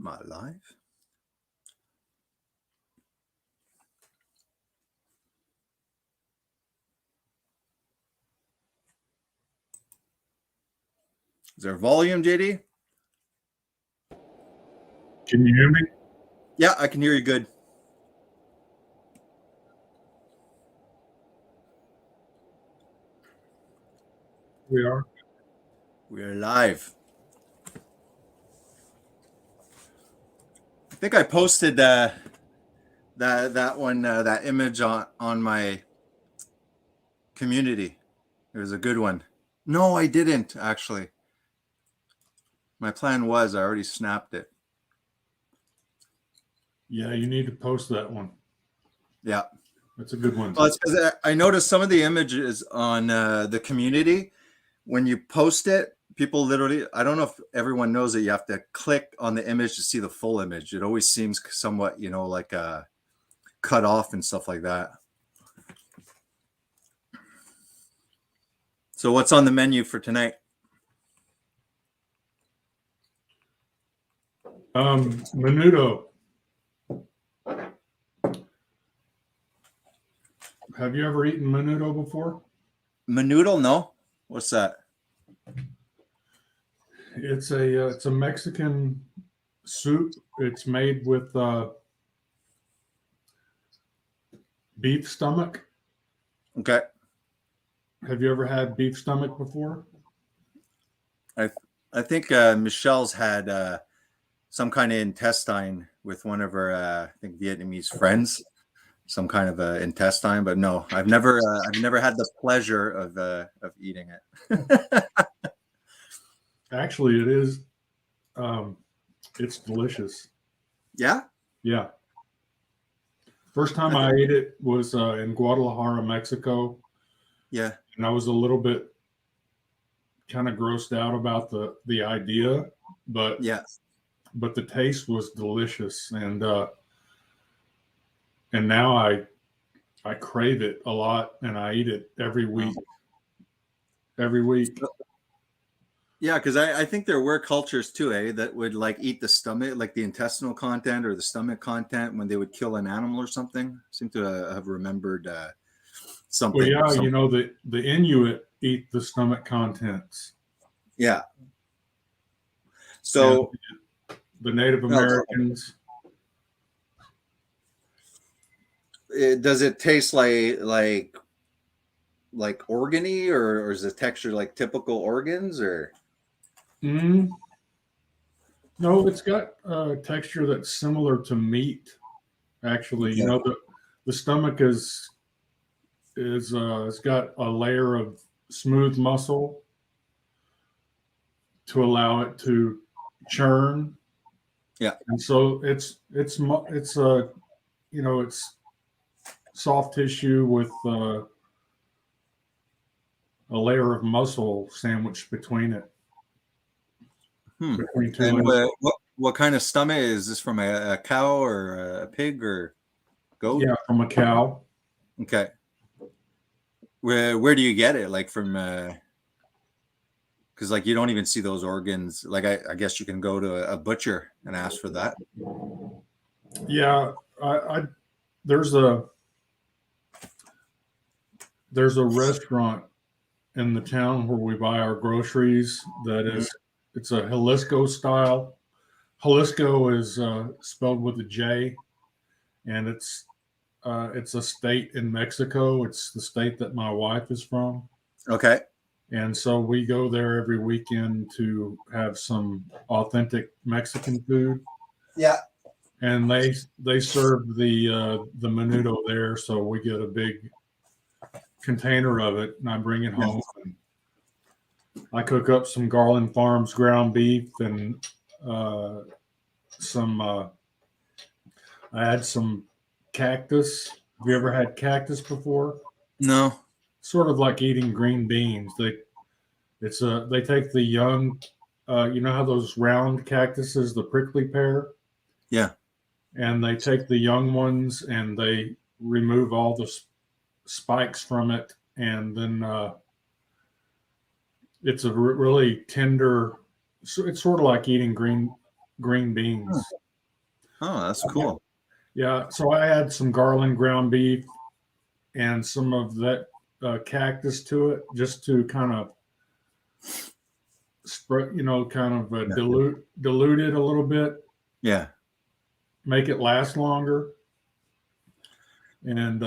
Am I live? Is there volume, JD? Can you hear me? Yeah, I can hear you good. We are. We're live. I think I posted that one that image on my community. It was a good one. No, I didn't actually. My plan was I already snapped it. Yeah, you need to post that one. Yeah, that's a good one. Well, it's because I noticed some of the images on the community. When you post it, people literally, I don't know if everyone knows that you have to click on the image to see the full image. It always seems somewhat, like cut off and stuff like that. So what's on the menu for tonight? Menudo. Have you ever eaten menudo before? Menudo? No. What's that? It's a Mexican soup. It's made with beef stomach. Okay. Have you ever had beef stomach before? I think Michelle's had some kind of intestine with one of her I think Vietnamese friends, some kind of intestine, but no, I've never had the pleasure of eating it. Actually, it is. It's delicious. Yeah. Yeah. First time I ate it was in Guadalajara, Mexico. Yeah. And I was a little bit kind of grossed out about the idea, but the taste was delicious, and now I crave it a lot, and I eat it every week. Yeah, because I think there were cultures too, that would like eat the stomach, like the intestinal content or the stomach content when they would kill an animal or something. I seem to have remembered something. Well, yeah, something. The Inuit eat the stomach contents. Yeah. So the Native Americans. Does it taste like organy, or is the texture like typical organs, or? No, it's got a texture that's similar to meat. Actually, the stomach is it's got a layer of smooth muscle to allow it to churn. Yeah. And so it's soft tissue with a layer of muscle sandwiched between it. Between two. And what kind of stomach is this, from a cow or a pig or goat? Yeah, from a cow. Okay. Where do you get it? Like from because like you don't even see those organs. Like I guess you can go to a butcher and ask for that. Yeah, there's a restaurant in the town where we buy our groceries that is, it's a Jalisco style. Jalisco is spelled with a J, and it's a state in Mexico. It's the state that my wife is from. Okay. And so we go there every weekend to have some authentic Mexican food. Yeah. And they serve the menudo there, so we get a big container of it, and I bring it home. And I cook up some Garland Farms ground beef and I add some cactus. Have you ever had cactus before? No. Sort of like eating green beans. They take the young, you know how those round cactuses, the prickly pear? Yeah. And they take the young ones and they remove all the spikes from it, and then it's a really tender. So it's sort of like eating green green beans. Oh, that's cool. Yeah, so I add some garland ground beef and some of that cactus to it, just to kind of spread, kind of Yeah. dilute it a little bit, Yeah. make it last longer, and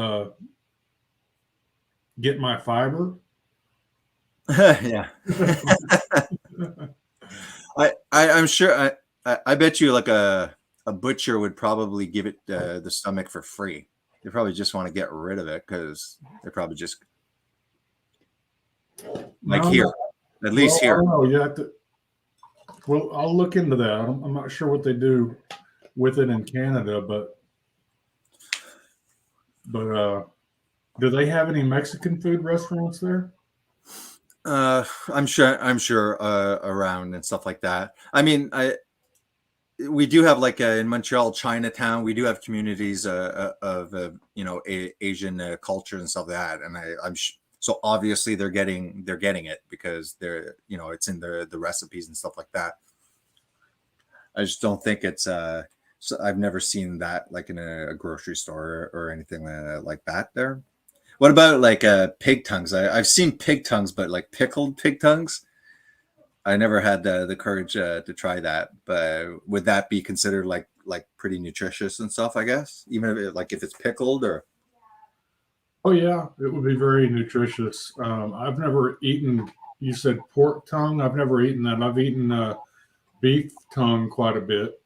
get my fiber. Yeah. I'm sure. I bet you like a butcher would probably give it the stomach for free. They probably just want to get rid of it because they're probably just like No, here, at least I here. don't know. You have to. Well, I'll look into that. I'm not sure what they do with it in Canada, but do they have any Mexican food restaurants there? I'm sure around and stuff like that. I mean, we do have like in Montreal, Chinatown. We do have communities of Asian culture and stuff like that. And so obviously they're getting it because they're it's in the recipes and stuff like that. I just don't think it's so I've never seen that like in a grocery store or anything like that there. What about like pig tongues? I've seen pig tongues, but like pickled pig tongues. I never had the courage to try that, but would that be considered like pretty nutritious and stuff? I guess even if it's pickled or. Oh yeah, it would be very nutritious. I've never eaten. You said pork tongue. I've never eaten that. I've eaten beef tongue quite a bit.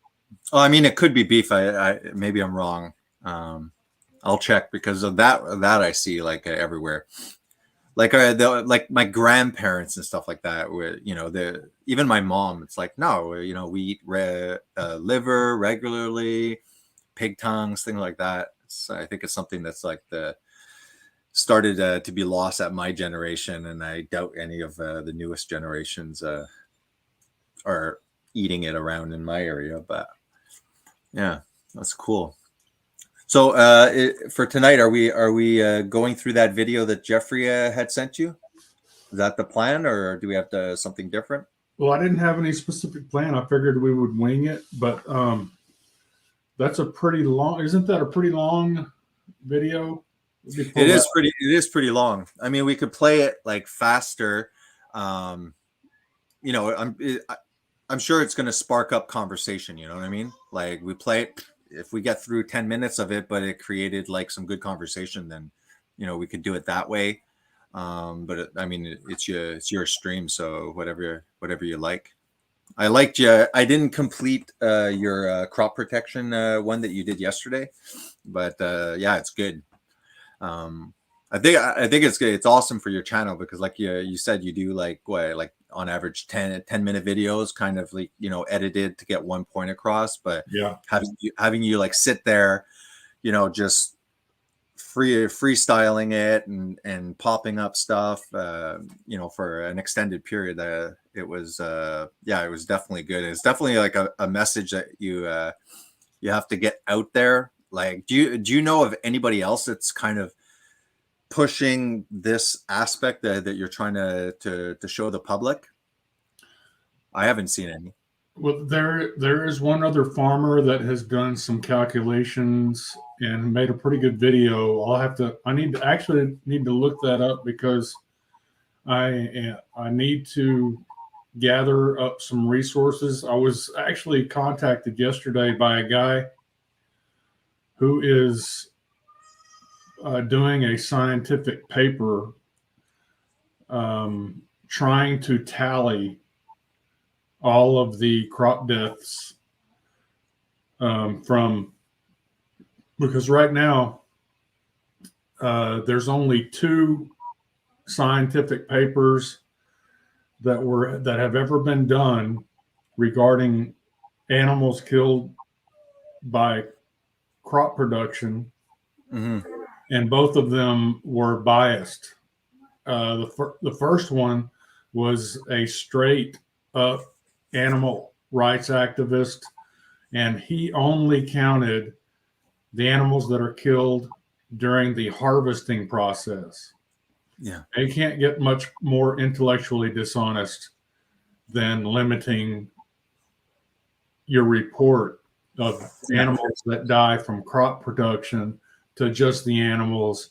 Oh, I mean, it could be beef. I maybe I'm wrong. I'll check because of that I see like everywhere. Like like my grandparents and stuff like that. Where even my mom, it's like no, we eat liver regularly, pig tongues, things like that. I think it's something that's like started to be lost at my generation, and I doubt any of the newest generations are eating it around in my area. But yeah, that's cool. So for tonight, are we going through that video that Jeffrey had sent you? Is that the plan, or do we have something different? Well, I didn't have any specific plan. I figured we would wing it, but that's a pretty long. Isn't that a pretty long video? It is pretty long. I mean, we could play it like faster. I'm sure it's going to spark up conversation. You know what I mean? Like we play it. If we get through 10 minutes of it, but it created like some good conversation, then, we could do it that way. But I mean, it's your stream. So whatever you like. I liked you. I didn't complete your crop protection one that you did yesterday, but yeah, it's good. I think it's good. It's awesome for your channel because like you said, you do like on average 10-minute videos, kind of like, edited to get one point across, but yeah, having you like sit there, just freestyling it and popping up stuff, for an extended period. It was definitely good. It's definitely like a message that you have to get out there. Like, do you know of anybody else that's kind of pushing this aspect that you're trying to show the public? I haven't seen any. Well, there is one other farmer that has done some calculations and made a pretty good video. I need to look that up because I need to gather up some resources. I was actually contacted yesterday by a guy who is doing a scientific paper trying to tally all of the crop deaths because right now there's only 2 scientific papers that have ever been done regarding animals killed by crop production, and both of them were biased. The first one was a straight up animal rights activist, and he only counted the animals that are killed during the harvesting process. Yeah. They can't get much more intellectually dishonest than limiting, your report of animals that die from crop production to just the animals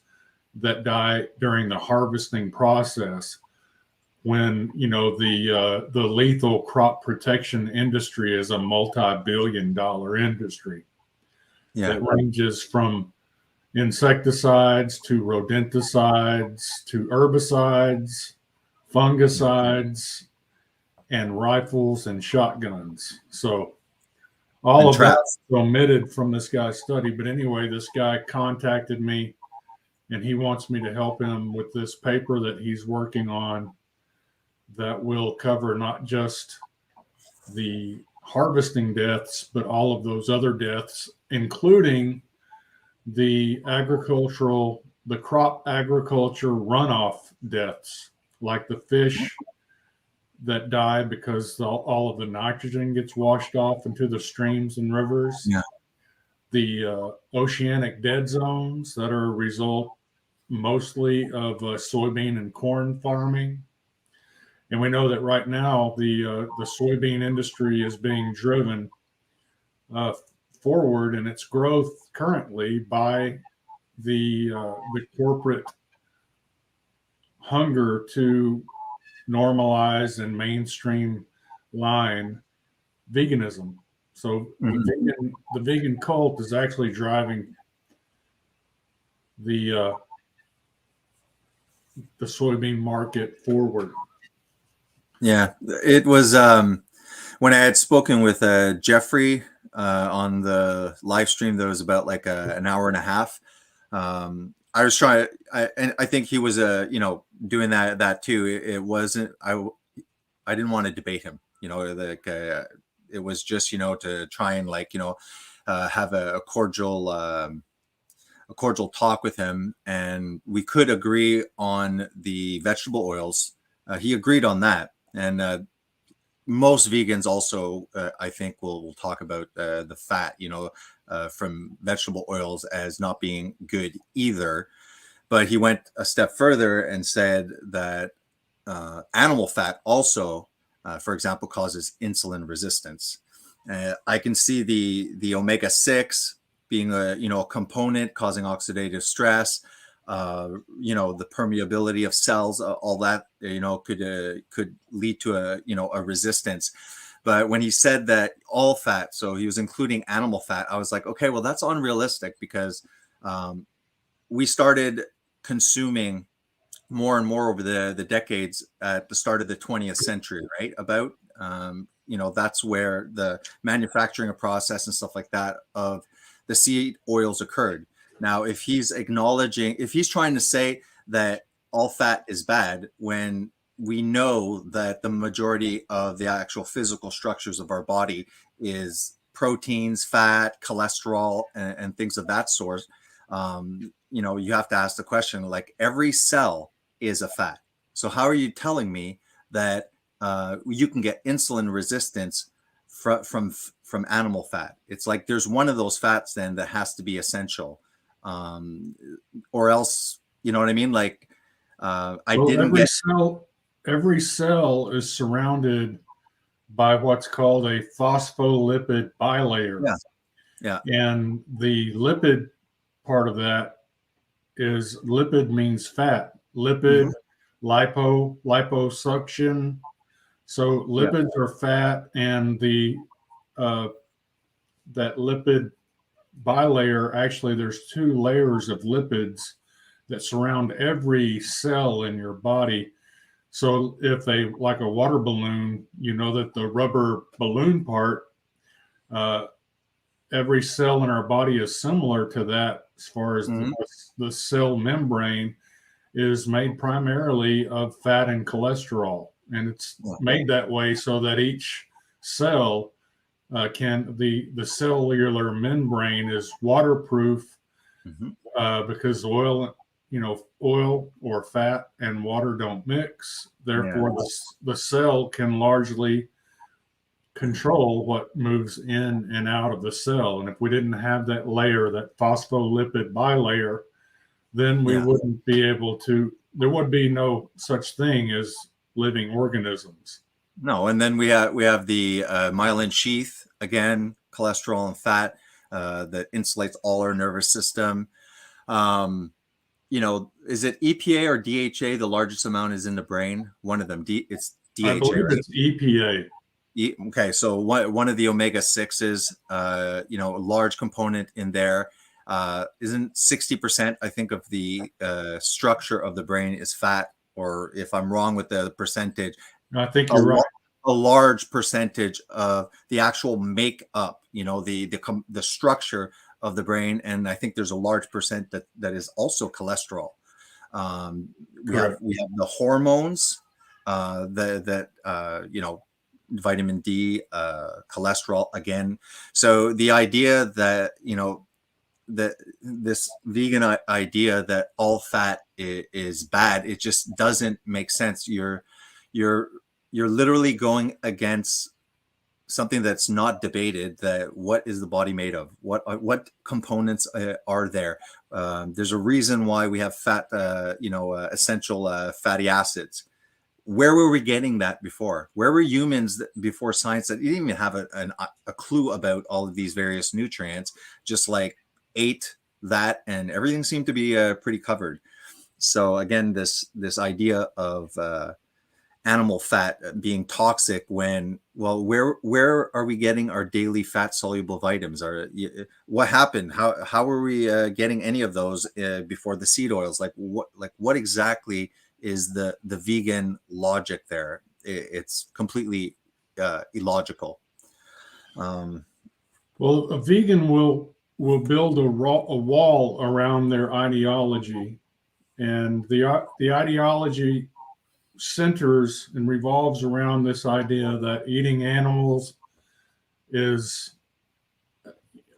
that die during the harvesting process, when the lethal crop protection industry is a multi-billion-dollar industry that ranges from insecticides to rodenticides to herbicides, fungicides, and rifles and shotguns. So all of that's omitted from this guy's study. But anyway, this guy contacted me, and he wants me to help him with this paper that he's working on that will cover not just the harvesting deaths, but all of those other deaths, including the crop agriculture runoff deaths, like the fish that die because all of the nitrogen gets washed off into the streams and rivers. Yeah. The oceanic dead zones that are a result mostly of soybean and corn farming. And we know that right now the soybean industry is being driven forward in its growth currently by the corporate hunger to normalize and mainstream line veganism. So the vegan cult is actually driving the soybean market forward. Yeah, it was when I had spoken with Jeffrey on the live stream that was about like an hour and a half. I was trying, and I think he was doing that too. It wasn't I didn't want to debate him. It was just to try and have a cordial talk with him, and we could agree on the vegetable oils. He agreed on that, and most vegans also, I think, will talk about the fat, from vegetable oils as not being good either. But he went a step further and said that animal fat also, for example, causes insulin resistance. I can see the omega-6 being a component causing oxidative stress. The permeability of cells, all that could lead to a resistance. But when he said that all fat, so he was including animal fat, I was like, okay, well, that's unrealistic, because we started consuming more and more over the decades at the start of the 20th century, right? About that's where the manufacturing process and stuff like that of the seed oils occurred. Now, if he's trying to say that all fat is bad, when we know that the majority of the actual physical structures of our body is proteins, fat, cholesterol, and things of that sort, you have to ask the question, like, every cell is a fat. So how are you telling me that you can get insulin resistance from animal fat? It's like there's one of those fats then that has to be essential. Or else, you know what I mean? Like, every cell is surrounded by what's called a phospholipid bilayer. Yeah. And the lipid part of that is, lipid means fat. Lipid, liposuction. So lipids are fat, and that lipid bilayer, actually there's two layers of lipids that surround every cell in your body. So if like a water balloon, that the rubber balloon part, every cell in our body is similar to that, as far as the cell membrane is made primarily of fat and cholesterol. And it's made that way so that each cell the cellular membrane is waterproof, because oil or fat and water don't mix. Therefore, the cell can largely control what moves in and out of the cell. And if we didn't have that layer, that phospholipid bilayer, then we wouldn't be able to, there would be no such thing as living organisms. No, and then we have the myelin sheath again, cholesterol and fat that insulates all our nervous system. Is it EPA or DHA? The largest amount is in the brain. One of them. It's I DHA, believe right? it's EPA. Okay, so one of the omega-6s, a large component in there, isn't 60%, I think, of the structure of the brain is fat, or if I'm wrong with the percentage, I think you're right. a large percentage of the actual makeup, the structure of the brain, and I think there's a large percent that is also cholesterol. We have the hormones vitamin D, cholesterol again. So the idea that, that this vegan idea that all fat is bad, it just doesn't make sense. You're literally going against something that's not debated. That what is the body made of? What components are there? There's a reason why we have fat, essential fatty acids. Where were we getting that before? Where were humans before science that didn't even have a clue about all of these various nutrients, just like ate that and everything seemed to be pretty covered. So again, this idea of animal fat being toxic where are we getting our daily fat soluble vitamins? What happened? How are we getting any of those before the seed oils? What exactly is the vegan logic there? It's completely illogical. Well, a vegan will build a wall around their ideology, and the ideology centers and revolves around this idea that eating animals is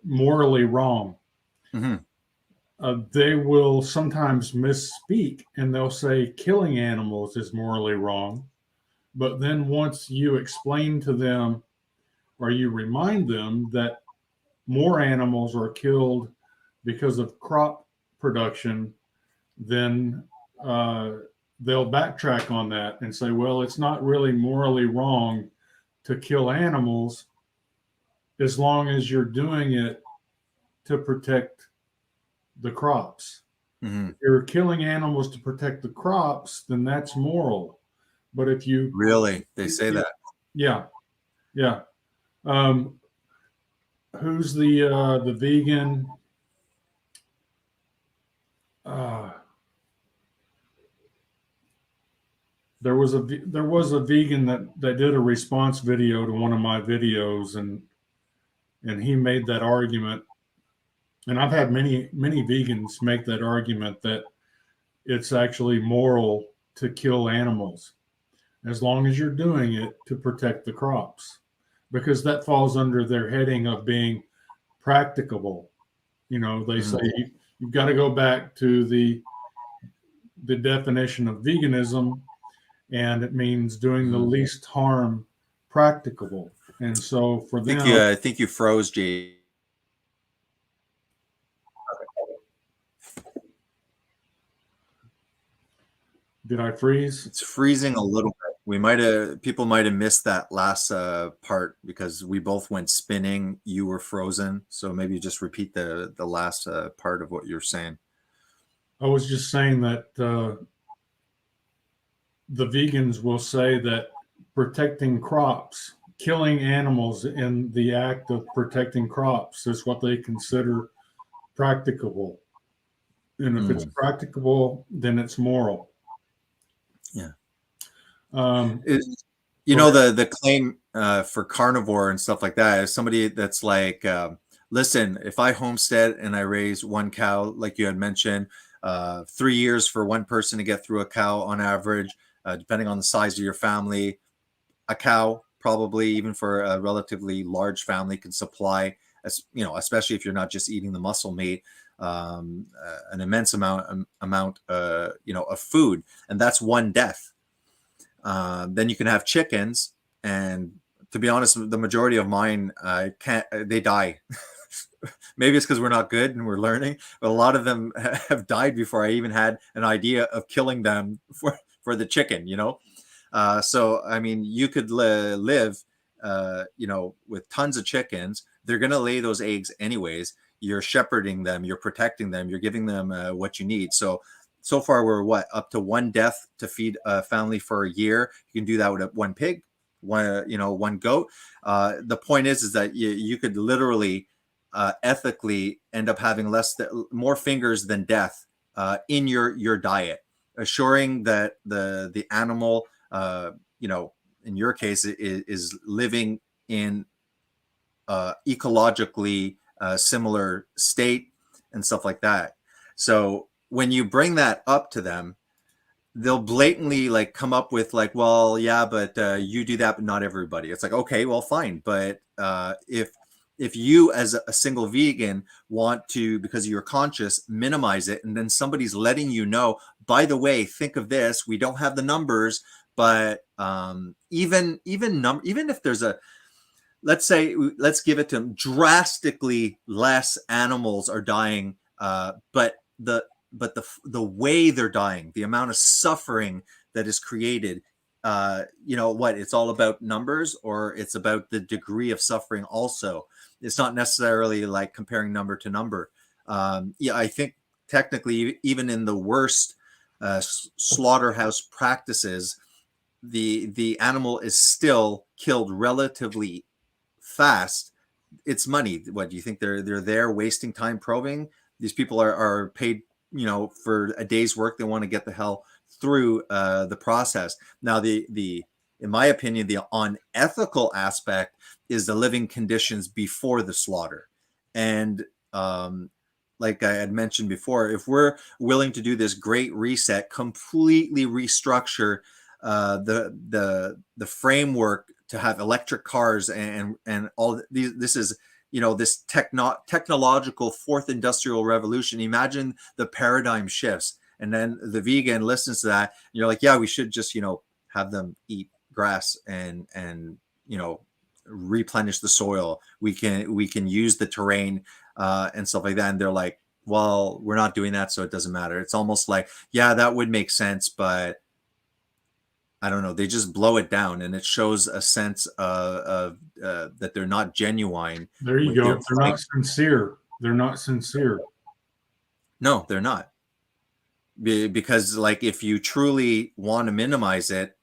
morally wrong. Mm-hmm. They will sometimes misspeak and they'll say killing animals is morally wrong. But then once you explain to them or you remind them that more animals are killed because of crop production, then they'll backtrack on that and say, well, it's not really morally wrong to kill animals as long as you're doing it to protect the crops. Mm-hmm. If you're killing animals to protect the crops, then that's moral. But if you really, they say that. Yeah. Who's the vegan? There was a vegan that did a response video to one of my videos, and he made that argument. And I've had many vegans make that argument that it's actually moral to kill animals as long as you're doing it to protect the crops, because that falls under their heading of being practicable. They say you've got to go back to the definition of veganism, and it means doing the least harm practicable. And so for them, I think you froze, Jay. Did I freeze? It's freezing a little bit. People might have missed that last part because we both went spinning. You were frozen. So maybe just repeat the last part of what you're saying. I was just saying that the vegans will say that protecting crops, killing animals in the act of protecting crops is what they consider practicable. And if it's practicable, then it's moral. Yeah. The claim for carnivore and stuff like that is somebody that's like, listen, if I homestead and I raise one cow, like you had mentioned, 3 years for one person to get through a cow on average, depending on the size of your family, a cow probably even for a relatively large family can supply, especially if you're not just eating the muscle meat, an immense amount of food, and that's one death. Then you can have chickens, and to be honest, the majority of mine they die. Maybe it's because we're not good and we're learning, but a lot of them have died before I even had an idea of killing them for the chicken. So I mean, you could live with tons of chickens, they're going to lay those eggs anyways. You're shepherding them, you're protecting them, you're giving them what you need. So far we're up to one death to feed a family for a year. You can do that with one pig, one goat. The point is that you could literally ethically end up having more fingers than death in your diet, assuring that the animal, in your case, is living in ecologically similar state and stuff like that. So when you bring that up to them, they'll blatantly like come up with like, well, yeah, but you do that, but not everybody. It's like, okay, well, fine. But if you as a single vegan want to, because you're conscious, minimize it, and then somebody's letting you know, by the way, think of this, we don't have the numbers, but even if there's let's give it to them, drastically less animals are dying, but the way they're dying, the amount of suffering that is created, it's all about numbers, or it's about the degree of suffering also. It's not necessarily like comparing number to number. I think technically, even in the worst slaughterhouse practices, the animal is still killed relatively fast. It's money. What do you think they're there wasting time probing? These people are paid, for a day's work. They want to get the hell through the process. Now, in my opinion, the unethical aspect is the living conditions before the slaughter. And like I had mentioned before, if we're willing to do this great reset, completely restructure the framework to have electric cars and all these, this is, this technological fourth industrial revolution. Imagine the paradigm shifts, and then the vegan listens to that, and you're like, yeah, we should just, have them eat grass and replenish the soil. We can use the terrain and stuff like that. And they're like, well, we're not doing that, so it doesn't matter. It's almost like, yeah, that would make sense, but I don't know. They just blow it down, and it shows a sense of that they're not genuine. There you go. They're not sincere. They're not sincere. No, they're not. Because like, if you truly want to minimize it,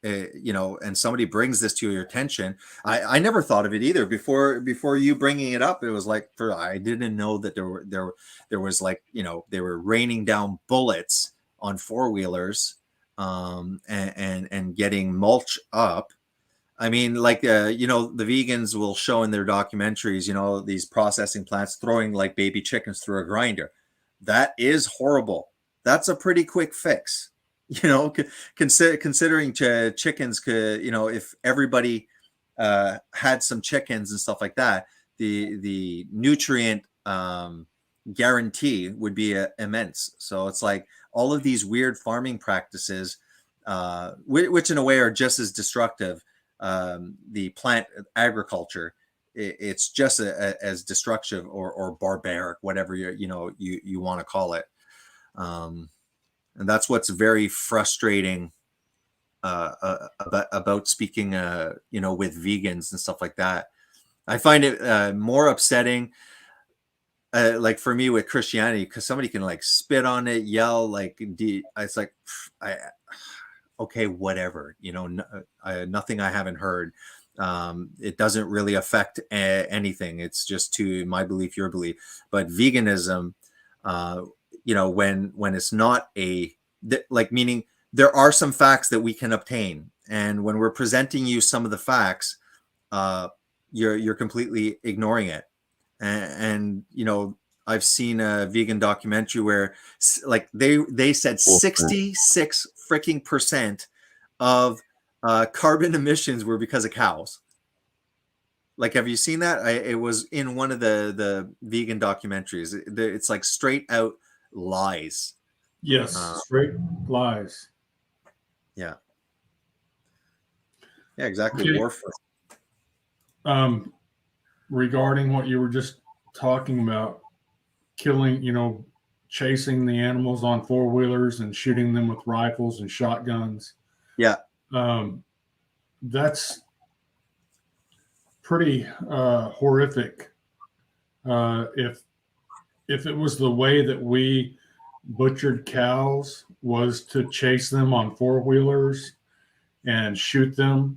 and somebody brings this to your attention, I never thought of it either before you bringing it up. It was like, I didn't know that there was like, they were raining down bullets on four-wheelers. And getting mulch up. I mean, like, the vegans will show in their documentaries, these processing plants throwing like baby chickens through a grinder. That is horrible. That's a pretty quick fix, considering chickens could, if everybody had some chickens and stuff like that, the nutrient guarantee would be immense. So it's like all of these weird farming practices, which in a way are just as destructive. The plant agriculture, it's just as destructive or barbaric, whatever you want to call it. And that's what's very frustrating about speaking, with vegans and stuff like that. I find it more upsetting. Like for me with Christianity, because somebody can like spit on it, yell, like, it's like, okay, whatever, nothing I haven't heard. It doesn't really affect anything. It's just to my belief, your belief. But veganism, when it's not meaning there are some facts that we can obtain, and when we're presenting you some of the facts, you're completely ignoring it. And I've seen a vegan documentary where like they said 66 freaking % of carbon emissions were because of cows. Like, have you seen that? It was in one of the vegan documentaries. It's like straight out lies. Yes, straight lies. Yeah. Yeah, exactly. Okay. Warfare. Regarding what you were just talking about, killing, chasing the animals on four-wheelers and shooting them with rifles and shotguns. Yeah. That's pretty horrific. If it was the way that we butchered cows was to chase them on four-wheelers and shoot them,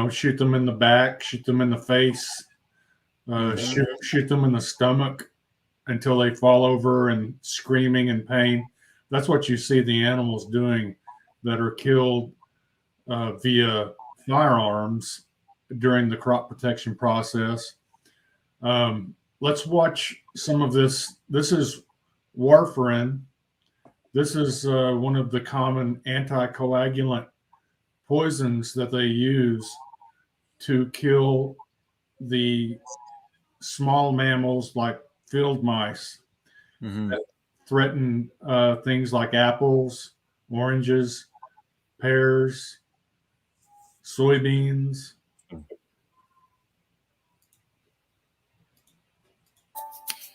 shoot them in the back, shoot them in the face, shoot them in the stomach until they fall over and screaming in pain. That's what you see the animals doing that are killed via firearms during the crop protection process. Let's watch some of this. This is warfarin. This is one of the common anticoagulant poisons that they use to kill the small mammals like field mice that threaten things like apples, oranges, pears, soybeans.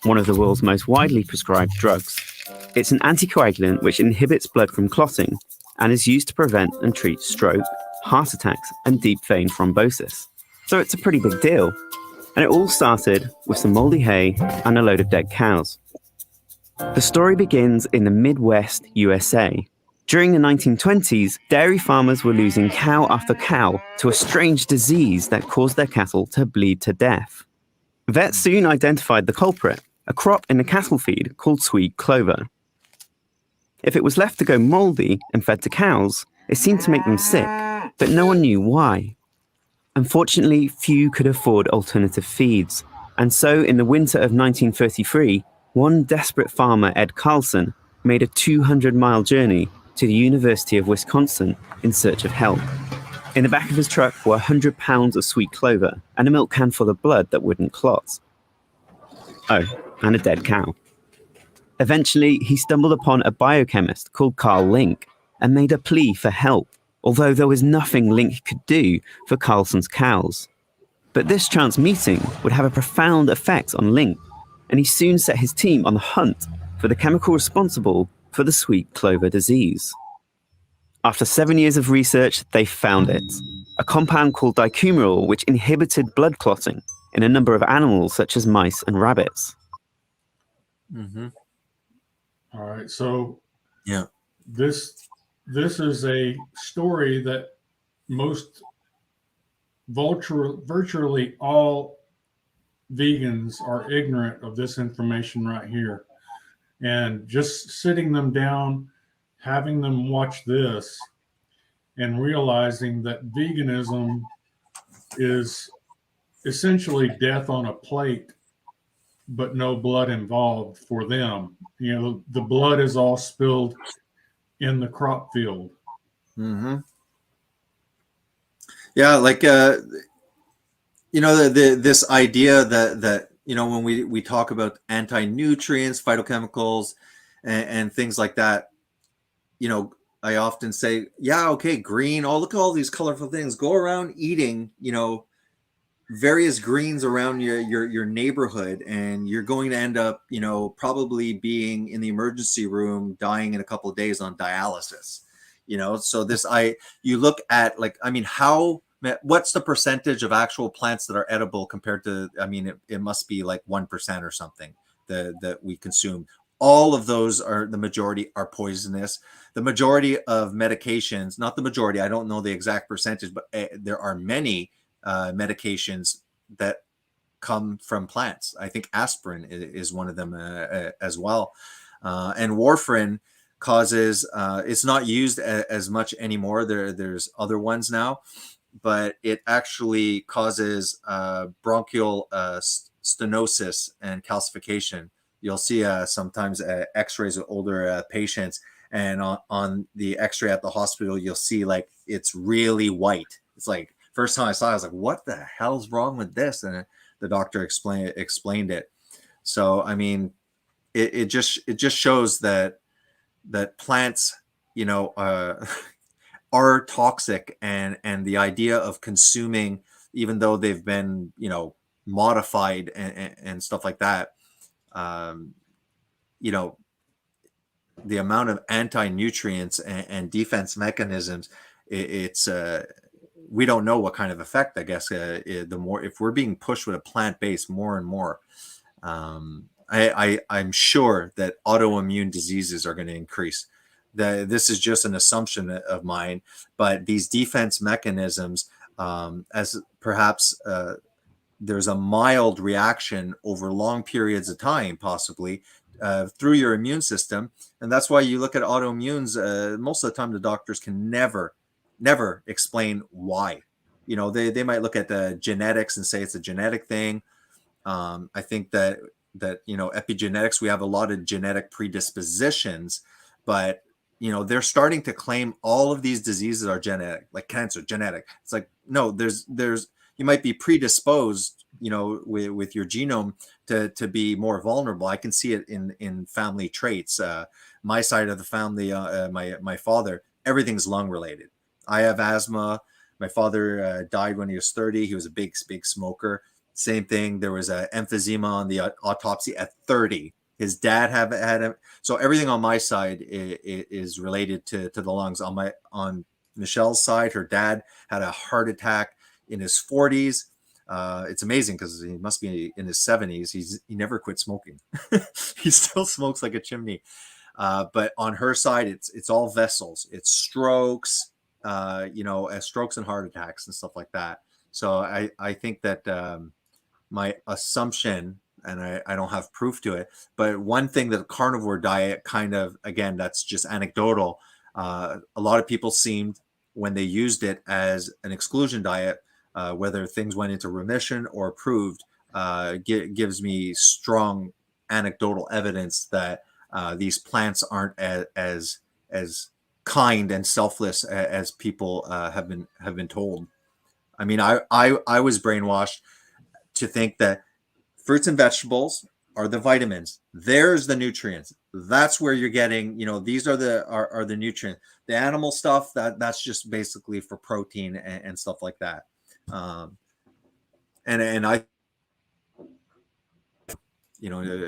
One of the world's most widely prescribed drugs. It's an anticoagulant which inhibits blood from clotting and is used to prevent and treat stroke, heart attacks, and deep vein thrombosis. So it's a pretty big deal. And it all started with some moldy hay and a load of dead cows. The story begins in the Midwest USA. During the 1920s, dairy farmers were losing cow after cow to a strange disease that caused their cattle to bleed to death. Vets soon identified the culprit, a crop in the cattle feed called sweet clover. If it was left to go moldy and fed to cows, it seemed to make them sick, but no one knew why. Unfortunately, few could afford alternative feeds, and so in the winter of 1933, one desperate farmer, Ed Carlson, made a 200-mile journey to the University of Wisconsin in search of help. In the back of his truck were 100 pounds of sweet clover and a milk can full of blood that wouldn't clot. Oh, and a dead cow. Eventually, he stumbled upon a biochemist called Carl Link and made a plea for help, although there was nothing Link could do for Carlson's cows. But this chance meeting would have a profound effect on Link, and he soon set his team on the hunt for the chemical responsible for the sweet clover disease. After 7 years of research, they found it, a compound called dicumarol which inhibited blood clotting in a number of animals such as mice and rabbits. All right, so Yeah. this is a story that most virtually all vegans are ignorant of this information right here. And just sitting them down, having them watch this, and realizing that veganism is essentially death on a plate, but no blood involved for them. You know, the blood is all spilled in the crop field. Yeah, like this idea that when we talk about anti-nutrients, phytochemicals, and things like that, I often say, yeah, okay, green. Oh, look at all these colorful things. Go around eating, various greens around your neighborhood, and you're going to end up, probably being in the emergency room, dying in a couple of days on dialysis. So you look at what's the percentage of actual plants that are edible compared to, it must be like 1% or something that we consume. All of those the majority are poisonous. The majority of medications, not the majority, I don't know the exact percentage, but there are many medications that come from plants. I think aspirin is one of them as well. And warfarin causes, it's not used as much anymore. There's other ones now, but it actually causes bronchial stenosis and calcification. You'll see sometimes x-rays of older patients, and on the x-ray at the hospital, you'll see like it's really white. It's like, first time I saw it, I was like, what the hell's wrong with this? And the doctor explained it. So, it just shows that plants, are toxic, and the idea of consuming, even though they've been, modified and stuff like that, the amount of anti-nutrients and defense mechanisms, it's we don't know what kind of effect, I guess, the more, if we're being pushed with a plant-based more and more, I'm sure that autoimmune diseases are going to increase. This is just an assumption of mine, but these defense mechanisms, as perhaps there's a mild reaction over long periods of time, possibly through your immune system. And that's why you look at autoimmunes, most of the time the doctors can never explain why. They might look at the genetics and say it's a genetic thing. I think that epigenetics, we have a lot of genetic predispositions, but they're starting to claim all of these diseases are genetic, like cancer, genetic. It's like, no, there's you might be predisposed, with your genome to be more vulnerable. I can see it in family traits. My side of the family, my father, everything's lung related. I have asthma. My father died when he was 30. He was a big smoker. Same thing. There was emphysema on the autopsy at 30. His dad had it. So everything on my side is related to the lungs. On Michelle's side, her dad had a heart attack in his 40s. It's amazing because he must be in his 70s. He never quit smoking. He still smokes like a chimney. But on her side, it's all vessels. It's strokes, strokes and heart attacks and stuff like that. So I think that my assumption, and I don't have proof to it, but one thing that the carnivore diet kind of, again, that's just anecdotal. A lot of people seemed, when they used it as an exclusion diet, whether things went into remission or approved, gives me strong anecdotal evidence that these plants aren't as kind and selfless as people have been told. I mean, I was brainwashed to think that fruits and vegetables are the vitamins. There's the nutrients. That's where you're getting, these are the nutrients. The animal stuff, that's just basically for protein and stuff like that. And I,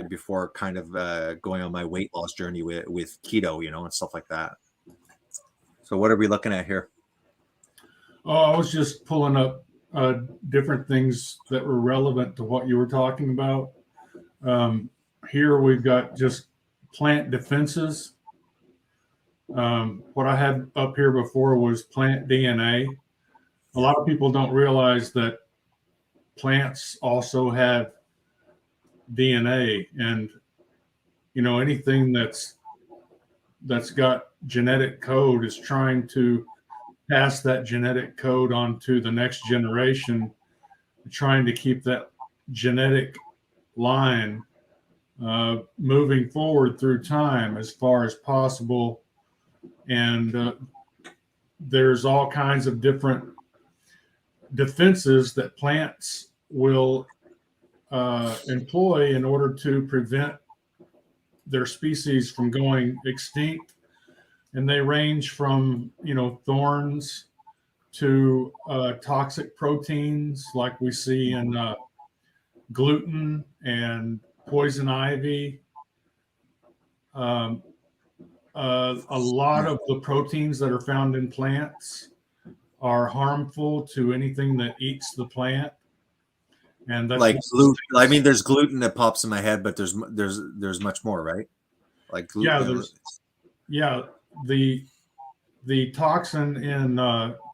before kind of going on my weight loss journey with keto, and stuff like that. So what are we looking at here? Oh, I was just pulling up different things that were relevant to what you were talking about. Here we've got just plant defenses. What I had up here before was plant DNA. A lot of people don't realize that plants also have DNA, and anything that's got genetic code is trying to pass that genetic code on to the next generation, trying to keep that genetic line moving forward through time as far as possible. And there's all kinds of different defenses that plants will employ in order to prevent their species from going extinct. And they range from, thorns to toxic proteins like we see in gluten and poison ivy. A lot of the proteins that are found in plants are harmful to anything that eats the plant. And that's like gluten. I mean, there's gluten that pops in my head, but there's much more, right? Like gluten. Yeah, the toxin in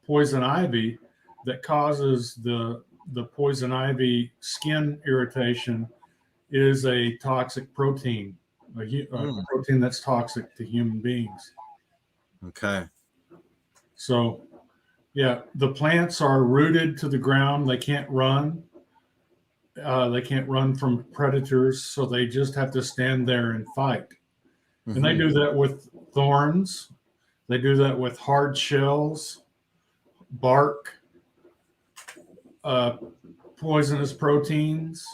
poison ivy that causes the poison ivy skin irritation is a toxic protein, a protein that's toxic to human beings. Okay. So, yeah, the plants are rooted to the ground. They can't run. They can't run from predators, so they just have to stand there and fight. Mm-hmm. And they do that with thorns. They do that with hard shells, bark, poisonous proteins.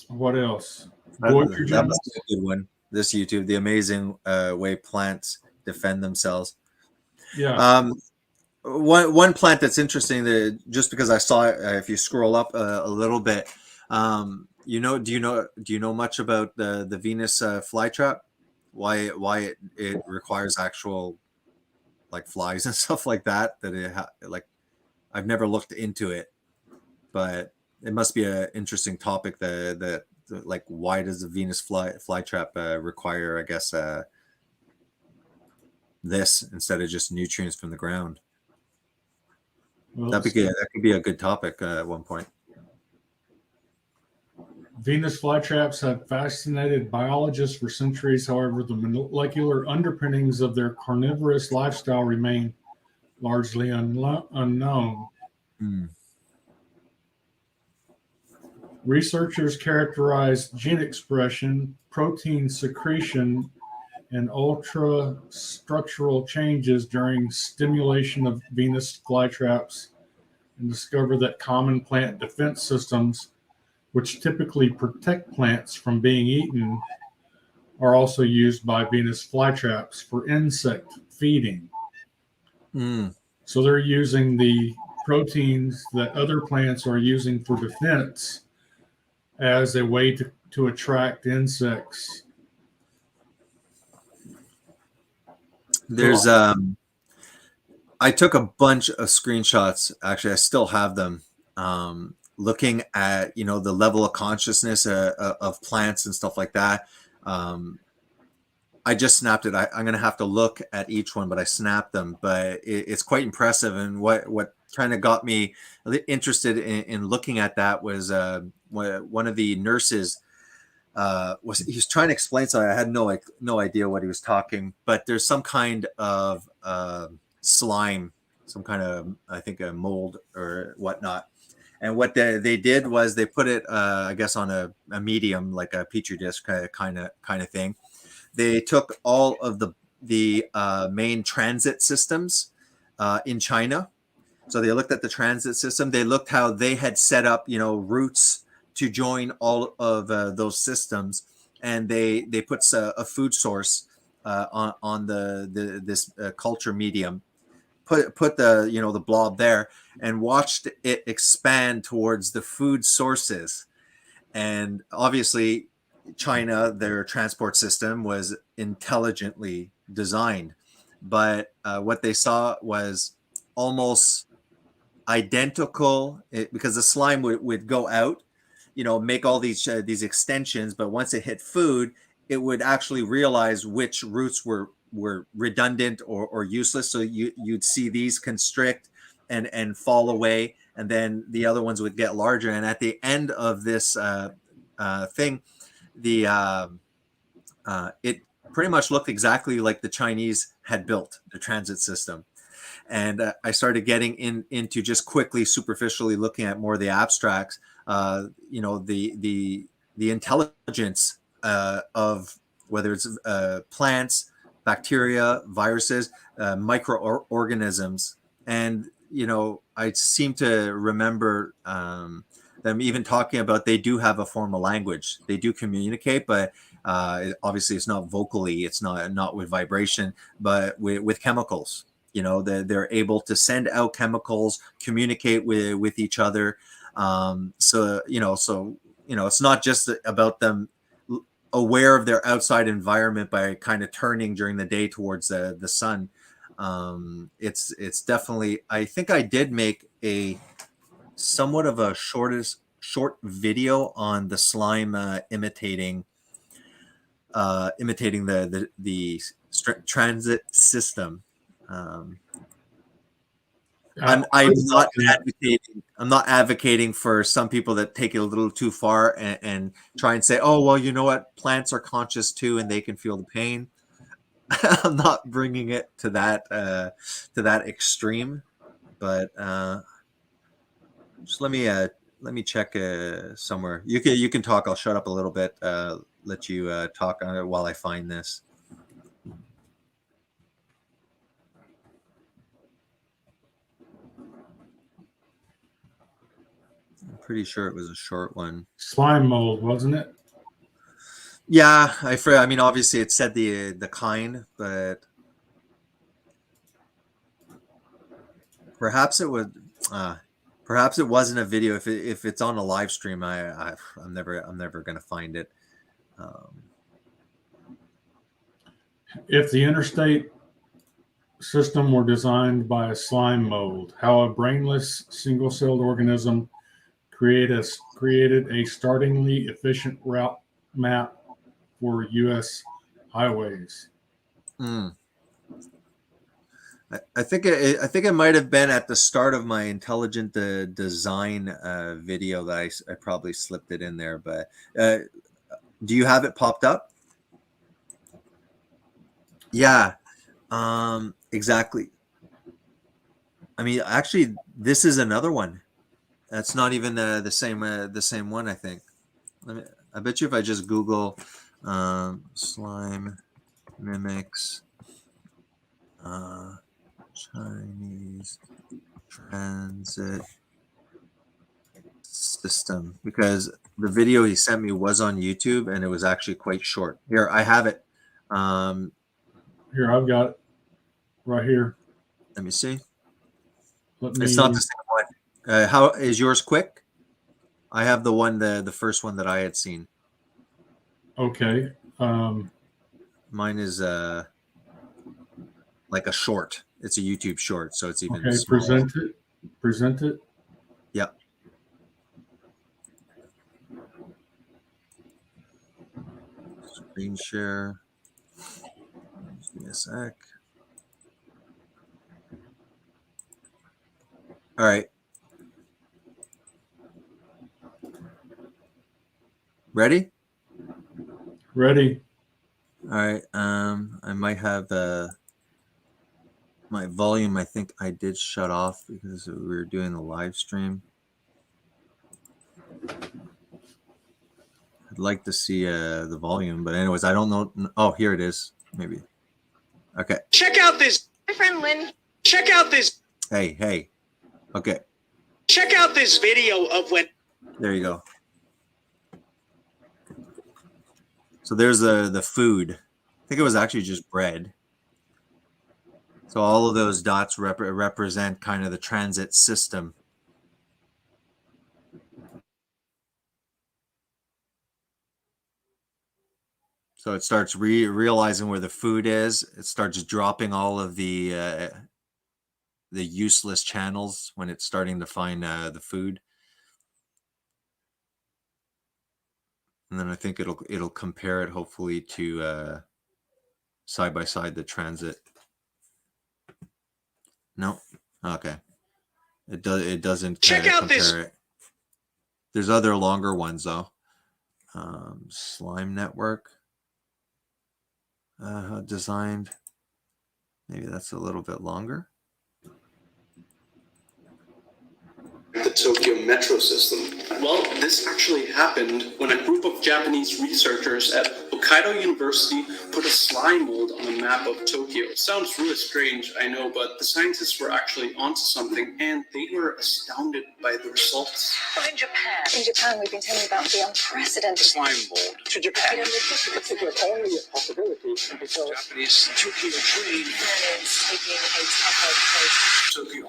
What else? That must be a good one. This YouTube, the amazing way plants defend themselves. Yeah. One plant that's interesting, that just because I saw it, if you scroll up a little bit, do you know much about the Venus flytrap? it requires actual like flies and stuff like that. Like I've never looked into it, but it must be an interesting topic. Like why does the Venus flytrap require, I guess, this instead of just nutrients from the ground? Well, That could be a good topic at one point. Venus flytraps have fascinated biologists for centuries. However, the molecular underpinnings of their carnivorous lifestyle remain largely unknown. Mm. Researchers characterize gene expression, protein secretion, and ultrastructural changes during stimulation of Venus flytraps and discover that common plant defense systems, which typically protect plants from being eaten, are also used by Venus flytraps for insect feeding. Mm. So they're using the proteins that other plants are using for defense as a way to attract insects. There's I took a bunch of screenshots. Actually, I still have them. Looking at the level of consciousness of plants and stuff like that. I just snapped it. I'm gonna have to look at each one, but I snapped them. But it's quite impressive. And what kind of got me interested in looking at that was one of the nurses he was trying to explain something. I had no idea what he was talking. But there's some kind of slime, some kind of, I think, a mold or whatnot. And what they did was they put it, I guess, on a medium, like a petri dish kind of thing. They took all of the main transit systems in China. So they looked at the transit system. They looked how they had set up, routes to join all of those systems, and they put a food source on this culture medium. Put the the blob there and watched it expand towards the food sources. And obviously China, their transport system was intelligently designed, but what they saw was almost identical, because the slime would go out, make all these extensions, but once it hit food, it would actually realize which routes were redundant or useless. So you'd see these constrict and fall away, and then the other ones would get larger. And at the end of this thing, it pretty much looked exactly like the Chinese had built the transit system. And I started getting into just quickly, superficially looking at more of the abstracts, the intelligence of whether it's plants, bacteria, viruses, microorganisms. And, I seem to remember them even talking about they do have a form of language. They do communicate, but obviously it's not vocally, it's not with vibration, but with chemicals. They're able to send out chemicals, communicate with each other. So it's not just about them aware of their outside environment by kind of turning during the day towards the sun. It's definitely, I think I did make a somewhat of a short video on the slime imitating the transit system. I'm not advocating for some people that take it a little too far and try and say, oh, well, you know what, plants are conscious too and they can feel the pain. I'm not bringing it to that extreme, but just let me check somewhere. You can talk. I'll shut up a little bit. Let you talk on it while I find this. I'm pretty sure it was a short one. Slime mold, wasn't it? Yeah, I mean, obviously it said the kind, but perhaps it would. Perhaps it wasn't a video. If it's on a live stream, I'm never gonna find it. If the interstate system were designed by a slime mold, how a brainless single-celled organism created a startlingly efficient route map for U.S. highways. I think it might have been at the start of my intelligent design video that I probably slipped it in there. But do you have it popped up? Yeah, exactly. I mean, actually, this is another one. That's not even the same one. I think. I bet you if I just Google slime mimics Chinese transit system, because the video he sent me was on YouTube and it was actually quite short. Here, I have it. Here, I've got it right here. Let me see. Let It's not me. the same one. How is yours quick? I have the one, the first one that I had seen. Okay. Mine is like a short. It's a YouTube short, so it's even Okay. smaller. Present it. Yep. Screen share. Just give me a sec. All right. Ready? Ready. All right. I might have my volume. I think I did shut off because we were doing the live stream. I'd like to see the volume, but anyways, I don't know. Oh, here it is. Maybe. Okay. Check out this. My friend Lynn. Check out this. Hey. Okay. Check out this video of when. There you go. So there's the food. I think it was actually just bread. So all of those dots represent kind of the transit system. So it starts realizing where the food is. It starts dropping all of the useless channels when it's starting to find the food. And then I think it'll compare it hopefully to side by side the transit. No, okay. It doesn't Check out compare this. it. There's other longer ones though. Slime network designed. Maybe that's a little bit longer. The Tokyo metro system. Well, this actually happened when a group of Japanese researchers at Hokkaido University put a slime mold on a map of Tokyo. It sounds really strange, I know, but the scientists were actually onto something, and they were astounded by the results. Well, in Japan, we've been telling you about the unprecedented Slime mold to Japan. It's only a possibility because Japanese Tokyo train. Japan is taking a tough approach. Tokyo.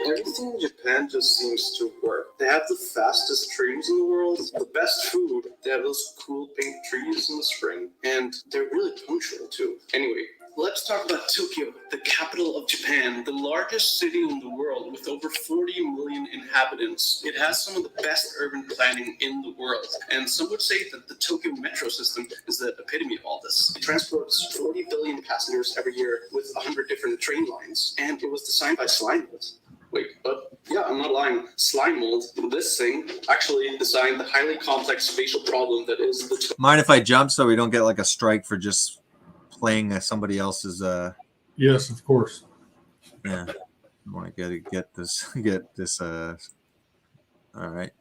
everything in Japan just seems to work. They have the fastest trains in the world, the best food, they have those cool pink trees in the spring, and they're really punctual too. Anyway, let's talk about Tokyo, the capital of Japan, the largest city in the world with over 40 million inhabitants. It has some of the best urban planning in the world, and some would say that the Tokyo metro system is the epitome of all this. It transports 40 billion passengers every year with 100 different train lines, and it was designed by slime mold. Wait, but yeah, I'm not lying. Slime mold, this thing, actually designed the highly complex spatial problem that is the... Mind if I jump so we don't get like a strike for just playing somebody else's Yes, of course. yeah, I want to get this all right,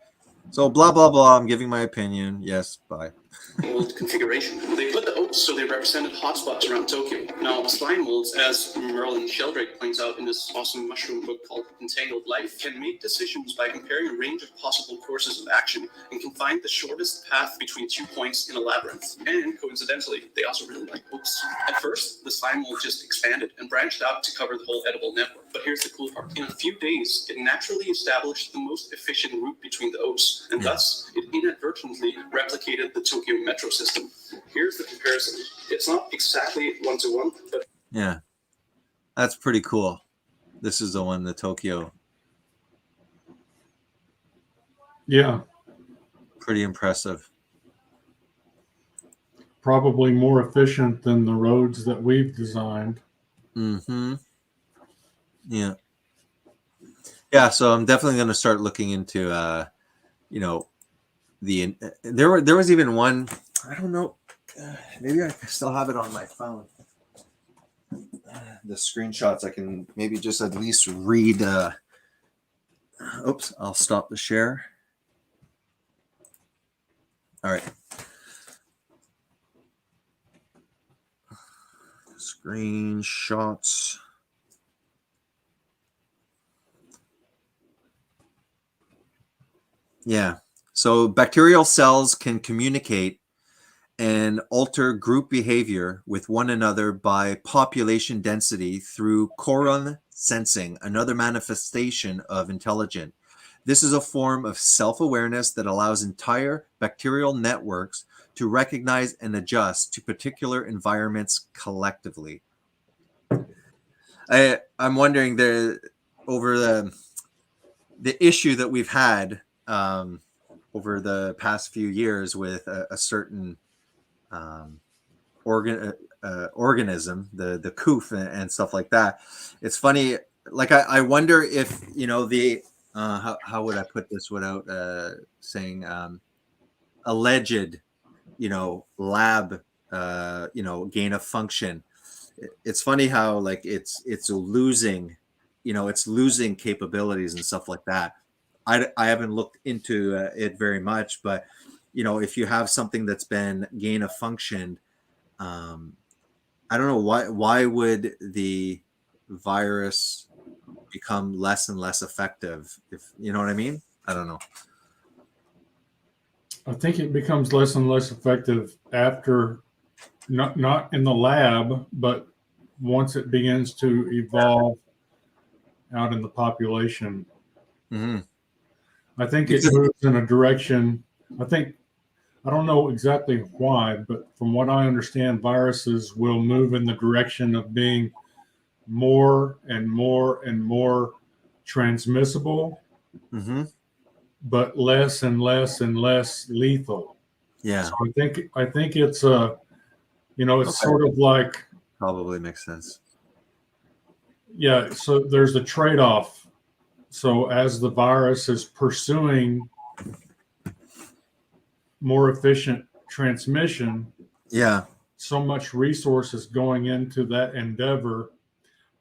so blah blah blah, I'm giving my opinion. Yes, bye. Mold configuration. They put the oats so they represented hotspots around Tokyo. Now, slime molds, as Merlin Sheldrake points out in his awesome mushroom book called Entangled Life, can make decisions by comparing a range of possible courses of action and can find the shortest path between 2 points in a labyrinth. And coincidentally, they also really like oats. At first, the slime mold just expanded and branched out to cover the whole edible network. But here's the cool part. In a few days, it naturally established the most efficient route between the oats, and thus it inadvertently replicated the Tokyo Tokyo metro system. Here's the comparison. It's not exactly 1-to-1, but Yeah, that's pretty cool. This is the one, the Tokyo. Yeah, Pretty impressive. probably more efficient than the roads that we've designed. Mm-hmm. Yeah. Yeah, so I'm definitely going to start looking into, you know, there was even one, I don't know, maybe I still have it on my phone. The screenshots, I can maybe just at least read. Oops, I'll stop the share. All right. Screenshots. Yeah. So bacterial cells can communicate and alter group behavior with one another by population density through choron sensing, another manifestation of intelligence. This is a form of self-awareness that allows entire bacterial networks to recognize and adjust to particular environments collectively. I'm wondering over the issue that we've had over the past few years with a certain organism, the coof and stuff like that. It's funny. Like I wonder if the how would I put this without saying alleged lab gain of function. It's funny how like it's losing it's losing capabilities and stuff like that. I haven't looked into it very much, but if you have something that's been gain of function, I don't know why would the virus become less and less effective, if you know what I mean. I don't know. I think it becomes less and less effective after, not in the lab, but once it begins to evolve out in the population. Mm-hmm. I think it moves in a direction. I don't know exactly why, but from what I understand, viruses will move in the direction of being more and more and more transmissible, Mm-hmm. but less and less and less lethal. Yeah. So I think it's it's Okay. sort of like, Probably makes sense. yeah, so there's a trade-off. So as the virus is pursuing more efficient transmission, Yeah. so much resource is going into that endeavor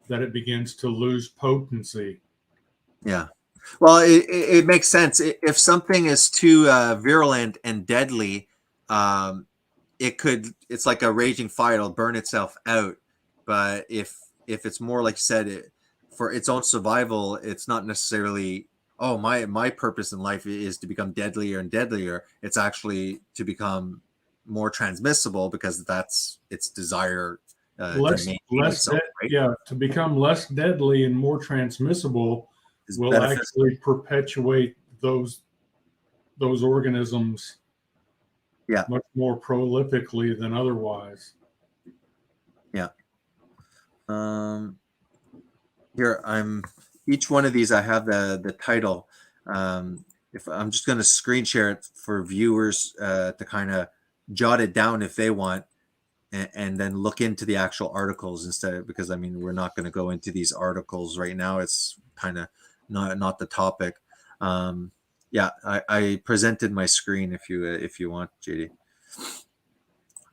that it begins to lose potency. Yeah. Well, it makes sense. If something is too virulent and deadly, it's like a raging fire. It'll burn itself out. But if it's more like you said, for its own survival, it's not necessarily, oh, my purpose in life is to become deadlier and deadlier. It's actually to become more transmissible because that's its desire to maintain itself, right? Yeah, to become less deadly and more transmissible Is will beneficial. actually perpetuate those organisms Yeah. much more prolifically than otherwise. Yeah. Here each one of these I have the title. If I'm just going to screen share it for viewers to kind of jot it down if they want, and then look into the actual articles instead, because I mean we're not going to go into these articles right now. It's kind of not the topic. Yeah, I presented my screen if you want, JD.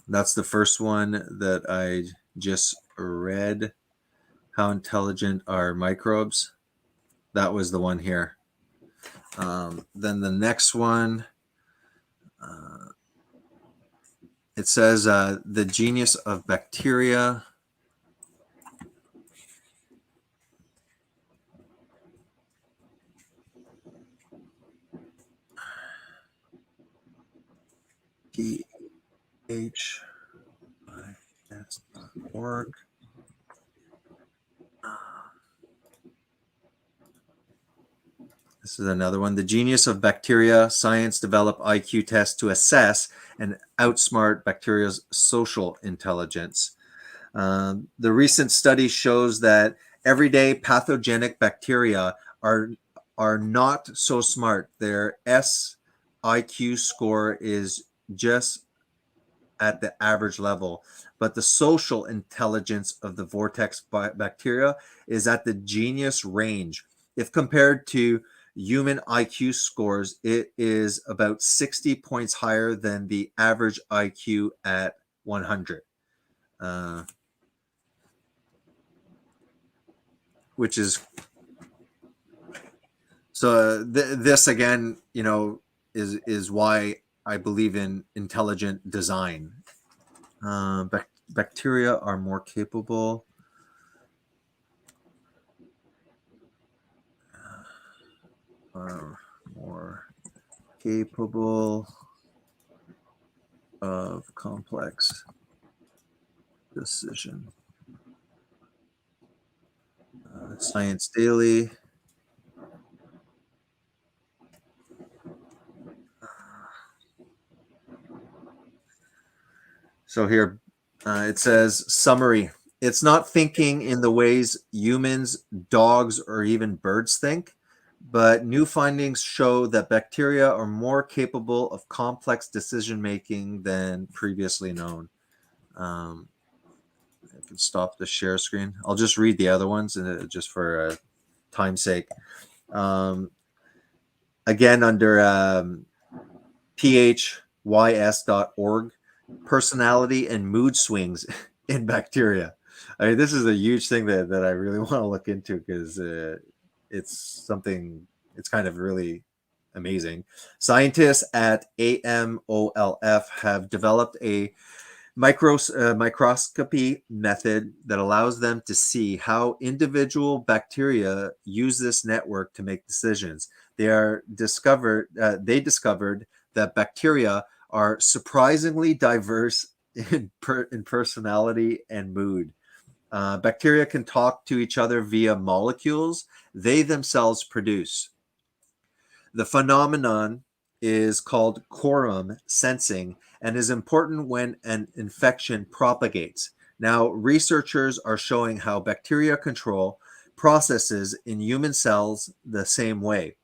That's the first one that I just read. How intelligent are microbes? That was the one here. Then the next one, it says the genius of bacteria. PHS.org. This is another one. The genius of bacteria. Science developed IQ tests to assess and outsmart bacteria's social intelligence. The recent study shows that everyday pathogenic bacteria are not so smart. Their SIQ score is just at the average level, but the social intelligence of the vortex bacteria is at the genius range. If compared to human IQ scores, it is about 60 points higher than the average IQ at 100. Which is so this again, is why I believe in intelligent design. Bacteria are more capable of complex decision. Science Daily. So here it says, summary. It's not thinking in the ways humans, dogs, or even birds think, but new findings show that bacteria are more capable of complex decision making than previously known. I can stop the share screen. I'll just read the other ones just for time's sake. Again, under phys.org, personality and mood swings in bacteria. I mean, this is a huge thing that I really want to look into because it's kind of really amazing. Scientists at AMOLF have developed a microscopy method that allows them to see how individual bacteria use this network to make decisions. They discovered that bacteria are surprisingly diverse in personality and mood. Bacteria can talk to each other via molecules they themselves produce. The phenomenon is called quorum sensing and is important when an infection propagates. Now, researchers are showing how bacteria control processes in human cells the same way.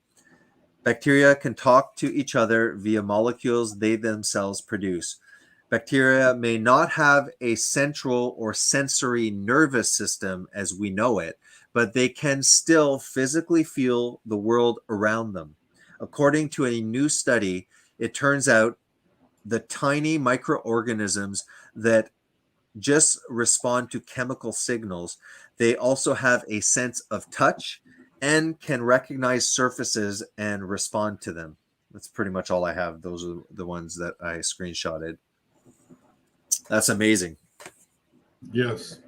Bacteria can talk to each other via molecules they themselves produce. Bacteria may not have a central or sensory nervous system as we know it, but they can still physically feel the world around them. According to a new study, it turns out the tiny microorganisms that just respond to chemical signals, they also have a sense of touch and can recognize surfaces and respond to them. That's pretty much all I have. Those are the ones that I screenshotted. That's amazing. Yes.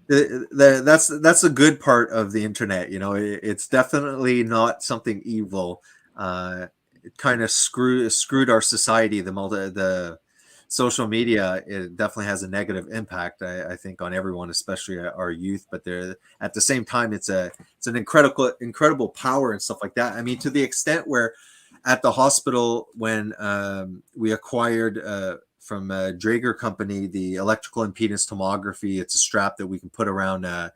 That's a good part of the internet. It's definitely not something evil. It kind of screwed our society. The social media, it definitely has a negative impact, I think, on everyone, especially our youth. But at the same time, it's an incredible power and stuff like that. I mean, to the extent where at the hospital when we acquired from Draeger company the electrical impedance tomography, it's a strap that we can put around the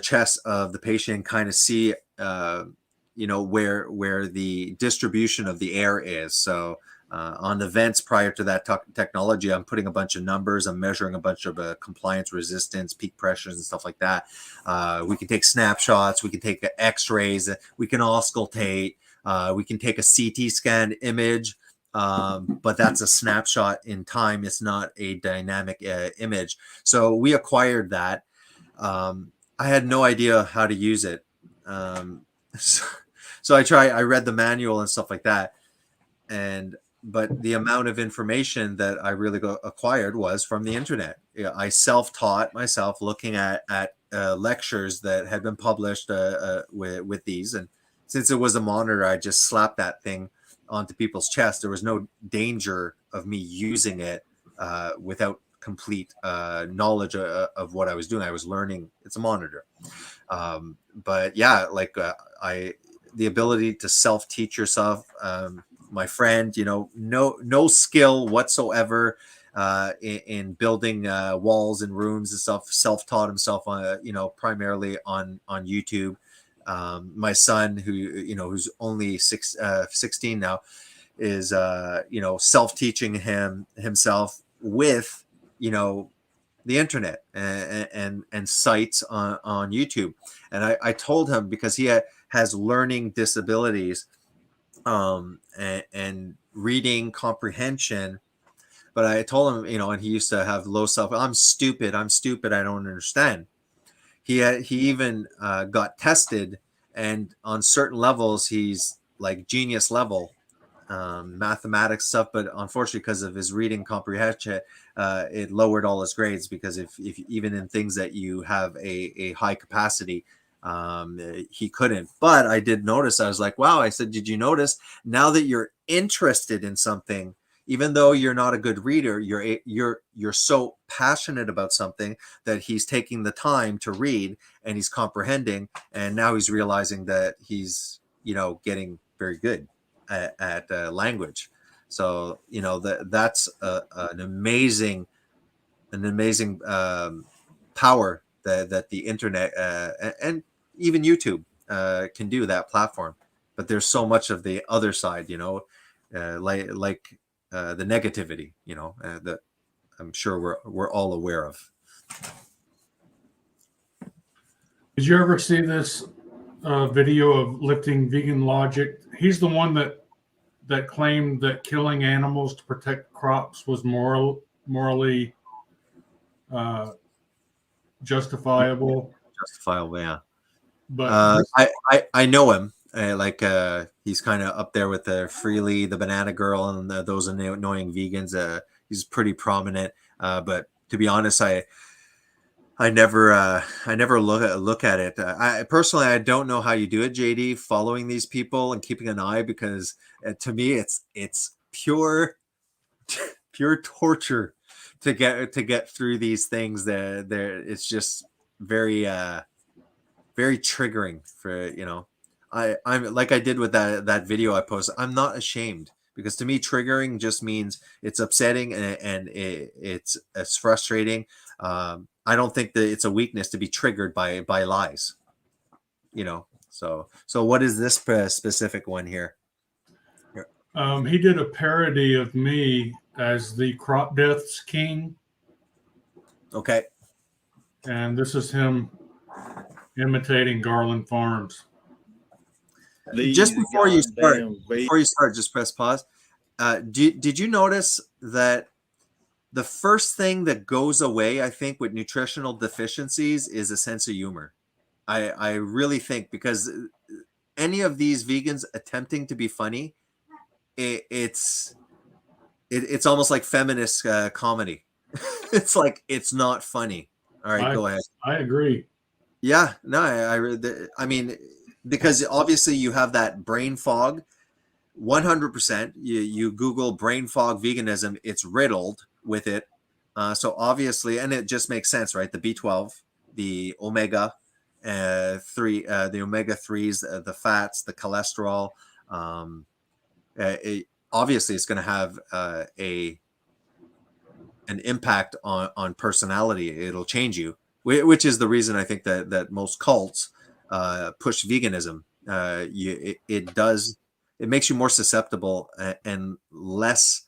chest of the patient and kind of see where the distribution of the air is. So on the vents prior to that technology, I'm putting a bunch of numbers, I'm measuring a bunch of compliance resistance, peak pressures and stuff like that. We can take snapshots, we can take x-rays, we can auscultate, we can take a CT scan image, but that's a snapshot in time. It's not a dynamic image. So we acquired that. I had no idea how to use it. So I read the manual and stuff like that. But the amount of information that I really acquired was from the internet. I self-taught myself looking at lectures that had been published with these. And since it was a monitor, I just slapped that thing onto people's chest. There was no danger of me using it without complete knowledge of what I was doing. I was learning. It's a monitor. But yeah, like the ability to self-teach yourself. My friend, no skill whatsoever in building walls and rooms and stuff. Self-taught himself on, primarily on YouTube. My son, who's only 16 now, is self-teaching himself with the internet and sites on YouTube. And I told him, because he has learning disabilities, and reading comprehension. But I told him, and he used to have low self. I'm stupid. I don't understand. He even got tested, and on certain levels, he's like genius level, mathematics stuff. But unfortunately, because of his reading comprehension, it lowered all his grades, because if even in things that you have a high capacity, he couldn't. But I did notice, I was like, wow, I said, did you notice now that you're interested in something, even though you're not a good reader, you're so passionate about something that he's taking the time to read, and he's comprehending, and now he's realizing that he's getting very good at language. So that's an amazing power that the internet and even YouTube can do, that platform. But there's so much of the other side, like the negativity, that I'm sure we're all aware of. Did you ever see this video of Lifting Vegan Logic? He's the one that claimed that killing animals to protect crops was morally justifiable. Yeah. But I know him. He's kind of up there with the Freely, the Banana Girl, and those annoying vegans. He's pretty prominent. But to be honest, I never look at it. I personally, I don't know how you do it, JD, following these people and keeping an eye, because to me it's pure torture to get through these things. It's just very very triggering for I'm like I did with that video I posted. I'm not ashamed, because to me triggering just means it's upsetting, and it's frustrating. I don't think that it's a weakness to be triggered by lies. So what is this specific one here? he did a parody of me as the crop deaths king, Okay. and this is him imitating Garland Farms. Just before you start, just press pause. Did you notice that the first thing that goes away, I think, with nutritional deficiencies is a sense of humor? I really think, because any of these vegans attempting to be funny, it's almost like feminist comedy. It's like, it's not funny. All right, go ahead. I agree. Yeah, no, I mean, because obviously you have that brain fog. 100%. You Google brain fog veganism, it's riddled with it. So obviously, and it just makes sense, right? The B12, the omega 3, the omega 3s, the fats, the cholesterol. Obviously, it's going to have an impact on personality. It'll change you, which is the reason I think that most cults push veganism. It makes you more susceptible and less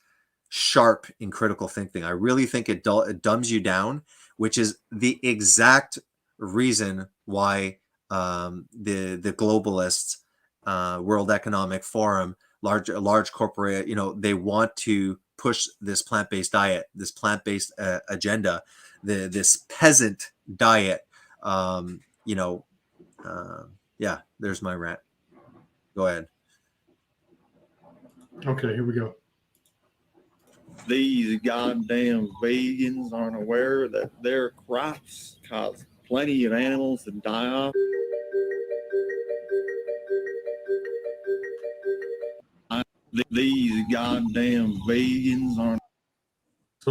sharp in critical thinking. I really think it dumbs you down, which is the exact reason why the globalists, World Economic Forum, large corporate, they want to push this plant-based diet, this plant-based agenda, this peasant diet. Yeah, there's my rant. Go ahead. Okay, here we go. These goddamn vegans aren't aware that their crops cause plenty of animals to die off. These goddamn vegans aren't.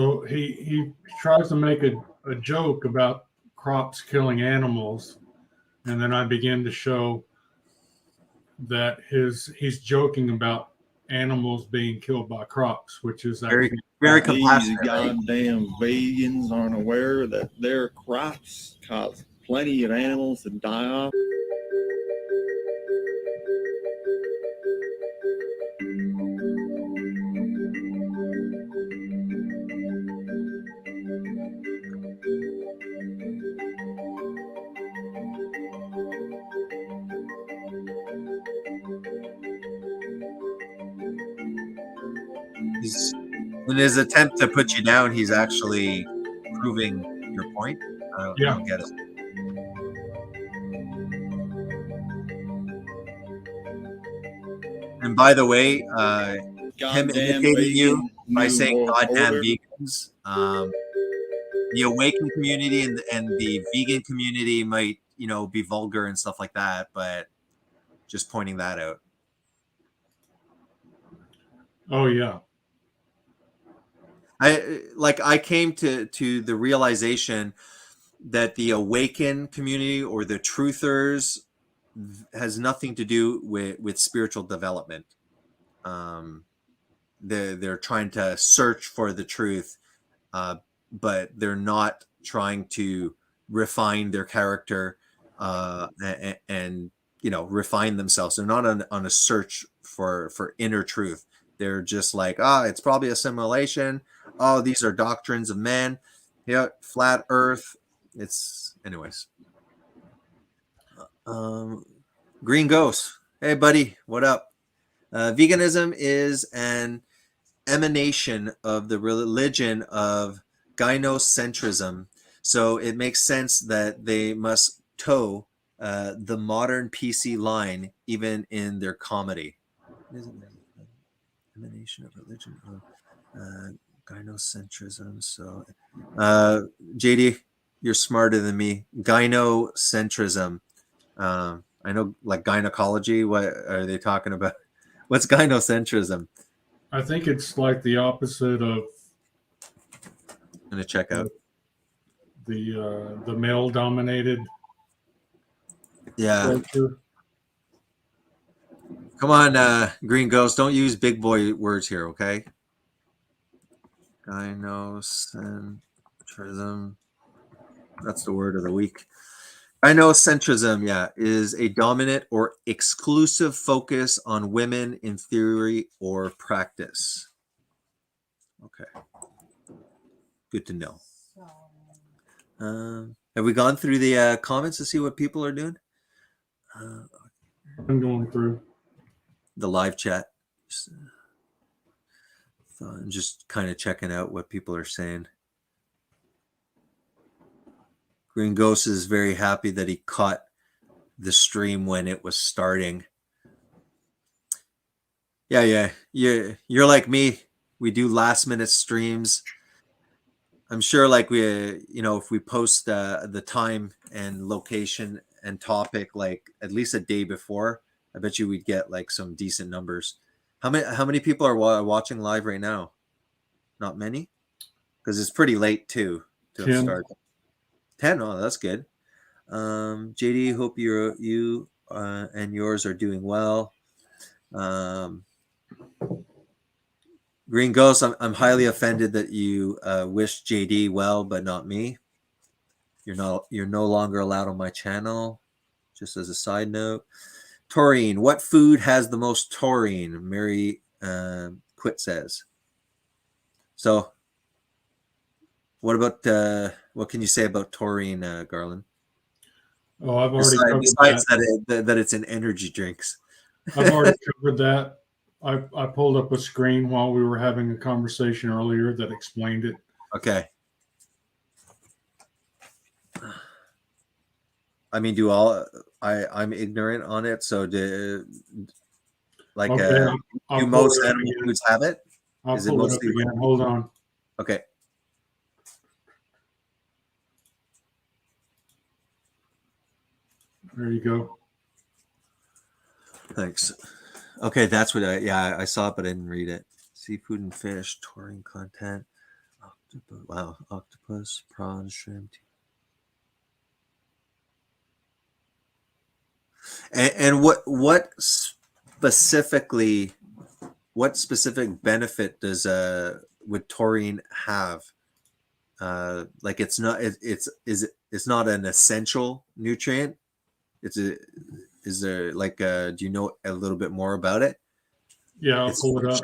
So he tries to make a joke about crops killing animals, and then I begin to show that he's joking about animals being killed by crops, which is actually Very These compassionate. Right? goddamn vegans aren't aware that their crops cause plenty of animals to die off. He's, in his attempt to put you down, he's actually proving your point. I Yeah. don't get it. And by the way, him Goddamn imitating you vegan by New saying World "goddamn Order. vegans," the awakened community and the vegan community might, be vulgar and stuff like that, but just pointing that out. Oh yeah. I came to the realization that the awakened community or the truthers has nothing to do with spiritual development. They're trying to search for the truth, but they're not trying to refine their character and refine themselves. They're not on a search for inner truth. They're just like, it's probably a simulation. Oh, these are doctrines of man. Yeah, flat Earth. It's anyways. Green Ghost. Hey, buddy, what up? Veganism is an emanation of the religion of gynocentrism, so it makes sense that they must toe the modern PC line even in their comedy. Emanation of religion of gynocentrism. So, JD, you're smarter than me. Gynocentrism. I know, like gynecology. What are they talking about? What's gynocentrism? I think it's like the opposite of I'm gonna check out. the male dominated Yeah. culture. Come on, Green Ghost. Don't use big boy words here, okay? Gynocentrism. That's the word of the week. Gynocentrism, is a dominant or exclusive focus on women in theory or practice. Okay. Good to know. Have we gone through the comments to see what people are doing? I'm going through. The live chat. I'm just kind of checking out what people are saying. Green Ghost is very happy that he caught the stream when it was starting. Yeah. You're like me. We do last minute streams. I'm sure, like if we post the time and location and topic like at least a day before, I bet you we'd get like some decent numbers. How many people are watching live right now? Not many, because it's pretty late too to 10. start. 10. Oh, that's good. JD, hope you and yours are doing well. Green Ghost, I'm highly offended that you wish JD well, but not me. You're no longer allowed on my channel. Just as a side note, taurine. What food has the most taurine? Mary Quit says. So, what about what can you say about taurine, Garland? Oh, I've already covered Besides that. that it's in energy drinks. I've already covered that. I pulled up a screen while we were having a conversation earlier that explained it. Okay. I mean, I'm ignorant on it, so do most animal foods have it? I'll Is it pull it up mostly again. Hold on. Okay. There you go. Thanks. Okay, that's what I saw it, but I didn't read it. Seafood and fish, taurine content. Oh Wow, octopus, prawn, shrimp. And what specifically, what specific benefit does would taurine have? Like it's not it's not an essential nutrient. It's a is there like do you know a little bit more about it? Yeah, I'll It's pull it up.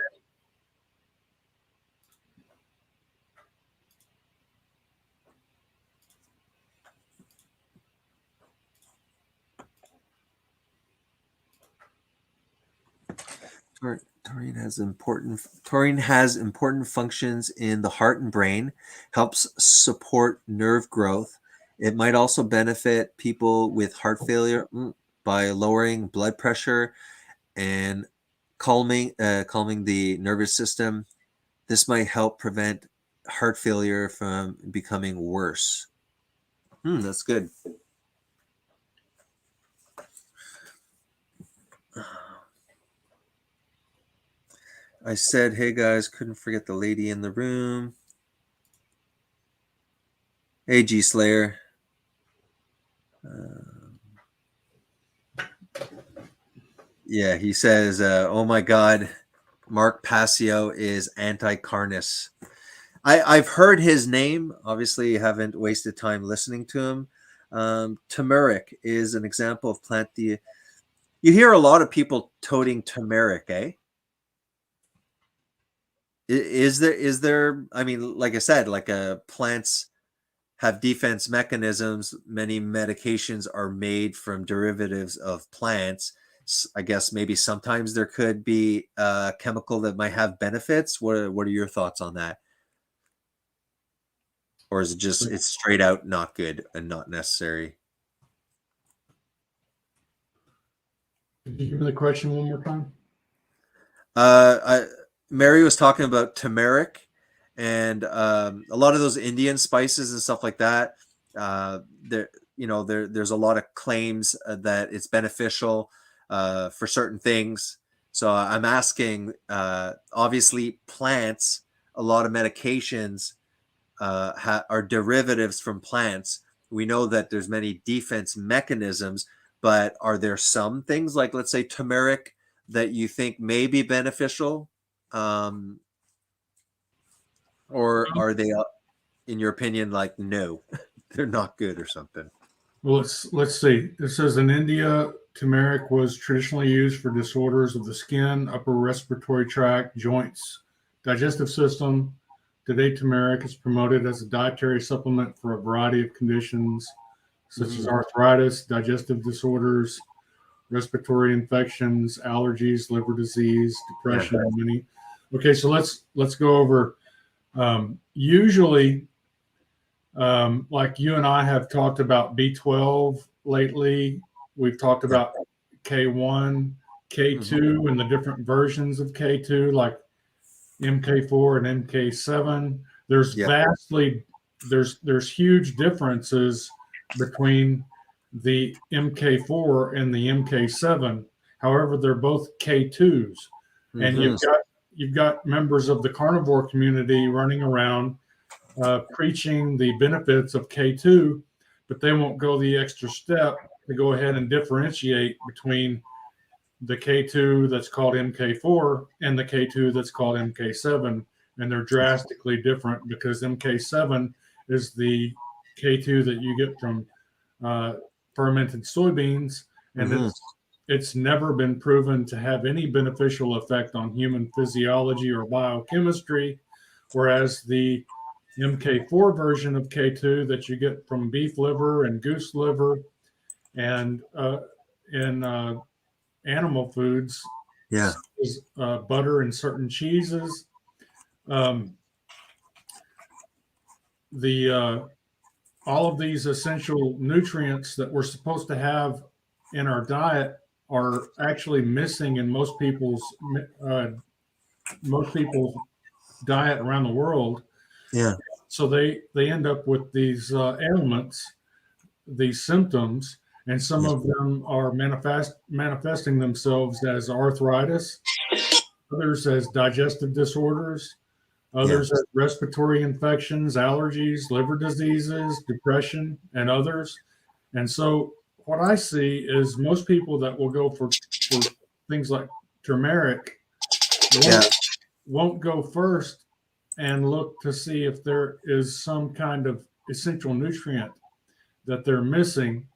Taurine has important functions in the heart and brain, helps support nerve growth. It might also benefit people with heart failure by lowering blood pressure and calming the nervous system. This might help prevent heart failure from becoming worse. That's good. I said, hey guys, couldn't forget the lady in the room. Hey, G Slayer. Yeah, he says, oh my God, Mark Passio is anti-Carnists. I've heard his name. Obviously, haven't wasted time listening to him. Turmeric is an example of plant. You hear a lot of people toting turmeric, eh? Is there? I mean, like I said, like plants have defense mechanisms. Many medications are made from derivatives of plants. I guess maybe sometimes there could be a chemical that might have benefits. What are your thoughts on that? Or is it just it's straight out not good and not necessary? Could you give me the question one more time? Mary was talking about turmeric and a lot of those Indian spices and stuff like that. There's a lot of claims that it's beneficial for certain things. So I'm asking, obviously plants, a lot of medications are derivatives from plants. We know that there's many defense mechanisms, but are there some things like, let's say, turmeric that you think may be beneficial? Or are they, in your opinion, like, no, they're not good or something? Well, let's see. It says in India, turmeric was traditionally used for disorders of the skin, upper respiratory tract, joints, digestive system. Today, turmeric is promoted as a dietary supplement for a variety of conditions, such as arthritis, digestive disorders, respiratory infections, allergies, liver disease, depression, and many. Okay, so let's go over. Usually, like you and I have talked about B12 lately. We've talked about K1, K2, and the different versions of K2, like MK4 and MK7. There's there's huge differences between the MK4 and the MK7. However, they're both K2s, and you've got members of the carnivore community running around preaching the benefits of K2, but they won't go the extra step to go ahead and differentiate between the K2 that's called MK4 and the K2 that's called MK7. And they're drastically different because MK7 is the K2 that you get from fermented soybeans, and it's never been proven to have any beneficial effect on human physiology or biochemistry, whereas the MK4 version of K2 that you get from beef liver and goose liver and in animal foods, is butter and certain cheeses. All of these essential nutrients that we're supposed to have in our diet are actually missing in most people's diet around the world. So they end up with these ailments, these symptoms, and some of them are manifesting themselves as arthritis, others as digestive disorders, Others have respiratory infections, allergies, liver diseases, depression, and others. And so what I see is most people that will go for things like turmeric won't go first and look to see if there is some kind of essential nutrient that they're missing.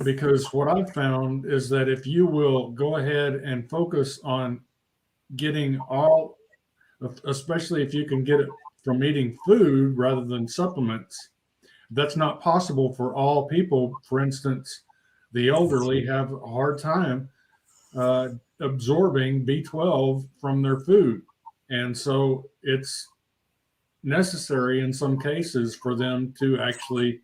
Because what I've found is that if you will go ahead and focus on getting all, especially if you can get it from eating food rather than supplements, that's not possible for all people. For instance, the elderly have a hard time absorbing B12 from their food. And so it's necessary in some cases for them to actually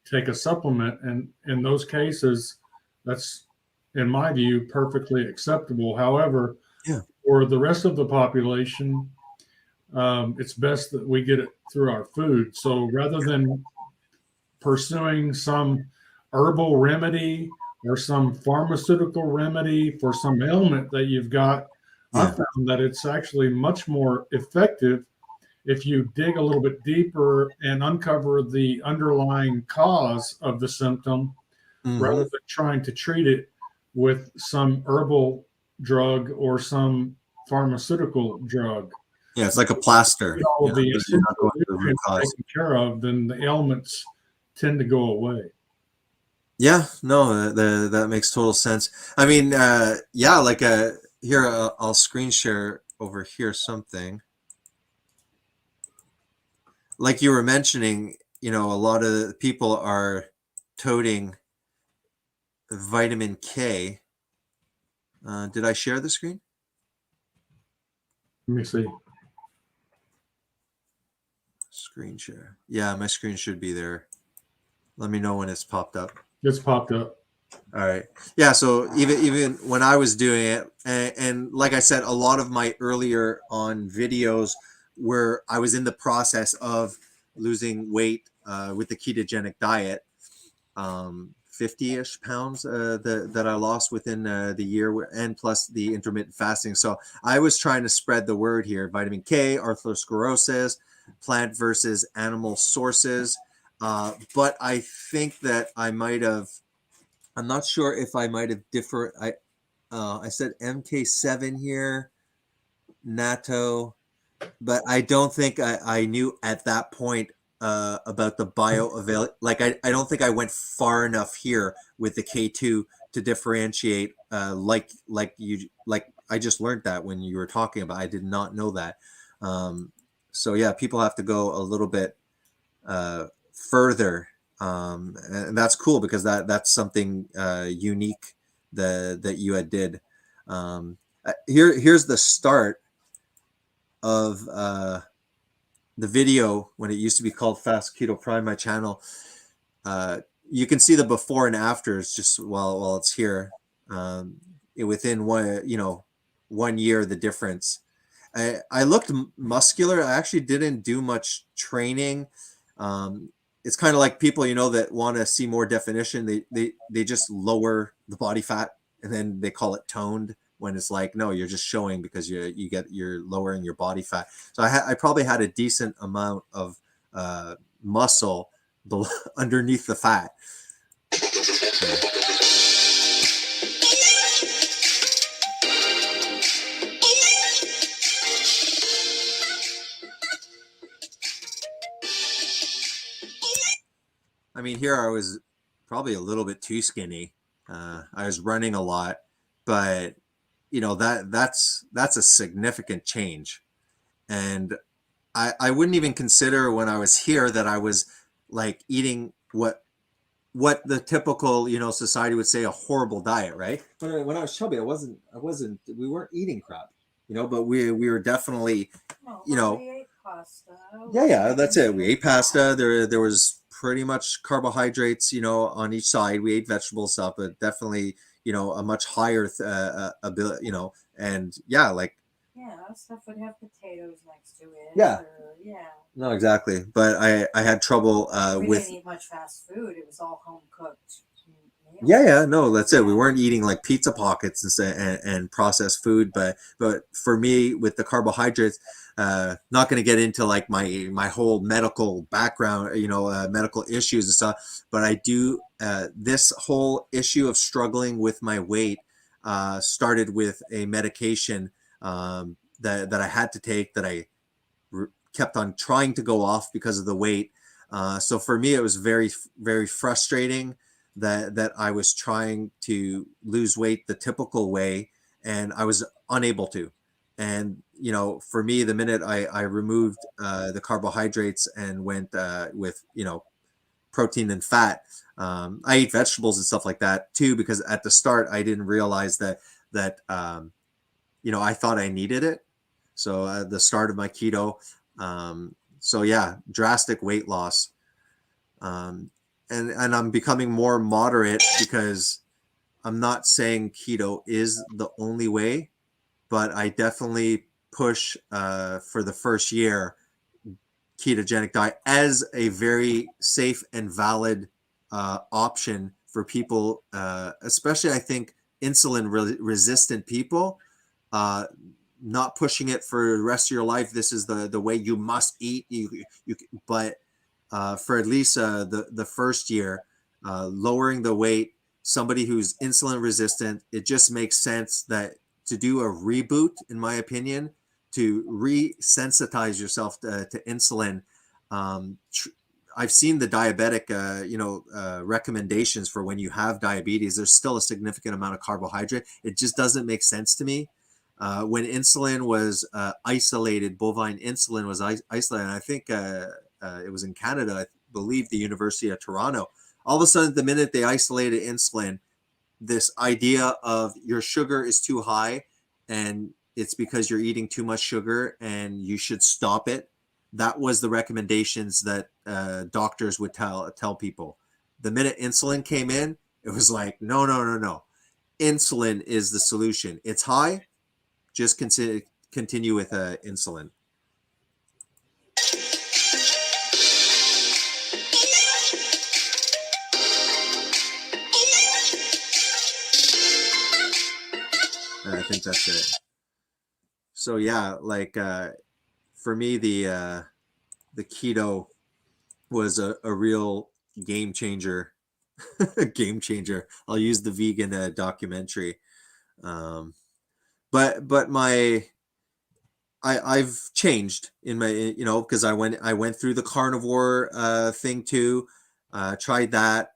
take a supplement. And in those cases, that's, in my view, perfectly acceptable. However, for the rest of the population, it's best that we get it through our food. So rather than pursuing some herbal remedy or some pharmaceutical remedy for some ailment that you've got, I found that it's actually much more effective if you dig a little bit deeper and uncover the underlying cause of the symptom rather than trying to treat it with some herbal drug or some pharmaceutical drug. Yeah, it's like a plaster. All of the essential nutrients taken care of, then the ailments tend to go away. Yeah, no, that makes total sense. I mean, like here, I'll screen share over here something. Like you were mentioning, a lot of people are toting vitamin K. Did I share the screen? Let me see. Screen share. Yeah, my screen should be there. Let me know when it's popped up. It's popped up. All right. Yeah. So even when I was doing it, and like I said, a lot of my earlier on videos where I was in the process of losing weight with the ketogenic diet, 50-ish pounds that I lost within the year, and plus the intermittent fasting. So I was trying to spread the word here: vitamin K, atherosclerosis, plant versus animal sources. But I think that I'm not sure if I might have differed. I said MK7 here, natto, but I don't think I knew at that point about the bioavail. Like I don't think I went far enough here with the K2 to differentiate. Like I just learned that when you were talking about. I did not know that. So yeah, people have to go a little bit further, and that's cool because that's something unique that you had did. Here's the start of the video when it used to be called Fast Keto Prime, my channel. You can see the before and afters just while it's here. Within 1 year, the difference. I looked muscular. I actually didn't do much training. It's kind of like people, that want to see more definition. They just lower the body fat and then they call it toned, when it's like, no, you're just showing because you're lowering your body fat. So I probably had a decent amount of muscle underneath the fat. I mean, here I was probably a little bit too skinny. I was running a lot, but that's a significant change. And I wouldn't even consider when I was here that I was like eating what the typical, society would say a horrible diet, right? But when I was chubby, we weren't eating crap, but we were definitely, We ate pasta. yeah, that's it. We ate pasta. There was pretty much carbohydrates, on each side. We ate vegetable stuff, but definitely, a much higher ability, and yeah, like. Yeah, stuff would have potatoes next to it. Yeah. Yeah. No, exactly. But I had trouble We with. didn't eat much fast food. It was all home cooked Yeah, no, that's it. We weren't eating like pizza pockets and processed food, but for me with the carbohydrates, not going to get into like my whole medical background, medical issues and stuff, but I do this whole issue of struggling with my weight started with a medication that I had to take that I kept on trying to go off because of the weight. So for me, it was very, very frustrating that I was trying to lose weight the typical way, and I was unable to. And for me, the minute I removed the carbohydrates and went with protein and fat, I ate vegetables and stuff like that too, because at the start I didn't realize that I thought I needed it. So the start of my keto, so yeah, drastic weight loss. And I'm becoming more moderate because I'm not saying keto is the only way, but I definitely push for the first year ketogenic diet as a very safe and valid option for people, especially I think insulin resistant people. Not pushing it for the rest of your life. This is the way you must eat. But for at least the first year, lowering the weight, somebody who's insulin resistant, it just makes sense that to do a reboot, in my opinion, to resensitize yourself to insulin. I've seen the diabetic, recommendations for when you have diabetes. There's still a significant amount of carbohydrate. It just doesn't make sense to me. When insulin was isolated, bovine insulin was isolated, and I think it was in Canada, I believe the University of Toronto. All of a sudden, the minute they isolated insulin, this idea of your sugar is too high and it's because you're eating too much sugar and you should stop it. That was the recommendations that doctors would tell people. The minute insulin came in, it was like, no. Insulin is the solution. It's high. Just continue with insulin. I think that's it. So yeah, like for me, the keto was a real game changer. Game changer. I'll use the vegan documentary. But I've changed in my, because I went through the carnivore thing too. Tried that.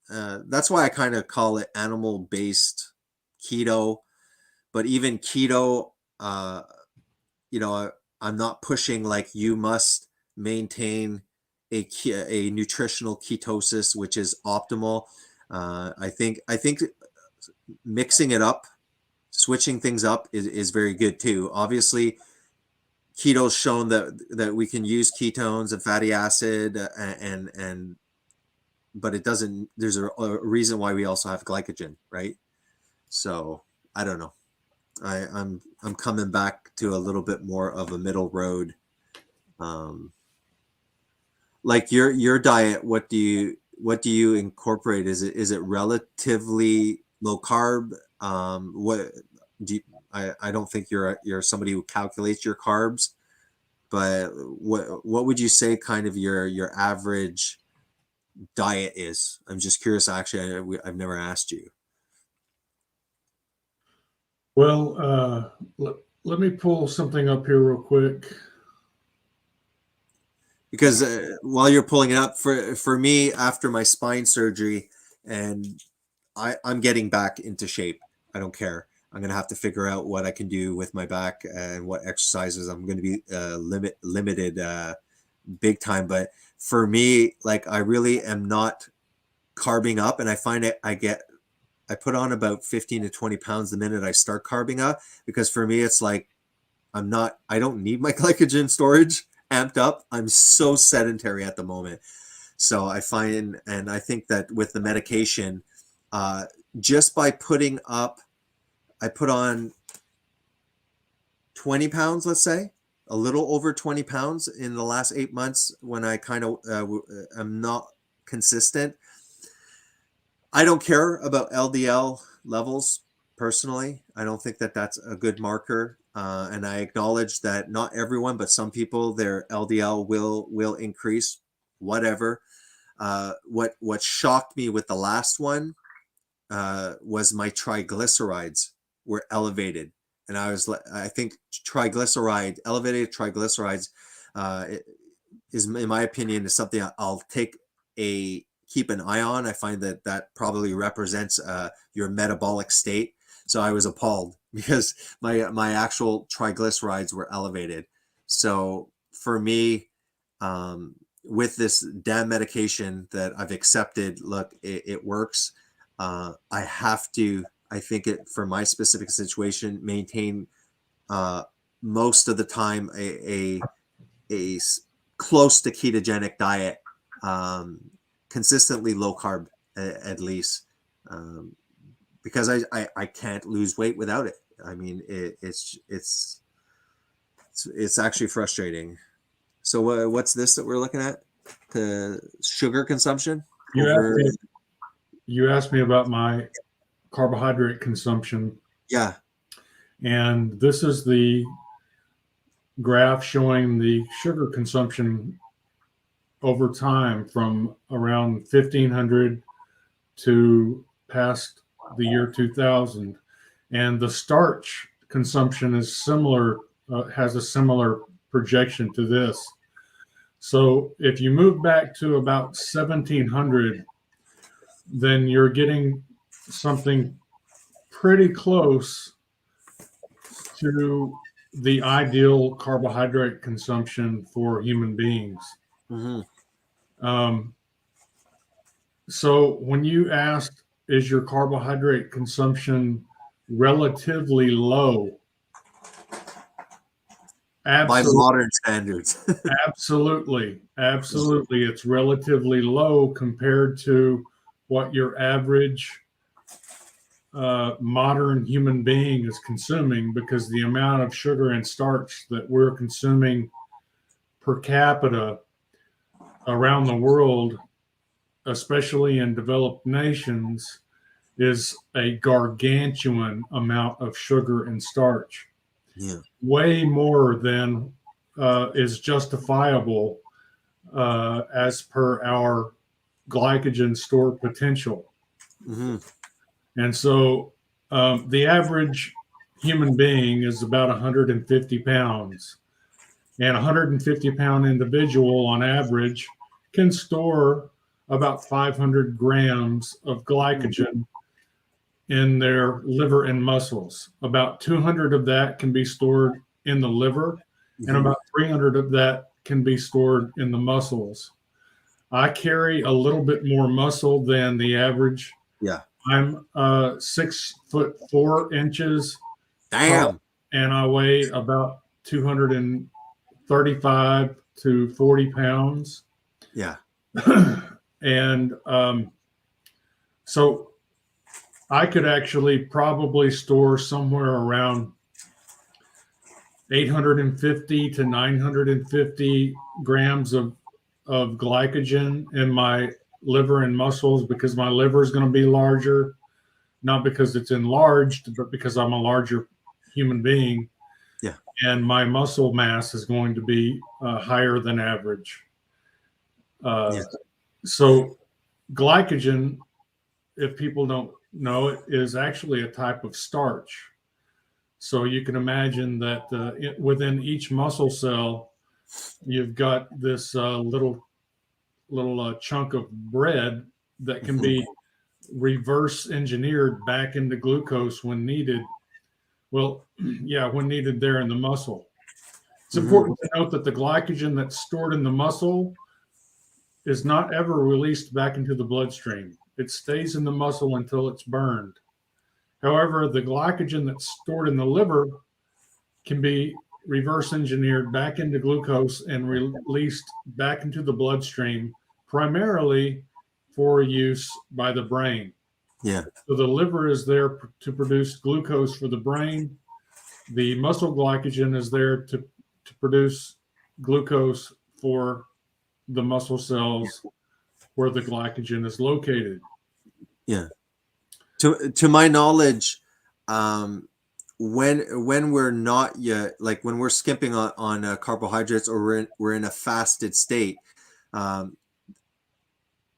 That's why I kind of call it animal-based keto. But even keto, I'm not pushing like you must maintain a nutritional ketosis, which is optimal. I think mixing it up, switching things up is very good too. Obviously, keto's shown that we can use ketones and fatty acid and but it doesn't. There's a reason why we also have glycogen, right? So I don't know. I'm coming back to a little bit more of a middle road. Like your diet, what do you incorporate? Is it relatively low carb? What do you, I don't think you're somebody who calculates your carbs, but what would you say kind of your average diet is? I'm just curious. Actually, I've never asked you. Well, let me pull something up here real quick. Because while you're pulling it up, for me, after my spine surgery, and I'm getting back into shape. I don't care. I'm gonna have to figure out what I can do with my back and what exercises I'm going to be limited big time. But for me, like I really am not carbing up, and I find it I put on about 15 to 20 pounds the minute I start carbing up, because for me it's like I don't need my glycogen storage amped up. I'm so sedentary at the moment. So I find, and I think that with the medication, just by putting up, I put on 20 pounds, let's say, a little over 20 pounds in the last 8 months when I kind of am not consistent. I don't care about LDL levels personally. I don't think that that's a good marker. And I acknowledge that not everyone, but some people, their LDL will increase, whatever. What shocked me with the last one was my triglycerides were elevated. And I think elevated triglycerides is, in my opinion, is something I'll keep an eye on. I find that probably represents your metabolic state. So I was appalled because my actual triglycerides were elevated. So for me, with this damn medication that I've accepted, look, it works. I have to, I think for my specific situation, maintain most of the time a close to ketogenic diet, consistently low carb at least, because I can't lose weight without it. I mean, it's actually frustrating. So what's this that we're looking at? The sugar consumption? You asked me about my carbohydrate consumption. Yeah. And this is the graph showing the sugar consumption over time from around 1500 to past the year 2000. And the starch consumption is similar, has a similar projection to this. So if you move back to about 1700, then you're getting something pretty close to the ideal carbohydrate consumption for human beings. So when you asked, is your carbohydrate consumption relatively low? By modern standards. Absolutely. It's relatively low compared to what your average modern human being is consuming, because the amount of sugar and starch that we're consuming per capita around the world, especially in developed nations, is a gargantuan amount of sugar and starch. Yeah. Way more than is justifiable as per our glycogen store potential. And so the average human being is about 150 pounds. And a 150-pound individual on average can store about 500 grams of glycogen in their liver and muscles. About 200 of that can be stored in the liver, and about 300 of that can be stored in the muscles. I carry a little bit more muscle than the average. Yeah. I'm 6'4" Damn. And I weigh about 235 to 40 pounds. Yeah. And so I could actually probably store somewhere around 850 to 950 grams of glycogen in my liver and muscles, because my liver is going to be larger, not because it's enlarged, but because I'm a larger human being. Yeah. And my muscle mass is going to be higher than average. So glycogen, if people don't know it, is actually a type of starch. So you can imagine that within each muscle cell, you've got this little chunk of bread that can be reverse engineered back into glucose when needed. Well, yeah, when needed there in the muscle. It's important to note that the glycogen that's stored in the muscle is not ever released back into the bloodstream. It stays in the muscle until it's burned. However, the glycogen that's stored in the liver can be reverse engineered back into glucose and released back into the bloodstream, primarily for use by the brain. Yeah. So the liver is there to produce glucose for the brain. The muscle glycogen is there to produce glucose for the muscle cells where the glycogen is located. Yeah. To my knowledge, when we're not yet, like when we're skimping on carbohydrates, or we're in a fasted state, um,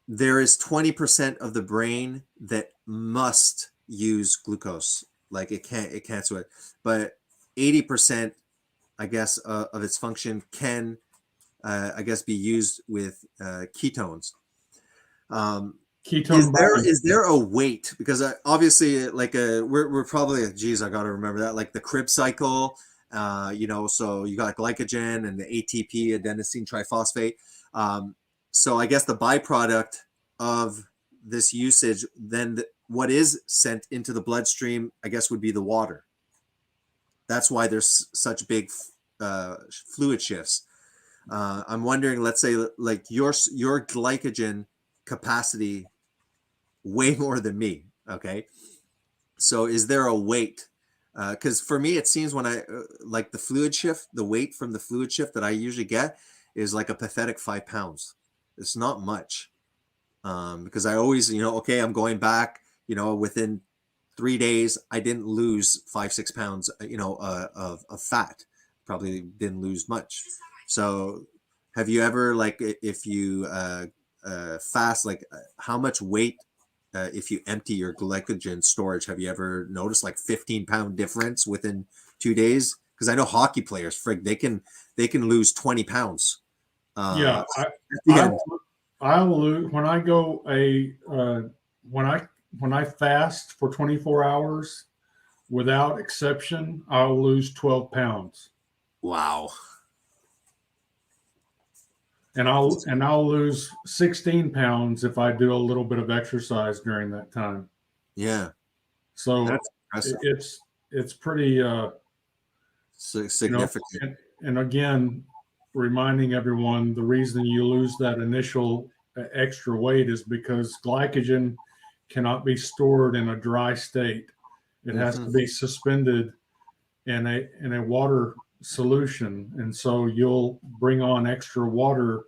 there is 20% of the brain that must use glucose. Like it can't switch, but 80%, I guess, of its function can, I guess, be used with ketones. Ketone body. Is there a weight? Because obviously, like we're probably, geez, I got to remember that, like the Krebs cycle. So you got glycogen and the ATP, adenosine triphosphate. So I guess the byproduct of this usage, then what is sent into the bloodstream, I guess, would be the water. That's why there's such big fluid shifts. I'm wondering, let's say, like your glycogen capacity way more than me. Okay. So is there a weight? Because for me, it seems when I like the fluid shift, the weight from the fluid shift that I usually get is like a pathetic 5 pounds. It's not much. Because I always, okay, I'm going back, within 3 days, I didn't lose 5-6 pounds, of fat. Probably didn't lose much. So have you ever, like, if you fast, like how much weight, if you empty your glycogen storage, have you ever noticed like 15-pound difference within 2 days? Because I know hockey players, they can lose 20 pounds. Yeah, Yeah. I will lose when I go when I fast for 24 hours without exception. I'll lose 12 pounds, Wow. and I'll lose 16 pounds if I do a little bit of exercise during that time. Yeah. So That's impressive. it's pretty Significant. and again, reminding everyone the reason you lose that initial extra weight is because glycogen cannot be stored in a dry state. It has to be suspended in a water solution, and so you'll bring on extra water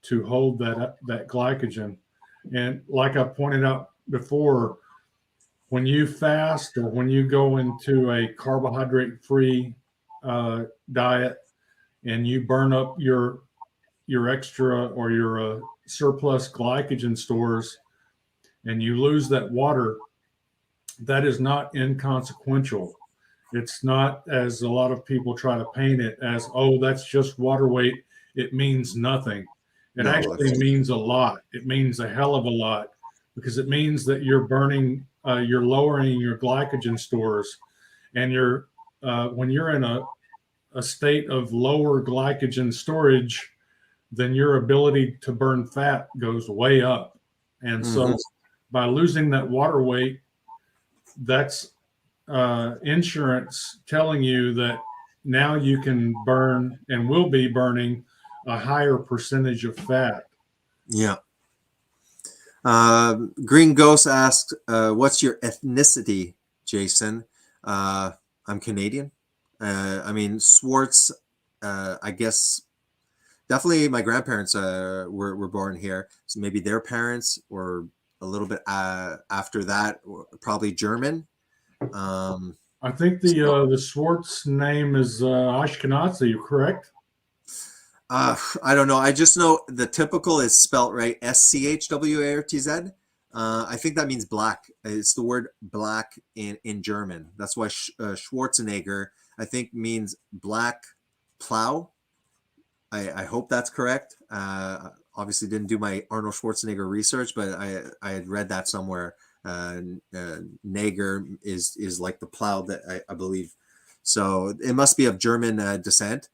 to hold that glycogen. And like I pointed out before, when you fast or when you go into a carbohydrate-free diet and you burn up your extra or your surplus glycogen stores and you lose that water, that is not inconsequential. It's not, as a lot of people try to paint it as, oh, that's just water weight, it means nothing. It actually means a lot. It means a hell of a lot, because it means that you're you're lowering your glycogen stores, and when you're in a state of lower glycogen storage, then your ability to burn fat goes way up. And so by losing that water weight, that's insurance telling you that now you can burn and will be burning a higher percentage of fat. Yeah. Green Ghost asked, what's your ethnicity, Jason? I'm Canadian. I mean, Swartz, I guess, definitely my grandparents were born here. So maybe their parents were a little bit after that, probably German. I think the Swartz name is Ashkenazi, correct? I don't know. I just know the typical is spelt right, Schwartz. I think that means black. It's the word black in German. That's why Schwarzenegger, I think, means black plow. I hope that's correct. Obviously didn't do my Arnold Schwarzenegger research, but I had read that somewhere. Nager is like the plow, that I believe. So it must be of German descent.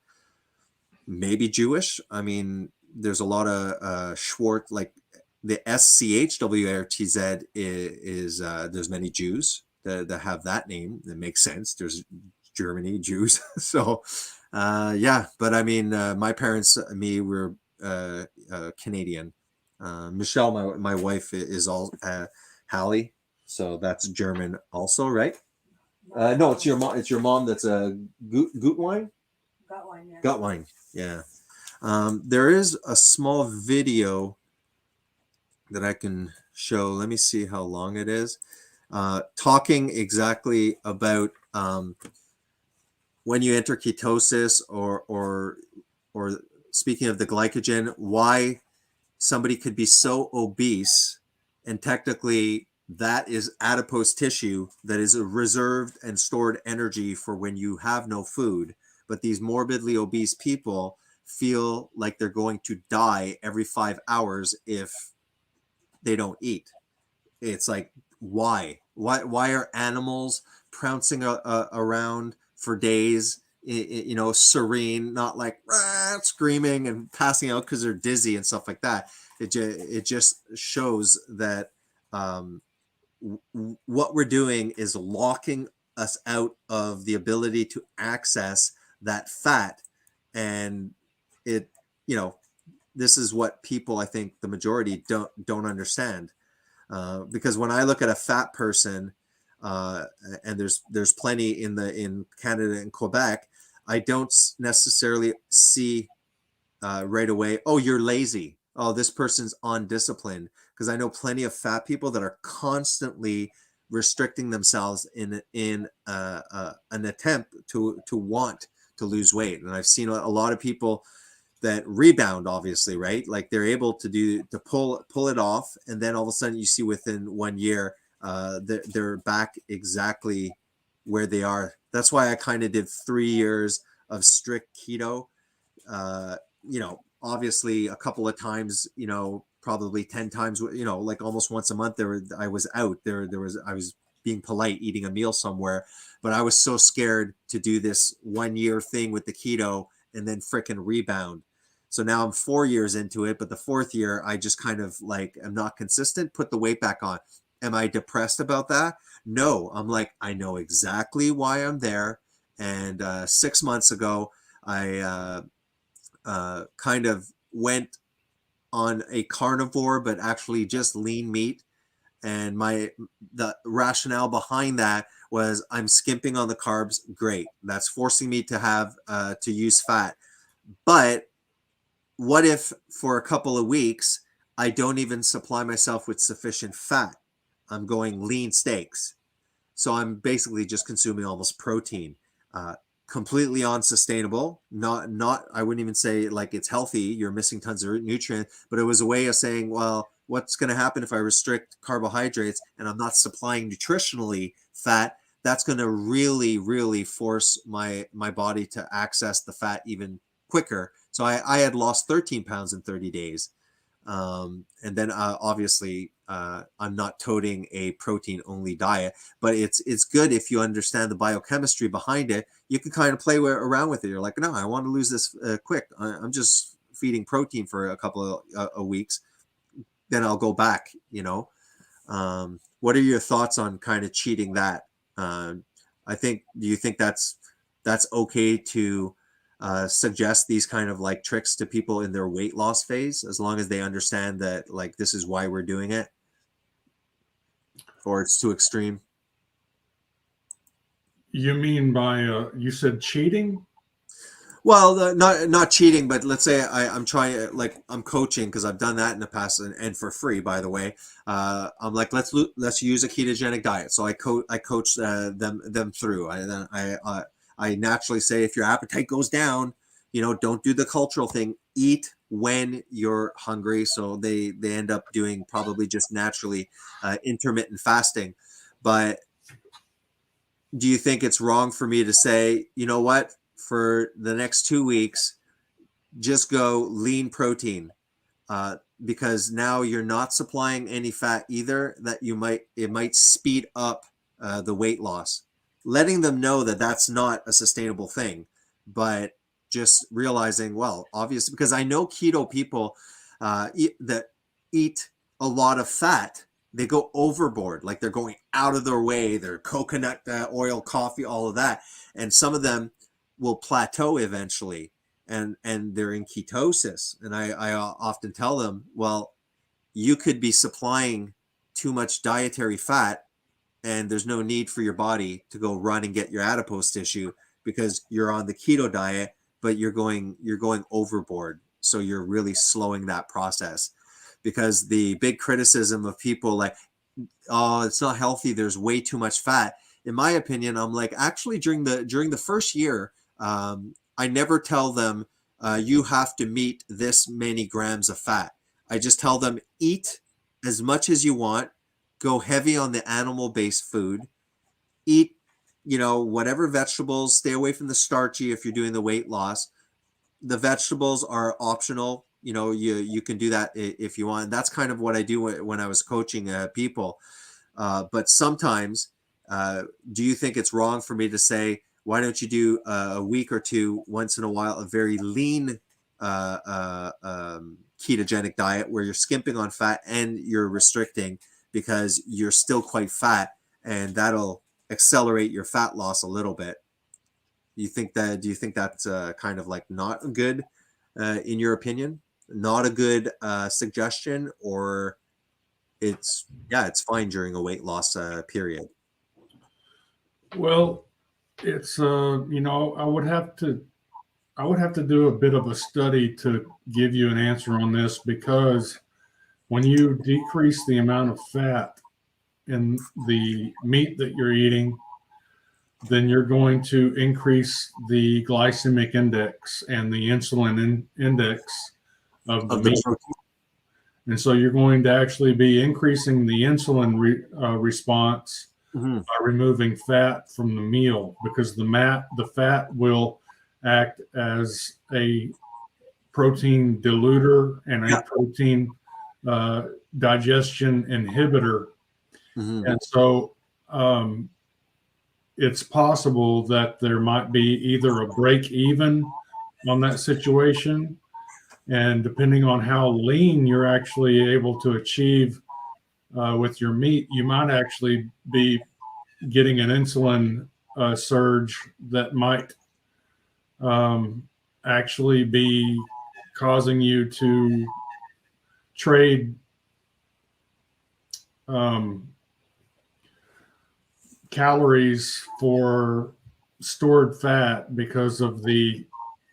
Maybe Jewish. I mean, there's a lot of Schwartz, like the Schwartz is there's many Jews that have that name. That makes sense. There's Germany Jews. So yeah, but I mean, my parents, me, were Canadian. Michelle, my wife, is all Hallie, so that's German also, right? No, it's your mom. It's your mom. That's a Gutwein. Gutwein, yeah. Gutwein. Yeah. There is a small video that I can show. Let me see how long it is. Talking exactly about when you enter ketosis, or speaking of the glycogen, why somebody could be so obese, and technically that is adipose tissue that is a reserved and stored energy for when you have no food. But these morbidly obese people feel like they're going to die every 5 hours if they don't eat. It's like, why are animals pouncing around for days, serene, not like screaming and passing out because they're dizzy and stuff like that. It just shows that what we're doing is locking us out of the ability to access that fat. And it, this is what people, I think the majority don't understand. Because when I look at a fat person, and there's plenty in Canada and Quebec, I don't necessarily see right away, oh, you're lazy. Oh, this person's undisciplined. Because I know plenty of fat people that are constantly restricting themselves in an attempt to want to lose weight. And I've seen a lot of people that rebound, obviously, right? Like they're able to pull it off, and then all of a sudden you see within 1 year they're back exactly where they are. That's why I kind of did 3 years of strict keto. Obviously a couple of times, probably 10 times, like almost once a month I was out there. I was being polite, eating a meal somewhere, but I was so scared to do this 1 year thing with the keto and then fricking rebound. So now I'm 4 years into it, but the fourth year, I just kind of like, I'm not consistent, put the weight back on. Am I depressed about that? No, I'm like, I know exactly why I'm there. And 6 months ago, I kind of went on a carnivore, but actually just lean meat. And the rationale behind that was I'm skimping on the carbs. Great. That's forcing me to have to use fat. But what if for a couple of weeks, I don't even supply myself with sufficient fat? I'm going lean steaks. So I'm basically just consuming almost protein, completely unsustainable. Not, I wouldn't even say like it's healthy. You're missing tons of nutrients, but it was a way of saying, well, what's going to happen if I restrict carbohydrates and I'm not supplying nutritionally fat? That's going to really, really force my body to access the fat even quicker. So I had lost 13 pounds in 30 days. And then obviously I'm not toting a protein only diet, but it's good if you understand the biochemistry behind it. You can kind of play around with it. You're like, no, I want to lose this quick. I'm just feeding protein for a couple of weeks. Then I'll go back, what are your thoughts on kind of cheating that? Do you think that's okay to suggest these kind of like tricks to people in their weight loss phase, as long as they understand that like this is why we're doing it, or it's too extreme? You mean by you said cheating? Well, not cheating, but let's say I'm trying, like I'm coaching, because I've done that in the past, and for free, by the way. I'm like, let's use a ketogenic diet. So I coach them through. I naturally say, if your appetite goes down, don't do the cultural thing. Eat when you're hungry. So they end up doing probably just naturally intermittent fasting. But do you think it's wrong for me to say, you know what, for the next 2 weeks, just go lean protein, because now you're not supplying any fat either, that it might speed up the weight loss? Letting them know that that's not a sustainable thing, but just realizing, well, obviously, because I know keto people that eat a lot of fat, they go overboard, like they're going out of their way. They're coconut oil, coffee, all of that, and some of them will plateau eventually, and they're in ketosis. And I often tell them, well, you could be supplying too much dietary fat, and there's no need for your body to go run and get your adipose tissue, because you're on the keto diet, but you're going overboard. So you're really slowing that process. because the big criticism of people like, oh, it's not healthy, there's way too much fat. In my opinion, I'm like, actually during the first year, I never tell them you have to meet this many grams of fat. I just tell them eat as much as you want, go heavy on the animal-based food, eat, whatever vegetables, stay away from the starchy if you're doing the weight loss. The vegetables are optional. You can do that if you want. That's kind of what I do when I was coaching people. But sometimes, do you think it's wrong for me to say, why don't you do a week or two once in a while, a very lean ketogenic diet where you're skimping on fat and you're restricting because you're still quite fat, and that'll accelerate your fat loss a little bit. Do you think that's kind of like not good, in your opinion? Not a good suggestion, or it's fine during a weight loss period? Well, it's I would have to do a bit of a study to give you an answer on this, because when you decrease the amount of fat in the meat that you're eating, then you're going to increase the glycemic index and the insulin index of the meat. protein. And so you're going to actually be increasing the insulin response Mm-hmm. by removing fat from the meal, because the fat will act as a protein diluter and a protein digestion inhibitor. Mm-hmm. And so it's possible that there might be either a break even on that situation, and depending on how lean you're actually able to achieve with your meat, you might actually be getting an insulin surge that might actually be causing you to trade calories for stored fat because of the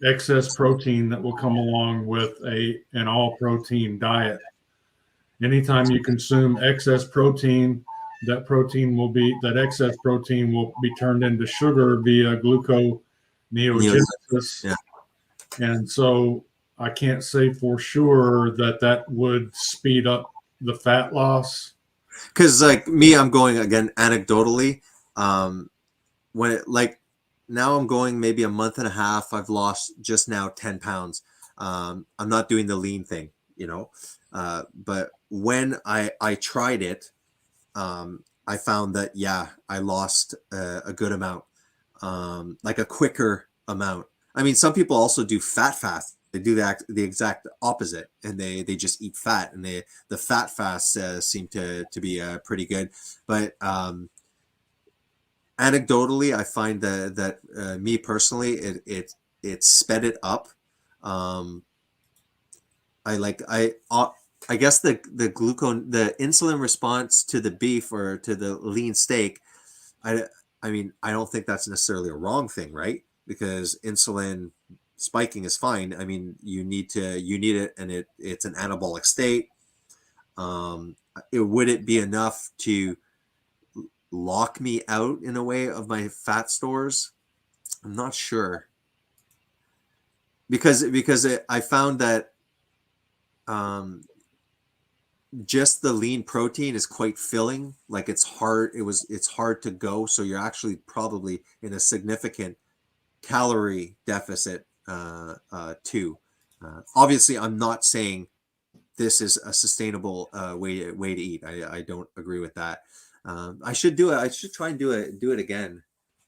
excess protein that will come along with an all protein diet. Anytime you consume excess protein, that excess protein will be turned into sugar via gluconeogenesis. Yeah. And so I can't say for sure that would speed up the fat loss. Because like me, I'm going again anecdotally. Now I'm going maybe a month and a half. I've lost just now 10 pounds. I'm not doing the lean thing, but when I tried it, I found that, I lost a good amount, like a quicker amount. I mean, some people also do fat fast. They do the exact opposite, and they just eat fat, and the fat fasts seem to be pretty good. But anecdotally, I find that me personally, it sped it up. I guess the insulin response to the beef or to the lean steak, I mean, I don't think that's necessarily a wrong thing, right? Because insulin spiking is fine. I mean, you need it, and it's an anabolic state. Would it be enough to lock me out in a way of my fat stores? I'm not sure, because I found that just the lean protein is quite filling. Like it's hard to go. So you're actually probably in a significant calorie deficit too. Obviously, I'm not saying this is a sustainable way to eat. I don't agree with that. I should do it. I should try and do it again.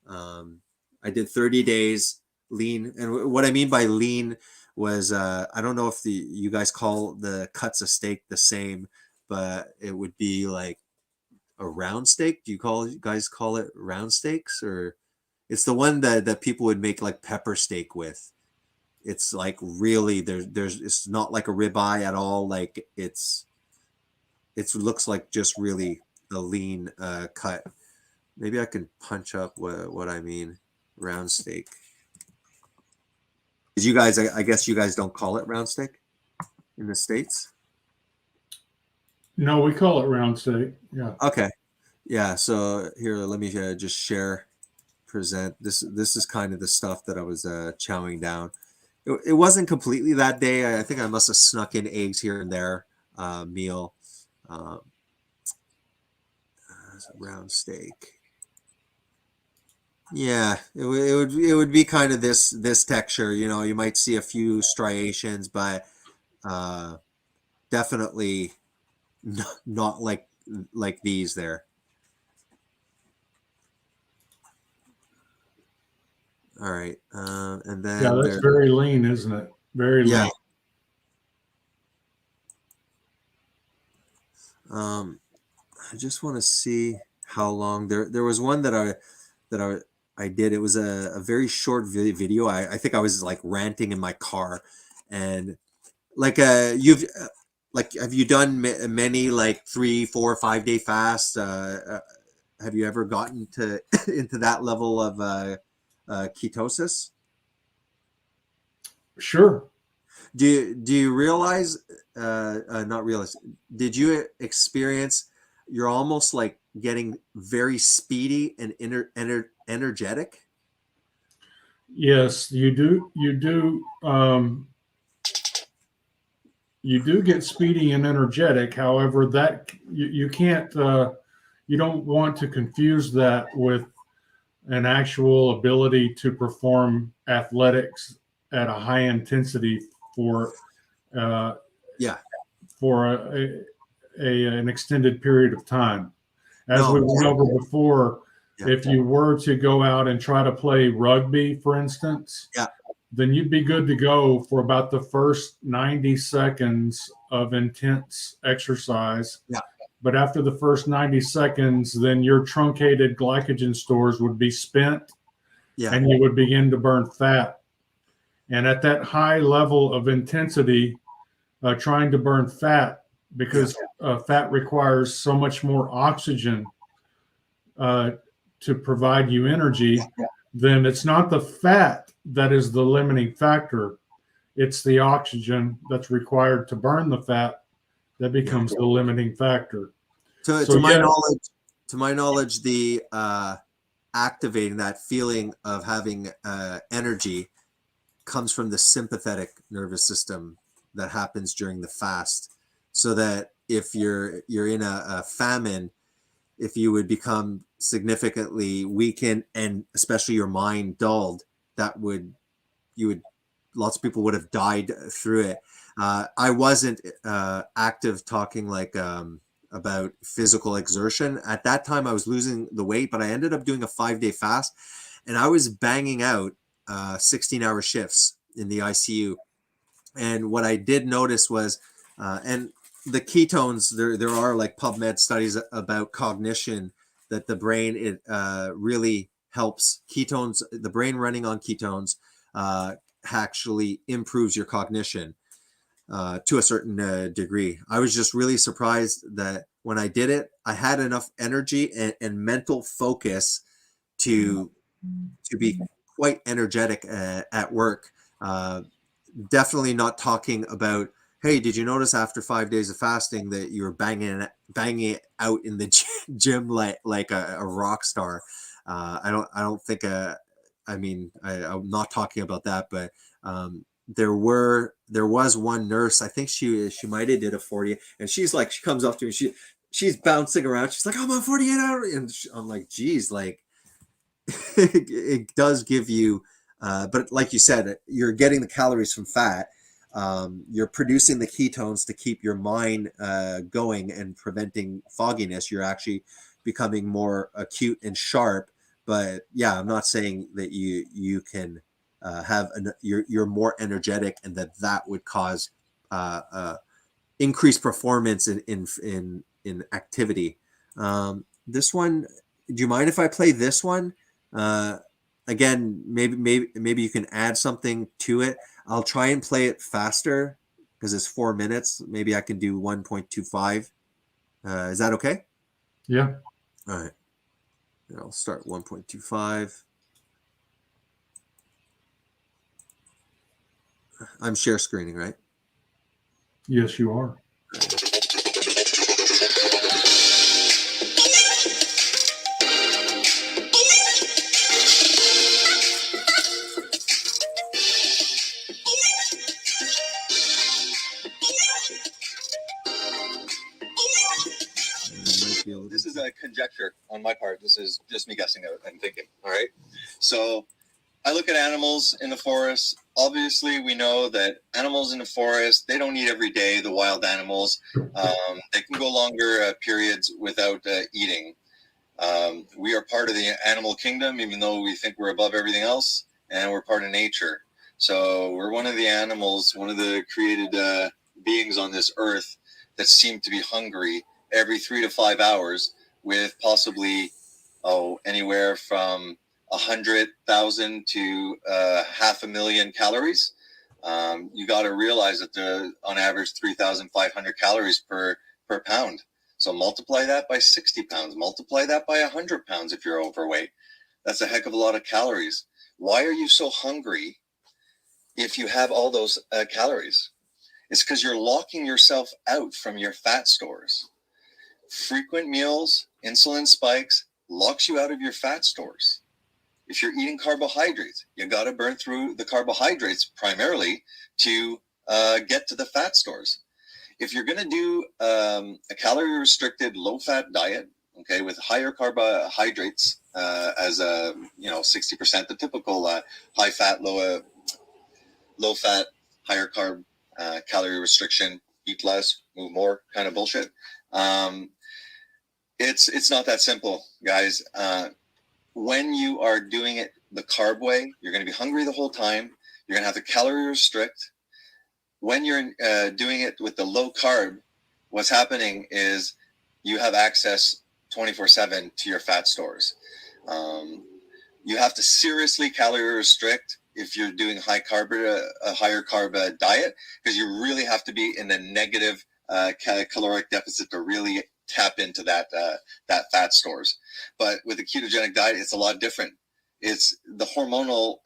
I did 30 days lean, and what I mean by lean was I don't know if you guys call the cuts of steak the same, but it would be like a round steak. Do you guys call it round steaks, or it's the one that people would make like pepper steak with? It's like really it's not like a ribeye at all. Like it looks like just really a lean cut. Maybe I can punch up what I mean. Round steak. Because you guys, I guess you guys don't call it round steak in the States. No, we call it round steak. Yeah. Okay. Yeah. So here, let me just present this. This is kind of the stuff that I was chowing down. It wasn't completely that day. I think I must have snuck in eggs here and there. Meal. Uh, round steak. Yeah, it would be kind of this texture. You know, you might see a few striations, but uh, definitely not like these there. All right, and Yeah, then that's very lean, isn't it? Very yeah. lean. I just want to see how long there was one that I did. It was a very short video. I think I was like ranting in my car, and like you've like have you done many like 3, 4, 5 day fasts? Have you ever gotten to into that level of ketosis? Sure. Do you realize not realize, did you experience you're almost like getting very speedy and energetic? Yes, you do. You do get speedy and energetic. However, that you can't. You don't want to confuse that with an actual ability to perform athletics at a high intensity for uh, Yeah. for an extended period of time. As No. we went over before, Yeah. if you were to go out and try to play rugby, for instance, Yeah. then you'd be good to go for about the first 90 seconds of intense exercise. Yeah. But after the first 90 seconds, then your truncated glycogen stores would be spent, Yeah. and you would begin to burn fat. And at that high level of intensity, trying to burn fat, because fat requires so much more oxygen to provide you energy, then it's not the fat that is the limiting factor. It's the oxygen that's required to burn the fat that becomes the limiting factor. To my knowledge, the activating that feeling of having energy comes from the sympathetic nervous system that happens during the fast. So that if you're in a famine, if you would become significantly weakened and especially your mind dulled, lots of people would have died through it. I wasn't active talking like about physical exertion. At that time, I was losing the weight, but I ended up doing a 5-day fast, and I was banging out 16-hour shifts in the ICU. And what I did notice was, and the ketones, there are like PubMed studies about cognition, that the brain, it really helps. Ketones, the brain running on ketones actually improves your cognition to a certain degree. I was just really surprised that when I did it, I had enough energy and mental focus to be quite energetic at work. Definitely not talking about, hey, did you notice after 5 days of fasting that you were banging it out in the gym like a rock star? I don't think. I'm not talking about that, but there was one nurse. I think she might have did a 40, and she comes up to me, she's bouncing around. She's like, I'm on 48 hours, and I'm like, geez, like it does give you. But like you said, you're getting the calories from fat. You're producing the ketones to keep your mind going and preventing fogginess. You're actually becoming more acute and sharp. But yeah, I'm not saying that you can you're more energetic, and that would cause increased performance in activity. This one, do you mind if I play this one? Again, maybe you can add something to it. I'll try and play it faster because it's 4 minutes. Maybe I can do 1.25. Is that okay? Yeah. All right. I'll start 1.25. I'm share screening, right? Yes, you are. loaded. this is a conjecture on my part. This is just me guessing and thinking. All right. So I look at animals in the forest. Obviously, we know that animals in the forest, they don't eat every day, the wild animals. They can go longer periods without eating. We are part of the animal kingdom, even though we think we're above everything else, and we're part of nature. So we're one of the animals, one of the created beings on this earth that seem to be hungry every 3 to 5 hours with possibly, anywhere from 100,000 to 500,000 calories. You got to realize that on average 3,500 calories per pound. So multiply that by 60 pounds, multiply that by 100 pounds if you're overweight. That's a heck of a lot of calories. Why are you so hungry if you have all those calories? It's because you're locking yourself out from your fat stores. Frequent meals, insulin spikes, locks you out of your fat stores. If you're eating carbohydrates, you got to burn through the carbohydrates primarily to get to the fat stores. If you're going to do a calorie restricted low fat diet, okay, with higher carbohydrates as 60%, the typical high fat, low fat, higher carb calorie restriction, eat less, move more kind of bullshit. It's not that simple, guys. When you are doing it the carb way, you're going to be hungry the whole time. You're going to have to calorie restrict. When you're doing it with the low carb, what's happening is you have access 24/7 to your fat stores. You have to seriously calorie restrict if you're doing a higher carb diet, because you really have to be in a negative caloric deficit to really tap into that fat stores. But with a ketogenic diet, it's a lot different. It's the hormonal,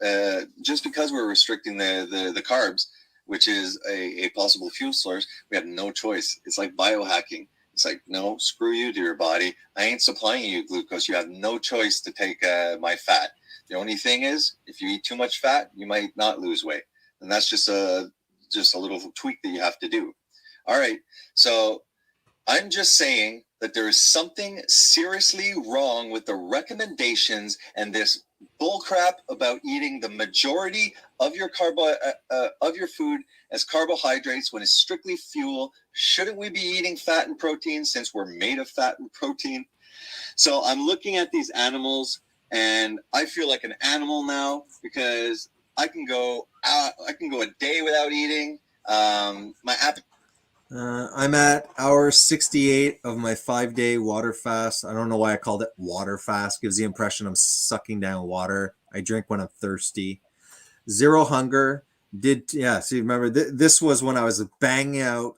just because we're restricting the carbs, which is a possible fuel source, we have no choice. It's like biohacking. It's like, no, screw you to your body. I ain't supplying you glucose. You have no choice to take my fat. The only thing is, if you eat too much fat, you might not lose weight. And that's just a little tweak that you have to do. All right. So I'm just saying that there is something seriously wrong with the recommendations and this bullcrap about eating the majority of your food as carbohydrates when it's strictly fuel. Shouldn't we be eating fat and protein since we're made of fat and protein? So I'm looking at these animals and I feel like an animal now because I can go a day without eating. My appetite. I'm at hour 68 of my 5-day water fast. I don't know why I called it water fast. Gives the impression I'm sucking down water. I drink when I'm thirsty. Zero hunger. So you remember this was when I was banging out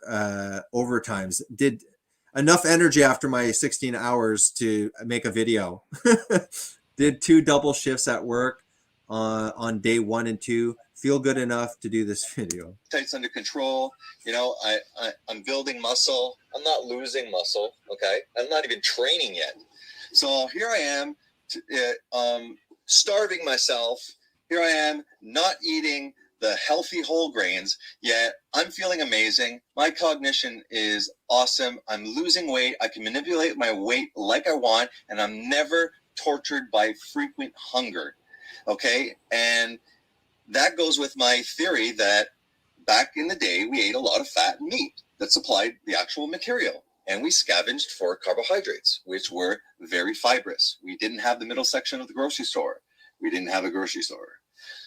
overtimes. Did enough energy after my 16 hours to make a video. Did 2 double shifts at work on day 1 and 2. Feel good enough to do this video. Appetite's under control. You know, I'm building muscle. I'm not losing muscle. Okay, I'm not even training yet. So here I am, starving myself. Here I am, not eating the healthy whole grains. Yet I'm feeling amazing. My cognition is awesome. I'm losing weight. I can manipulate my weight like I want, and I'm never tortured by frequent hunger. Okay, and that goes with my theory that back in the day, we ate a lot of fat and meat that supplied the actual material. And we scavenged for carbohydrates, which were very fibrous. We didn't have the middle section of the grocery store. We didn't have a grocery store.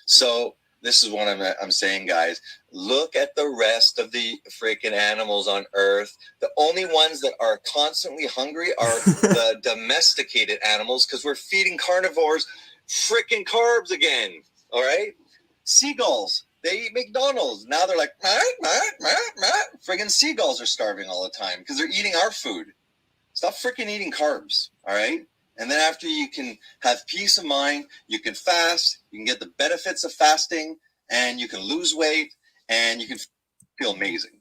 So this is what I'm saying, guys. Look at the rest of the freaking animals on Earth. The only ones that are constantly hungry are the domesticated animals because we're feeding carnivores freaking carbs again. All right? Seagulls, they eat McDonald's. Now they're like, friggin' seagulls are starving all the time because they're eating our food. Stop freaking eating carbs, all right? And then after you can have peace of mind, you can fast, you can get the benefits of fasting, and you can lose weight, and you can feel amazing.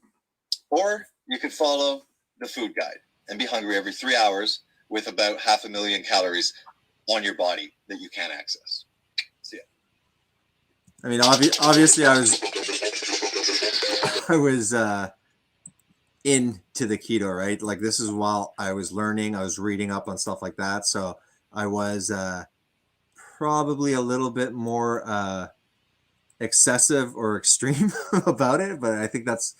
Or you could follow the food guide and be hungry every 3 hours with about 500,000 calories on your body that you can't access. I mean, obviously, I was into the keto, right? Like this is while I was learning, I was reading up on stuff like that. So I was probably a little bit more excessive or extreme about it, but I think that's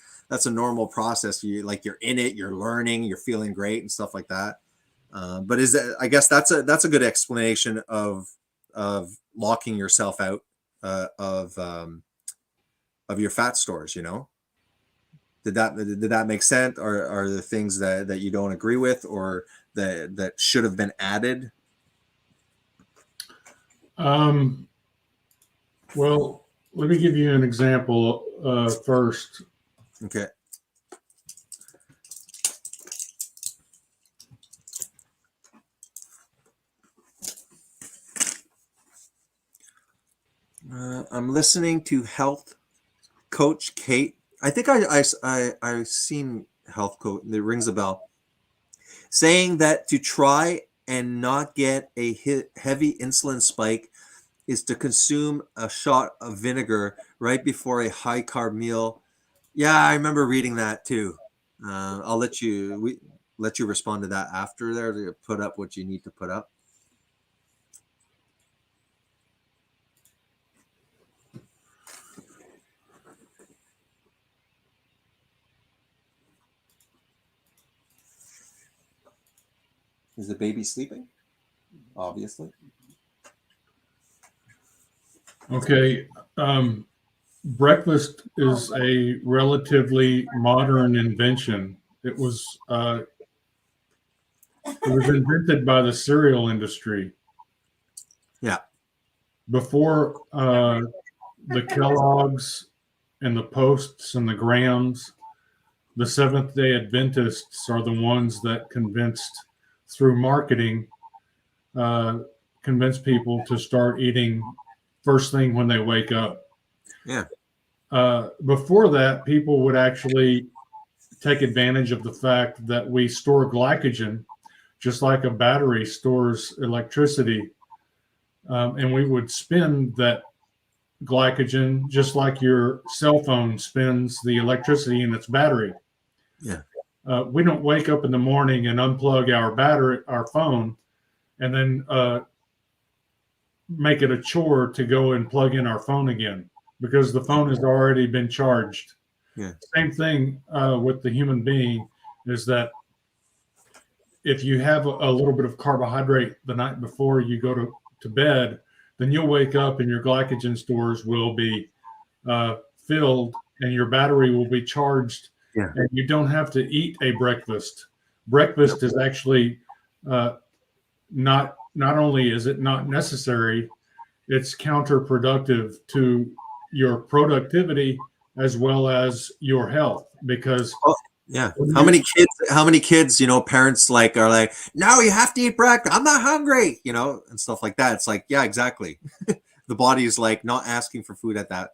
a normal process. You're in it, you're learning, you're feeling great and stuff like that. But I guess that's a good explanation of locking yourself out of your fat stores, you know? Did that make sense? Or are there things that you don't agree with or that should have been added? Well, let me give you an example first. Okay. I'm listening to Health Coach Kate. I think I've seen Health Coach. It rings a bell. Saying that to try and not get a heavy insulin spike is to consume a shot of vinegar right before a high carb meal. Yeah, I remember reading that too. I'll let you respond to that after there to put up what you need to put up. Is the baby sleeping? Obviously. Okay. Breakfast is a relatively modern invention. It was invented by the cereal industry. Yeah. Before the Kellogg's and the Posts and the Grahams, the Seventh-day Adventists are the ones that convinced, through marketing, convince people to start eating first thing when they wake up. Yeah. Before that, people would actually take advantage of the fact that we store glycogen, just like a battery stores electricity. And we would spend that glycogen just like your cell phone spends the electricity in its battery. Yeah. We don't wake up in the morning and unplug our phone, and then make it a chore to go and plug in our phone again because the phone has already been charged. Yeah. Same thing with the human being is that if you have a little bit of carbohydrate the night before you go to bed, then you'll wake up and your glycogen stores will be filled and your battery will be charged. Yeah. And you don't have to eat a breakfast. Breakfast is actually not only is it not necessary, it's counterproductive to your productivity as well as your health because yeah. How many kids, you know, parents like are like, no, you have to eat breakfast. I'm not hungry, you know, and stuff like that. It's like, yeah, exactly. The body is like not asking for food at that.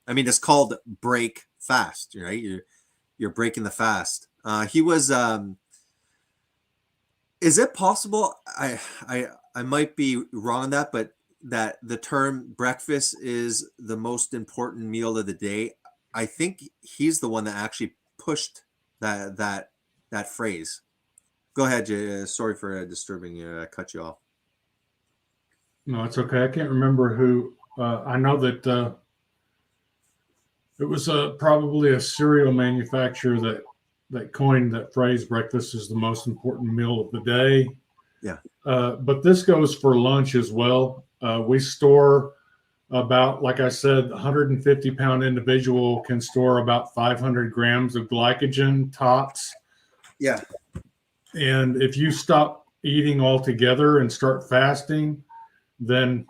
I mean, it's called break fast, right? You're breaking the fast. He was is it possible? I might be wrong on that, but that the term breakfast is the most important meal of the day. I think he's the one that actually pushed that phrase. Go ahead, Jay. Sorry for disturbing you. I cut you off. No, it's okay. I can't remember who. I know that it was probably a cereal manufacturer that coined that phrase, breakfast is the most important meal of the day. Yeah. But this goes for lunch as well. We store about, like I said, 150-pound individual can store about 500 grams of glycogen tops. Yeah. And if you stop eating altogether and start fasting, then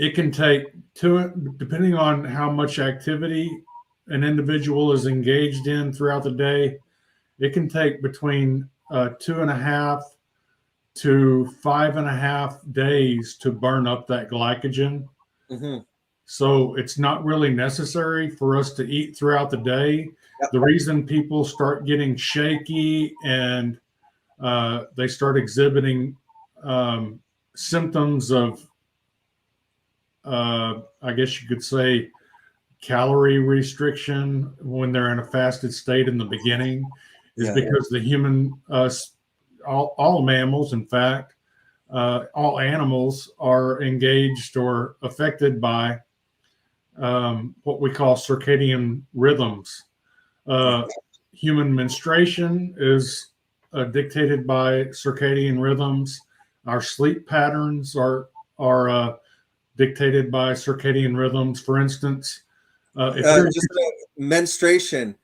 it can take depending on how much activity an individual is engaged in throughout the day, it can take between 2.5 to 5.5 days to burn up that glycogen. Mm-hmm. So it's not really necessary for us to eat throughout the day. Yep. The reason people start getting shaky and they start exhibiting symptoms of, I guess you could say, calorie restriction when they're in a fasted state in the beginning is Yeah. because the human, all mammals, in fact, all animals are engaged or affected by what we call circadian rhythms. Human menstruation is dictated by circadian rhythms. Our sleep patterns are dictated by circadian rhythms. For instance, Just menstruation.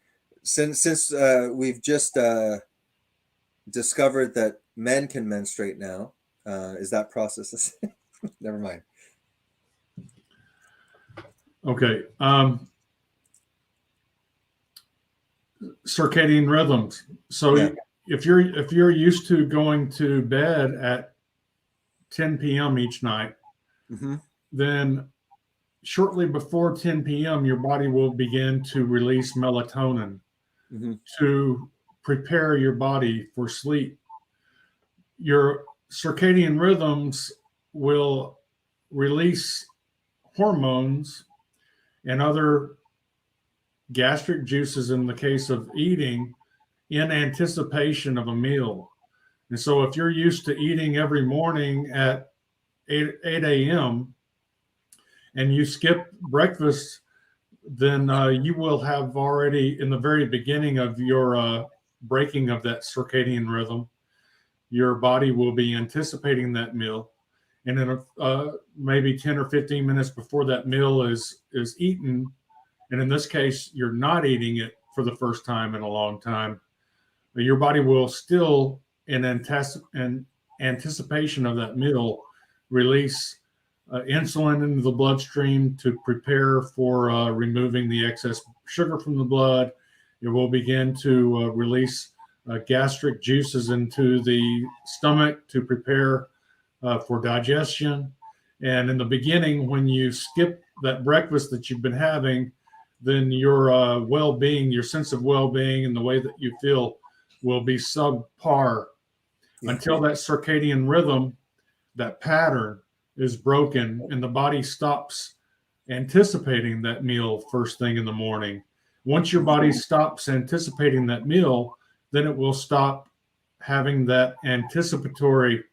Since we've just discovered that men can menstruate now, is that process? Never mind. Okay. Circadian rhythms. So Yeah. if you're used to going to bed at 10 p.m. each night, Mm-hmm. then shortly before 10 p.m., your body will begin to release melatonin Mm-hmm. to prepare your body for sleep. Your circadian rhythms will release hormones and other gastric juices in the case of eating in anticipation of a meal. And so if you're used to eating every morning at 8 a.m. and you skip breakfast, then you will have already, in the very beginning of your breaking of that circadian rhythm, your body will be anticipating that meal. And then maybe 10 or 15 minutes before that meal is eaten, and in this case, you're not eating it for the first time in a long time, but your body will still, in anticipation of that meal, release insulin into the bloodstream to prepare for removing the excess sugar from the blood. It will begin to release gastric juices into the stomach to prepare for digestion. And in the beginning, when you skip that breakfast that you've been having, then your well-being, your sense of well-being and the way that you feel will be subpar until that circadian rhythm, that pattern is broken and the body stops anticipating that meal first thing in the morning. Once your body stops anticipating that meal, then it will stop having that anticipatory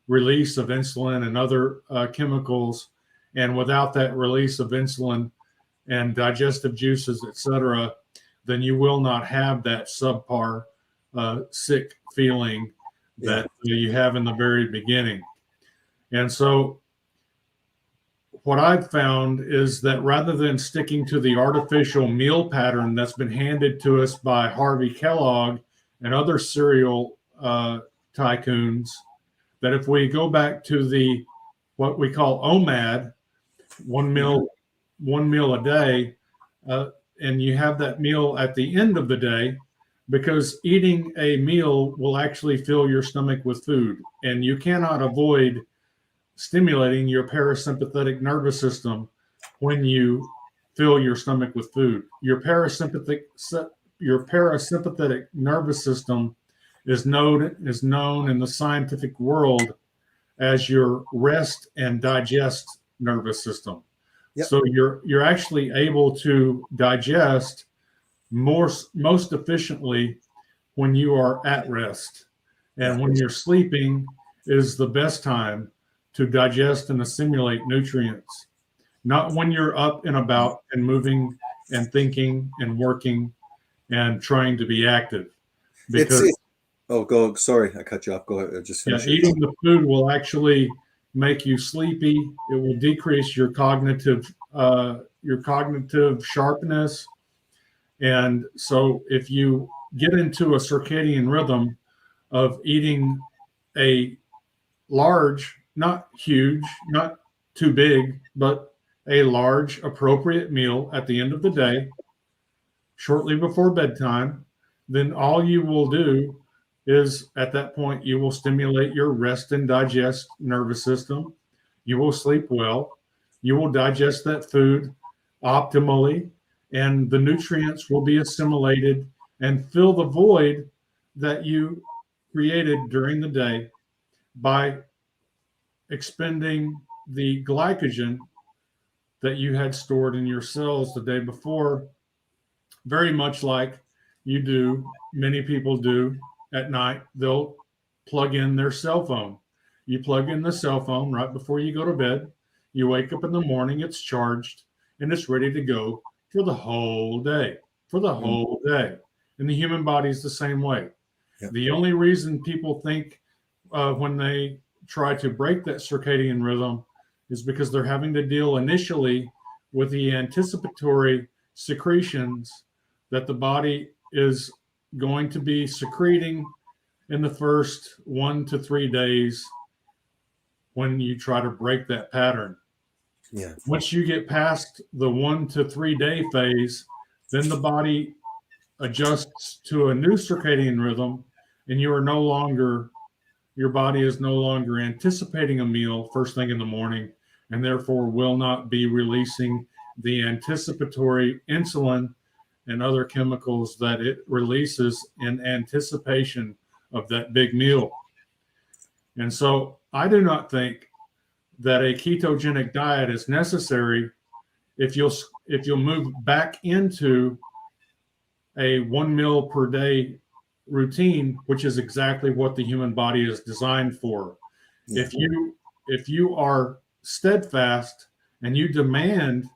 release of insulin and other chemicals. And without that release of insulin and digestive juices, etc., then you will not have that subpar sick feeling that you have in the very beginning. And so what I've found is that rather than sticking to the artificial meal pattern that's been handed to us by Harvey Kellogg and other cereal tycoons, that if we go back to the what we call OMAD, one meal a day, and you have that meal at the end of the day, because eating a meal will actually fill your stomach with food, and you cannot avoid stimulating your parasympathetic nervous system when you fill your stomach with food. Your parasympathetic nervous system is known in the scientific world as your rest and digest nervous system. Yep. So you're actually able to digest most efficiently when you are at rest, and when you're sleeping is the best time to digest and assimilate nutrients, not when you're up and about and moving and thinking and working and trying to be active. Because sorry, I cut you off. Go ahead. Just finish. Eating the food will actually make you sleepy. It will decrease your cognitive sharpness. And so if you get into a circadian rhythm of eating a large, not huge, not too big, but a large appropriate meal at the end of the day, shortly before bedtime, then all you will do is at that point, you will stimulate your rest and digest nervous system. You will sleep well. You will digest that food optimally, and the nutrients will be assimilated and fill the void that you created during the day by expending the glycogen that you had stored in your cells the day before, very much like you do, many people do at night. They'll plug in their cell phone. You plug in the cell phone right before you go to bed. You wake up in the morning, it's charged, and it's ready to go for the whole day, for the whole day. And the human body is the same way. Yeah. The only reason people think when they try to break that circadian rhythm is because they're having to deal initially with the anticipatory secretions that the body is going to be secreting in the first 1 to 3 days when you try to break that pattern. Yeah. Once you get past the 1 to 3 day phase, then the body adjusts to a new circadian rhythm, and your body is no longer anticipating a meal first thing in the morning, and therefore will not be releasing the anticipatory insulin and other chemicals that it releases in anticipation of that big meal. And so I do not think that a ketogenic diet is necessary if you'll move back into a 1 meal per day routine, which is exactly what the human body is designed for. Yeah. If you are steadfast and you demand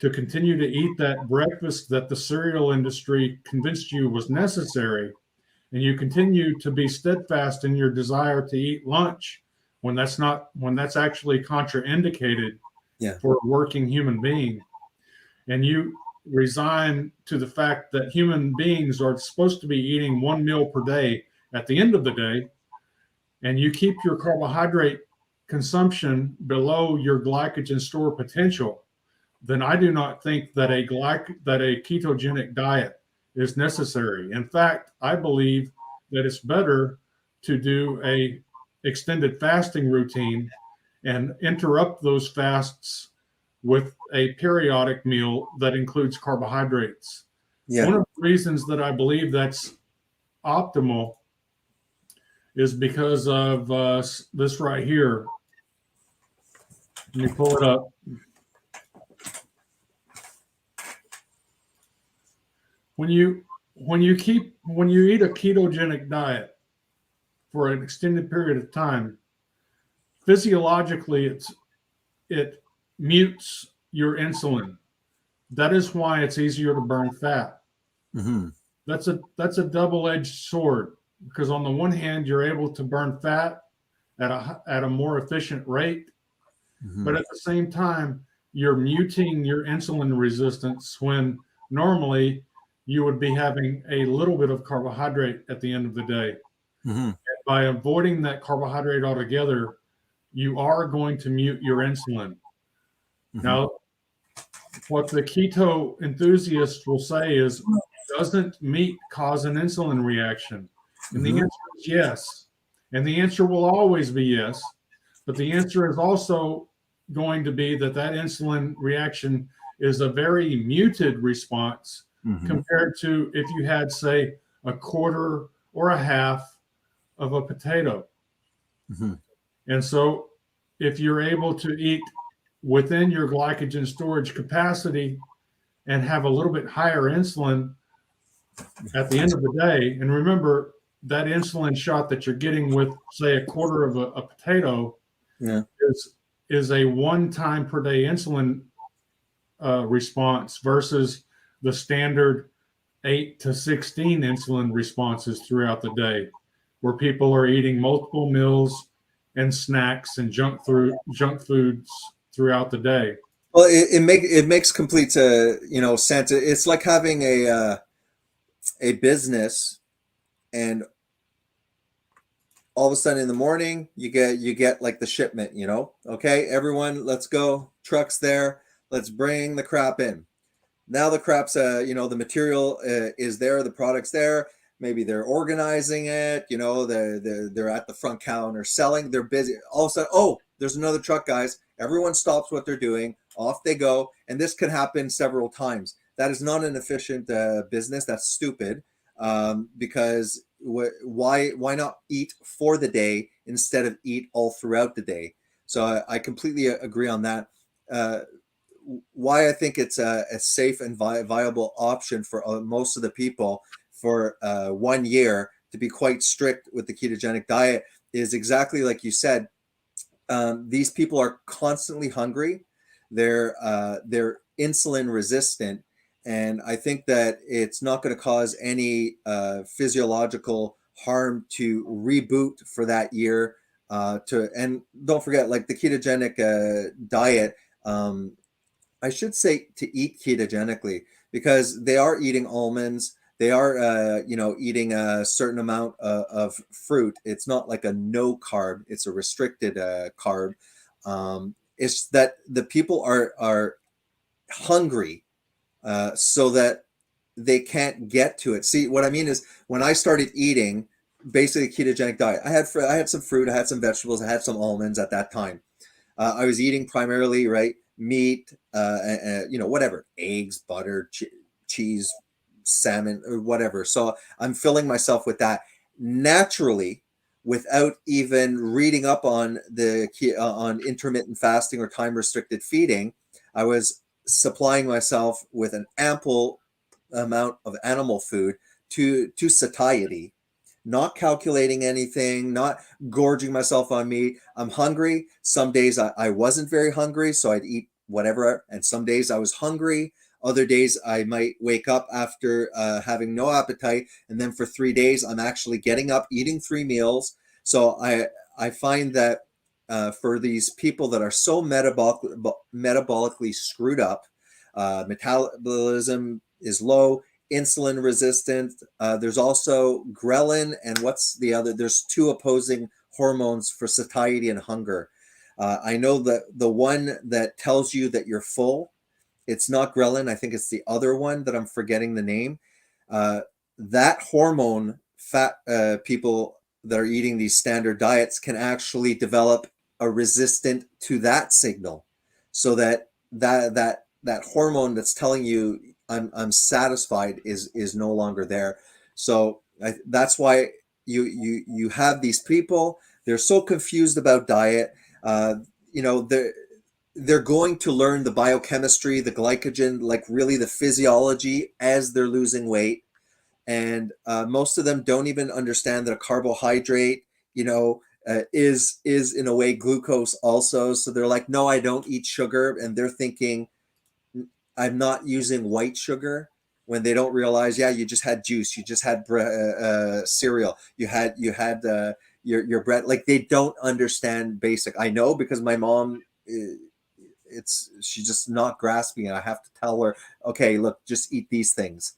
to continue to eat that breakfast that the cereal industry convinced you was necessary, and you continue to be steadfast in your desire to eat lunch when that's actually contraindicated for a working human being, and you resign to the fact that human beings are supposed to be eating 1 meal per day at the end of the day, and you keep your carbohydrate consumption below your glycogen store potential, then I do not think that a ketogenic diet is necessary. In fact, I believe that it's better to do a extended fasting routine and interrupt those fasts with a periodic meal that includes carbohydrates. Yeah. One of the reasons that I believe that's optimal is because of this right here. Let me pull it up. When you eat a ketogenic diet for an extended period of time, physiologically it mutes your insulin. That is why it's easier to burn fat. Mm-hmm. That's a double-edged sword, because on the one hand you're able to burn fat at a more efficient rate, but at the same time you're muting your insulin resistance when normally you would be having a little bit of carbohydrate at the end of the day. Mm-hmm. By avoiding that carbohydrate altogether, you are going to mute your insulin. Mm-hmm. Now, what the keto enthusiasts will say is, doesn't meat cause an insulin reaction? And the answer is yes. And the answer will always be yes. But the answer is also going to be that insulin reaction is a very muted response compared to if you had, say, a quarter or a half of a potato. And so if you're able to eat within your glycogen storage capacity and have a little bit higher insulin at the end of the day, and remember that insulin shot that you're getting with, say, a quarter of a potato is a 1 time per day insulin response versus the standard 8 to 16 insulin responses throughout the day, where people are eating multiple meals and snacks and junk foods throughout the day. Well, it makes complete sense. It's like having a business, and all of a sudden in the morning you get like the shipment. Okay, everyone, let's go. Truck's there. Let's bring the crap in. Now the crap's the material is there. The product's there. Maybe they're organizing it. They're at the front counter selling. They're busy. All of a sudden, oh, there's another truck, guys. Everyone stops what they're doing. Off they go. And this could happen several times. That is not an efficient business. That's stupid. Because why not eat for the day instead of eat all throughout the day? So I completely agree on that. why I think it's a safe and viable option for most of the people for 1 year to be quite strict with the ketogenic diet is exactly like you said. These people are constantly hungry. They're insulin resistant, and I think that it's not going to cause any physiological harm to reboot for that year. And don't forget, like the ketogenic diet. I should say to eat ketogenically because they are eating almonds. They are, eating a certain amount of fruit. It's not like a no carb; it's a restricted carb. It's that the people are hungry, so that they can't get to it. See, what I mean is when I started eating basically a ketogenic diet, I had some fruit, I had some vegetables, I had some almonds at that time. I was eating primarily right meat, whatever, eggs, butter, cheese, salmon, or whatever. So I'm filling myself with that naturally without even reading up on on intermittent fasting or time restricted feeding. I was supplying myself with an ample amount of animal food to satiety, not calculating anything, not gorging myself on meat. I'm hungry. Some days I wasn't very hungry, so I'd eat whatever. And some days I was hungry. Other days I might wake up after having no appetite. And then for 3 days, I'm actually getting up, eating 3 meals. So I find that for these people that are so metabolically screwed up, metabolism is low, insulin resistant. There's also ghrelin, and what's the other? There's 2 opposing hormones for satiety and hunger. I know that the one that tells you that you're full, it's not ghrelin. I think it's the other one that I'm forgetting the name. That hormone, people that are eating these standard diets can actually develop a resistant to that signal, so that hormone that's telling you I'm satisfied is no longer there. So that's why you have these people. They're so confused about diet. They're going to learn the biochemistry, the glycogen, like really the physiology as they're losing weight. And most of them don't even understand that a carbohydrate, is in a way glucose also. So they're like, no, I don't eat sugar, and they're thinking I'm not using white sugar, when they don't realize, yeah, you just had juice, you just had cereal, you had your bread. Like they don't understand basic. I know because my mom, she's just not grasping it. I have to tell her, okay, look, just eat these things.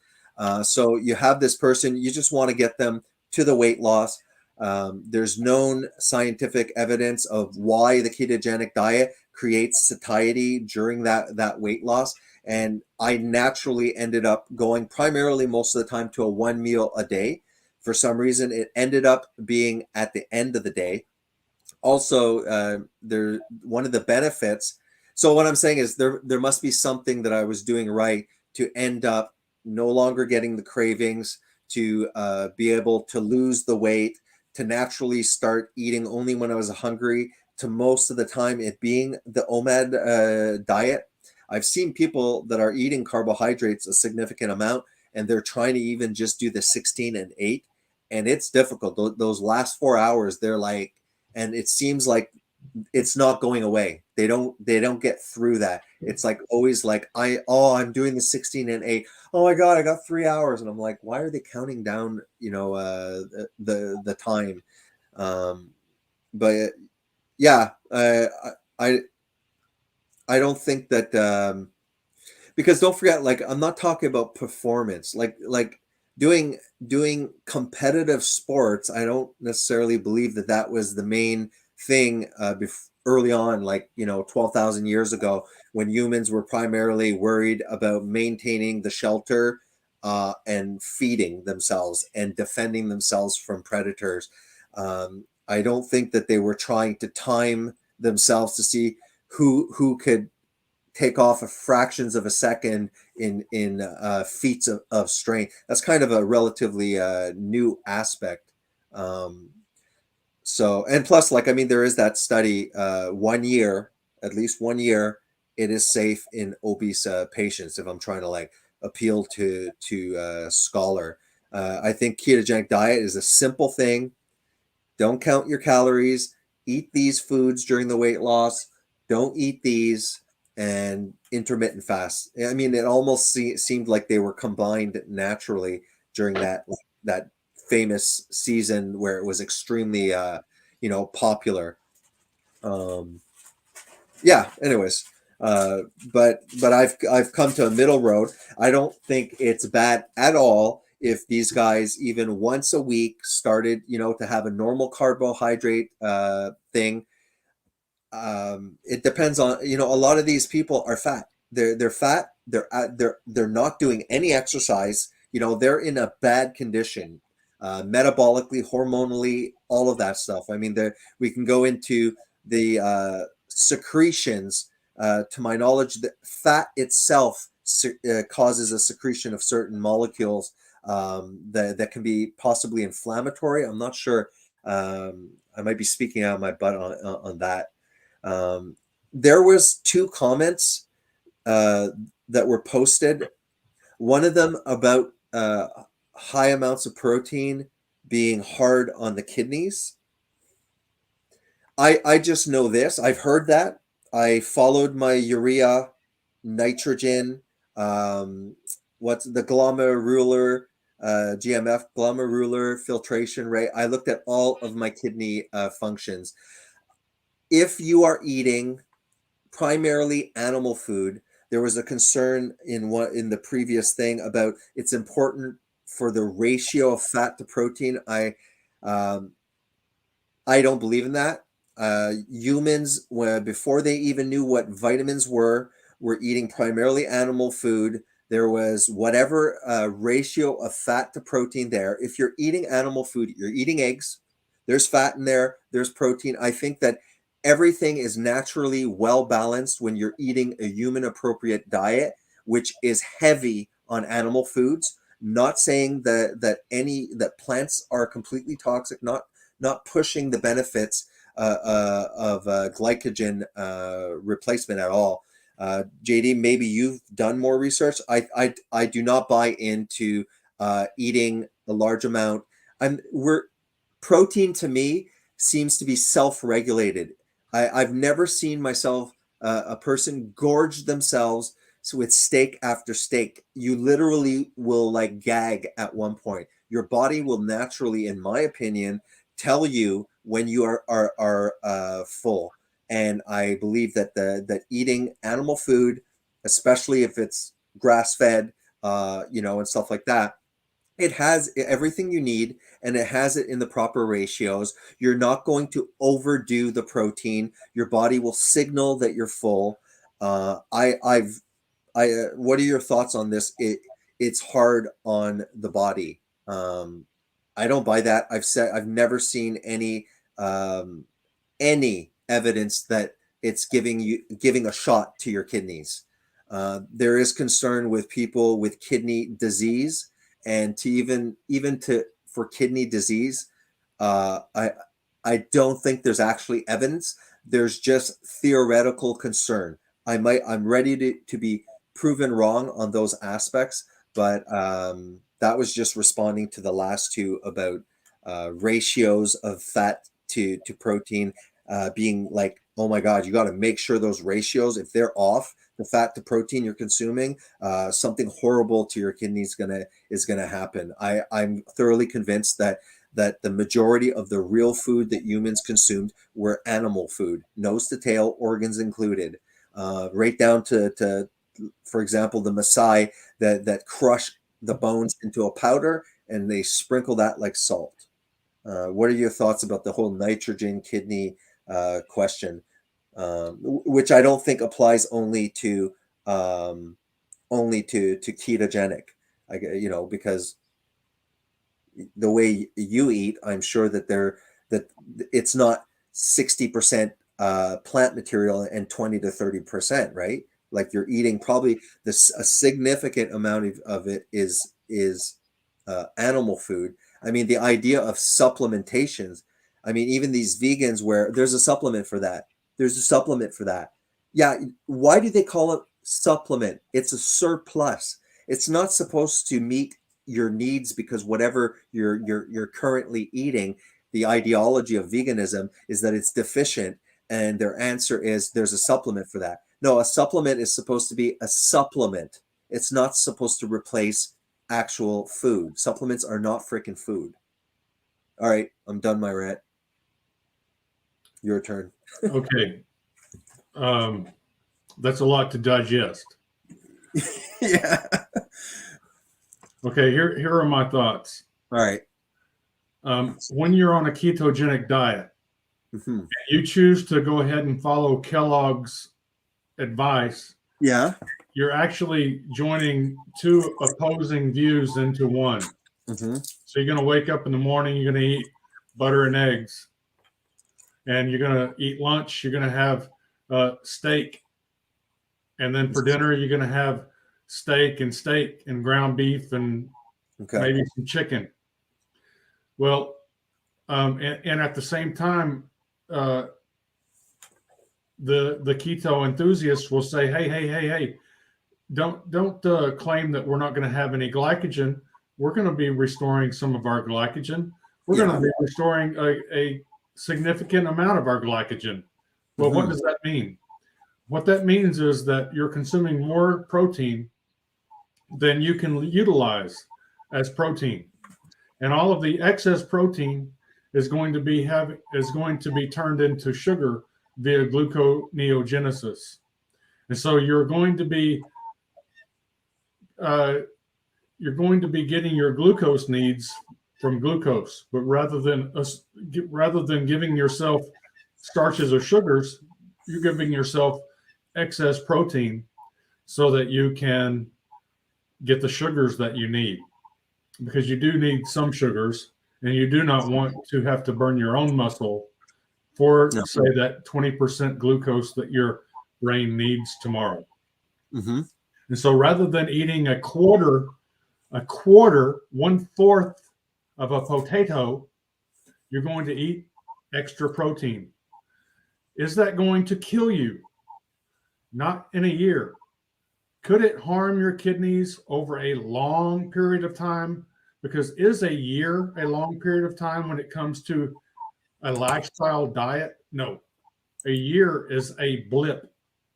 So you have this person, you just want to get them to the weight loss. There's known scientific evidence of why the ketogenic diet creates satiety during that weight loss. And I naturally ended up going primarily most of the time to a 1 meal a day. For some reason, it ended up being at the end of the day. Also, one of the benefits. So what I'm saying is there must be something that I was doing right to end up no longer getting the cravings, to be able to lose the weight, to naturally start eating only when I was hungry, to most of the time it being the OMAD diet. I've seen people that are eating carbohydrates a significant amount, and they're trying to even just do the 16 and 8, and it's difficult. Those last 4 hours, they're like, and it seems like it's not going away. They don't get through that. It's like always like I'm doing the 16 and 8. Oh my God, I got 3 hours. And I'm like, why are they counting down, the time? But yeah, I don't think that, because don't forget, like, I'm not talking about performance, like doing competitive sports. I don't necessarily believe that was the main thing early on, like 12,000 years ago, when humans were primarily worried about maintaining the shelter, and feeding themselves and defending themselves from predators. I don't think that they were trying to time themselves to see who could take off a fractions of a second in feats of strength. That's kind of a relatively new aspect. So, and plus, like, I mean, there is that study, 1 year, at least 1 year it is safe in obese patients. If I'm trying to like appeal to a scholar, I think ketogenic diet is a simple thing. Don't count your calories. Eat these foods during the weight loss. Don't eat these, and intermittent fast. I mean, it almost seemed like they were combined naturally during that famous season where it was extremely popular. Yeah. Anyways, but I've come to a middle road. I don't think it's bad at all if these guys even once a week started, to have a normal carbohydrate thing. It depends on, a lot of these people are fat. They're fat. They're not doing any exercise. They're in a bad condition, metabolically, hormonally, all of that stuff. I mean, we can go into the secretions. To my knowledge, the fat itself causes a secretion of certain molecules that can be possibly inflammatory. I'm not sure. I might be speaking out of my butt on that. There was 2 comments that were posted. One of them about high amounts of protein being hard on the kidneys. I just know this. I've heard that. I followed my urea, nitrogen, what's the glomerular, GMF, glomerular filtration rate. I looked at all of my kidney functions. If you are eating primarily animal food, there was a concern in the previous thing about it's important for the ratio of fat to protein. I don't believe in that. Humans, before they even knew what vitamins were eating primarily animal food. There was whatever ratio of fat to protein there. If you're eating animal food, you're eating eggs. There's fat in there. There's protein. I think that everything is naturally well balanced when you're eating a human appropriate diet, which is heavy on animal foods. Not saying that plants are completely toxic, not pushing the benefits of glycogen replacement at all. JD, maybe you've done more research. I do not buy into eating a large amount. Protein to me seems to be self-regulated. I've never seen a person gorge themselves with steak after steak. You literally will like gag at one point. Your body will naturally, in my opinion, tell you when you are full. And I believe that eating animal food, especially if it's grass-fed, and stuff like that, it has everything you need, and it has it in the proper ratios. You're not going to overdo the protein. Your body will signal that you're full. What are your thoughts on this? It's hard on the body. I don't buy that. I've never seen any evidence that it's giving a shot to your kidneys. There is concern with people with kidney disease, and for kidney disease, I don't think there's actually evidence. There's just theoretical concern. I'm ready to be proven wrong on those aspects, but that was just responding to the last 2 about ratios of fat to protein being like, oh my God, you got to make sure those ratios, if they're off, the fat to protein you're consuming, something horrible to your kidneys is gonna happen. I'm thoroughly convinced that the majority of the real food that humans consumed were animal food, nose to tail, organs included, right down to for example, the Maasai that crush the bones into a powder and they sprinkle that like salt. What are your thoughts about the whole nitrogen kidney question? Which I don't think applies only to ketogenic, because the way you eat, I'm sure that it's not 60% plant material and 20 to 30%, right? Like you're eating probably a significant amount of it is animal food. I mean, the idea of supplementations. I mean, even these vegans where there's a supplement for that. There's a supplement for that. Yeah, why do they call it supplement? It's a surplus. It's not supposed to meet your needs because whatever you're currently eating, the ideology of veganism is that it's deficient, and their answer is there's a supplement for that. No, a supplement is supposed to be a supplement. It's not supposed to replace actual food. Supplements are not freaking food. All right, I'm done my rant. Your turn. Okay. That's a lot to digest. Yeah. Okay, here are my thoughts. All right. When you're on a ketogenic diet, Mhm. you choose to go ahead and follow Kellogg's advice, Yeah. you're actually joining two opposing views into one. Mm-hmm. So you're going to wake up in the morning, you're going to eat butter and eggs, and you're going to eat lunch, you're going to have steak, and then for dinner you're going to have steak and ground beef and maybe some chicken. Well, and at the same time, the keto enthusiasts will say, hey, don't claim that we're not going to have any glycogen. We're going to be restoring some of our glycogen. We're going to be restoring a significant amount of our glycogen. Well, what does that mean? What that means is that you're consuming more protein than you can utilize as protein, and all of the excess protein is going to be turned into sugar via gluconeogenesis, and so you're going to be getting your glucose needs from glucose, but rather than giving yourself starches or sugars, you're giving yourself excess protein so that you can get the sugars that you need, because you do need some sugars, and you do not want to have to burn your own muscle for, say, that 20% glucose that your brain needs tomorrow. Mm-hmm. And so rather than eating a quarter, 1/4 of a potato, you're going to eat extra protein. Is that going to kill you? Not in a year. Could it harm your kidneys over a long period of time? Because is a year a long period of time when it comes to a lifestyle diet? No. A year is a blip.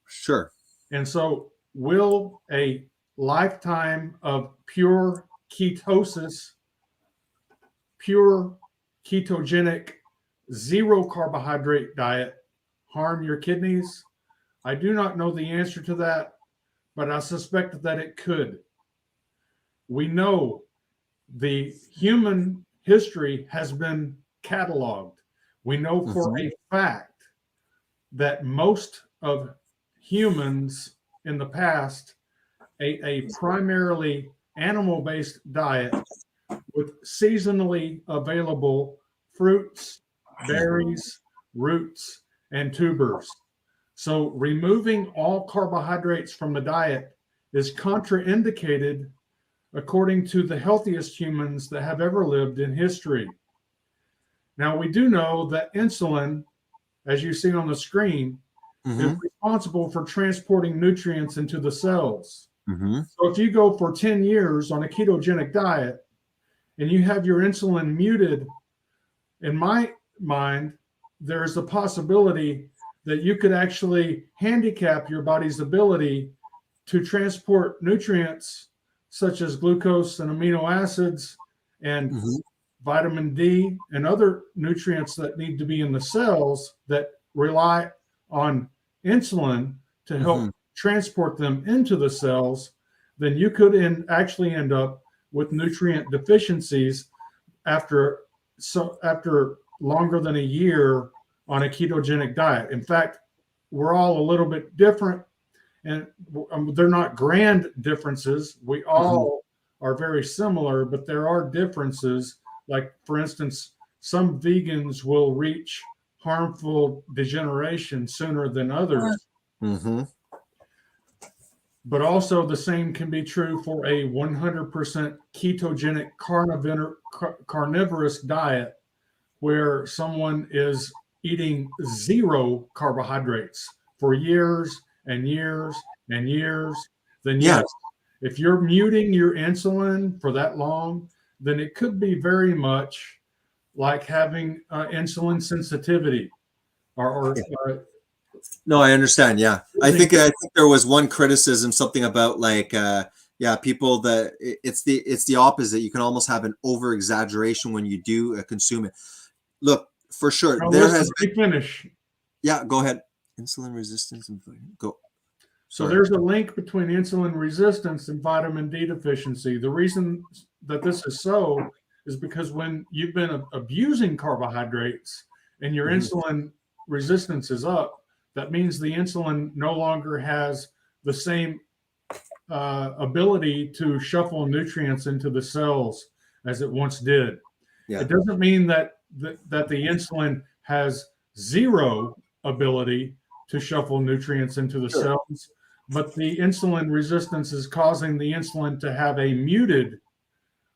Sure. And so will a lifetime of pure ketosis, pure ketogenic, zero carbohydrate diet harm your kidneys? I do not know the answer to that, but I suspect that it could. We know the human history has been cataloged. We know for a fact that most of humans in the past ate a primarily animal-based diet with seasonally available fruits, berries, roots, and tubers. So removing all carbohydrates from the diet is contraindicated according to the healthiest humans that have ever lived in history. Now, we do know that insulin, as you see on the screen, is responsible for transporting nutrients into the cells. So if you go for 10 years on a ketogenic diet and you have your insulin muted, in my mind, there's a possibility that you could actually handicap your body's ability to transport nutrients such as glucose and amino acids and vitamin D and other nutrients that need to be in the cells that rely on insulin to help transport them into the cells. Then you could actually end up with nutrient deficiencies after longer than a year on a ketogenic diet. In fact, we're all a little bit different, and they're not grand differences. We all are very similar, but there are differences. Like, for instance, some vegans will reach harmful degeneration sooner than others. But also the same can be true for a 100% ketogenic carnivorous diet, where someone is eating zero carbohydrates for years and years and years, then Yeah. yes, if you're muting your insulin for that long, then it could be very much like having insulin sensitivity or No, I understand. Yeah. I think there was one criticism, something about like, yeah, people that it's the opposite. You can almost have an over exaggeration when you do consume it. Look, for sure, now there listen, has let me finish. Yeah, go ahead. Insulin resistance and go. So Sorry. there's a link between insulin resistance and vitamin D deficiency. The reason that this is so is because when you've been abusing carbohydrates and your insulin resistance is up, that means the insulin no longer has the same ability to shuffle nutrients into the cells as it once did. Yeah. It doesn't mean that the insulin has zero ability to shuffle nutrients into the cells, but the insulin resistance is causing the insulin to have a muted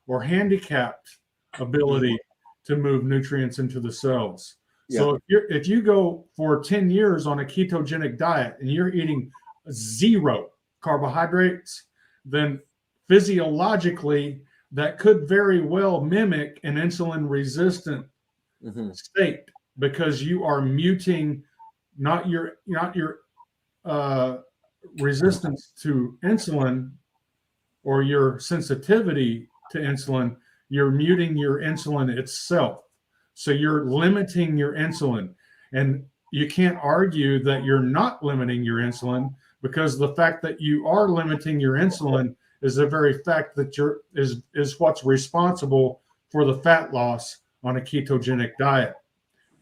or handicapped ability to move nutrients into the cells. Yeah. So if you go for 10 years on a ketogenic diet and you're eating zero carbohydrates, then physiologically that could very well mimic an insulin resistant state, because you are muting not your resistance to insulin or your sensitivity to insulin, you're muting your insulin itself. So you're limiting your insulin. And you can't argue that you're not limiting your insulin, because the fact that you are limiting your insulin is the very fact that is what's responsible for the fat loss on a ketogenic diet.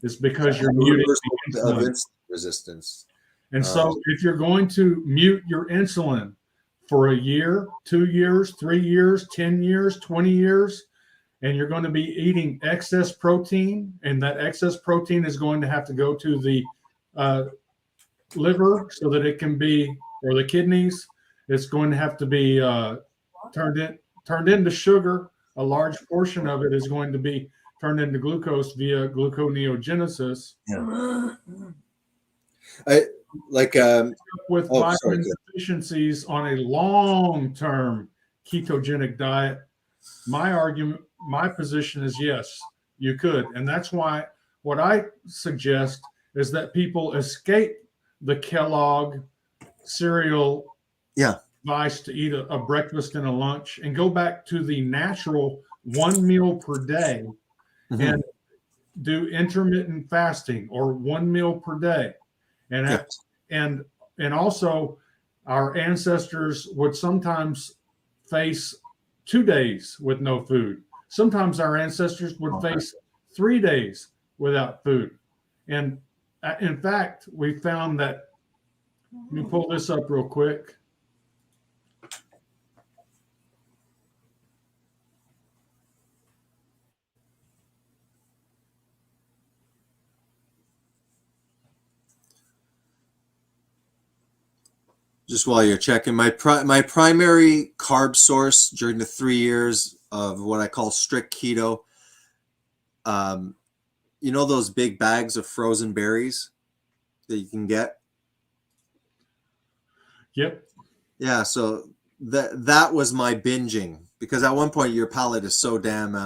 It's because you're muting the insulin. Resistance. And so if you're going to mute your insulin for a year, 2 years, 3 years, 10 years, 20 years, and you're going to be eating excess protein, and that excess protein is going to have to go to the liver so that it can be, or the kidneys, it's going to have to be turned into sugar. A large portion of it is going to be turned into glucose via gluconeogenesis. With vitamin deficiencies on a long-term ketogenic diet, my position is yes, you could. And that's why what I suggest is that people escape the Kellogg cereal advice to eat a breakfast and a lunch and go back to the natural 1 meal per day and do intermittent fasting, or 1 meal per day. And also, our ancestors would sometimes face 2 days with no food. Sometimes our ancestors would face 3 days without food. And in fact, we found that, let me pull this up real quick. Just while you're checking, my primary carb source during the 3 years of what I call strict keto, you know those big bags of frozen berries that you can get? Yep. Yeah, so that was my binging, because at one point your palate is so damn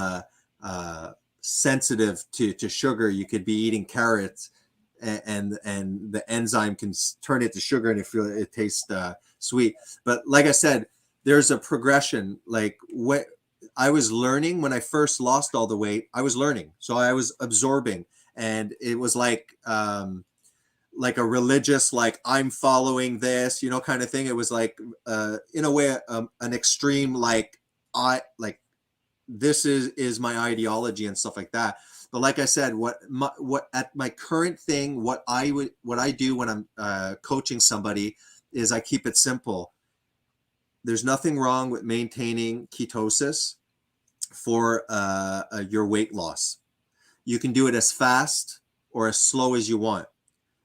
sensitive to sugar. You could be eating carrots and the enzyme can turn it to sugar and it tastes sweet. But like I said, there's a progression. Like what I was learning when I first lost all the weight, I was learning. So I was absorbing, and it was like a religious, like I'm following this, kind of thing. It was like, in a way, an extreme, like this is my ideology and stuff like that. But like I said, what at my current thing, what I do when I'm coaching somebody is I keep it simple. There's nothing wrong with maintaining ketosis for your weight loss. You can do it as fast or as slow as you want.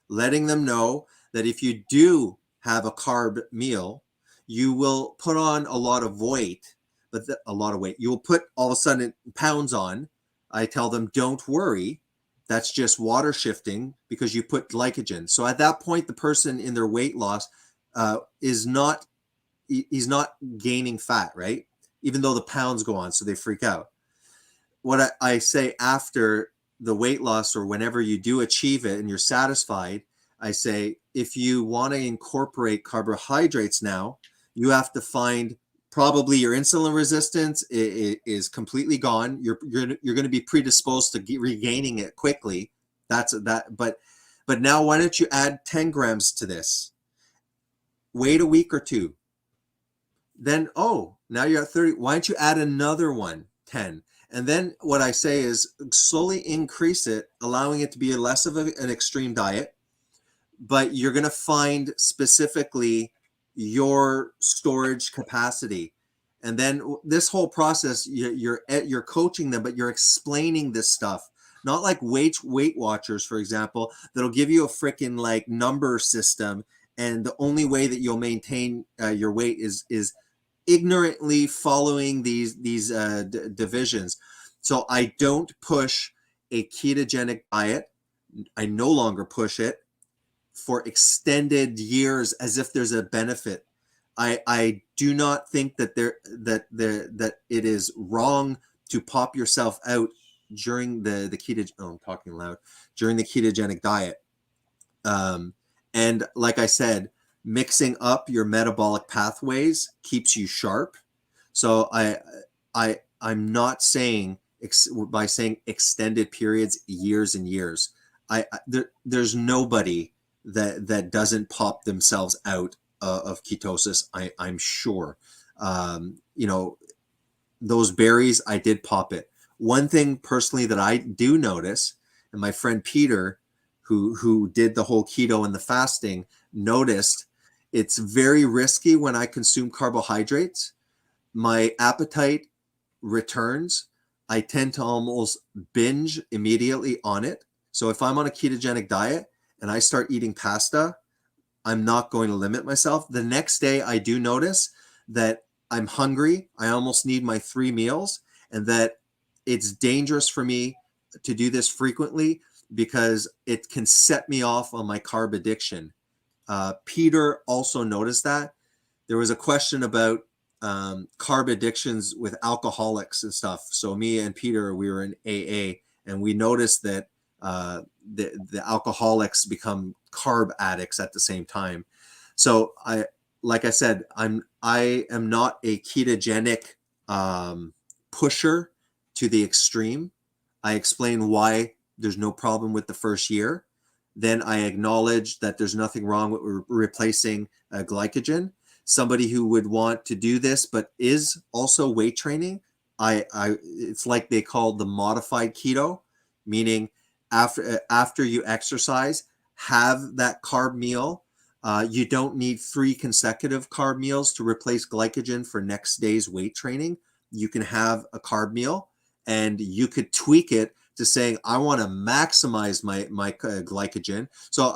Letting them know that if you do have a carb meal, you will put on a lot of weight, you will put all of a sudden pounds on. I tell them, don't worry, that's just water shifting because you put glycogen. So at that point, the person in their weight loss is not, he's not gaining fat, right? Even though the pounds go on, so they freak out. What I say after the weight loss, or whenever you do achieve it and you're satisfied, I say, if you want to incorporate carbohydrates now, you have to find, probably your insulin resistance is completely gone. You're going to be predisposed to regaining it quickly. But now why don't you add 10 grams to this? Wait a week or two. Then, oh, now you're at 30. Why don't you add another one, 10? And then what I say is slowly increase it, allowing it to be less of an extreme diet, but you're going to find specifically your storage capacity. And then this whole process, you're coaching them, but you're explaining this stuff, not like Weight Watchers, for example, that'll give you a freaking like number system, and the only way that you'll maintain your weight is ignorantly following these divisions. So I don't push a ketogenic diet. I no longer push it for extended years as if there's a benefit. I do not think that that it is wrong to pop yourself out during the keto. Oh, I'm talking loud. During the ketogenic diet, and like I said, mixing up your metabolic pathways keeps you sharp. So I'm not saying by saying extended periods, years and years. There's nobody that doesn't pop themselves out of ketosis. I'm sure. Those berries, I did pop it. One thing personally that I do notice, and my friend Peter, who did the whole keto and the fasting, noticed it's very risky when I consume carbohydrates. My appetite returns. I tend to almost binge immediately on it. So if I'm on a ketogenic diet and I start eating pasta, I'm not going to limit myself. The next day, I do notice that I'm hungry. I almost need my 3 meals, and that it's dangerous for me to do this frequently because it can set me off on my carb addiction. Peter also noticed that. There was a question about carb addictions with alcoholics and stuff. So me and Peter, we were in AA, and we noticed that the alcoholics become carb addicts at the same time. So like I said, I am not a ketogenic pusher to the extreme. I explain why there's no problem with the first year. Then I acknowledge that there's nothing wrong with replacing glycogen. Somebody who would want to do this but is also weight training, it's like they call the modified keto, meaning after you exercise, have that carb meal. You don't need 3 consecutive carb meals to replace glycogen for next day's weight training. You can have a carb meal, and you could tweak it to saying, I want to maximize my glycogen. So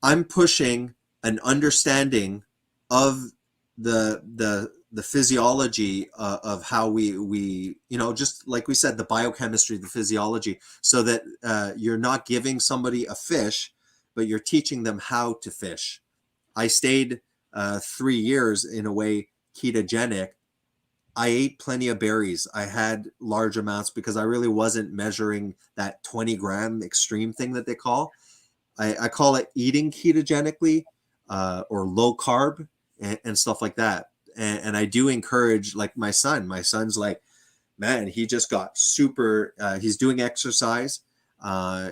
I'm pushing an understanding of the physiology of how we just like we said, the biochemistry, the physiology, so that you're not giving somebody a fish, but you're teaching them how to fish. I stayed 3 years in a way ketogenic. I ate plenty of berries. I had large amounts because I really wasn't measuring that 20-gram extreme thing that they call. I call it eating ketogenically or low carb and stuff like that. And I do encourage, like my son's like, man, he just got super, he's doing exercise.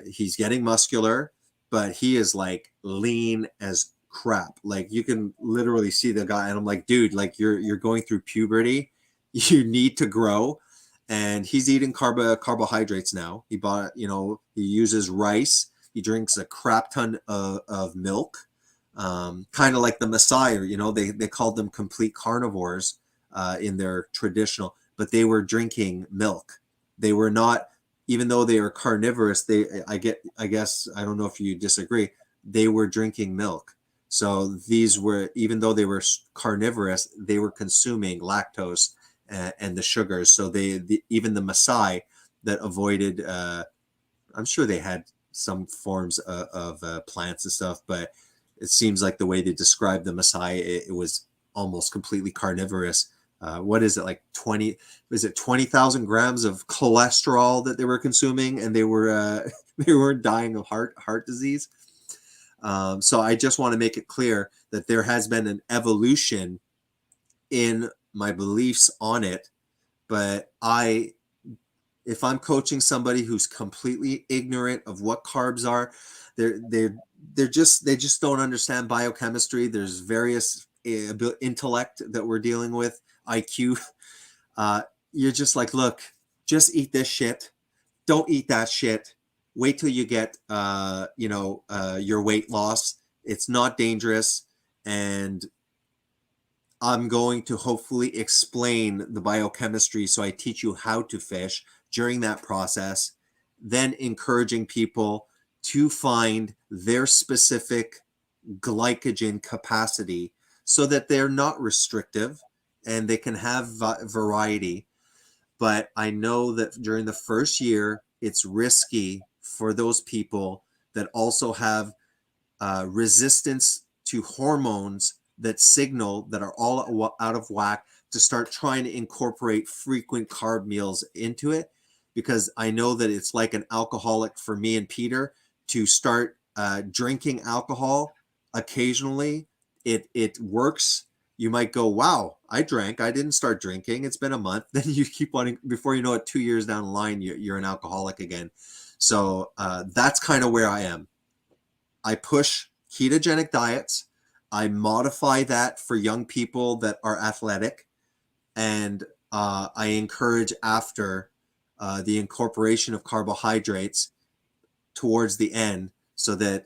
He's getting muscular, but he is like lean as crap. Like you can literally see the guy, and I'm like, dude, like you're going through puberty. You need to grow. And he's eating carbohydrates now. He bought, he uses rice. He drinks a crap ton of milk. Kind of like the Messiah, they called them complete carnivores in their traditional, but they were drinking milk. They were not, even though they are carnivorous, I guess, I don't know if you disagree, they were drinking milk. So these were, even though they were carnivorous, they were consuming lactose and the sugars. So even the Maasai that avoided, I'm sure they had some forms of plants and stuff, but it seems like the way they described the Messiah, it was almost completely carnivorous. What is it, like 20,000 grams of cholesterol that they were consuming, and they were they weren't dying of heart disease. So I just want to make it clear that there has been an evolution in my beliefs on it. But if I'm coaching somebody who's completely ignorant of what carbs are, they just don't understand biochemistry. There's various intellect that we're dealing with, IQ. You're just like, look, just eat this shit. Don't eat that shit. Wait till you get your weight loss. It's not dangerous, and I'm going to hopefully explain the biochemistry, so I teach you how to fish during that process, then encouraging people to find their specific glycogen capacity so that they're not restrictive and they can have variety. But I know that during the first year, it's risky for those people that also have resistance to hormones that signal that are all out of whack, to start trying to incorporate frequent carb meals into it. Because I know that it's like an alcoholic for me and Peter to start drinking alcohol occasionally. It works. You might go, wow, I didn't start drinking. It's been a month. Then you keep wanting, before you know it, 2 years down the line, you're an alcoholic again. So that's kind of where I am. I push ketogenic diets. I modify that for young people that are athletic. And I encourage after the incorporation of carbohydrates towards the end, so that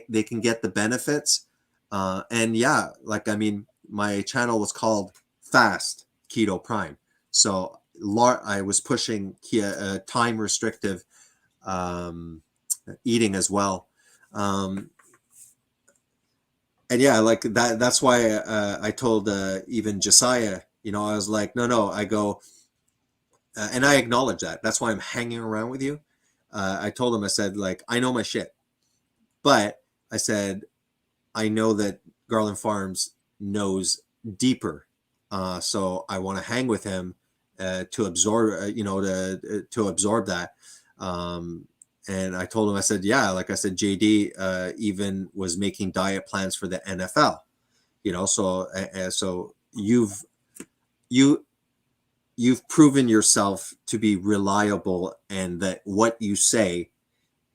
they can get the benefits. And yeah, like, I mean, my channel was called Fast Keto Prime. So I was pushing time restrictive eating as well. And yeah, like that's why I told even Josiah, I was like, no, I go, and I acknowledge that. That's why I'm hanging around with you. I told him, I said, like, I know my shit. But I said, I know that Garland Farms knows deeper. So I want to hang with him to absorb, to absorb that. And I told him, I said, yeah, like I said, JD even was making diet plans for the NFL, so you've proven yourself to be reliable, and that what you say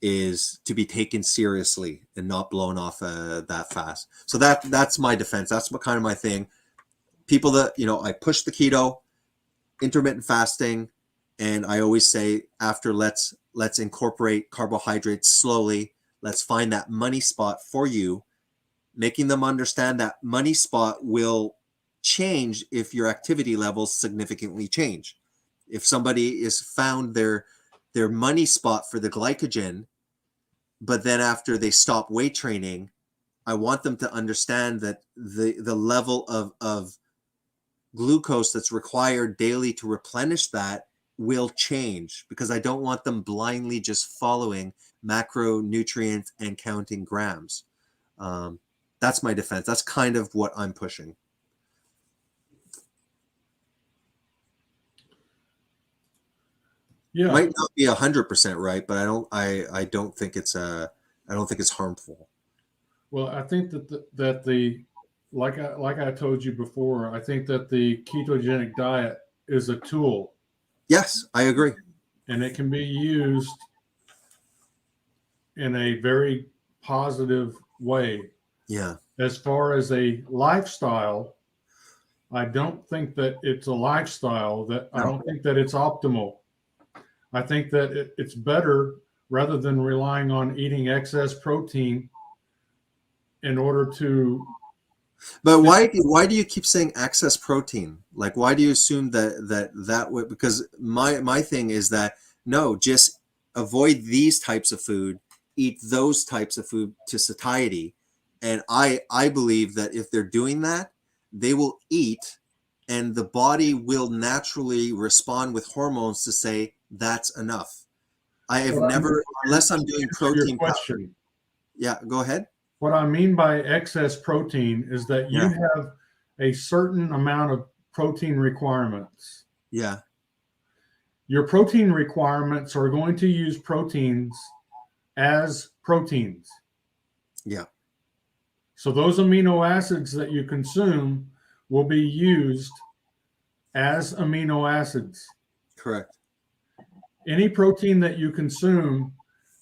is to be taken seriously and not blown off that fast. So that's my defense. That's kind of my thing. People that, I push the keto, intermittent fasting, and I always say, after, let's incorporate carbohydrates slowly. Let's find that money spot for you, making them understand that money spot will change if your activity levels significantly change. If somebody is found their money spot for the glycogen, but then after they stop weight training, I want them to understand that the level of glucose that's required daily to replenish that will change, because I don't want them blindly just following macronutrients and counting grams. That's my defense. That's kind of what I'm pushing. Yeah, Might not be 100% right, but I don't think it's harmful. well, I think that like I told you before, I think that the ketogenic diet is a tool. Yes, I agree. And it can be used in a very positive way. Yeah. As far as a lifestyle, I don't think that it's a lifestyle. I don't think that it's optimal. I think that it's better, rather than relying on eating excess protein in order to. But why do you keep saying excess protein? Like, why do you assume that would? Because my thing is that, no, just avoid these types of food, eat those types of food to satiety. And I believe that if they're doing that, they will eat, and the body will naturally respond with hormones to say that's enough. I have never, unless I'm doing protein. Question. Yeah, go ahead. What I mean by excess protein is that you Yeah. have a certain amount of protein requirements. Yeah. Your protein requirements are going to use proteins as proteins. Yeah. So those amino acids that you consume will be used as amino acids. Correct. Any protein that you consume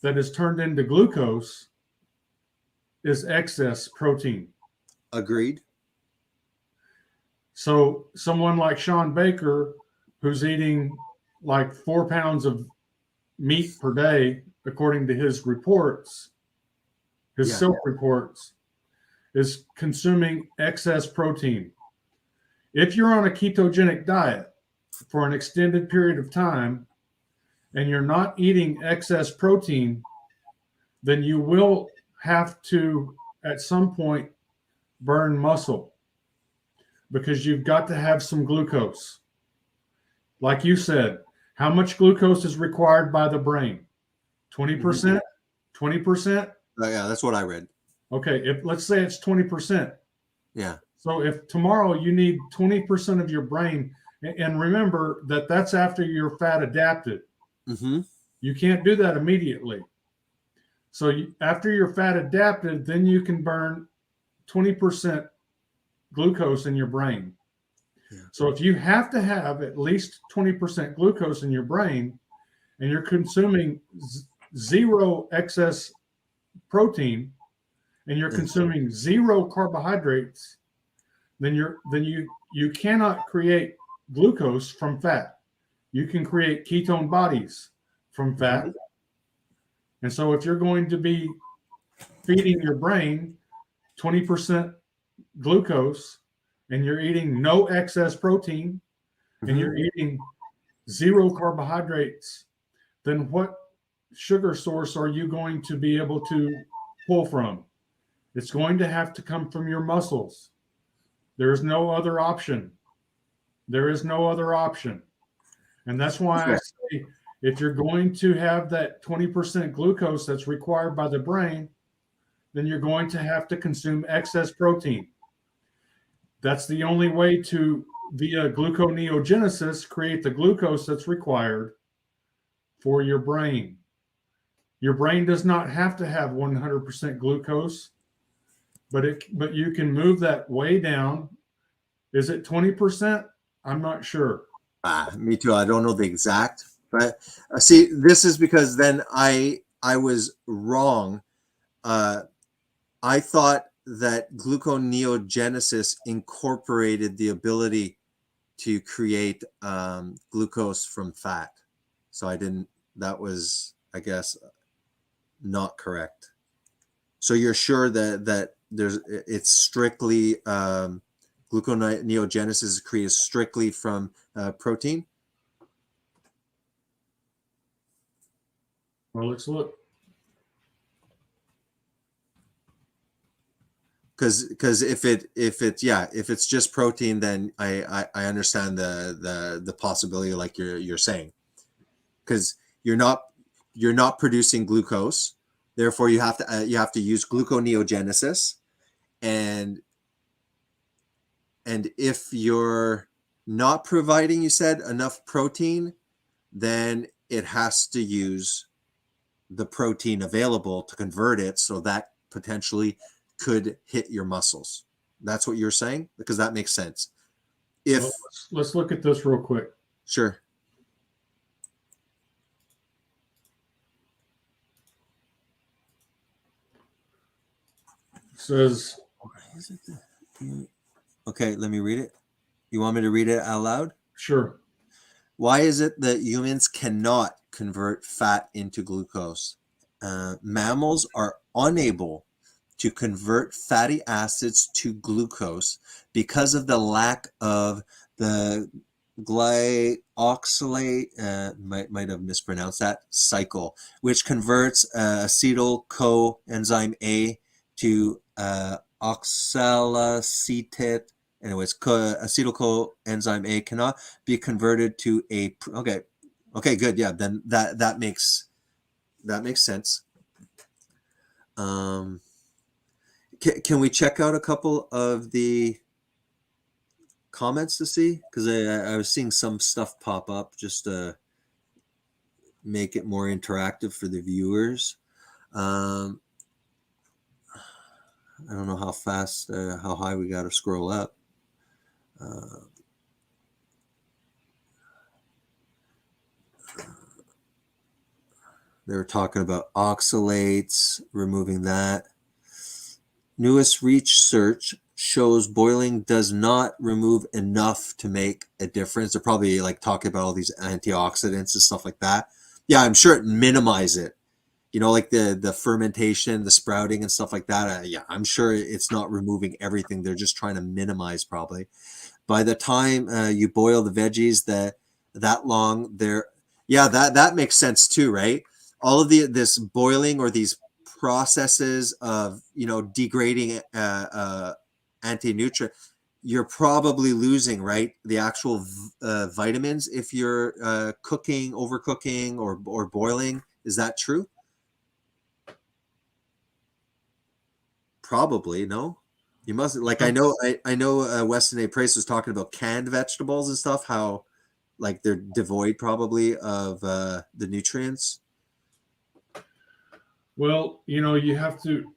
that is turned into glucose is excess protein. Agreed. So someone like Sean Baker, who's eating like 4 pounds of meat per day, according to his reports, his Yeah. silk reports, is consuming excess protein. If you're on a ketogenic diet for an extended period of time and you're not eating excess protein, then you will have to, at some point, burn muscle because you've got to have some glucose. Like you said, how much glucose is required by the brain? 20%? 20%? Oh, yeah, that's what I read. Okay, if let's say it's 20%. Yeah. So if tomorrow you need 20% of your brain, and remember that that's after you're fat adapted. Mm-hmm. You can't do that immediately. So after you're fat adapted, then you can burn 20% glucose in your brain. Yeah. So if you have to have at least 20% glucose in your brain and you're consuming zero excess protein and you're consuming zero carbohydrates, then you cannot create glucose from fat. You can create ketone bodies from fat. And so if you're going to be feeding your brain 20% glucose and you're eating no excess protein and you're eating zero carbohydrates, then what sugar source are you going to be able to pull from? It's going to have to come from your muscles. There is no other option. There is no other option. And that's why I say if you're going to have that 20% glucose that's required by the brain, then you're going to have to consume excess protein. That's the only way to, via gluconeogenesis, create the glucose that's required for your brain. Your brain does not have to have 100% glucose, but you can move that way down. Is it 20%? I'm not sure. Me too. I don't know the exact, but see, this is because then I was wrong. I thought that gluconeogenesis incorporated the ability to create glucose from fat. So I didn't. That was, I guess, not correct. So you're sure that it's strictly gluconeogenesis is created strictly from protein? Well, let's look. Because if it's just protein, then I understand the possibility, like you're saying, because you're not producing glucose, therefore you have to use gluconeogenesis, and if you're not providing, you said, enough protein, then it has to use the protein available to convert it, so that potentially could hit your muscles. That's what you're saying, because that makes sense. If Well, let's look at this real quick. Sure. It says, okay, let me read it. You want me to read it out loud? Sure. Why is it that humans cannot convert fat into glucose? Mammals are unable to convert fatty acids to glucose because of the lack of the glyoxylate, might have mispronounced that, cycle, which converts acetyl coenzyme A to oxaloacetate. Anyways, acetyl coenzyme A cannot be converted to a okay, good. Yeah, then that makes sense. Can we check out a couple of the comments to see? Because I was seeing some stuff pop up just to make it more interactive for the viewers. I don't know how fast, how high we got to scroll up. They were talking about oxalates, removing that. Newest research shows boiling does not remove enough to make a difference. They're probably like talking about all these antioxidants and stuff like that. Yeah, I'm sure it minimizes it. You know, like the fermentation, the sprouting and stuff like that. Yeah, I'm sure it's not removing everything. They're just trying to minimize probably. By the time you boil the veggies that long, that makes sense too, right? All of this boiling or these processes of, you know, degrading anti-nutrient, you're probably losing, right, the actual vitamins if you're overcooking or boiling. Is that true? Probably. No, you must, like, I know Weston A. Price was talking about canned vegetables and stuff, how like they're devoid probably of the nutrients. Well, you know, you have to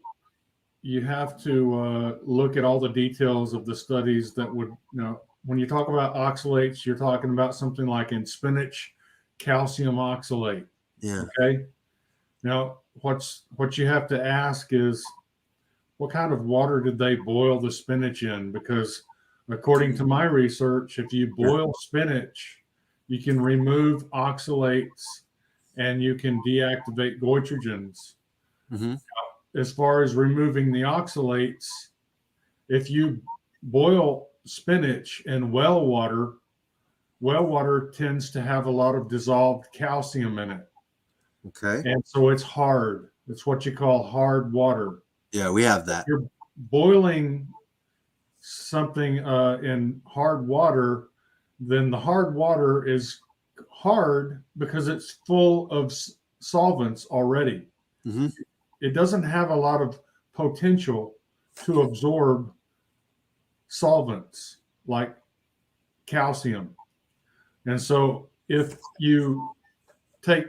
look at all the details of the studies that would, you know, when you talk about oxalates, you're talking about something like in spinach, calcium oxalate. Yeah. Okay. Now, what you have to ask is, what kind of water did they boil the spinach in? Because according to my research, if you boil spinach, you can remove oxalates and you can deactivate goitrogens. Mm-hmm. As far as removing the oxalates, if you boil spinach in well water tends to have a lot of dissolved calcium in it. Okay. And so it's hard. It's what you call hard water. Yeah, we have that. If you're boiling something in hard water, then the hard water is hard because it's full of solvents already. Mm-hmm. It doesn't have a lot of potential to absorb solvents like calcium. And so if you take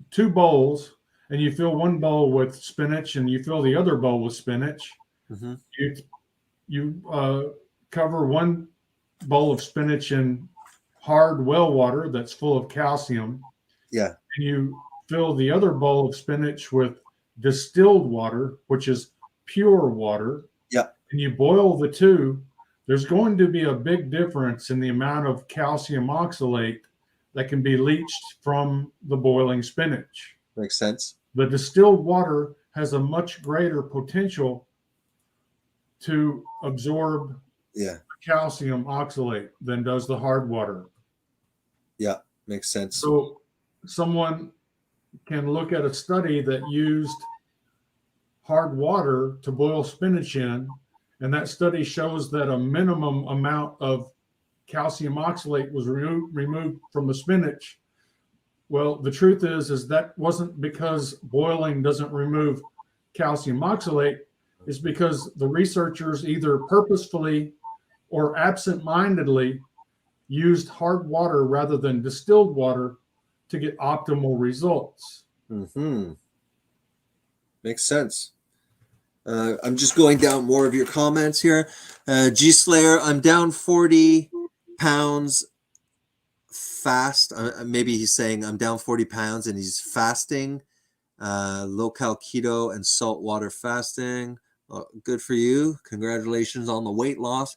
two bowls and you fill one bowl with spinach and you fill the other bowl with spinach, mm-hmm. you cover one bowl of spinach in hard well water that's full of calcium. Yeah. And you fill the other bowl of spinach with distilled water, which is pure water. Yeah. And you boil the two, there's going to be a big difference in the amount of calcium oxalate that can be leached from the boiling spinach. Makes sense. The distilled water has a much greater potential to absorb calcium oxalate than does the hard water. Yeah, makes sense. So someone can look at a study that used hard water to boil spinach in, and that study shows that a minimum amount of calcium oxalate was removed from the spinach. Well, the truth is that wasn't because boiling doesn't remove calcium oxalate. It's because the researchers either purposefully or absent-mindedly used hard water rather than distilled water to get optimal results. Mm-hmm. Makes sense. I'm just going down more of your comments here. G Slayer, I'm down 40 pounds fast. Maybe he's saying I'm down 40 pounds and he's fasting. Low-cal keto and saltwater fasting. Good for you. Congratulations on the weight loss.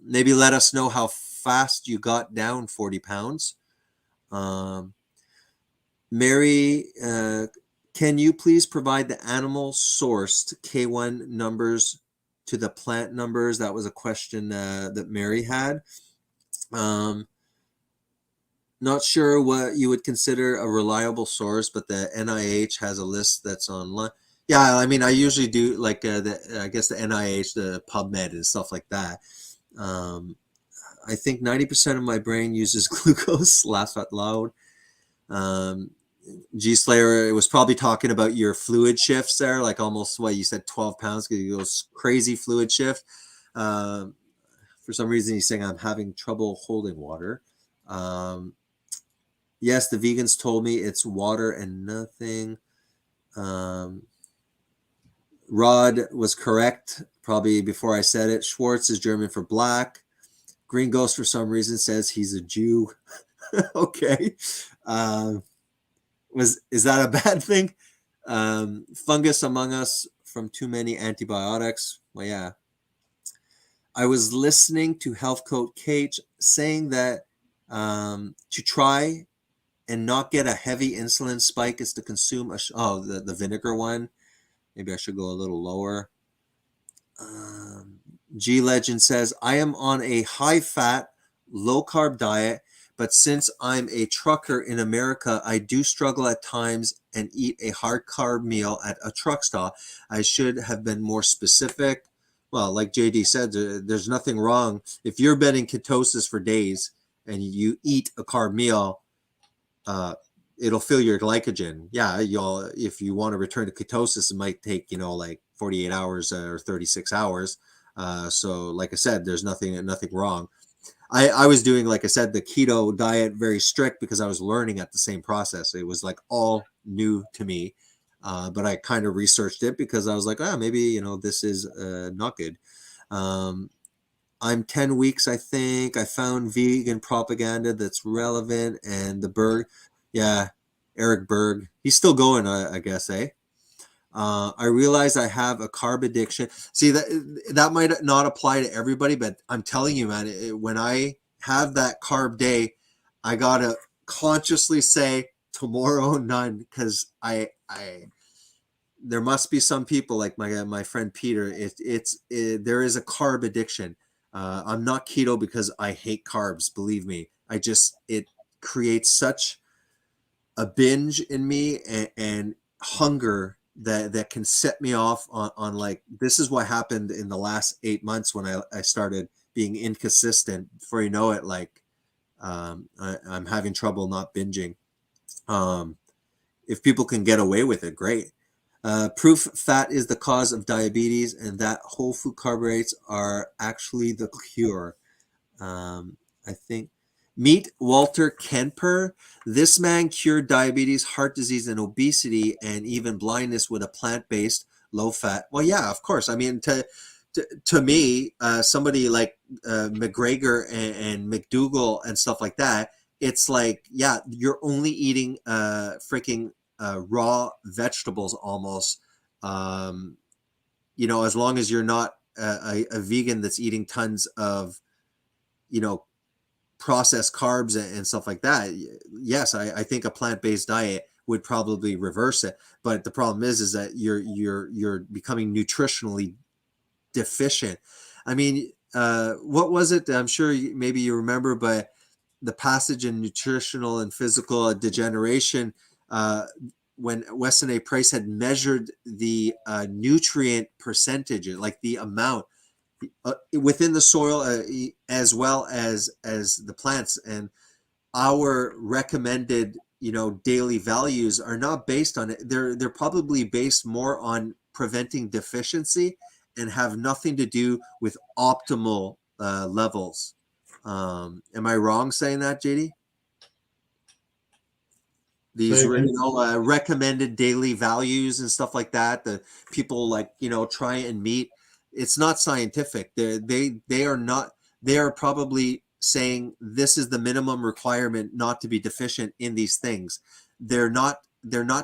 Maybe let us know how fast you got down 40 pounds. Mary, can you please provide the animal sourced K1 numbers to the plant numbers? That was a question that Mary had. Not sure what you would consider a reliable source, but the NIH has a list that's online. Yeah, I mean, I usually do like I guess the NIH, the PubMed and stuff like that. I think 90% of my brain uses glucose, laugh out loud. G Slayer was probably talking about your fluid shifts there, like almost what you said, 12 pounds, because you go crazy fluid shift. For some reason, he's saying I'm having trouble holding water. Yes, the vegans told me it's water and nothing. Rod was correct, probably before I said it. Schwartz is German for black. Green Ghost, for some reason, says he's a Jew. Okay. Is that a bad thing? Fungus among us from too many antibiotics. Well, yeah. I was listening to Health Coach Cage saying that to try and not get a heavy insulin spike is to consume the vinegar one. Maybe I should go a little lower. G Legend says, I am on a high fat, low carb diet, but since I'm a trucker in America, I do struggle at times and eat a hard carb meal at a truck stop. I should have been more specific. Well, like JD said, there's nothing wrong. If you're been in ketosis for days and you eat a carb meal, it'll fill your glycogen. Yeah, if you want to return to ketosis, it might take, like 48 hours or 36 hours. So like I said, there's nothing wrong. I was doing, like I said, the keto diet very strict because I was learning at the same process. It was like all new to me. But I kind of researched it because I was like, maybe, this is not good. I'm 10 weeks, I think. I found vegan propaganda that's relevant. And Eric Berg, he's still going, I guess, eh? I realize I have a carb addiction. See, that might not apply to everybody, but I'm telling you, man, when I have that carb day, I gotta consciously say tomorrow none, because there must be some people like my friend Peter. There is a carb addiction. I'm not keto because I hate carbs. Believe me, it creates such a binge in me and hunger that can set me off on like, this is what happened in the last 8 months when I started being inconsistent. Before you know it, like I'm having trouble not binging. If people can get away with it, great. Proof fat is the cause of diabetes and that whole food carbohydrates are actually the cure. I think meet Walter Kemper. This man cured diabetes, heart disease, and obesity, and even blindness with a plant-based, low-fat. Well, yeah, of course. I mean, to me, somebody like McGregor and McDougall and stuff like that, it's like, yeah, you're only eating freaking raw vegetables almost. As long as you're not a vegan that's eating tons of, processed carbs and stuff like that. Yes, I think a plant-based diet would probably reverse it. But the problem is that you're becoming nutritionally deficient. I mean, what was it? I'm sure maybe you remember, but the passage in Nutritional and Physical Degeneration, when Weston A. Price had measured the nutrient percentage, like the amount within the soil, as well as the plants, and our recommended daily values are not based on it. They're probably based more on preventing deficiency and have nothing to do with optimal levels. Am I wrong saying that, JD? These recommended daily values and stuff like that, the people try and meet. It's not scientific. They are probably saying this is the minimum requirement not to be deficient in these things. They're not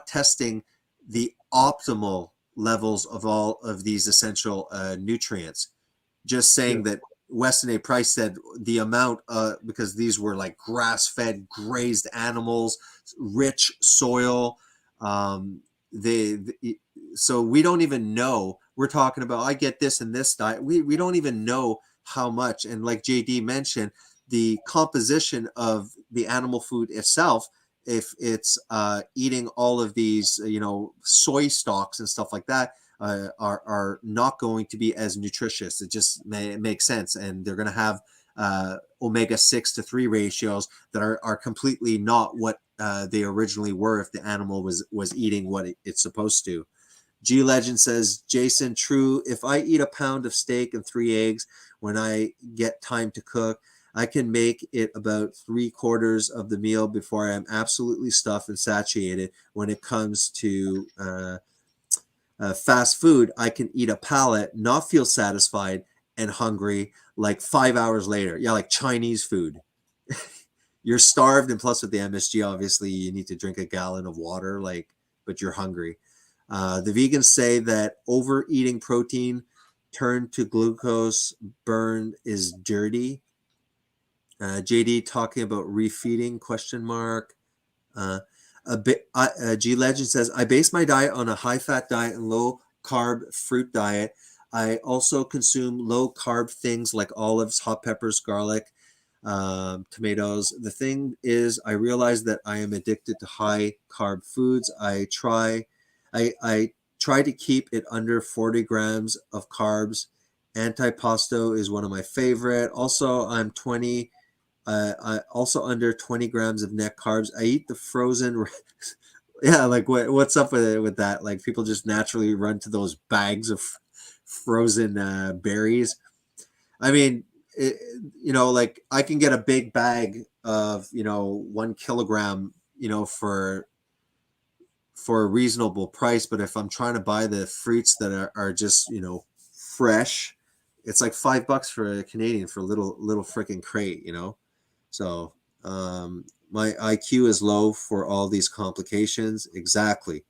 testing the optimal levels of all of these essential nutrients. Just saying that Weston A. Price said the amount, because these were like grass-fed, grazed animals, rich soil. So we don't even know. We're talking about, I get this and this diet. We don't even know how much. And like JD mentioned, the composition of the animal food itself, if it's eating all of these, soy stalks and stuff like that, are not going to be as nutritious. It just makes sense. And they're going to have omega-6 to 3 ratios that are completely not what they originally were if the animal was eating what it's supposed to. G Legend says, Jason, true. If I eat a pound of steak and 3 eggs when I get time to cook, I can make it about 3/4 of the meal before I am absolutely stuffed and satiated. When it comes to fast food, I can eat a pallet, not feel satisfied and hungry like 5 hours later. Yeah, like Chinese food. You're starved, and plus with the MSG, obviously you need to drink a gallon of water, but you're hungry. The vegans say that overeating protein turned to glucose burn is dirty. JD talking about refeeding, question mark. G Legend says, I base my diet on a high-fat diet and low-carb fruit diet. I also consume low-carb things like olives, hot peppers, garlic, tomatoes. The thing is, I realize that I am addicted to high-carb foods. I try to keep it under 40 grams of carbs. Antipasto is one of my favorite. Also, I'm also under 20 grams of net carbs. I eat the frozen. Yeah, like what's up with that? Like people just naturally run to those bags of frozen berries. I mean, like I can get a big bag of 1 kilogram, for a reasonable price. But if I'm trying to buy the fruits that are just fresh, it's like $5 for a Canadian for a little freaking crate, So my IQ is low for all these complications. Exactly.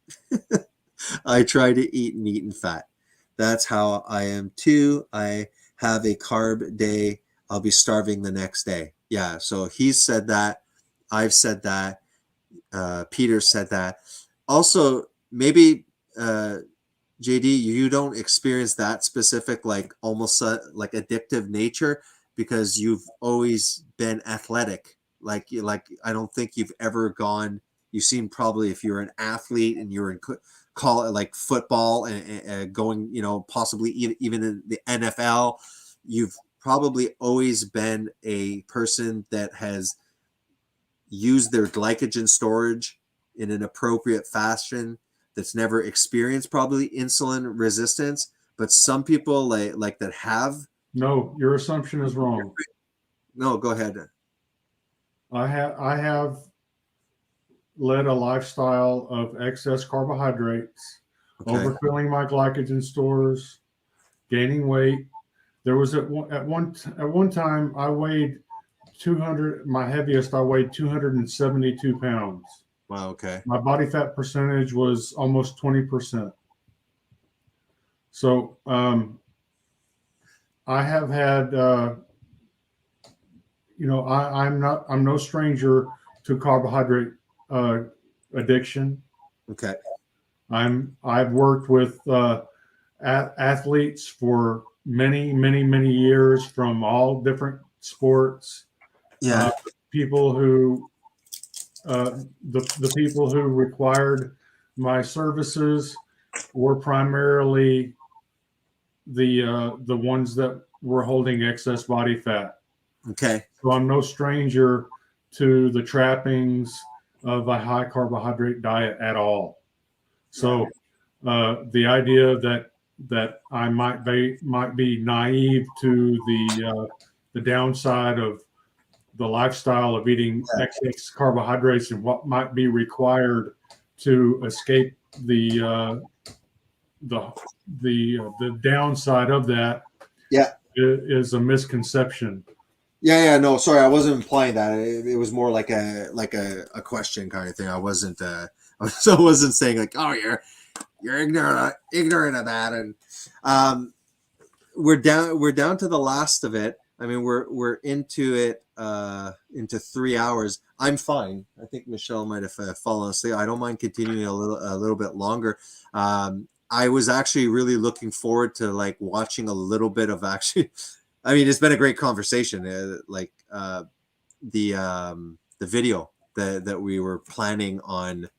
I try to eat meat and fat. That's how I am too. I have a carb day. I'll be starving the next day. Yeah. So he's said that. I've said that. Peter said that. Also, maybe JD, you don't experience that specific, like almost like addictive nature because you've always been athletic. Like I don't think you've ever gone. You've seen probably if you're an athlete and you're in call it like football and going, possibly even in the NFL, you've probably always been a person that has used their glycogen storage in an appropriate fashion, that's never experienced probably insulin resistance. But some people like that have. No, your assumption is wrong. No, go ahead. I have led a lifestyle of excess carbohydrates, overfilling my glycogen stores, gaining weight. There was at one time I weighed 200. My heaviest I weighed 272 pounds. Wow. Okay. My body fat percentage was almost 20%. So I have had, I'm no stranger to carbohydrate addiction. Okay. I've worked with athletes for many years from all different sports. Yeah. People who the people who required my services were primarily the ones that were holding excess body fat. Okay. So I'm no stranger to the trappings of a high carbohydrate diet at all. So the idea that I might be naive to the downside of the lifestyle of eating excess carbohydrates and what might be required to escape the downside of that is a misconception. Yeah, no, sorry, I wasn't implying that. It was more like a question kind of thing. I wasn't saying like, oh, you're ignorant of that. And we're down to the last of it. I mean, we're into it into 3 hours. I'm fine. I think Michelle might have fallen asleep. I don't mind continuing a little bit longer. I was actually really looking forward to like watching a little bit of actually. I mean, it's been a great conversation. The video that we were planning on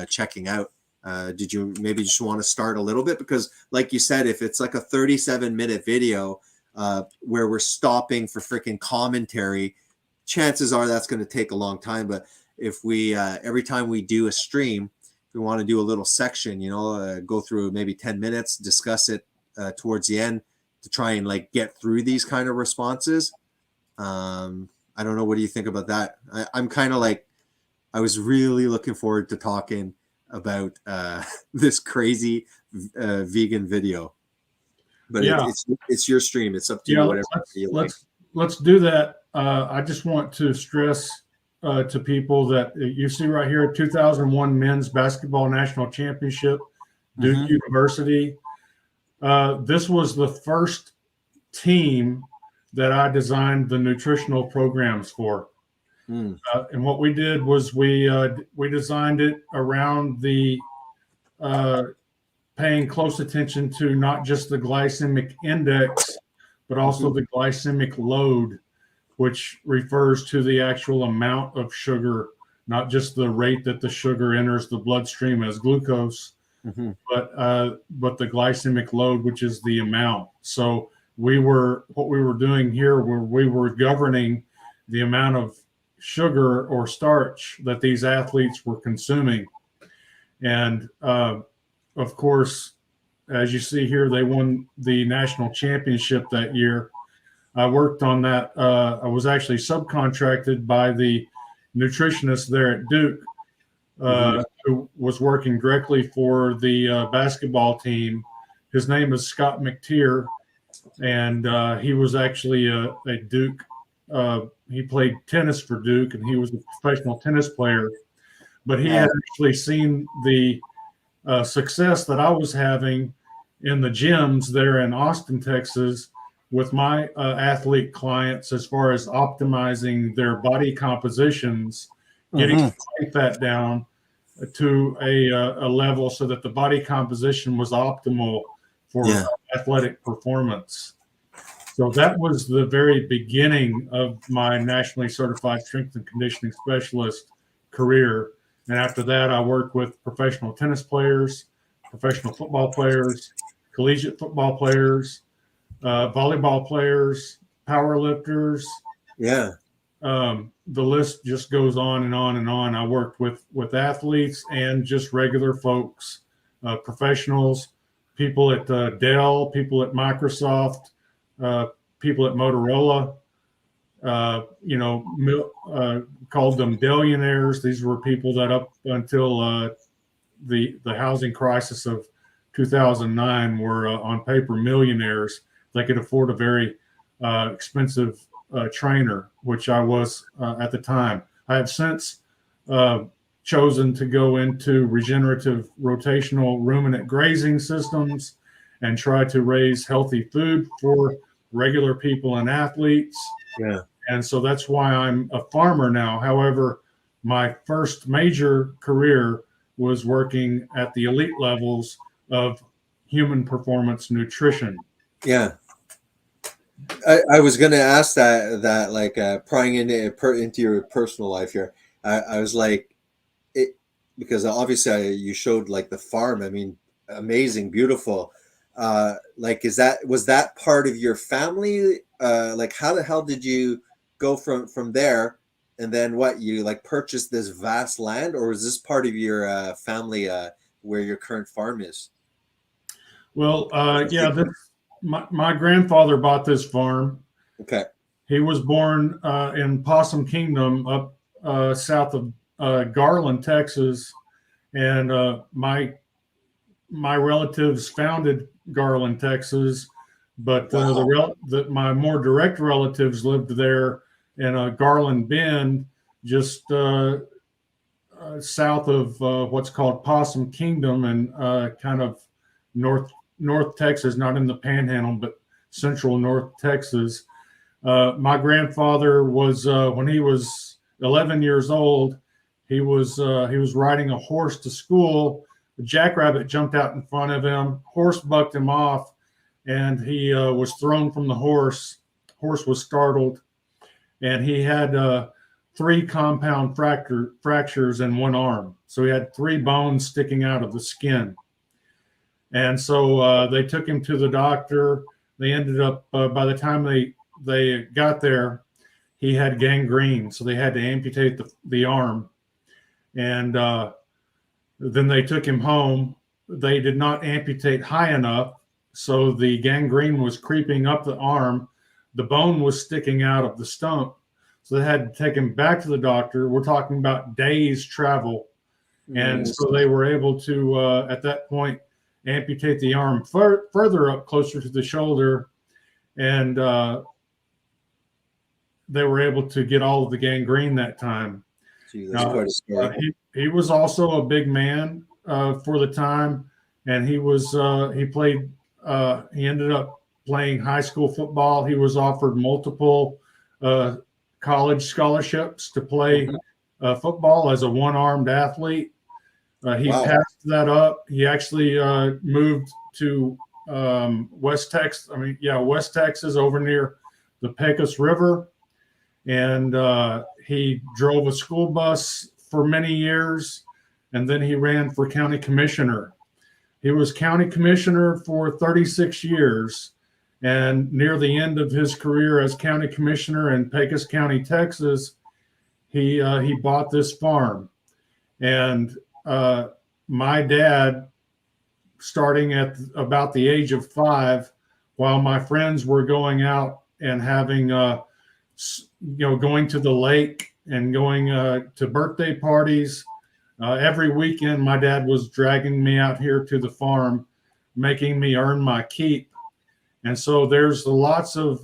checking out. Did you maybe just want to start a little bit? Because like you said, if it's like a 37-minute video, where we're stopping for freaking commentary, chances are that's going to take a long time. But if we every time we do a stream, if we want to do a little section, go through maybe 10 minutes, discuss it towards the end to try and like get through these kind of responses. I don't know. What do you think about that? I'm kind of like, I was really looking forward to talking about this crazy vegan video, but Yeah. it's your stream. It's up to you. Whatever you like. Let's do that. I just want to stress to people that you see right here, 2001 men's basketball national championship, Duke University. This was the first team that I designed the nutritional programs for. And what we did was we designed it around the paying close attention to not just the glycemic index, but also the glycemic load, which refers to the actual amount of sugar, not just the rate that the sugar enters the bloodstream as glucose, but the glycemic load, which is the amount. So what we were doing here, we were governing the amount of sugar or starch that these athletes were consuming. And of course, as you see here, they won the national championship that year. I worked on that. I was actually subcontracted by the nutritionist there at Duke, who was working directly for the basketball team. His name is Scott McTeer, and he was actually a Duke. He played tennis for Duke, and he was a professional tennis player. But he had actually seen the success that I was having in the gyms there in Austin, Texas, with my athlete clients as far as optimizing their body compositions, getting that down to a level so that the body composition was optimal for athletic performance. So that was the very beginning of my nationally certified strength and conditioning specialist career. And after that, I worked with professional tennis players, professional football players, collegiate football players, volleyball players, power lifters. Yeah. The list just goes on and on and on. I worked with athletes and just regular folks, professionals, people at Dell, people at Microsoft, people at Motorola, called them billionaires. These were people that up until the housing crisis of 2009 were on paper millionaires. They could afford a very expensive trainer, which I was at the time. I have since chosen to go into regenerative rotational ruminant grazing systems and try to raise healthy food for regular people and athletes. Yeah. And so that's why I'm a farmer now. However, my first major career was working at the elite levels of human performance nutrition. Yeah. I was going to ask that like prying into your personal life here. I was like, because obviously you showed like the farm. I mean, amazing, beautiful. Like, was that part of your family? Like, how the hell did you go from there? And then what, you like purchased this vast land, or was this part of your family where your current farm is? Well, my grandfather bought this farm. Okay. He was born in Possum Kingdom up south of Garland, Texas, and my relatives founded Garland, Texas, but my more direct relatives lived there in Garland Bend, just south of what's called Possum Kingdom, and kind of North Texas, not in the Panhandle, but central North Texas. My grandfather was when he was 11 years old, he was riding a horse to school. A jackrabbit jumped out in front of him. Horse bucked him off, and he was thrown from the horse. Horse was startled, and he had 3 compound fractures in one arm. So he had 3 bones sticking out of the skin. And so they took him to the doctor. they ended up by the time they got there, he had gangrene, so they had to amputate the arm. And then they took him home. They did not amputate high enough, so the gangrene was creeping up the arm. The bone was sticking out of the stump, so they had to take him back to the doctor. We're talking about days travel. And so they were able to, at that point, amputate the arm further up, closer to the shoulder. And they were able to get all of the gangrene that time. Gee, that's quite a story. He was also a big man for the time. And he ended up playing high school football. He was offered multiple college scholarships to play football as a one-armed athlete. He passed that up. He actually moved to West Texas, over near the Pecos River. And he drove a school bus for many years. And then he ran for county commissioner. He was county commissioner for 36 years. And near the end of his career as county commissioner in Pecos County, Texas, he bought this farm. And my dad, starting at about the age of 5, while my friends were going out and having, going to the lake and going to birthday parties, every weekend, my dad was dragging me out here to the farm, making me earn my keep. And so there's lots of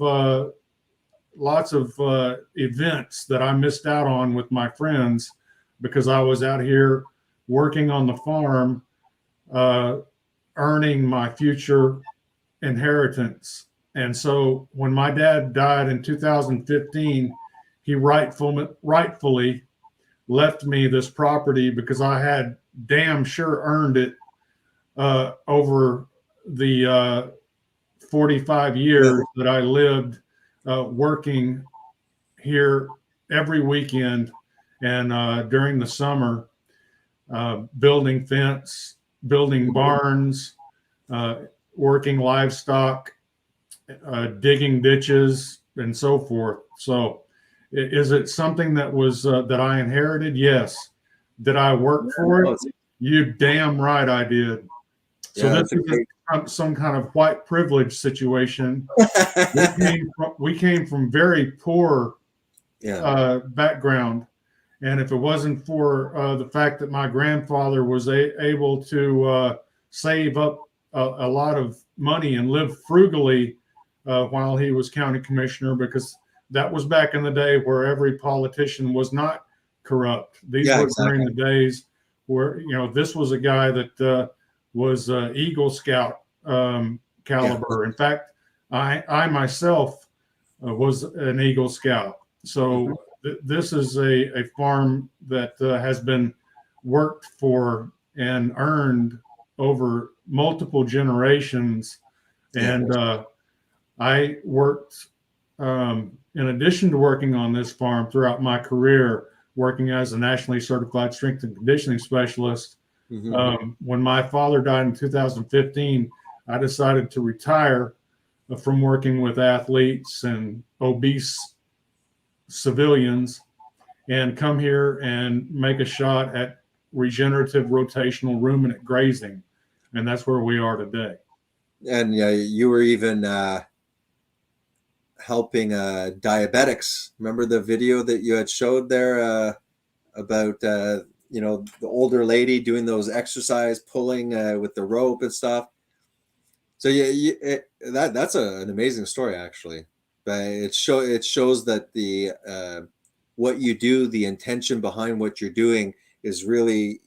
events that I missed out on with my friends because I was out here working on the farm, earning my future inheritance. And so when my dad died in 2015, he rightfully left me this property because I had damn sure earned it over the 45 years that I lived working here every weekend and during the summer, building fence, building barns, working livestock, digging ditches, and so forth. So is it something that was that I inherited? Yes. Did I work for it? You damn right I did. So this is some kind of white privilege situation. we came from very poor background. And if it wasn't for the fact that my grandfather was able to save up a lot of money and live frugally while he was county commissioner, because that was back in the day where every politician was not corrupt. These were during the days where, this was a guy that was Eagle Scout caliber. In fact, I myself was an Eagle Scout. So this is a farm that has been worked for and earned over multiple generations. And I worked, in addition to working on this farm throughout my career, working as a nationally certified strength and conditioning specialist. When my father died in 2015, I decided to retire from working with athletes and obese civilians and come here and make a shot at regenerative rotational ruminant grazing. And that's where we are today. And you were even helping diabetics. Remember the video that you had showed there about the older lady doing those exercise pulling with the rope and stuff. So that's an amazing story, actually. But it shows that the what you do, the intention behind what you're doing is really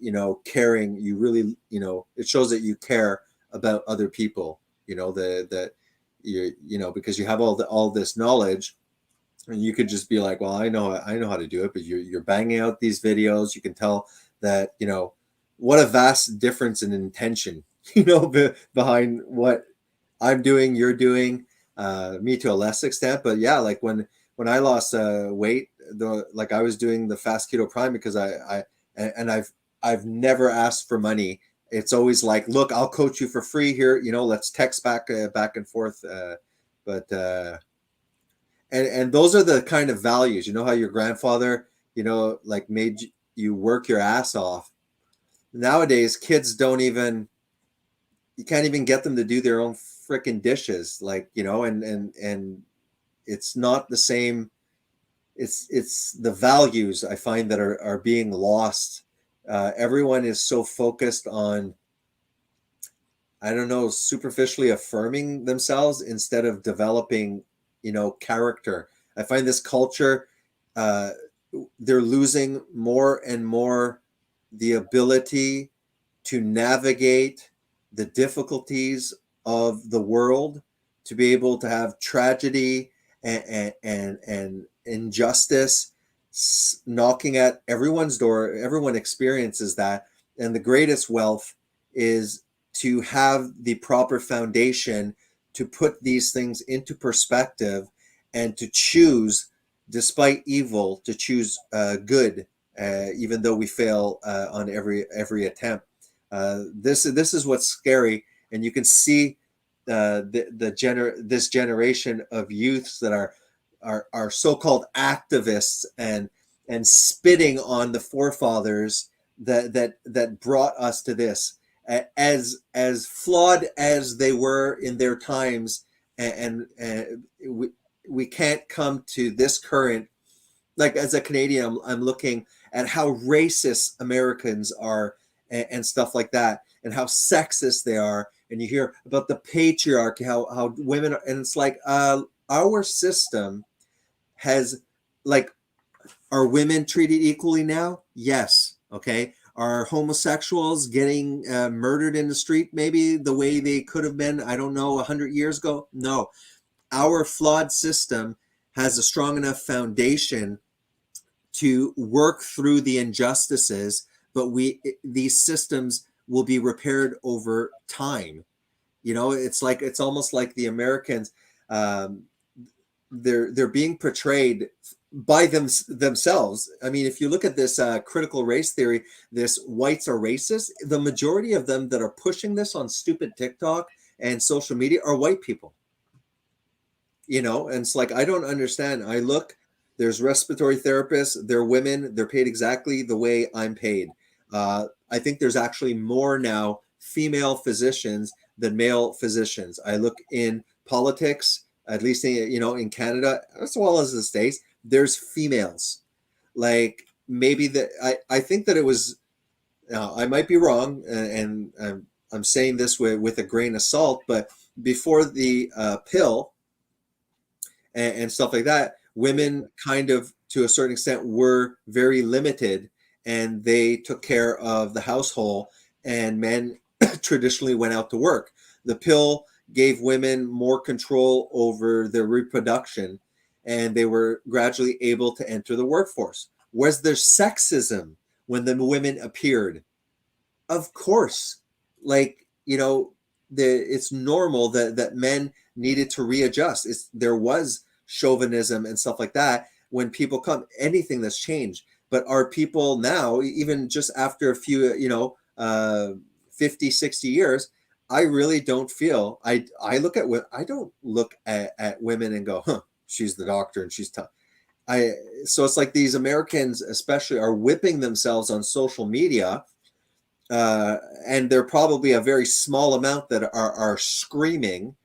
caring. You really it shows that you care about other people. That because you have all this knowledge, and you could just be like, well, I know how to do it, but you're banging out these videos. You can tell that what a vast difference in intention behind what I'm doing, you're doing, me to a less extent. But yeah, like when I lost weight, I was doing the fast keto prime because I've never asked for money. It's always like, look, I'll coach you for free here. Let's text back and forth But and those are the kind of values. You know how your grandfather, like made you work your ass off. Nowadays, kids don't even. You can't even get them to do their own freaking dishes, like, and it's not the same. It's the values I find that are being lost. Everyone is so focused on, I don't know, superficially affirming themselves instead of developing, character. I find this culture, they're losing more and more the ability to navigate the difficulties of the world, to be able to have tragedy and injustice knocking at everyone's door. Everyone experiences that. And the greatest wealth is to have the proper foundation to put these things into perspective and to choose, despite evil, to choose good, even though we fail on every attempt. This is what's scary, and you can see this generation of youths that are so-called activists and spitting on the forefathers that brought us to this, as flawed as they were in their times, and we can't come to this current. Like, as a Canadian, I'm looking at how racist Americans are, and stuff like that, and how sexist they are. And you hear about the patriarchy, how women are, and it's like, our system has, like, are women treated equally now? Yes. Okay. Are homosexuals getting murdered in the street maybe the way they could have been, I don't know, 100 years ago? No. Our flawed system has a strong enough foundation to work through the injustices, but these systems will be repaired over time. It's almost like the Americans, they're being portrayed by themselves. I mean, if you look at this critical race theory, this whites are racist, the majority of them that are pushing this on stupid TikTok and social media are white people. And it's like, I don't understand. There's respiratory therapists, they're women, they're paid exactly the way I'm paid. I think there's actually more now female physicians than male physicians. I look in politics, at least in Canada, as well as the States, there's females. Like, maybe I think that it was, I might be wrong, and I'm saying this with a grain of salt, but before the pill and stuff like that, women kind of, to a certain extent, were very limited, and they took care of the household, and men traditionally went out to work. The pill gave women more control over their reproduction, and they were gradually able to enter the workforce. Was there sexism when the women appeared? Of course. Like, it's normal that men needed to readjust. There was chauvinism and stuff like that when people come. Anything that's changed. But are people now, even just after a few 50, 60 years, I really don't feel, I don't look at women and go, she's the doctor and she's tough. So it's like these Americans especially are whipping themselves on social media, and they're probably a very small amount that are screaming,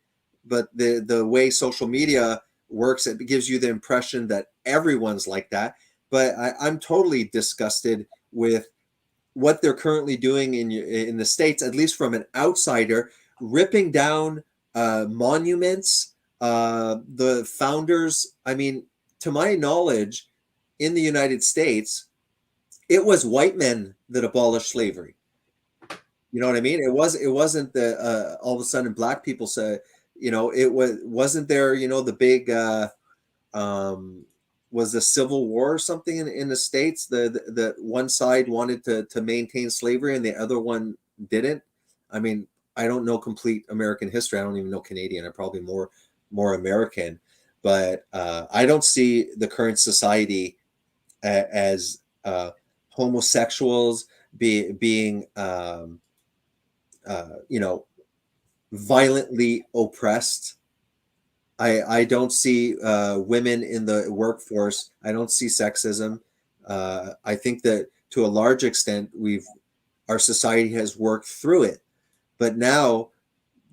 but the way social media works, it gives you the impression that everyone's like that. But I'm totally disgusted with what they're currently doing in the States, at least from an outsider, ripping down monuments, the founders. I mean, to my knowledge, in the United States, it was white men that abolished slavery. You know what I mean? It wasn't the all of a sudden black people said, wasn't there, the big was the Civil War or something in the States? The one side wanted to maintain slavery and the other one didn't. I mean, I don't know complete American history. I don't even know Canadian. I'm probably more American, but I don't see the current society as homosexuals being violently oppressed I don't see women in the workforce. I don't see sexism. I think that to a large extent our society has worked through it, but now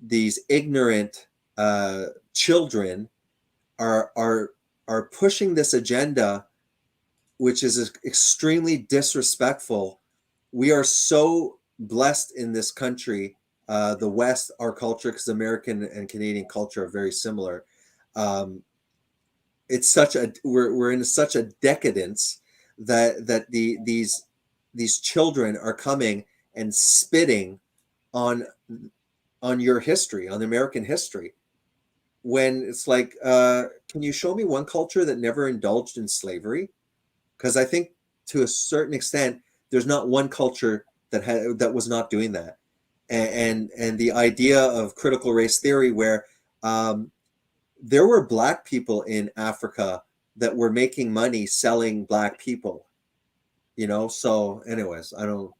these ignorant children are pushing this agenda, which is extremely disrespectful. We are so blessed in this country. The West, our culture, because American and Canadian culture are very similar. It's such a we're in such a decadence that these children are coming and spitting on your history, on American history, when it's like, can you show me one culture that never indulged in slavery? Because I think to a certain extent, there's not one culture that was not doing that. And the idea of critical race theory, where there were Black people in Africa that were making money selling Black people, So anyways, I don't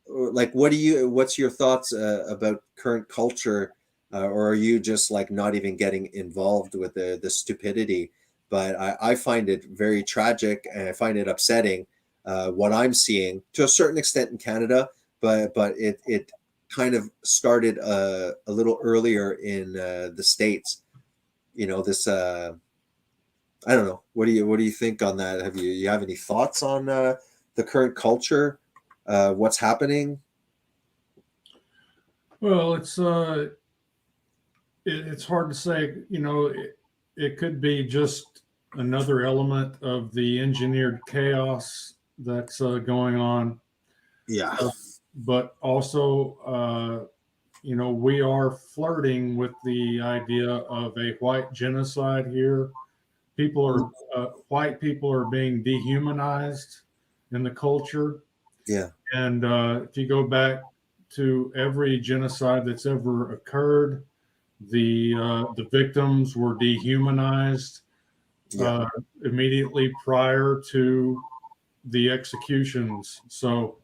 like, what's your thoughts about current culture? Or are you just like not even getting involved with the stupidity? But I find it very tragic, and I find it upsetting what I'm seeing to a certain extent in Canada, but it kind of started a little earlier in the States. This I don't know. What do you think on that? Have you have any thoughts on the current culture? What's happening? Well, it's hard to say. It could be just another element of the engineered chaos that's going on. Yeah. But also, we are flirting with the idea of a white genocide here. White people are being dehumanized in the culture. Yeah. And if you go back to every genocide that's ever occurred, the victims were dehumanized immediately prior to the executions. So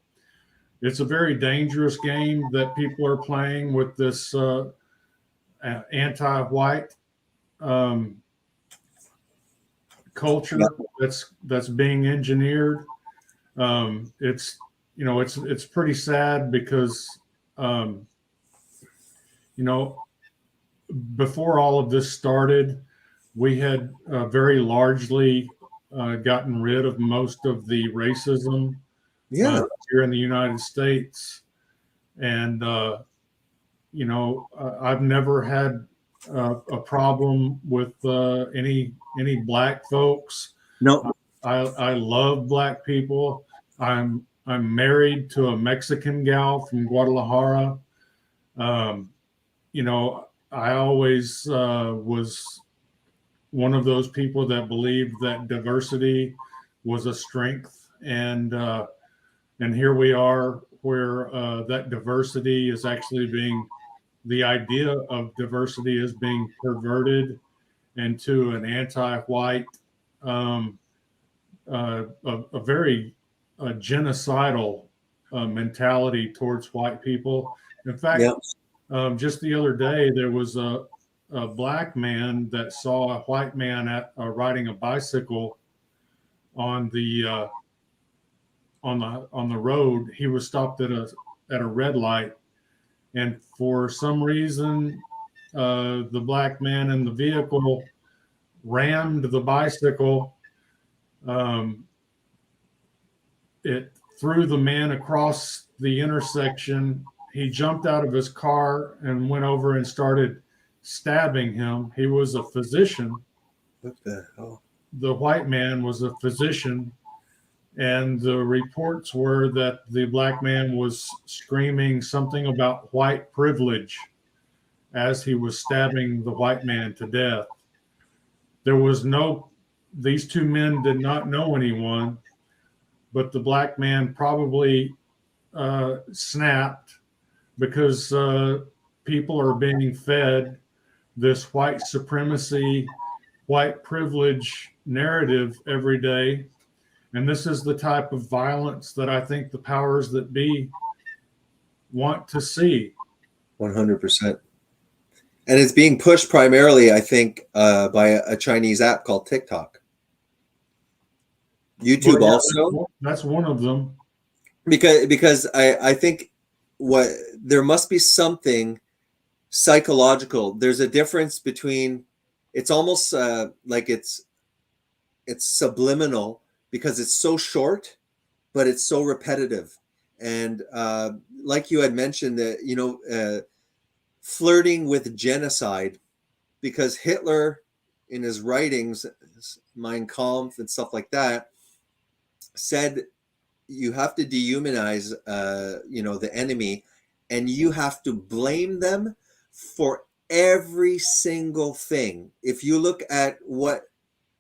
it's a very dangerous game that people are playing with this anti-white culture that's being engineered. It's pretty sad because before all of this started, we had very largely gotten rid of most of the racism here in the United States. And, I've never had a problem with any Black folks. No. I love Black people. I'm married to a Mexican gal from Guadalajara. I always was one of those people that believed that diversity was a strength, and here we are, where that diversity is actually the idea of diversity is being perverted into an anti-white, a very genocidal mentality towards white people. In fact, just the other day, there was a Black man that saw a white man riding a bicycle on the road. He was stopped at a red light, and for some reason, the Black man in the vehicle rammed the bicycle. It threw the man across the intersection. He jumped out of his car and went over and started stabbing him. He was a physician. What the hell? The white man was a physician, and the reports were that the Black man was screaming something about white privilege as he was stabbing the white man to death. These two men did not know anyone, but the Black man probably snapped because people are being fed this white supremacy, white privilege narrative every day. And this is the type of violence that I think the powers that be want to see. 100%. And it's being pushed primarily, I think, by a Chinese app called TikTok. YouTube Well, yeah, also, that's one of them. because I think what there must be something psychological. There's a difference between, it's almost like it's subliminal because it's so short, but it's so repetitive. And like you had mentioned, that flirting with genocide, because Hitler in his writings, Mein Kampf and stuff like that, said you have to dehumanize the enemy, and you have to blame them for every single thing. If you look at what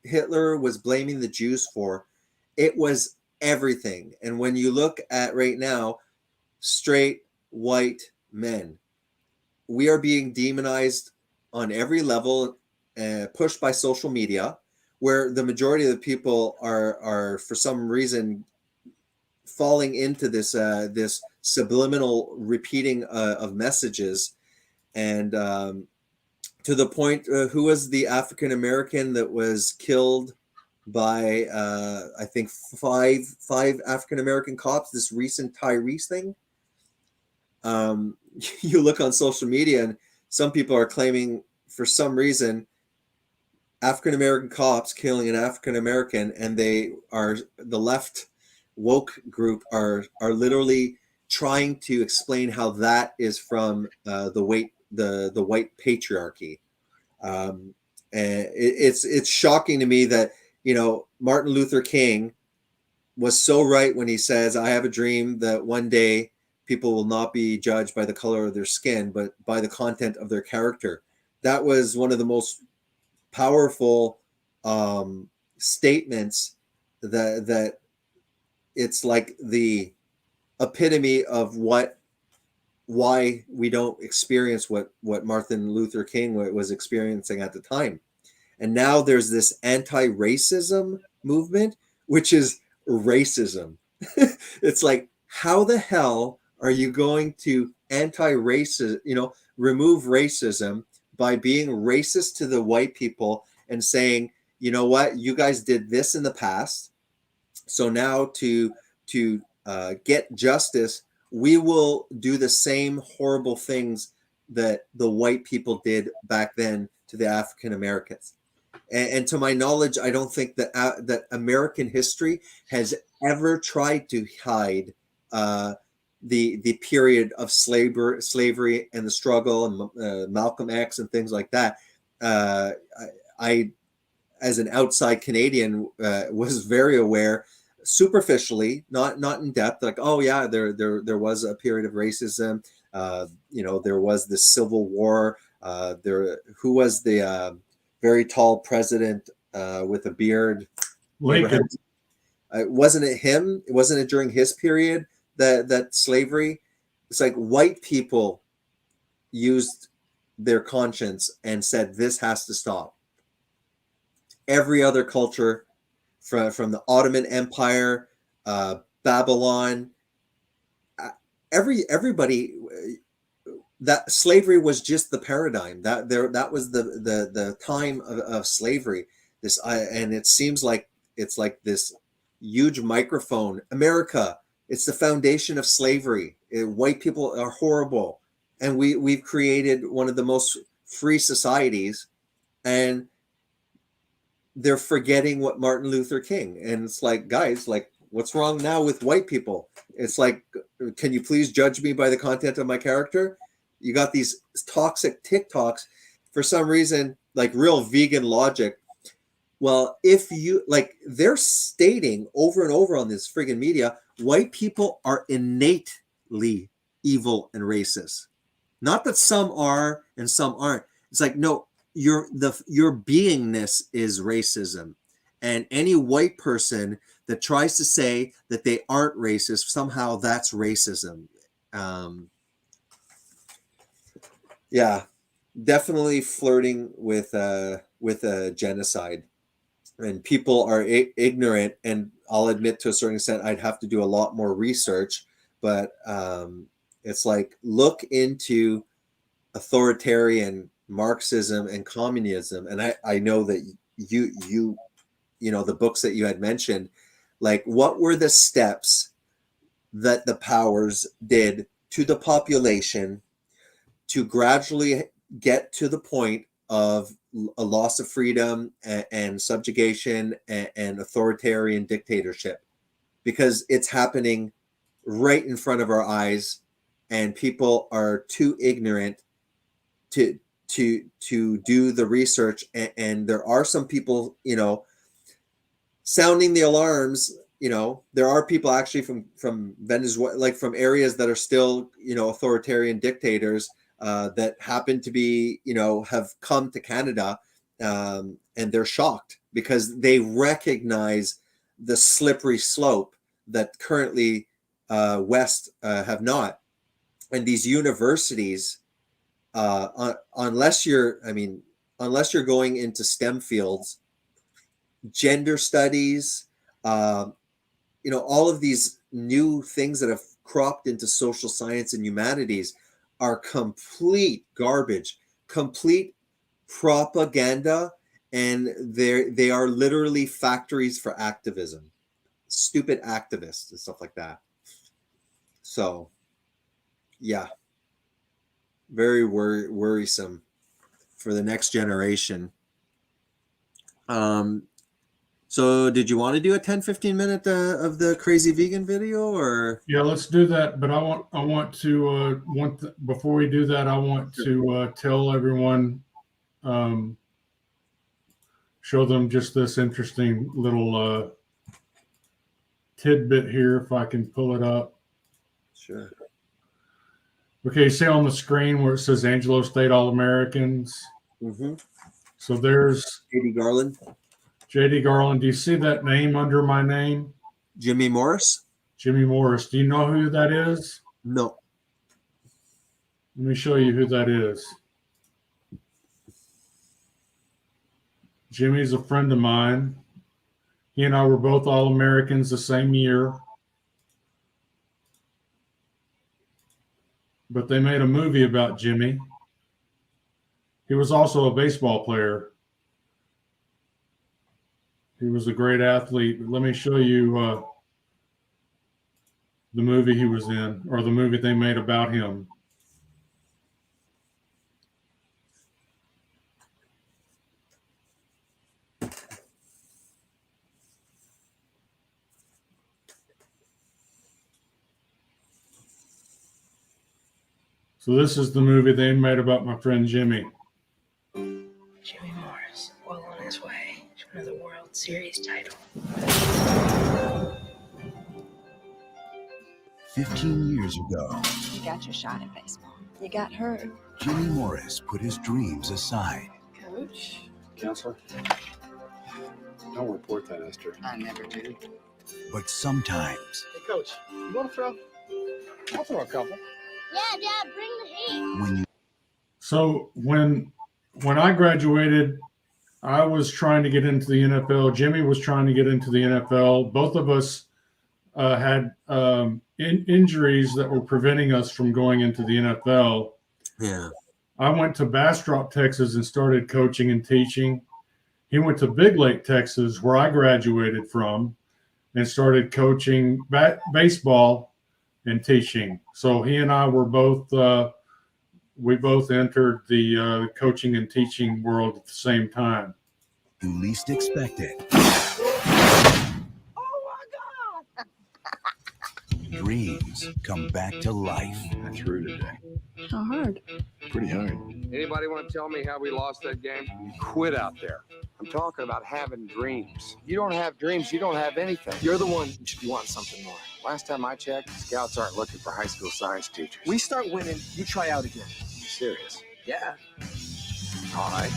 Hitler was blaming the Jews for, it was everything. And when you look at right now, straight white men, we are being demonized on every level, pushed by social media, where the majority of the people are for some reason falling into this subliminal repeating of messages. And to the point, who was the African American that was killed by I think five African American cops, this recent Tyrese thing? You look on social media and some people are claiming, for some reason, African American cops killing an African American, and the left woke group are literally trying to explain how that is from the white patriarchy. And it's shocking to me that Martin Luther King was so right when he says, "I have a dream that one day people will not be judged by the color of their skin, but by the content of their character." That was one of the most powerful statements that it's like the epitome of why we don't experience what Martin Luther King was experiencing at the time. And now there's this anti-racism movement, which is racism. It's like, how the hell are you going to remove racism by being racist to the white people and saying, you know what, you guys did this in the past, so now to get justice, we will do the same horrible things that the white people did back then to the African Americans. And to my knowledge, I don't think that that American history has ever tried to hide the period of slavery and the struggle, and Malcolm X and things like that. I, as an outside Canadian, was very aware, superficially, not in depth, like, oh yeah, there was a period of racism. There was the Civil War. Who was the very tall president with a beard? Lincoln. Wasn't it him? Wasn't it during his period that slavery? It's like white people used their conscience and said, this has to stop. Every other culture, from the Ottoman Empire, Babylon, everybody, that slavery was just the paradigm. That was the time of slavery. And it seems like it's like this huge microphone. America, it's the foundation of slavery. White people are horrible, and we've created one of the most free societies, and they're forgetting what Martin Luther King. And it's like, guys, like, what's wrong now with white people? It's like, can you please judge me by the content of my character? You got these toxic TikToks for some reason, like real vegan logic. Well, if you like, they're stating over and over on this friggin' media, white people are innately evil and racist. Not that some are and some aren't. It's like, no, your beingness is racism. And any white person that tries to say that they aren't racist, somehow that's racism. Yeah, definitely flirting with a genocide. And people are ignorant, and I'll admit, to a certain extent, I'd have to do a lot more research, but it's like, look into authoritarian Marxism and communism, and I know that you know the books that you had mentioned, like what were the steps that the powers did to the population to gradually get to the point of a loss of freedom and subjugation and authoritarian dictatorship, because it's happening right in front of our eyes, and people are too ignorant to do the research. And there are some people, you know, sounding the alarms. You know, there are people actually from Venezuela, like from areas that are still, you know, authoritarian dictators, that happen to be, you know, have come to Canada, and they're shocked because they recognize the slippery slope that currently West have not. And these universities, unless you're going into STEM fields, gender studies, you know, all of these new things that have cropped into social science and humanities are complete garbage, complete propaganda, and they are literally factories for activism, stupid activists and stuff like that. So, yeah, very worrisome for the next generation. So did you want to do a 10-15 minute of the crazy vegan video, or? Yeah, let's do that. But before we do that, I want to tell everyone, show them just this interesting little tidbit here, if I can pull it up. Sure. Okay, see on the screen where it says Angelo State All-Americans? Mm-hmm. So there's J.D. Garland. J.D. Garland. Do you see that name under my name? Jimmy Morris? Jimmy Morris. Do you know who that is? No. Let me show you who that is. Jimmy's a friend of mine. He and I were both All-Americans the same year. But they made a movie about Jimmy. He was also a baseball player. He was a great athlete. Let me show you the movie he was in, or the movie they made about him. So this is the movie they made about my friend Jimmy. Jimmy Morris, well on his way to another World Series title. 15 years ago, You got your shot at baseball. You got hurt. Jimmy Morris put his dreams aside. Coach? Counselor? Don't report that, Esther. I never do. But sometimes, Hey, Coach, you want to throw? I'll throw a couple. Yeah, Dad, bring the heat. when you So when I graduated, I was trying to get into the NFL. Jimmy was trying to get into the NFL. Both of us had injuries that were preventing us from going into the NFL. Yeah. I went to Bastrop, Texas, and started coaching and teaching. He went to Big Lake, Texas, where I graduated from, and started coaching baseball and teaching. So he and I were both, we both entered the coaching and teaching world at the same time. you least expect it, dreams come back to life. I threw today. How hard? Pretty hard. Anybody want to tell me how we lost that game? You quit out there. I'm talking about having dreams. You don't have dreams, you don't have anything. You're the one who should be wanting something more. Last time I checked, scouts aren't looking for high school science teachers. We start winning, you try out again. You serious? Yeah. All right.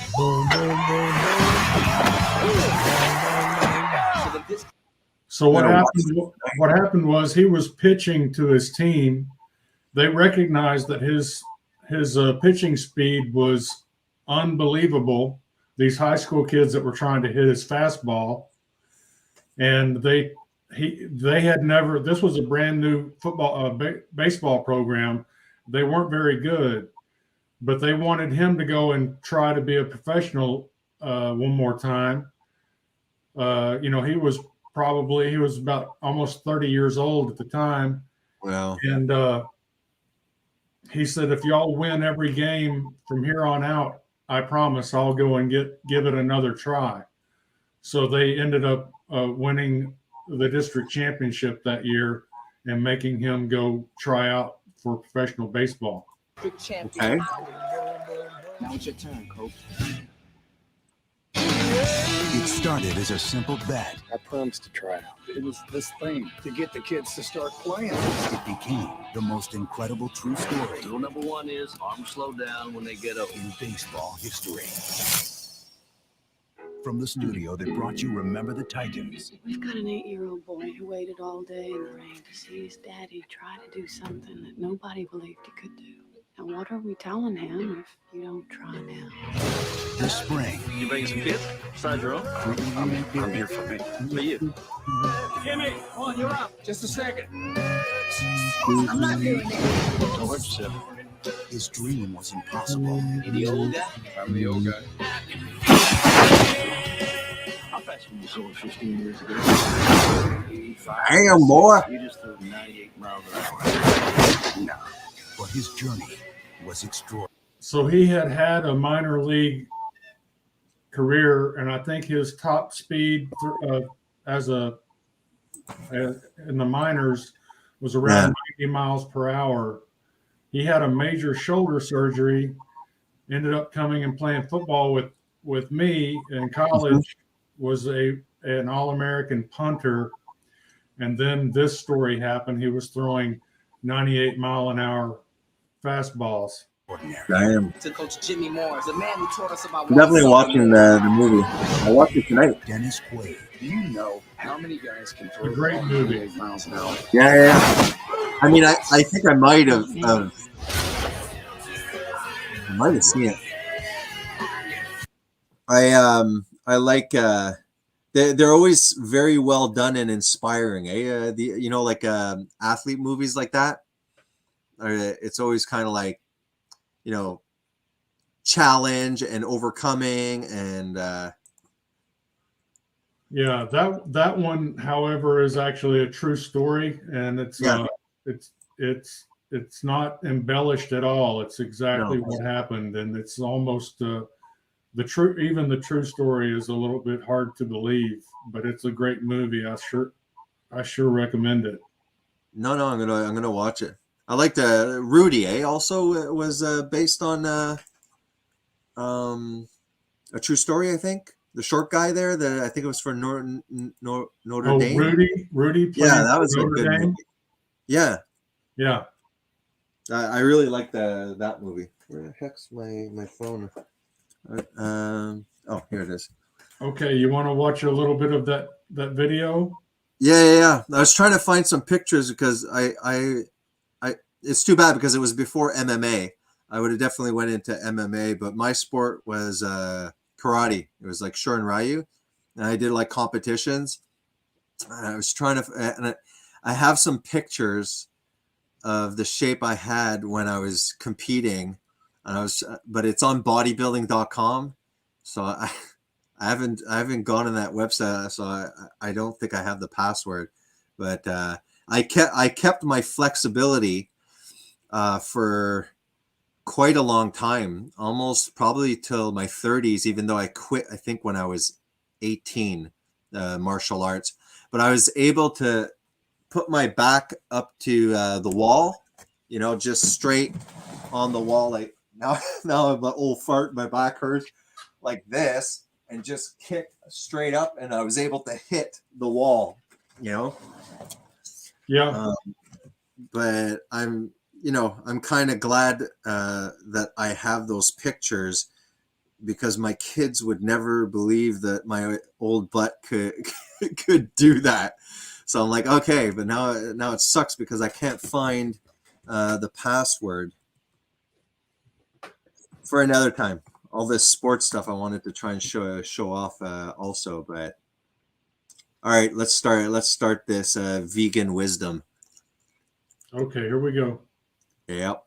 So what happened was he was pitching to his team. They recognized that his pitching speed was unbelievable. These high school kids that were trying to hit his fastball, and they had never. This was a brand new baseball program. They weren't very good. but they wanted him to go and try to be a professional one more time. He was about almost 30 years old at the time. Wow. And he said, if y'all win every game from here on out, I promise I'll go and give it another try. So they ended up winning the district championship that year and making him go try out for professional baseball. Okay. Now it's your turn, Coach. It started as a simple bet. I promised to try out. It was this thing to get the kids to start playing. It became the most incredible true story Rule number one is arms slow down when they get up. in baseball history. From the studio that brought you Remember the Titans, We've got an 8-year-old boy who waited all day in the rain to see his daddy try to do something that nobody believed he could do. And what are we telling him if you don't try now? this spring, You bringing some kids? Besides your own? I'm here for me. For you. Jimmy, on, you're up. Just a second. I'm not doing it. Don't hurt yourself. his dream was impossible. You the old guy? I'm the old guy. How fast were you sold 15 years ago? 85. Damn, boy. You just threw 98 miles an hour. No. But his journey was extraordinary. So he had a minor league career, and I think his top speed in the minors was around 90 miles per hour. He had a major shoulder surgery, ended up coming and playing football with me in college, was an All-American punter. And then this story happened. He was throwing 98-mile-an-hour fastballs. Damn. To Coach Jimmy Moore, the man who taught us about I'm definitely watching the movie. I'll watch it tonight. Dennis Quaid. Do you know how many guys can throw A great movie. 98 miles an hour? Yeah. I mean, I think I might have seen it. I like they're always very well done and inspiring. Athlete movies like that. It's always kind of like, challenge and overcoming and Yeah, that one, however, is actually a true story, and it's not embellished at all. It's exactly what happened, and it's almost the true. Even the true story is a little bit hard to believe, but it's a great movie. I sure recommend it. No, I'm gonna watch it. I like the Rudy. Also was based on a true story. I think the short guy there. I think it was for Notre Dame. Rudy. Yeah, that was Notre a good Dame. movie. Yeah. I really like that movie. Where the heck's my phone? Oh, here it is. Okay, you want to watch a little bit of that video? Yeah. I was trying to find some pictures because I it's too bad because it was before MMA. I would have definitely went into MMA, but my sport was karate. It was like Shorin Ryu, and I did like competitions. I was trying to, and I have some pictures of the shape I had when I was competing, and but it's on bodybuilding.com, so I haven't gone on that website, so I don't think I have the password, but I kept my flexibility for quite a long time, almost probably till my 30s, even though I quit, I think when I was 18, martial arts, but I was able to put my back up to the wall, just straight on the wall. Like now I'm an old fart, my back hurts like this, and just kick straight up, and I was able to hit the wall, Yeah. But I'm kind of glad that I have those pictures, because my kids would never believe that my old butt could do that. So I'm like, okay, but now it sucks because I can't find the password. For another time, all this sports stuff I wanted to try and show off also, but all right, let's start this vegan wisdom. Okay, here we go. Yep.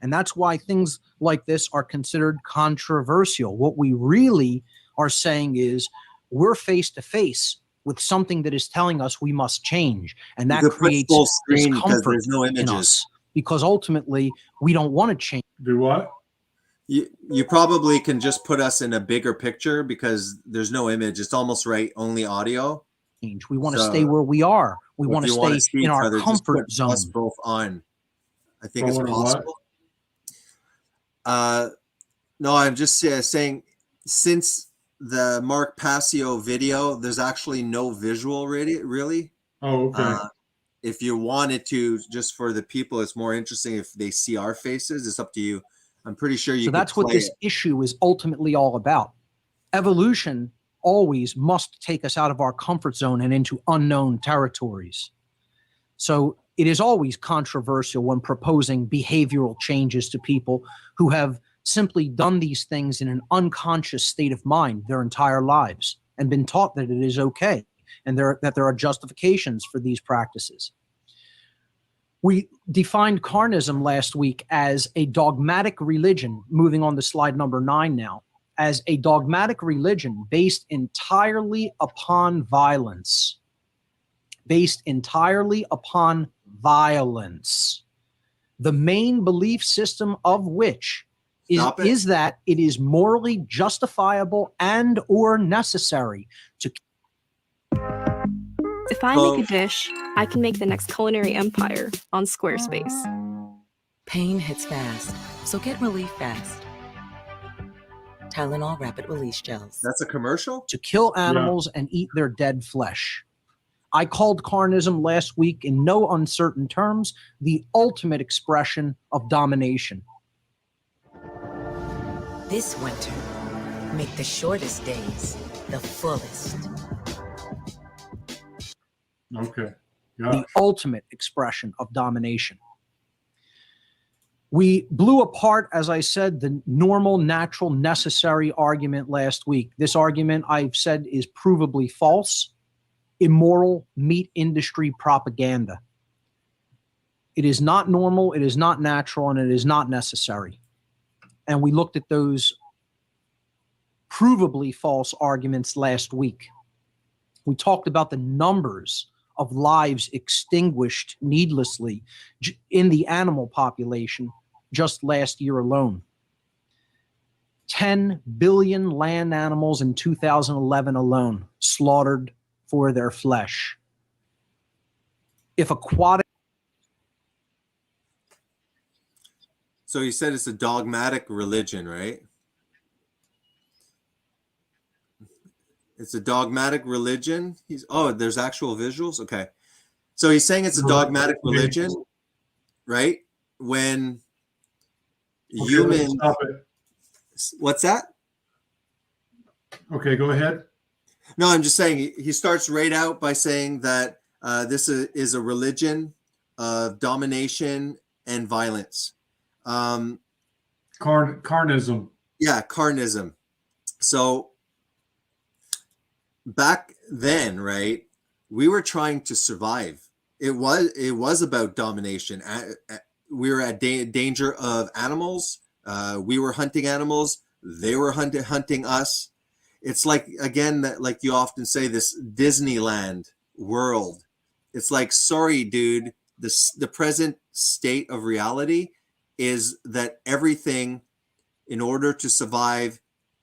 And that's why things like this are considered controversial. What we really are saying is we're face to face with something that is telling us we must change. And that creates full screen because discomfort there's no in images. us, because ultimately we don't want to change. Do what? You probably can just put us in a bigger picture because there's no image. It's almost right, only audio. We want to stay where we are. We want to stay in our comfort zone. Us both on. I think Going it's possible. No, I'm just saying, since the Mark Passio video, there's actually no visual really. Oh, okay. If you wanted to, just for the people, it's more interesting if they see our faces. It's up to you. I'm pretty sure you. So that's what this issue is ultimately all about. Evolution always must take us out of our comfort zone and into unknown territories. So it is always controversial when proposing behavioral changes to people who have simply done these things in an unconscious state of mind their entire lives and been taught that it is okay and that there are justifications for these practices. We defined carnism last week as a dogmatic religion, moving on to slide number 9 now, as a dogmatic religion based entirely upon violence. Based entirely upon violence. The main belief system of which is that it is morally justifiable and or necessary to. If I make a dish, I can make the next culinary empire on Squarespace. Pain hits fast, so get relief fast. Tylenol Rapid Release Gels. That's a commercial? To kill animals and eat their dead flesh. I called carnism last week in no uncertain terms the ultimate expression of domination. This winter, make the shortest days the fullest. Okay. The ultimate expression of domination. We blew apart, as I said, the normal, natural, necessary argument last week. This argument, I've said, is provably false, immoral meat industry propaganda. It is not normal, it is not natural, and it is not necessary. And we looked at those provably false arguments last week. We talked about the numbers of lives extinguished needlessly in the animal population just last year alone. 10 billion land animals in 2011 alone slaughtered for their flesh. If aquatic. So you said it's a dogmatic religion, right? It's a dogmatic religion. There's actual visuals. Okay. So he's saying it's a dogmatic religion, right? When humans. What's that? Okay, go ahead. No, I'm just saying he starts right out by saying that this is a religion of domination and violence. Carnism. Yeah, carnism. So back then, right, we were trying to survive. It was about domination. We were at danger of animals. We were hunting animals. They were hunting us. It's like, again, that, like you often say, this Disneyland world. It's like, sorry, dude, the present state of reality is that everything, in order to survive,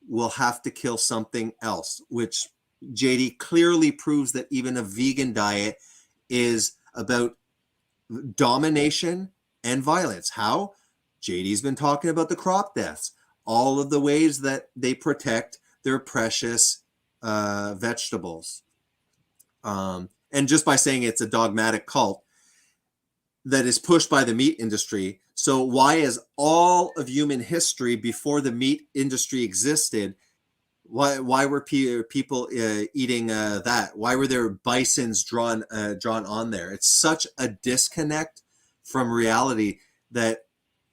will have to kill something else, which JD clearly proves that even a vegan diet is about domination and violence. How? JD's been talking about the crop deaths, all of the ways that they protect their precious vegetables. And just by saying it's a dogmatic cult that is pushed by the meat industry. So why is all of human history before the meat industry existed, why were people eating that? Why were there bisons drawn on there? It's such a disconnect from reality that,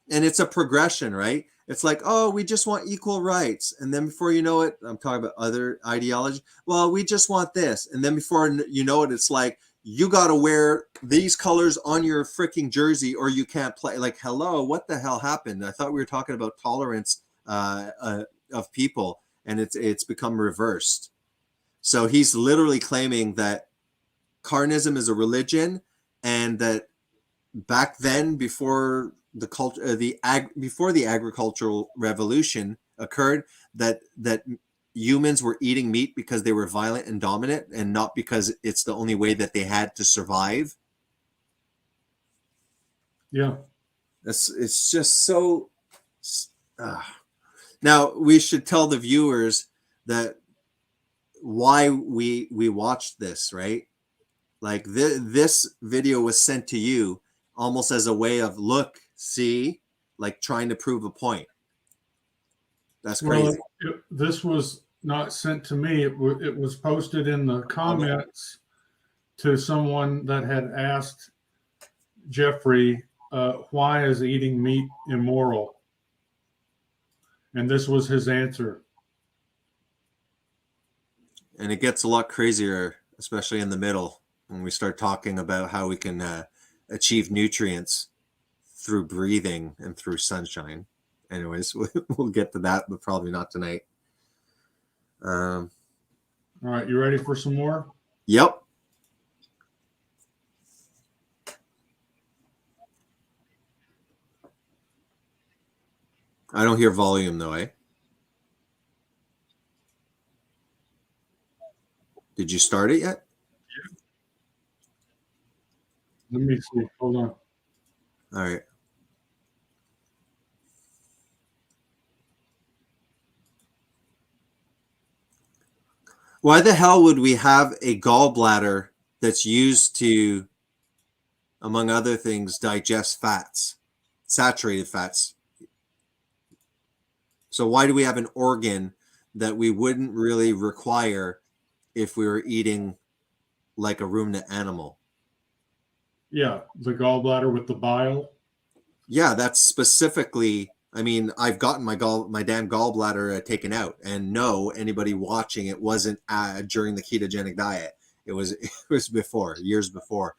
and it's a progression, right? It's like, oh, we just want equal rights. And then before you know it, I'm talking about other ideology. Well, we just want this. And then before you know it, it's like, you got to wear these colors on your freaking jersey or you can't play. Like, hello, what the hell happened? I thought we were talking about tolerance of people, and it's become reversed. So he's literally claiming that carnism is a religion, and that back then, before the culture, before the agricultural revolution occurred, that humans were eating meat because they were violent and dominant, and not because it's the only way that they had to survive. Yeah, it's just so. Now we should tell the viewers that why we watched this, right? Like this video was sent to you almost as a way of, look, see, like trying to prove a point. That's crazy. Well, this was not sent to me. It was posted in the comments to someone that had asked Jeffrey, why is eating meat immoral? And this was his answer. And it gets a lot crazier, especially in the middle, when we start talking about how we can achieve nutrients through breathing and through sunshine. Anyways, we'll get to that, but probably not tonight. All right, you ready for some more? Yep. I don't hear volume though, eh? Did you start it yet? Let me see. Hold on. All right. Why the hell would we have a gallbladder that's used to, among other things, digest fats, saturated fats? So why do we have an organ that we wouldn't really require if we were eating like a ruminant animal? Yeah, the gallbladder with the bile. Yeah, that's specifically. I mean, I've gotten my damn gallbladder taken out, and no, anybody watching it wasn't during the ketogenic diet. It was before, years before.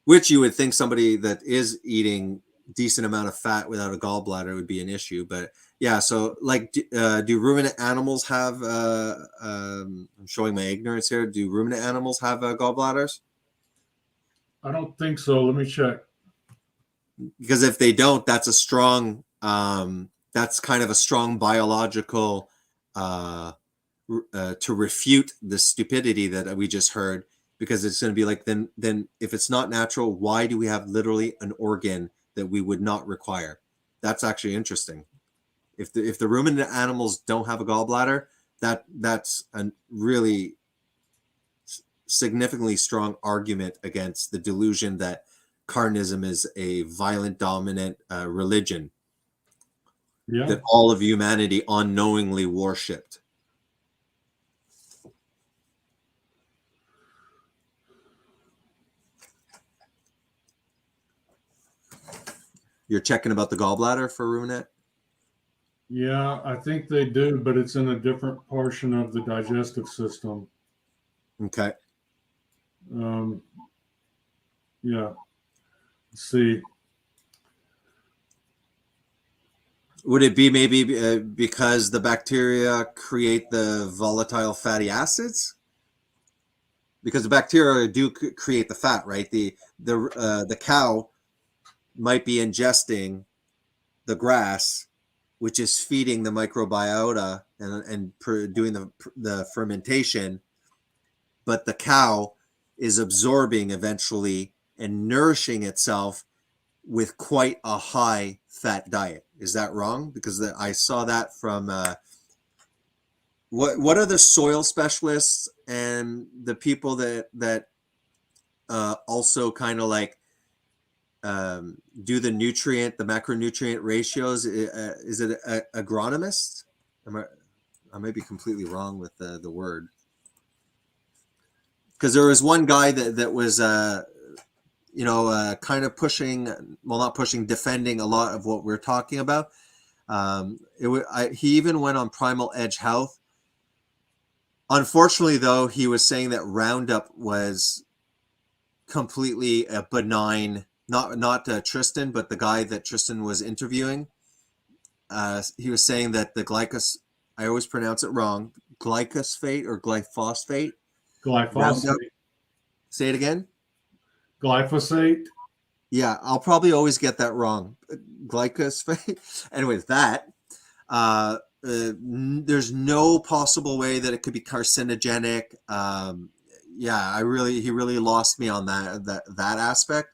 Which you would think somebody that is eating decent amount of fat without a gallbladder would be an issue, but yeah. So, like, do ruminant animals have? I'm showing my ignorance here. Do ruminant animals have gallbladders? I don't think so. Let me check. Because if they don't, that's a strong, that's kind of a strong biological to refute the stupidity that we just heard. Because it's going to be like, then if it's not natural, why do we have literally an organ that we would not require? That's actually interesting. If the ruminant animals don't have a gallbladder, that's a really significantly strong argument against the delusion that carnism is a violent, dominant religion that all of humanity unknowingly worshipped. You're checking about the gallbladder for ruminant? Yeah, I think they do, but it's in a different portion of the digestive system. Okay. Yeah. Let's see. Would it be maybe because the bacteria create the volatile fatty acids? Because the bacteria do create the fat, right? The cow might be ingesting the grass, which is feeding the microbiota and doing the fermentation, but the cow is absorbing eventually and nourishing itself with quite a high fat diet. Is that wrong? Because I saw that from what are the soil specialists and the people that also kind of like do the macronutrient ratios? Is it agronomist? I might be completely wrong with the word. Because there was one guy that was kind of defending a lot of what we're talking about. He even went on Primal Edge Health. Unfortunately, though, he was saying that Roundup was completely a benign, not Tristan, but the guy that Tristan was interviewing. He was saying that the I always pronounce it wrong, glyphosate or glyphosate. Roundup. Say it again. Glyphosate. Yeah, I'll probably always get that wrong. Glyphosate. Anyways, that there's no possible way that it could be carcinogenic. Yeah, he really lost me on that aspect.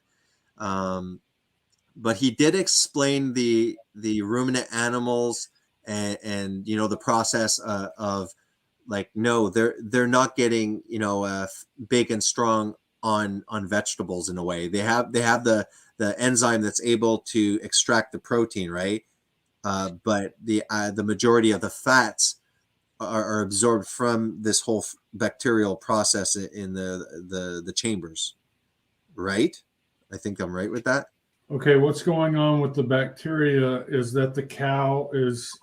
But he did explain the ruminant animals and the process of like, no, they're not getting big and strong on vegetables in a way. They have the enzyme that's able to extract the protein, right? But the majority of the fats are absorbed from this whole bacterial process in the chambers, right? I think I'm right with that. Okay, what's going on with the bacteria is that the cow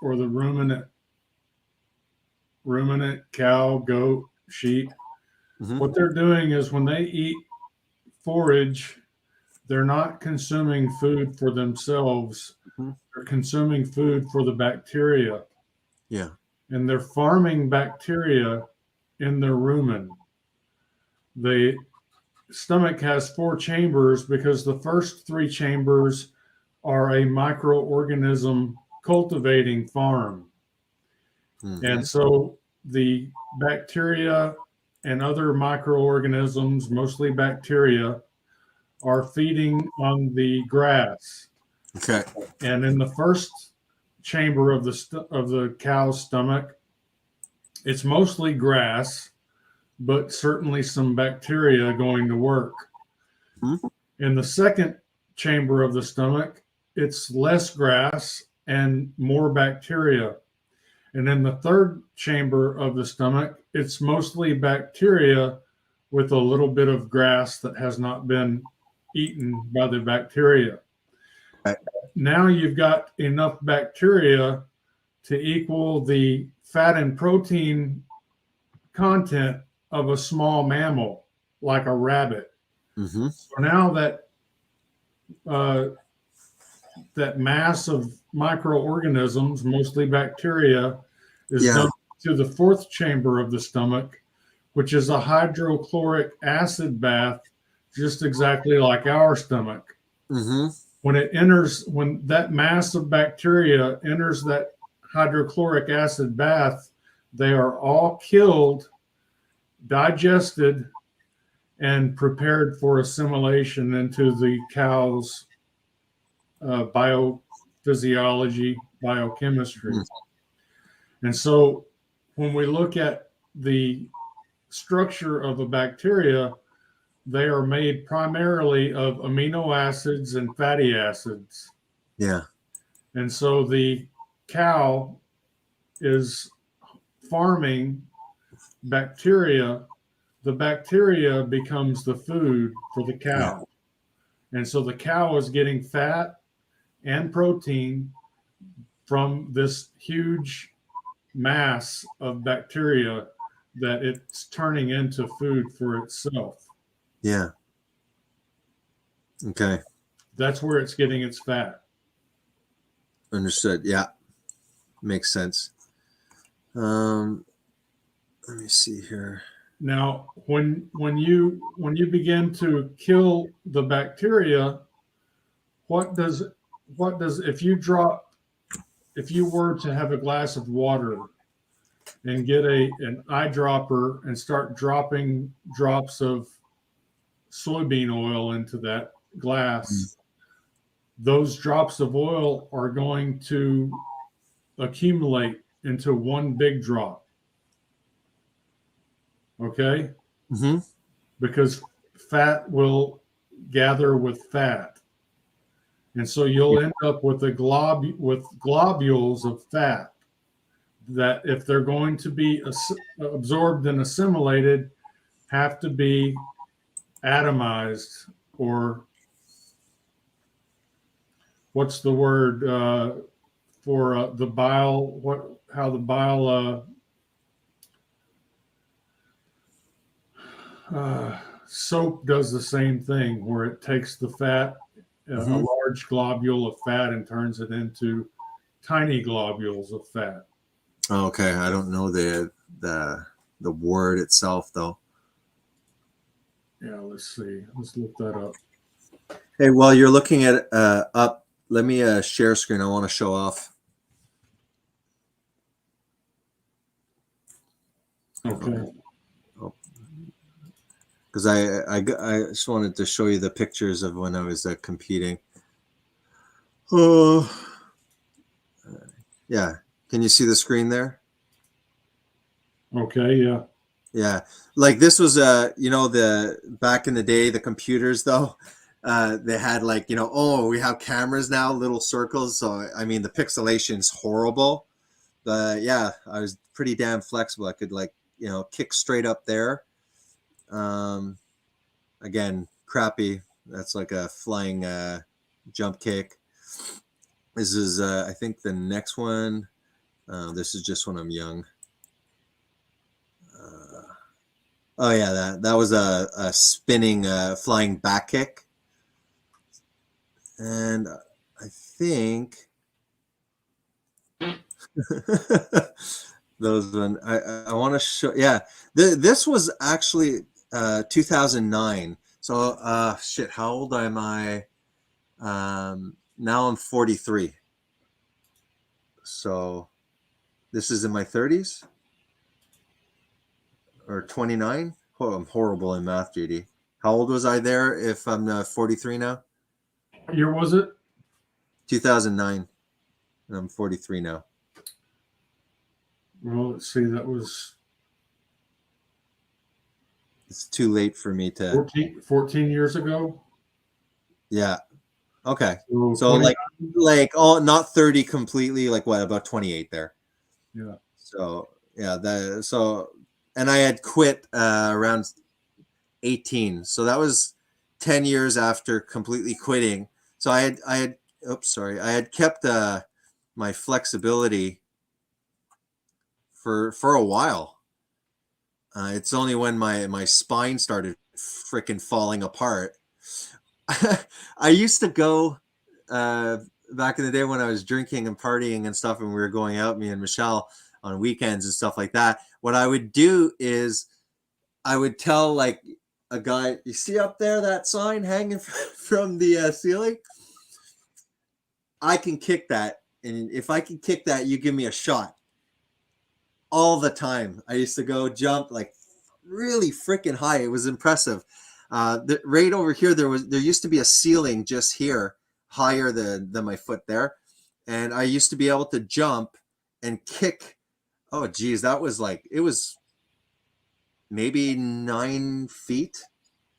or the ruminant cow, goat, sheep, what they're doing is when they eat forage, they're not consuming food for themselves. They're consuming food for the bacteria. Yeah. And they're farming bacteria in their rumen. The stomach has 4 chambers because the first 3 chambers are a microorganism cultivating farm. And so the bacteria and other microorganisms, mostly bacteria, are feeding on the grass. Okay. And in the first chamber of the cow's stomach, it's mostly grass, but certainly some bacteria going to work. In the second chamber of the stomach, it's less grass and more bacteria. And in the third chamber of the stomach, it's mostly bacteria with a little bit of grass that has not been eaten by the bacteria. Now you've got enough bacteria to equal the fat and protein content of a small mammal, like a rabbit. So now that mass of microorganisms, mostly bacteria, is dumped to the 4th chamber of the stomach, which is a hydrochloric acid bath, just exactly like our stomach. When that mass of bacteria enters that hydrochloric acid bath, they are all killed, digested, and prepared for assimilation into the cow's biophysiology, biochemistry. And so when we look at the structure of a bacteria, they are made primarily of amino acids and fatty acids. Yeah. And so the cow is farming bacteria. The bacteria becomes the food for the cow. And so the cow is getting fat and protein from this huge mass of bacteria that it's turning into food for itself. Yeah. Okay. That's where it's getting its fat. Understood. Yeah. Makes sense. Let me see here. Now, when you begin to kill the bacteria, if you were to have a glass of water and get an eyedropper and start dropping drops of soybean oil into that glass, those drops of oil are going to accumulate into one big drop. Okay? Because fat will gather with fat. And so you'll end up with globules of fat that, if they're going to be absorbed and assimilated, have to be atomized, or what's the word for the bile? How the bile Soap does the same thing, where it takes the fat, a large globule of fat, and turns it into tiny globules of fat. Okay, I don't know the word itself though. Yeah, let's see. Let's look that up. Hey, while you're looking at up, let me share screen. I want to show off. Okay. Because I just wanted to show you the pictures of when I was competing. Oh, yeah. Can you see the screen there? Okay. Yeah. Yeah. Like this was you know, the back in the day, the computers though, they had like, you know, oh, we have cameras now, little circles. So I mean, the pixelation's horrible, but yeah, I was pretty damn flexible. I could like, you know, kick straight up there. Again, crappy. That's like a flying jump kick. This is I think the next one. This is just when I'm young. Oh yeah, that was a spinning flying back kick. And I think those one I want to show. Yeah, this was actually 2009. So shit, how old am I? Now I'm 43. So this is in my 30s or 29. Oh, I'm horrible in math, JD. How old was I there if I'm 43 now? What year was it? 2009. And I'm 43 now. Well, let's see. That was It's too late for me to 14 years ago. Yeah. Okay. So So like oh, not 30 completely, like what, about 28 there. Yeah. So yeah, and I had quit around 18. So that was 10 years after completely quitting. So I had kept my flexibility for a while. It's only when my spine started freaking falling apart. I used to go back in the day when I was drinking and partying and stuff, and we were going out, me and Michelle, on weekends and stuff like that. What I would do is I would tell like a guy, you see up there that sign hanging from the ceiling? I can kick that. And if I can kick that, you give me a shot. All the time. I used to go jump like really freaking high. It was impressive. Right over here, there used to be a ceiling just here, higher than my foot there. And I used to be able to jump and kick. Oh, geez, that was like, it was maybe 9 feet,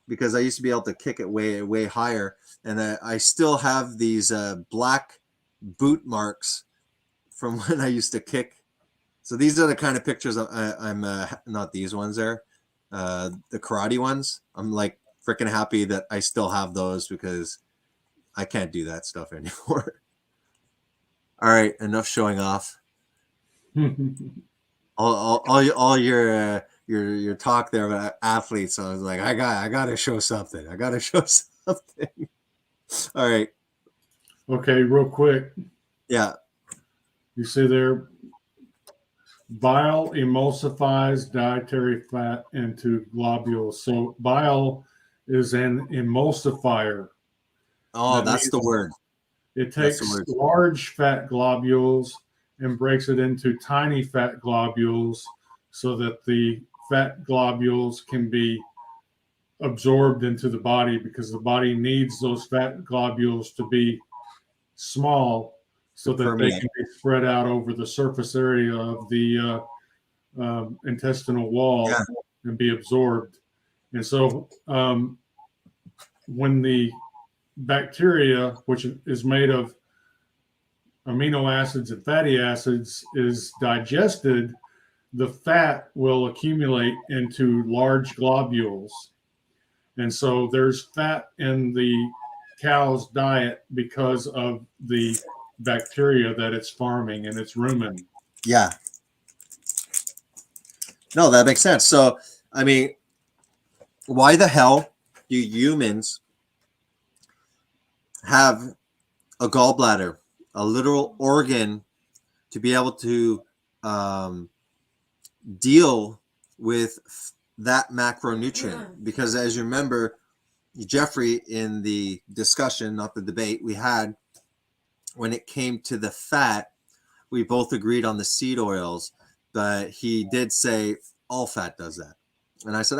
because I used to be able to kick it way, way higher. And I still have these black boot marks from when I used to kick. So these are the kind of pictures I'm not these ones there, the karate ones. I'm like freaking happy that I still have those, because I can't do that stuff anymore. All right, enough showing off. all your talk there about athletes. So I was like, I gotta show something. I gotta show something. All right. Okay, real quick. Yeah. You see there, bile emulsifies dietary fat into globules. So bile is an emulsifier. Oh, that's the word. It takes large fat globules and breaks it into tiny fat globules so that the fat globules can be absorbed into the body, because the body needs those fat globules to be small so that they can be spread out over the surface area of the intestinal wall and be absorbed. And so when the bacteria, which is made of amino acids and fatty acids, is digested, the fat will accumulate into large globules. And so there's fat in the cow's diet because of the bacteria that it's farming and it's rumen. Yeah. No, that makes sense. So, I mean, why the hell do humans have a gallbladder, a literal organ to be able to deal with that macronutrient? Because as you remember, Jeffrey, in the discussion, not the debate we had, when it came to the fat, we both agreed on the seed oils, but he did say all fat does that. And I said,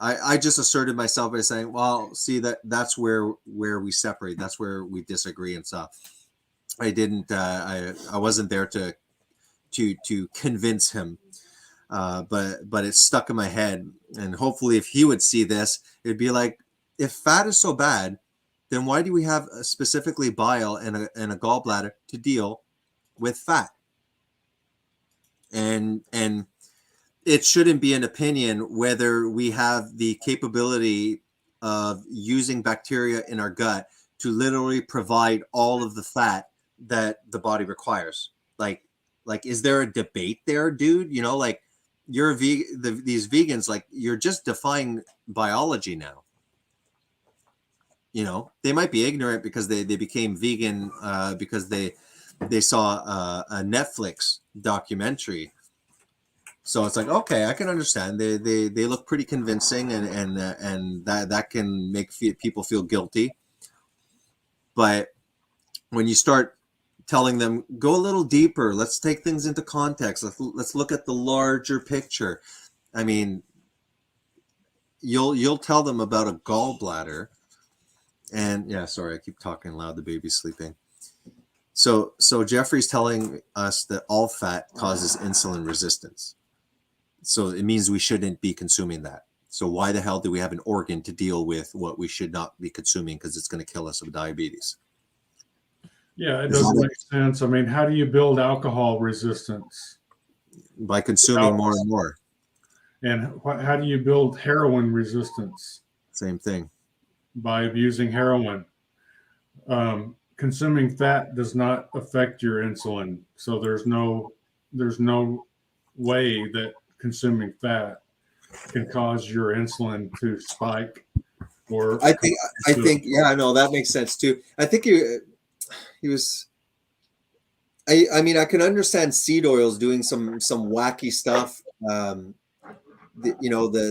I just asserted myself by saying, well, see, that's where we separate. That's where we disagree and stuff. I didn't, I wasn't there to convince him. But it's stuck in my head. And hopefully if he would see this, it'd be like, if fat is so bad, then why do we have specifically bile and a gallbladder to deal with fat? And it shouldn't be an opinion whether we have the capability of using bacteria in our gut to literally provide all of the fat that the body requires. Like, is there a debate there, dude? You know, like, you're these vegans, like, you're just defying biology now. You know, they might be ignorant because they became vegan because they saw a Netflix documentary. So it's like, okay, I can understand. They look pretty convincing, and that can make people feel guilty. But when you start telling them, go a little deeper, let's take things into context, let's look at the larger picture. I mean, you'll tell them about a gallbladder, and yeah, sorry, I keep talking loud, the baby's sleeping. So Jeffrey's telling us that all fat causes insulin resistance. So it means we shouldn't be consuming that. So why the hell do we have an organ to deal with what we should not be consuming, because it's going to kill us of diabetes? Yeah, it doesn't make sense. I mean, how do you build alcohol resistance? By consuming more and more. And how do you build heroin resistance? Same thing. By abusing heroin. Consuming fat does not affect your insulin. So there's no way that consuming fat can cause your insulin to spike. Or I think yeah, no, that makes sense too. I think he was. I mean, I can understand seed oils doing some wacky stuff. The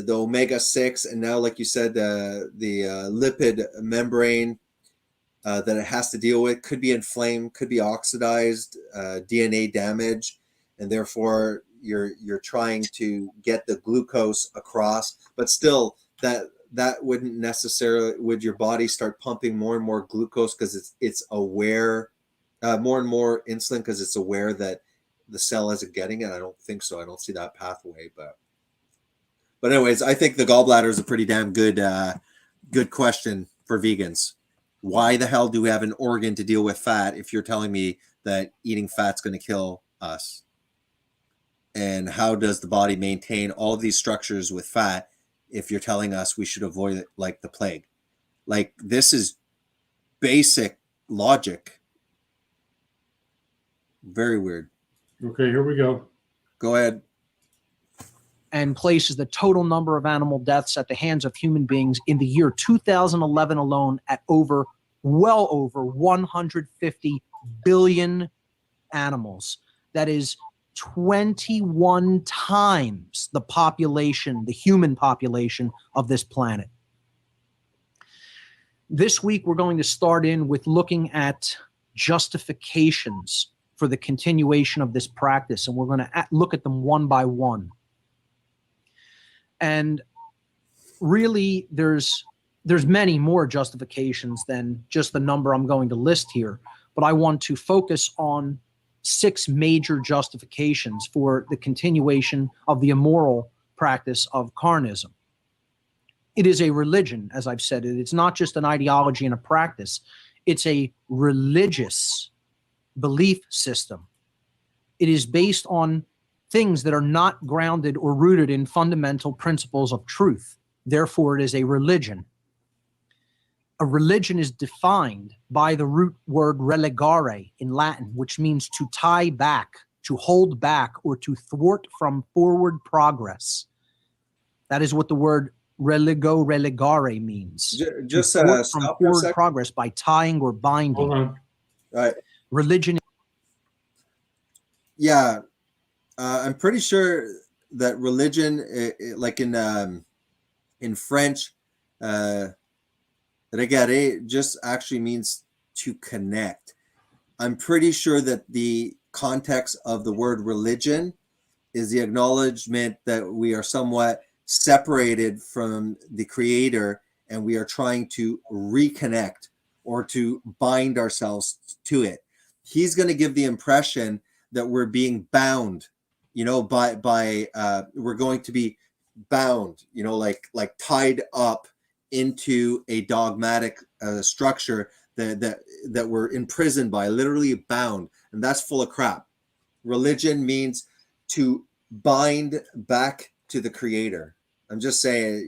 omega-6, and now, like you said, the lipid membrane that it has to deal with could be inflamed, could be oxidized, DNA damage, and therefore you're trying to get the glucose across, but still that wouldn't necessarily, would your body start pumping more and more glucose because it's aware, more and more insulin because it's aware that the cell isn't getting it? I don't think so. I don't see that pathway, but anyways, I think the gallbladder is a pretty damn good question for vegans. Why the hell do we have an organ to deal with fat if you're telling me that eating fat's going to kill us? And how does the body maintain all of these structures with fat if you're telling us we should avoid it like the plague? Like, this is basic logic. Very weird. Okay, here we go. Go ahead. And places the total number of animal deaths at the hands of human beings in the year 2011 alone at well over 150 billion animals. That is 21 times the population, the human population of this planet. This week, we're going to start in with looking at justifications for the continuation of this practice, and we're going to look at them one by one. And really, there's many more justifications than just the number I'm going to list here, but I want to focus on 6 major justifications for the continuation of the immoral practice of carnism. It is a religion, as I've said. It's not just an ideology and a practice. It's a religious belief system. It is based on things that are not grounded or rooted in fundamental principles of truth. Therefore, it is a religion. A religion is defined by the root word religare in Latin, which means to tie back, to hold back, or to thwart from forward progress. That is what the word religo religare means. Just To thwart from stop for a forward second. progress by tying or binding. Hold on. All right. Religion. Yeah, I'm pretty sure that religion, like in French, regare just actually means to connect. I'm pretty sure that the context of the word religion is the acknowledgement that we are somewhat separated from the creator and we are trying to reconnect or to bind ourselves to it. He's going to give the impression that we're being bound, by we're going to be bound, like tied up into a dogmatic structure that we're imprisoned by, literally bound, and that's full of crap. Religion means to bind back to the creator. I'm just saying,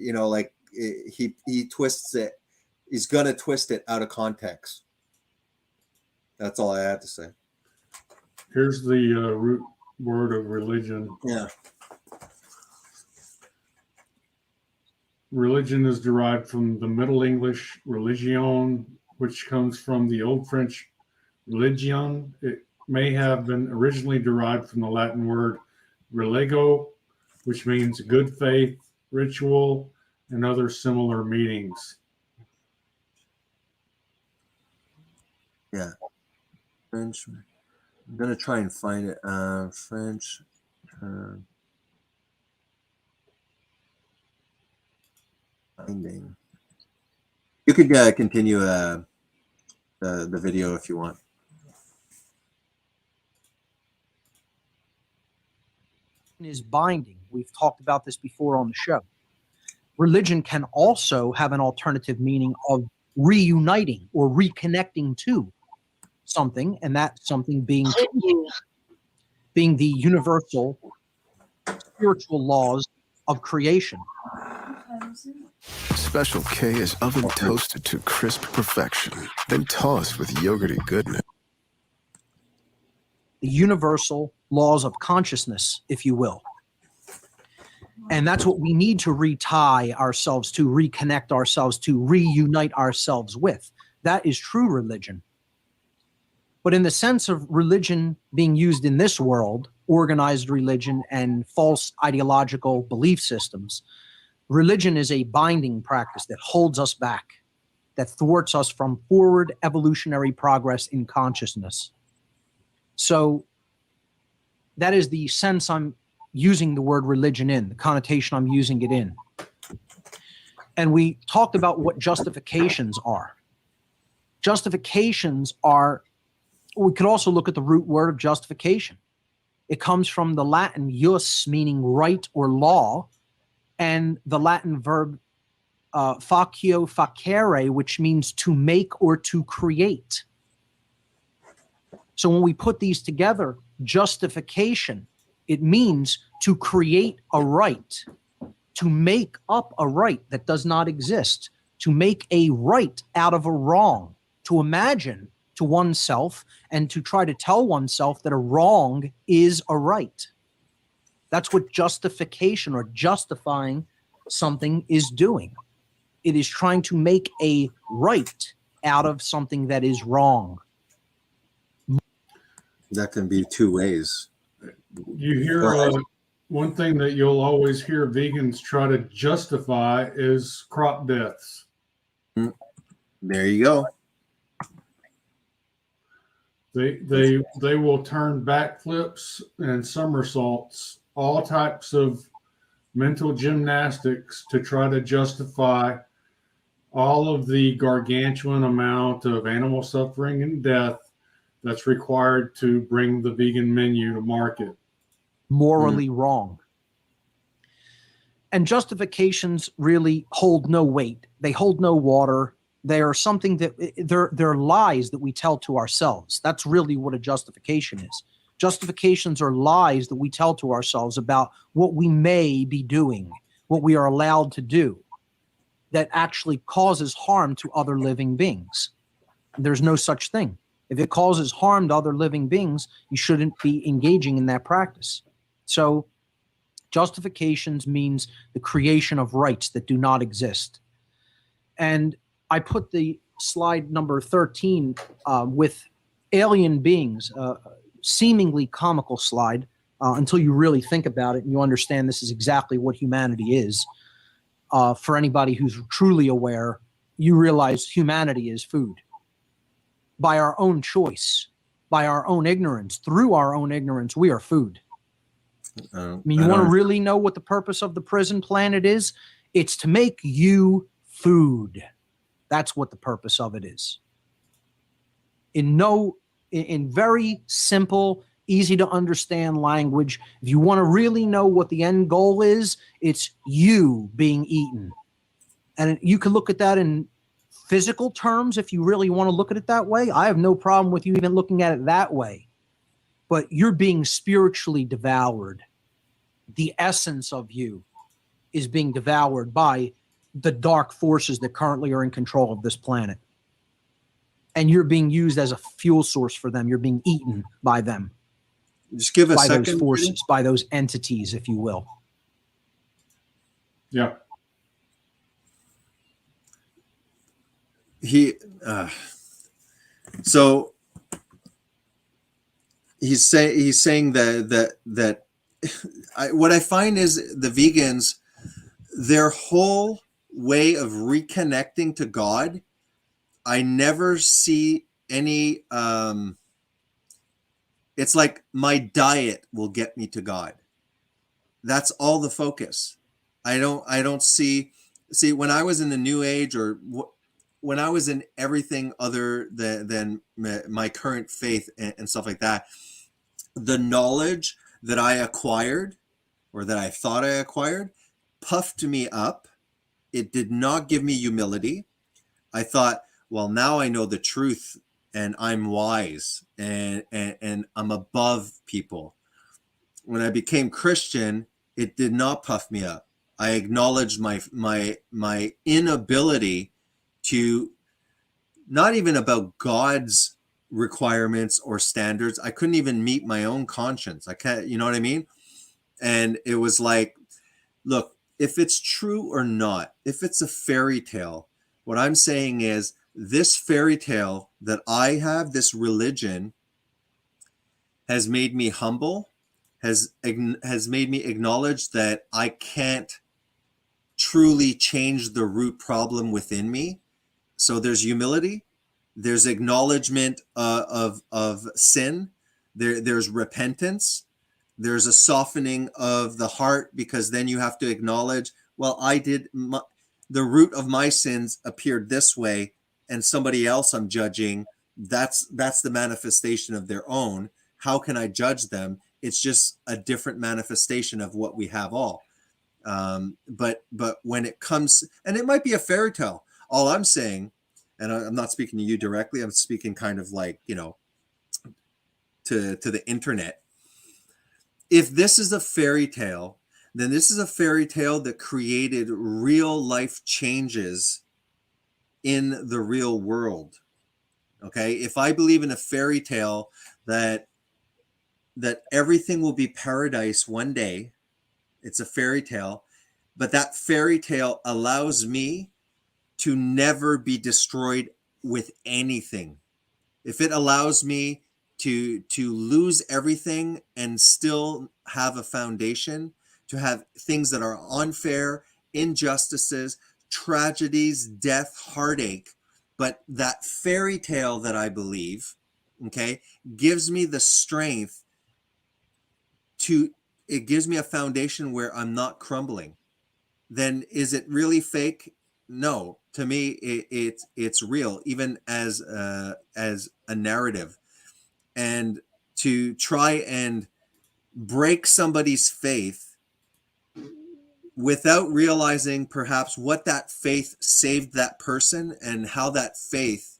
he twists it. He's gonna twist it out of context. That's all I had to say. Here's the root word of religion. Yeah. Religion is derived from the Middle English religion, which comes from the Old French religion. It may have been originally derived from the Latin word religo, which means good faith, ritual, and other similar meanings. Yeah. French. I'm gonna try and find it. French term. Binding. You could continue the video if you want. Is binding. We've talked about this before on the show. Religion can also have an alternative meaning of reuniting or reconnecting to something, and that something being the universal spiritual laws of creation. Special K is oven toasted to crisp perfection, then tossed with yogurty goodness. The universal laws of consciousness, if you will. And that's what we need to retie ourselves to, reconnect ourselves to, reunite ourselves with. That is true religion. But in the sense of religion being used in this world, organized religion and false ideological belief systems, religion is a binding practice that holds us back, that thwarts us from forward evolutionary progress in consciousness. So that is the sense I'm using the word religion in, the connotation I'm using it in. And we talked about what justifications are. Justifications are, we could also look at the root word of justification. It comes from the Latin jus, meaning right or law, and the Latin verb facio facere, which means to make or to create. So when we put these together, justification, it means to create a right, to make up a right that does not exist, to make a right out of a wrong, to imagine to oneself and to try to tell oneself that a wrong is a right. That's what justification or justifying something is doing. It is trying to make a right out of something that is wrong. That can be two ways. You hear one thing that you'll always hear vegans try to justify is crop deaths. There you go. They will turn backflips and somersaults, all types of mental gymnastics to try to justify all of the gargantuan amount of animal suffering and death that's required to bring the vegan menu to market. Morally wrong. And justifications really hold no weight. They hold no water. They are something that they're lies that we tell to ourselves. That's really what a justification is. Justifications are lies that we tell to ourselves about what we may be doing, what we are allowed to do, that actually causes harm to other living beings. There's no such thing. If it causes harm to other living beings, you shouldn't be engaging in that practice. So Justifications means the creation of rights that do not exist. And I put the slide number 13 with alien beings, seemingly comical slide, until you really think about it and you understand this is exactly what humanity is. For anybody who's truly aware, you realize humanity is food. By our own choice, by our own ignorance, through our own ignorance, we are food. I mean, you want to really know what the purpose of the prison planet is? It's to make you food. That's what the purpose of it is. In very simple, easy to understand language, if you want to really know what the end goal is, it's you being eaten. And you can look at that in physical terms if you really want to look at it that way. I have no problem with you even looking at it that way. But you're being spiritually devoured. The essence of you is being devoured by the dark forces that currently are in control of this planet. And you're being used as a fuel source for them. You're being eaten by them. Just give a by second. Those forces, by those entities, if you will. Yeah. So he's saying that what I find is the vegans, their whole way of reconnecting to God, I never see any it's like my diet will get me to God. That's all the focus. I don't see when I was in the New Age, or when I was in everything other than my current faith and stuff like that, the knowledge that I acquired, or that I thought I acquired, puffed me up. It did not give me humility. I thought, well, now I know the truth and I'm wise and I'm above people. When I became Christian, it did not puff me up. I acknowledged my inability to, not even about God's requirements or standards. I couldn't even meet my own conscience. I can't, you know what I mean? And it was like, look, if it's true or not, if it's a fairy tale, what I'm saying is this fairy tale that I have, this religion, has made me humble, has made me acknowledge that I can't truly change the root problem within me. So there's humility, there's acknowledgement of sin, there's repentance, there's a softening of the heart, because then you have to acknowledge, well, the root of my sins appeared this way, and somebody else I'm judging, that's the manifestation of their own. How can I judge them? It's just a different manifestation of what we have all. But when it comes, and it might be a fairy tale, all I'm saying, and I'm not speaking to you directly, I'm speaking kind of like, to the internet. If this is a fairy tale, then this is a fairy tale that created real life changes in the real world. Okay. If I believe in a fairy tale that everything will be paradise one day, it's a fairy tale, but that fairy tale allows me to never be destroyed with anything. If it allows me to lose everything and still have a foundation, to have things that are unfair, injustices, tragedies, death, heartache, but that fairy tale that I believe, okay, gives me the strength it gives me a foundation where I'm not crumbling. Then is it really fake? No, to me, it's real, even as a narrative. And to try and break somebody's faith without realizing perhaps what that faith saved that person, and how that faith,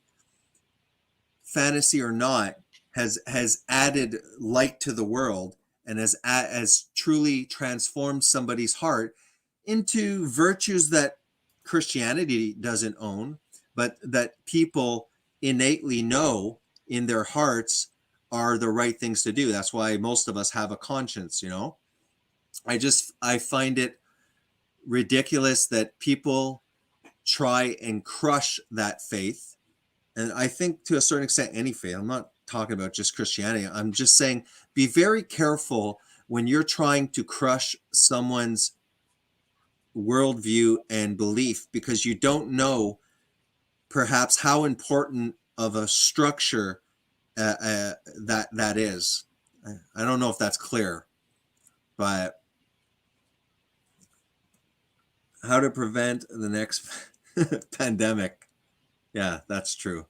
fantasy or not, has added light to the world, and has truly transformed somebody's heart into virtues that Christianity doesn't own, but that people innately know in their hearts are the right things to do. That's why most of us have a conscience, I find it ridiculous that people try and crush that faith. And I think to a certain extent, any faith, I'm not talking about just Christianity. I'm just saying, be very careful when you're trying to crush someone's worldview and belief, because you don't know perhaps how important of a structure that is. I don't know if that's clear, but how to prevent the next pandemic. Yeah, that's true.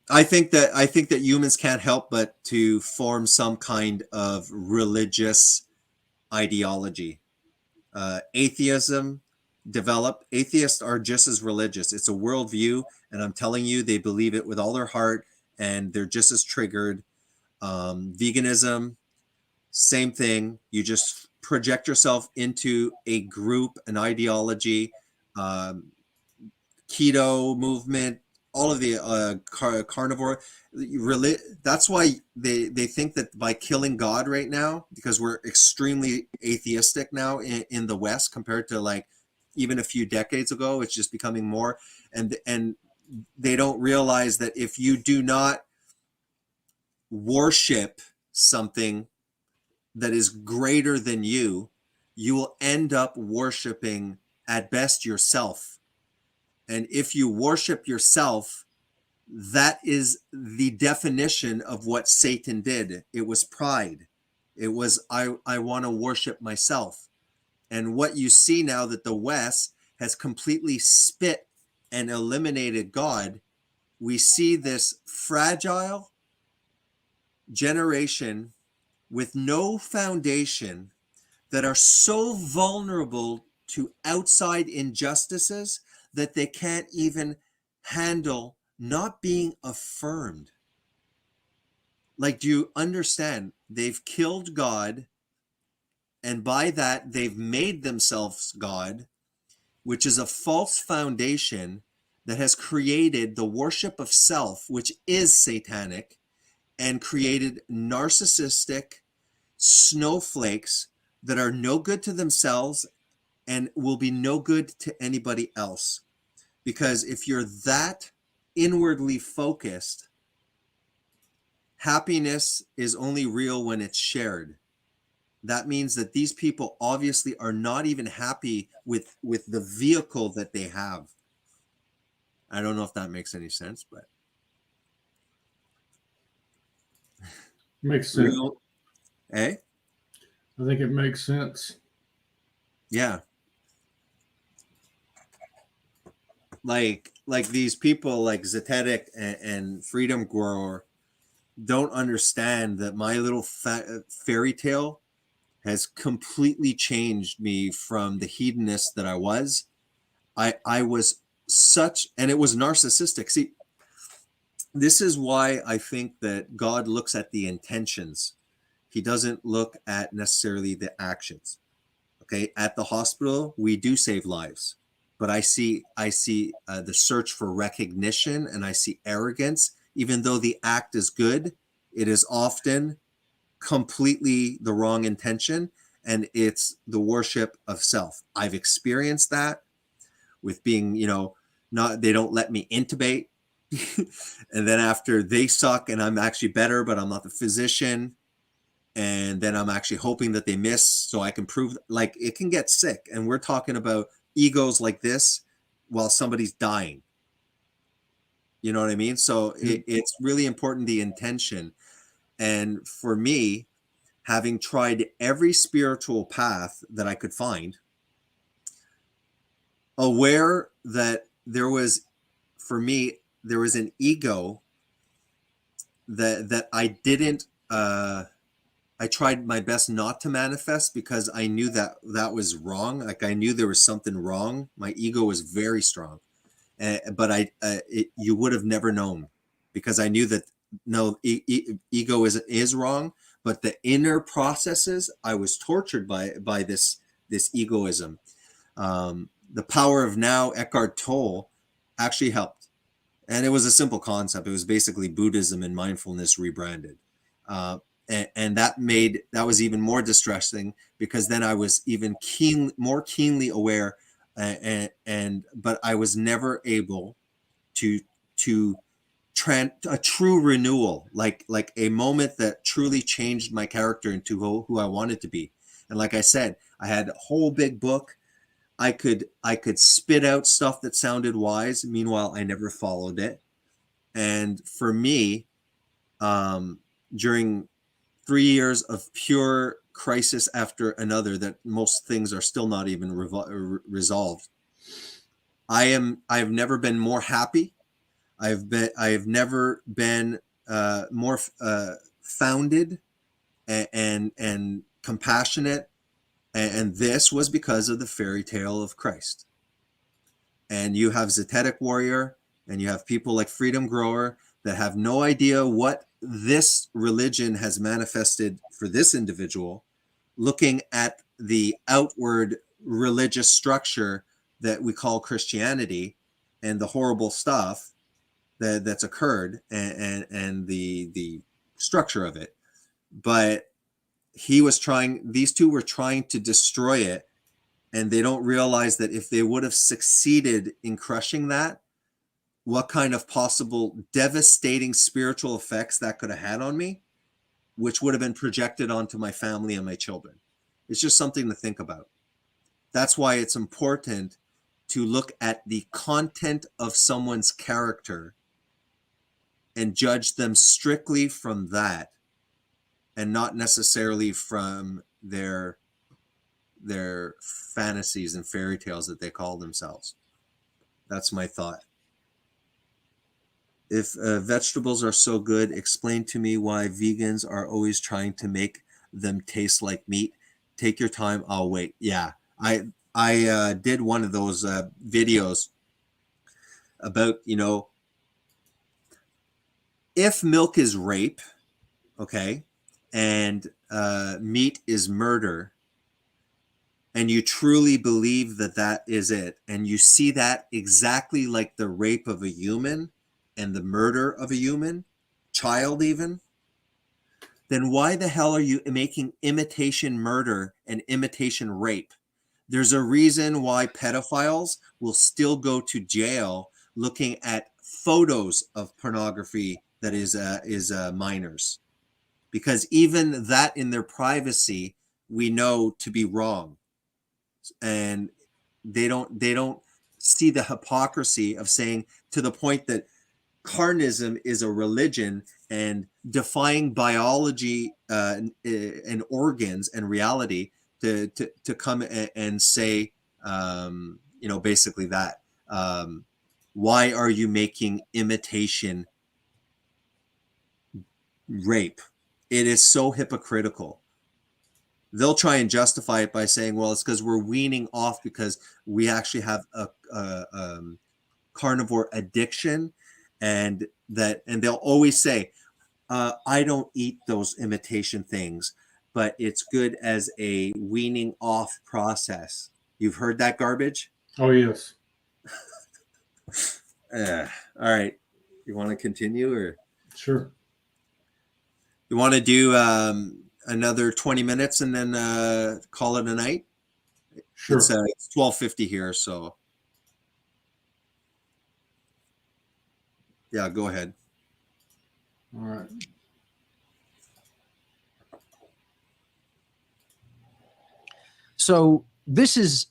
I think that humans can't help but to form some kind of religious ideology. Atheism developed. Atheists are just as religious. It's a worldview, and I'm telling you, they believe it with all their heart, and they're just as triggered. Veganism, same thing. You just project yourself into a group, an ideology. Keto movement, all of the carnivore. That's why they think that by killing God right now, because we're extremely atheistic now in the West compared to like even a few decades ago, it's just becoming more. And they don't realize that if you do not worship something that is greater than you, you will end up worshiping at best yourself. And if you worship yourself, that is the definition of what Satan did. It was pride. It was, I want to worship myself. And what you see now that the West has completely spit and eliminated God, we see this fragile generation with no foundation that are so vulnerable to outside injustices that they can't even handle not being affirmed. Like, do you understand? They've killed God, and by that, they've made themselves God, which is a false foundation that has created the worship of self, which is satanic, and created narcissistic snowflakes that are no good to themselves and will be no good to anybody else. Because if you're that inwardly focused, happiness is only real when it's shared. That means that these people obviously are not even happy with the vehicle that they have. I don't know if that makes any sense, but makes sense. Eh? I think it makes sense. Yeah. Like these people like Zetetic and Freedom Grower don't understand that my little fairy tale has completely changed me from the hedonist that I was. I was such, and it was narcissistic. See, this is why I think that God looks at the intentions. He doesn't look at necessarily the actions. Okay, at the hospital, we do save lives, but I see the search for recognition, and I see arrogance. Even though the act is good, it is often completely the wrong intention, and it's the worship of self. I've experienced that with being, not, they don't let me intubate. And then after they suck and I'm actually better, but I'm not the physician. And then I'm actually hoping that they miss so I can prove, like, it can get sick. And we're talking about egos like this while somebody's dying. You know what I mean? So it's really important, the intention. And for me, having tried every spiritual path that I could find, aware that there was, for me, there was an ego that I didn't, I tried my best not to manifest, because I knew that was wrong. Like, I knew there was something wrong. My ego was very strong, but you would have never known, because I knew that no, ego is wrong, but the inner processes, I was tortured by this egoism. The Power of Now, Eckhart Tolle, actually helped, and it was a simple concept. It was basically Buddhism and mindfulness rebranded. and that was even more distressing, because then I was even more keenly aware, but I was never able to a true renewal, like a moment that truly changed my character into who I wanted to be. And like I said, I had a whole big book. I could spit out stuff that sounded wise. Meanwhile, I never followed it. And for me, during 3 years of pure crisis after another, that most things are still not even resolved, I've never been more happy. I've never been more founded and compassionate, and this was because of the fairy tale of Christ. And you have Zetetic Warrior, and you have people like Freedom Grower that have no idea what this religion has manifested for this individual, looking at the outward religious structure that we call Christianity and the horrible stuff that's occurred, and the structure of it. But these two were trying to destroy it, and they don't realize that if they would have succeeded in crushing that, what kind of possible devastating spiritual effects that could have had on me, which would have been projected onto my family and my children. It's just something to think about. That's why it's important to look at the content of someone's character and judge them strictly from that, and not necessarily from their fantasies and fairy tales that they call themselves. That's my thought. If vegetables are so good, explain to me why vegans are always trying to make them taste like meat. Take your time, I'll wait. Yeah, I did one of those videos about, if milk is rape, okay, and meat is murder, and you truly believe that is it, and you see that exactly like the rape of a human and the murder of a human child even, then why the hell are you making imitation murder and imitation rape? There's a reason why pedophiles will still go to jail looking at photos of pornography that is minors, because even that in their privacy we know to be wrong, and they don't see the hypocrisy of saying, to the point that carnism is a religion and defying biology and organs and reality to come and say, basically that. Why are you making imitation rape? It is so hypocritical. They'll try and justify it by saying, well, it's because we're weaning off because we actually have a carnivore addiction, and they'll always say, I don't eat those imitation things, but it's good as a weaning off process. You've heard that garbage? Oh, yes. All right. You want to continue, or? Sure. You want to do another 20 minutes and then call it a night? Sure. It's 12:50 here, so. Yeah, go ahead. All right. So this is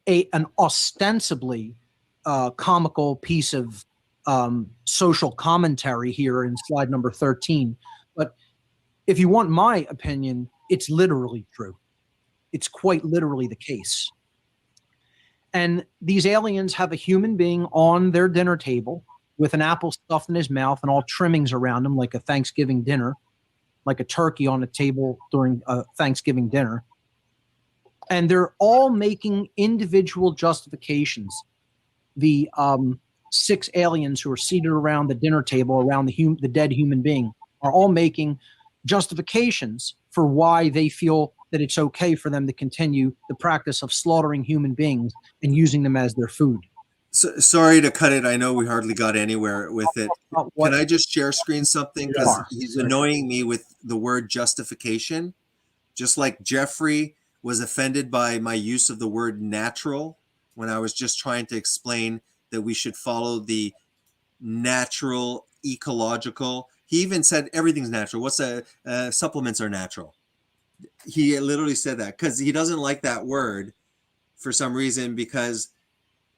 an ostensibly comical piece of social commentary here in slide number 13. But if you want my opinion, it's literally true. It's quite literally the case. And these aliens have a human being on their dinner table with an apple stuffed in his mouth and all trimmings around him, like a Thanksgiving dinner, like a turkey on a table during a Thanksgiving dinner. And they're all making individual justifications. The 6 aliens who are seated around the dinner table around the dead human being are all making justifications for why they feel that it's okay for them to continue the practice of slaughtering human beings and using them as their food. Sorry to cut it. I know we hardly got anywhere with it. What- Can I just share screen something? Because Yeah. he's annoying me with the word justification. Just like Jeffrey was offended by my use of the word natural when I was just trying to explain that we should follow the natural, ecological. He even said everything's natural. What's supplements are natural. He literally said that because he doesn't like that word for some reason, because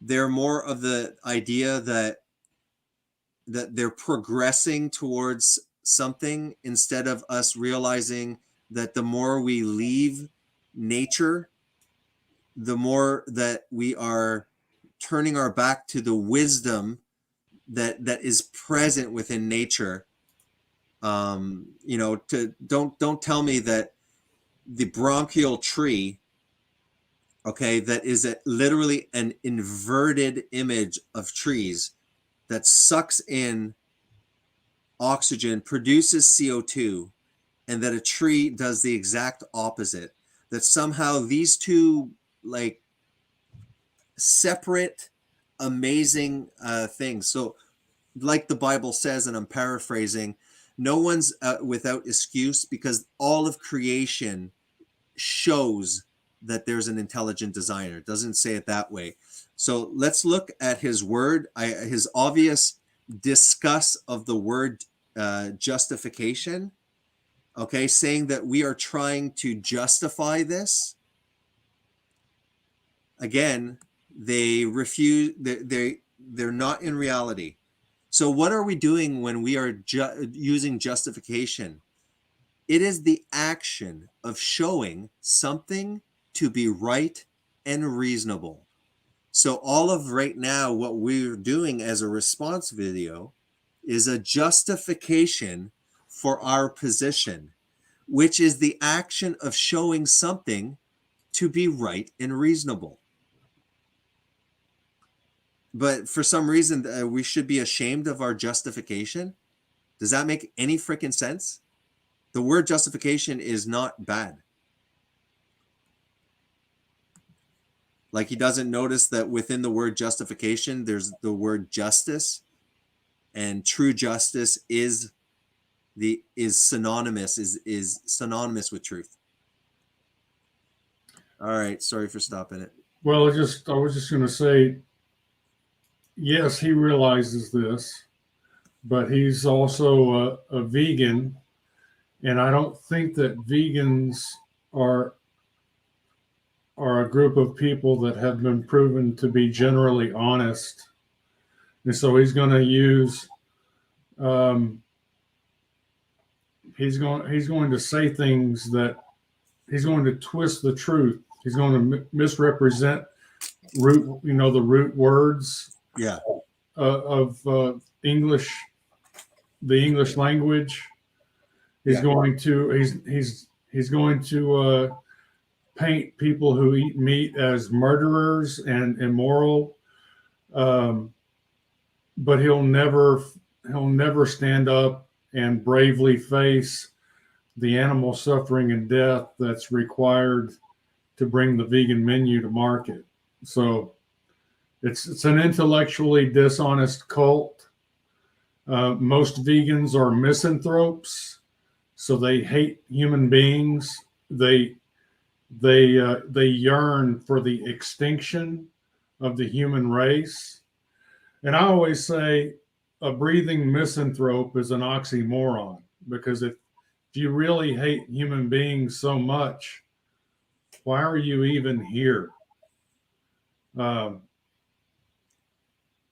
they're more of the idea that they're progressing towards something, instead of us realizing that the more we leave nature, the more that we are turning our back to the wisdom that is present within nature. Don't tell me that the bronchial tree, okay, that is literally an inverted image of trees that sucks in oxygen, produces CO2, and that a tree does the exact opposite. That somehow these two, like, separate, amazing things. So, like the Bible says, and I'm paraphrasing, no one's without excuse, because all of creation shows that there's an intelligent designer. It doesn't say it that way. So let's look at his word, his obvious discuss of the word justification. Okay, saying that we are trying to justify this. Again, they refuse. They're not in reality. So what are we doing when we are using justification? It is the action of showing something to be right and reasonable. So all of right now, what we're doing as a response video is a justification for our position, which is the action of showing something to be right and reasonable. But for some reason, we should be ashamed of our justification. Does that make any freaking sense? The word justification is not bad. Like, he doesn't notice that within the word justification, there's the word justice, and true justice is synonymous with truth. All right, sorry for stopping it. Well, I was just going to say, yes, he realizes this, but he's also a vegan, and I don't think that vegans are a group of people that have been proven to be generally honest, and so he's going to use he's going to say things that he's going to twist the truth. He's going to misrepresent the root words of English, the English language. He's going to paint people who eat meat as murderers and immoral, but he'll never stand up and bravely face the animal suffering and death that's required to bring the vegan menu to market. So it's an intellectually dishonest cult. Most vegans are misanthropes, so they hate human beings. They yearn for the extinction of the human race. And I always say a breathing misanthrope is an oxymoron, because if you really hate human beings so much, why are you even here?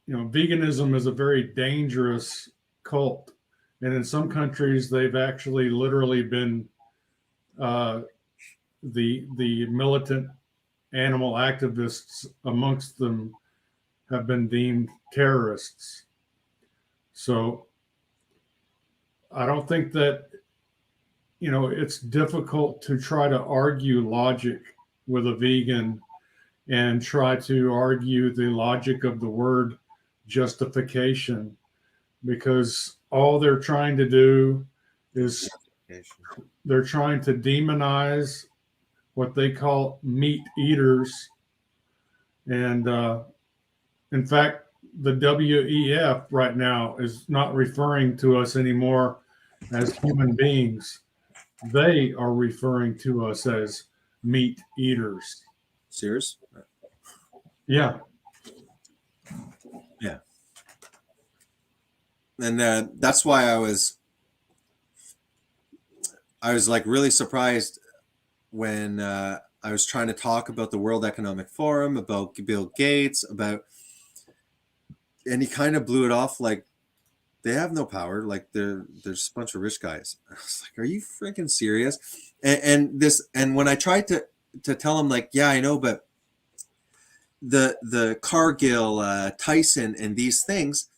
Veganism is a very dangerous cult. And in some countries, they've actually literally been the militant animal activists amongst them have been deemed terrorists. So I don't think that, it's difficult to try to argue logic with a vegan and try to argue the logic of the word justification, because all they're trying to do is they're trying to demonize what they call meat eaters, and In fact, the WEF right now is not referring to us anymore as human beings. They are referring to us as meat eaters. Serious? Yeah. Yeah. And that's why I was like really surprised when I was trying to talk about the World Economic Forum, about Bill Gates, and he kind of blew it off like they have no power. Like they're just a bunch of rich guys. I was like, are you freaking serious? And when I tried to tell him like, yeah, I know, but the Cargill, Tyson, and these things,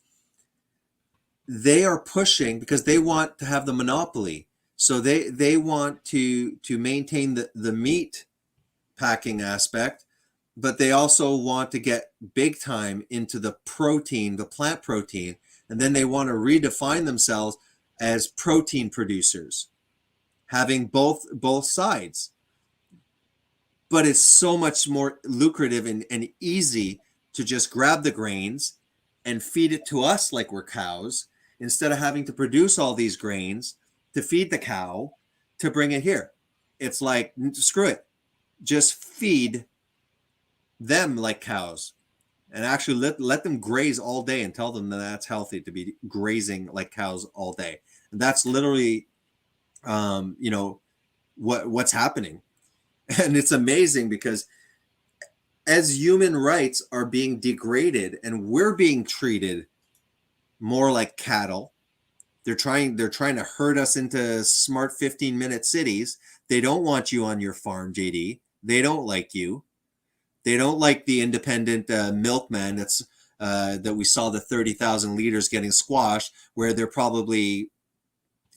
they are pushing because they want to have the monopoly. So they want to maintain the meat packing aspect, but they also want to get big time into the protein, the plant protein, and then they want to redefine themselves as protein producers, having both sides. But it's so much more lucrative and easy to just grab the grains and feed it to us like we're cows, instead of having to produce all these grains to feed the cow to bring it here. It's like, screw it. Just feed them like cows and actually let them graze all day and tell them that that's healthy to be grazing like cows all day. And that's literally, what's happening. And it's amazing because as human rights are being degraded and we're being treated more like cattle, they're trying to herd us into smart 15-minute cities. They don't want you on your farm, JD. They don't like you. They don't like the independent milkman that we saw the 30,000 liters getting squashed, where they're probably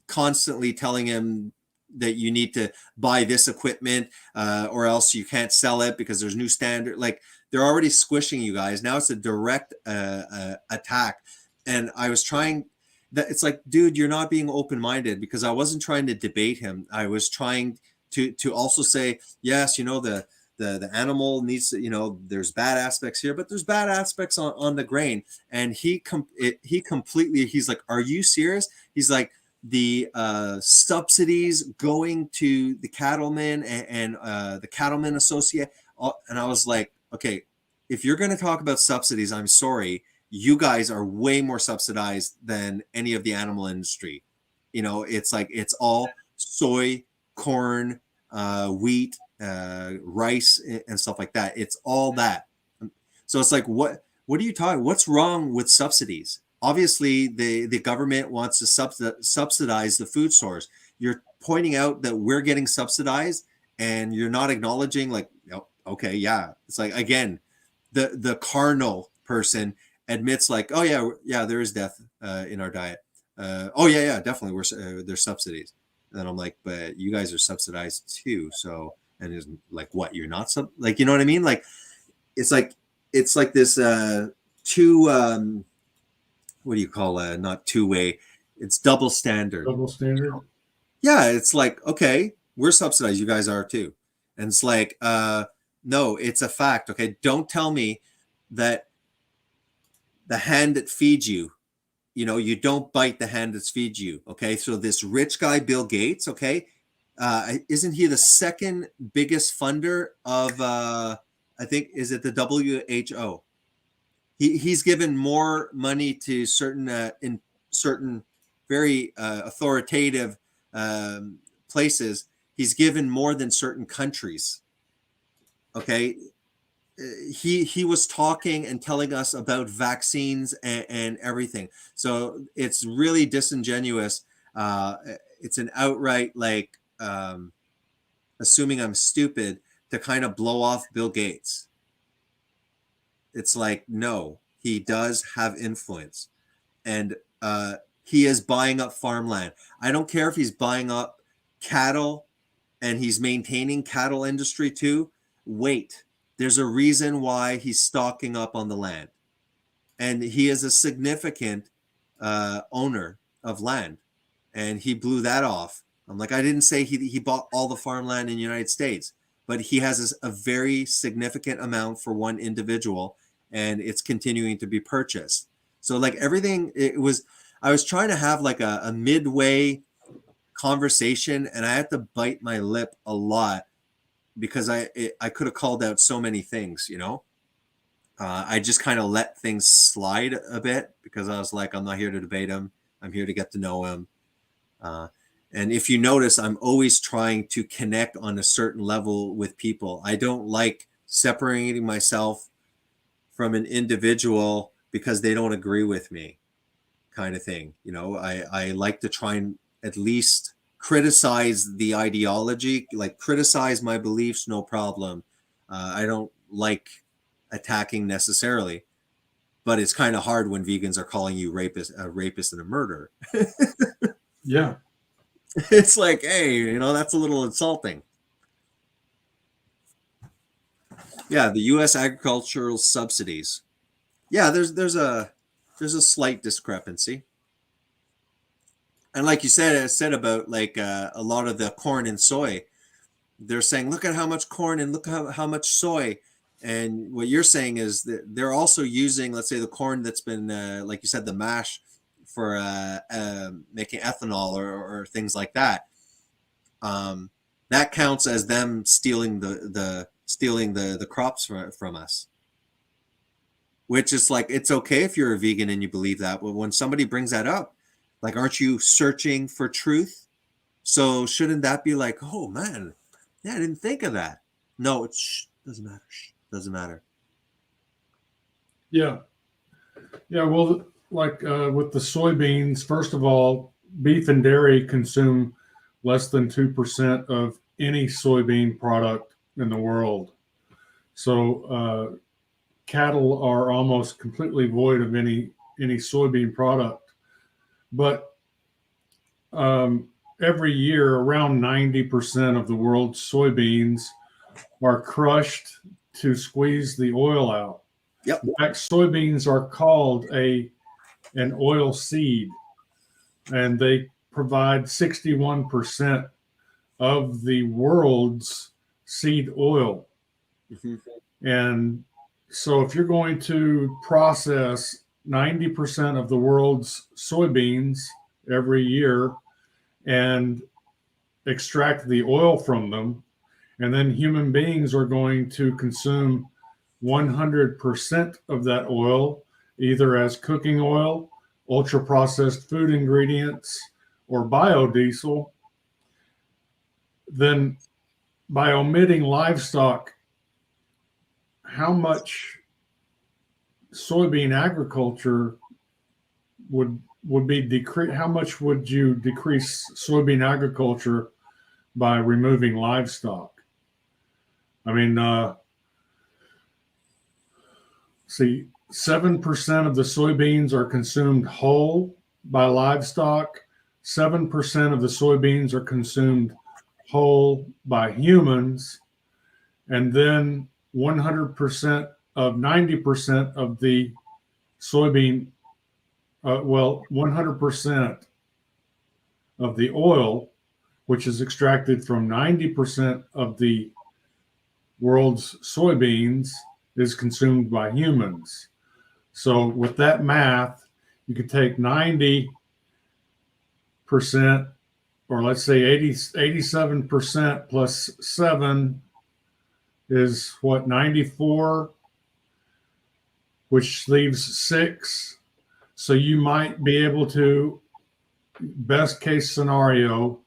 constantly telling him that you need to buy this equipment or else you can't sell it because there's new standard. Like they're already squishing you guys. Now it's a direct attack. And I was trying that. It's like, dude, you're not being open-minded, because I wasn't trying to debate him. I was trying to also say, yes, the animal needs to, there's bad aspects here, but there's bad aspects on the grain. And he completely, he's like, are you serious? He's like, the subsidies going to the cattlemen and the cattlemen associate. And I was like, okay, if you're going to talk about subsidies, I'm sorry, you guys are way more subsidized than any of the animal industry. It's like, it's all soy, corn, wheat, rice, and stuff like that. It's all that. So it's like, what are you talking? What's wrong with subsidies? Obviously, the government wants to subsidize the food source. You're pointing out that we're getting subsidized, and you're not acknowledging, like, okay, yeah. It's like, again, the carnal person admits, like, oh yeah, there is death in our diet. Oh yeah, definitely. There's subsidies. And then I'm like, but you guys are subsidized too. So, and it's like, what? You're not like, you know what I mean? Like, it's like this two. What do you call not two-way? It's double standard. Double standard. Yeah, it's like, okay, we're subsidized, you guys are too. And it's like, no, it's a fact. Okay, don't tell me that the hand that feeds you, you don't bite the hand that's feeds you. Okay, so this rich guy, Bill Gates, okay, isn't he the second biggest funder of I think, is it the WHO? He's given more money to certain in certain very authoritative places. He's given more than certain countries. Okay, he was talking and telling us about vaccines and everything. So it's really disingenuous. It's an outright, like, assuming I'm stupid to kind of blow off Bill Gates. It's like, no, he does have influence, and he is buying up farmland. I don't care if he's buying up cattle and he's maintaining cattle industry too. Wait, there's a reason why he's stocking up on the land, and he is a significant owner of land, and he blew that off. I'm like, I didn't say he bought all the farmland in the United States, but he has a very significant amount for one individual. and it's continuing to be purchased. So like everything, I was trying to have like a midway conversation, and I had to bite my lip a lot because I could have called out so many things, you know. I just kind of let things slide a bit because I was like, I'm not here to debate him. I'm here to get to know him. And if you notice, I'm always trying to connect on a certain level with people. I don't like separating myself from an individual because they don't agree with me, kind of thing. You know, I like to try and at least criticize the ideology, like criticize my beliefs, no problem. I don't like attacking necessarily, but it's kind of hard when vegans are calling you a rapist and a murderer. Yeah. It's like, hey, you know, that's a little insulting. Yeah, the U.S. agricultural subsidies. Yeah, there's a slight discrepancy. And like you said, I said about like a lot of the corn and soy, they're saying, look at how much corn and look how much soy. And what you're saying is that they're also using, let's say, the corn that's been, like you said, the mash for making ethanol or things like that. That counts as them stealing the crops from us. Which is like, it's okay if you're a vegan and you believe that, but when somebody brings that up, like, aren't you searching for truth? So shouldn't that be like, oh man, yeah, I didn't think of that. No, it doesn't matter. Doesn't matter. Yeah. Yeah. Well, like with the soybeans, first of all, beef and dairy consume less than 2% of any soybean product in the world. So cattle are almost completely void of any soybean product. But every year, around 90% of the world's soybeans are crushed to squeeze the oil out. Yep. In fact, soybeans are called an oil seed, and they provide 61% of the world's seed oil. Mm-hmm. And so if you're going to process 90% of the world's soybeans every year and extract the oil from them, and then human beings are going to consume 100% of that oil, either as cooking oil, ultra-processed food ingredients, or biodiesel, then by omitting livestock, how much soybean agriculture would be decreased? How much would you decrease soybean agriculture by removing livestock? I mean, see, 7% of the soybeans are consumed whole by livestock. 7% of the soybeans are consumed whole by humans. And then 100% of 90% of the soybean, 100% of the oil, which is extracted from 90% of the world's soybeans, is consumed by humans. So with that math, you could take 90%, or let's say 87% plus 7 is what, 94, which leaves 6. So you might be able to, best case scenario,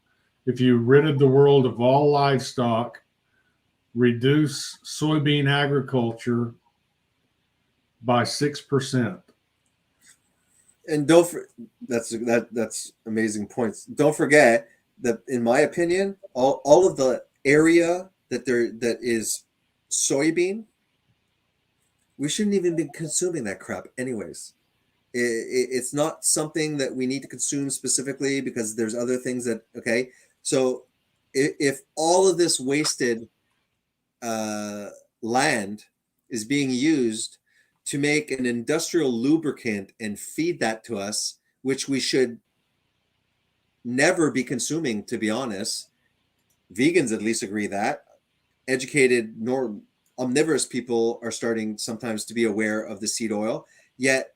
if you ridded the world of all livestock, reduce soybean agriculture by 6%. And that's amazing points. Don't forget that, in my opinion, all of the area that is soybean, we shouldn't even be consuming that crap anyways. It's not something that we need to consume specifically because there's other things that, okay. So if all of this wasted land is being used to make an industrial lubricant and feed that to us, which we should never be consuming, to be honest. Vegans at least agree that. Educated omnivorous people are starting sometimes to be aware of the seed oil, yet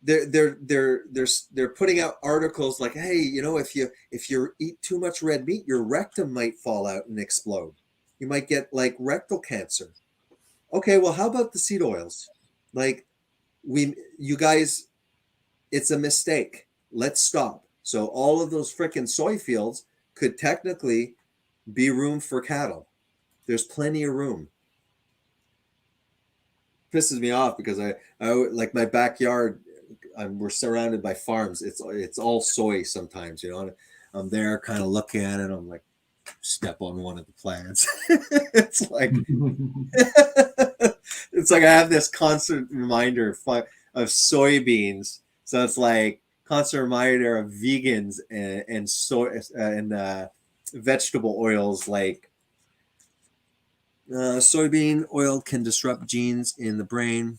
they're putting out articles like, hey, you know, if you eat too much red meat, your rectum might fall out and explode. You might get like rectal cancer. Okay, well, how about the seed oils? Like, you guys, it's a mistake. Let's stop. So all of those frickin' soy fields could technically be room for cattle. There's plenty of room. Pisses me off because I like my backyard. We're surrounded by farms. It's all soy sometimes, you know. I'm there kind of looking at it. I'm like, step on one of the plants. It's like it's like I have this constant reminder of soybeans. So it's like constant reminder of vegans and soy and vegetable oils like soybean oil can disrupt genes in the brain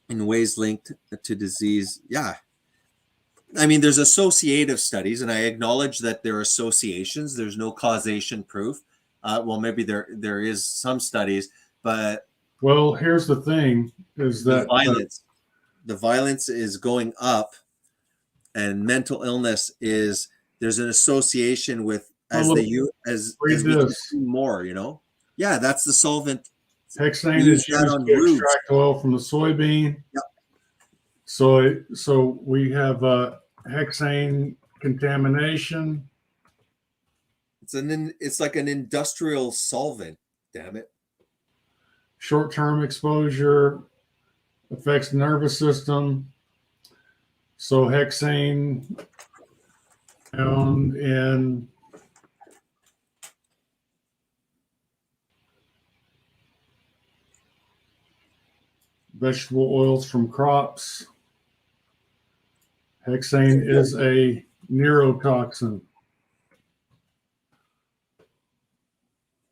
in ways linked to disease. Yeah. I mean, there's associative studies, and I acknowledge that there are associations. There's no causation proof. Well, maybe there is some studies, but well, here's the thing: is that the violence is going up, and mental illness is there's an association with as we consume more. You know, yeah, that's the solvent. Hexane is used to extract oil from the soybean. Yep. So we have hexane contamination. It's like an industrial solvent. Damn it. Short-term exposure affects the nervous system. So hexane found in vegetable oils from crops. Hexane is a neurotoxin.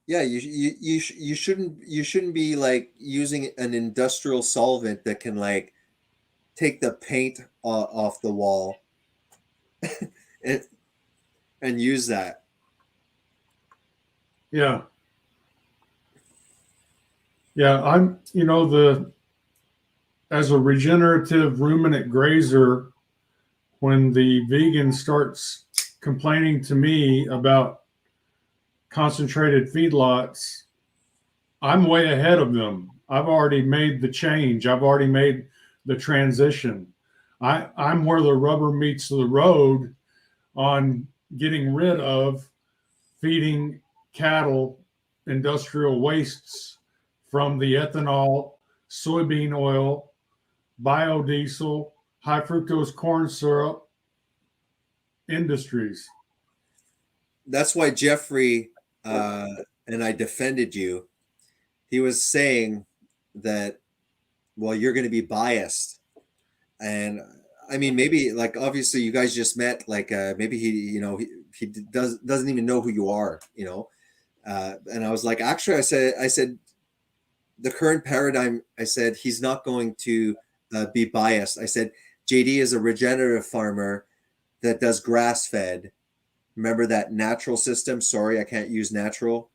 Yeah, you shouldn't be like using an industrial solvent that can like take the paint off the wall and use that. Yeah. Yeah, as a regenerative ruminant grazer, when the vegan starts complaining to me about concentrated feedlots, I'm way ahead of them. I've already made the change. I've already made the transition. I'm where the rubber meets the road on getting rid of feeding cattle industrial wastes from the ethanol, soybean oil, biodiesel, high fructose corn syrup industries. That's why Jeffrey and I defended you. He was saying that, well, you're going to be biased. And I mean, maybe like, obviously you guys just met, like maybe he doesn't even know who you are, you know? And I was like, actually, I said, the current paradigm, I said, he's not going to be biased. I said, JD is a regenerative farmer that does grass fed. Remember that natural system? Sorry, I can't use natural,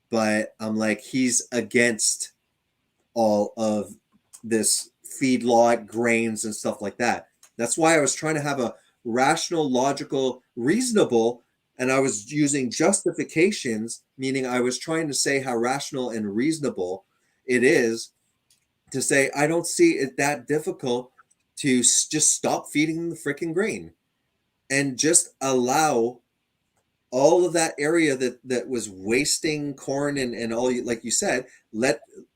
but I'm like, he's against all of this feedlot grains and stuff like that. That's why I was trying to have a rational, logical, reasonable, and I was using justifications, meaning I was trying to say how rational and reasonable it is to say, I don't see it that difficult to just stop feeding them the freaking grain and just allow all of that area that was wasting corn and all, like you said,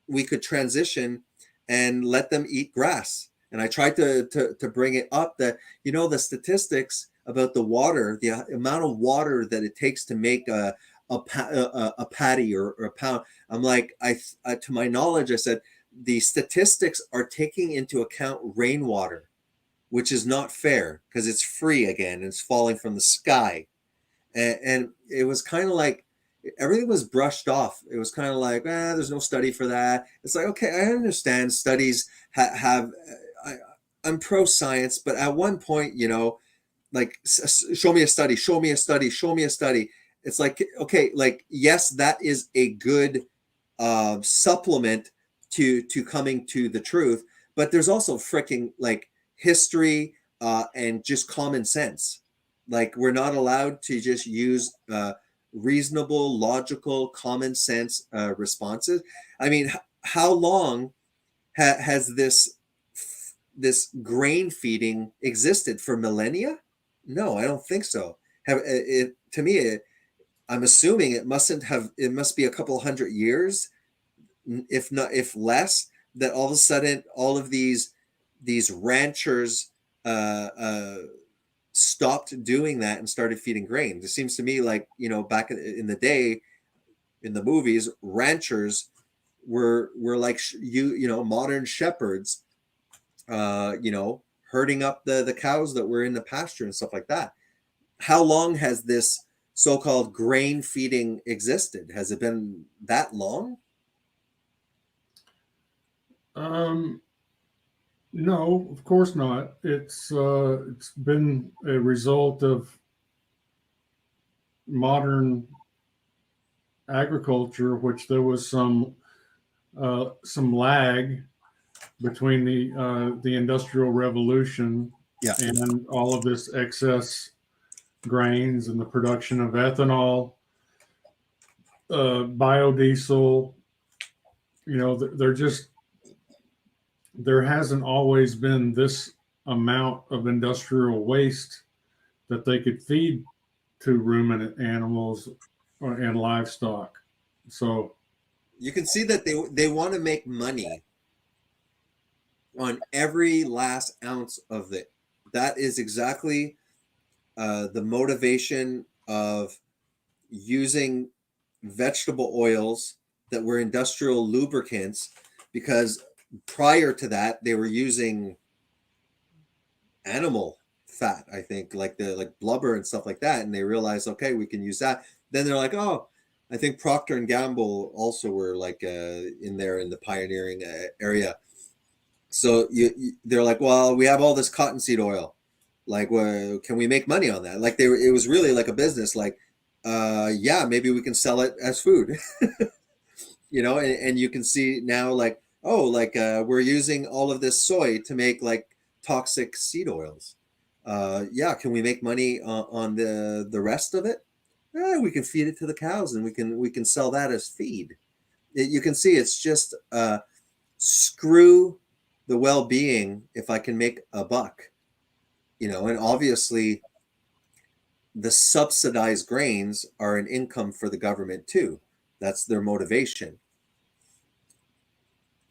we could transition and let them eat grass. And I tried to bring it up that, you know, the statistics about the water, the amount of water that it takes to make a patty or a pound. I'm like, to my knowledge, I said, the statistics are taking into account rainwater, which is not fair because it's free again. It's falling from the sky. And it was kind of like everything was brushed off. It was kind of like, there's no study for that. It's like, okay, I understand studies have I'm pro science, but at one point, you know, like show me a study, show me a study, show me a study. It's like, okay, like, yes, that is a good supplement to coming to the truth. But there's also freaking like history and just common sense. Like we're not allowed to just use reasonable, logical, common sense responses. I mean, how long has this grain feeding existed? For millennia? No, I don't think so. To me, I'm assuming it must be a couple hundred years, if less, that all of a sudden all of these ranchers stopped doing that and started feeding grain. It seems to me like, back in the day, in the movies, ranchers were like modern shepherds, herding up the cows that were in the pasture and stuff like that. How long has this so-called grain feeding existed? Has it been that long? No, of course not. It's been a result of modern agriculture, which there was some lag between the Industrial Revolution and all of this excess grains and the production of ethanol, biodiesel. There hasn't always been this amount of industrial waste that they could feed to ruminant animals and livestock. So you can see that they want to make money on every last ounce of it. That is exactly the motivation of using vegetable oils that were industrial lubricants, because prior to that they were using animal fat, I think, like blubber and stuff like that, and they realized, okay, we can use that. Then they're like, oh, I think Procter and Gamble also were like in the pioneering area. So they're like, well, we have all this cottonseed oil, like, well, can we make money on that? Like it was really like a business, like yeah, maybe we can sell it as food. And you can see now, like, oh, like we're using all of this soy to make like toxic seed oils. Yeah, can we make money on the rest of it? We can feed it to the cows, and we can sell that as feed. You can see it's just screw the well-being if I can make a buck. And obviously the subsidized grains are an income for the government too. That's their motivation.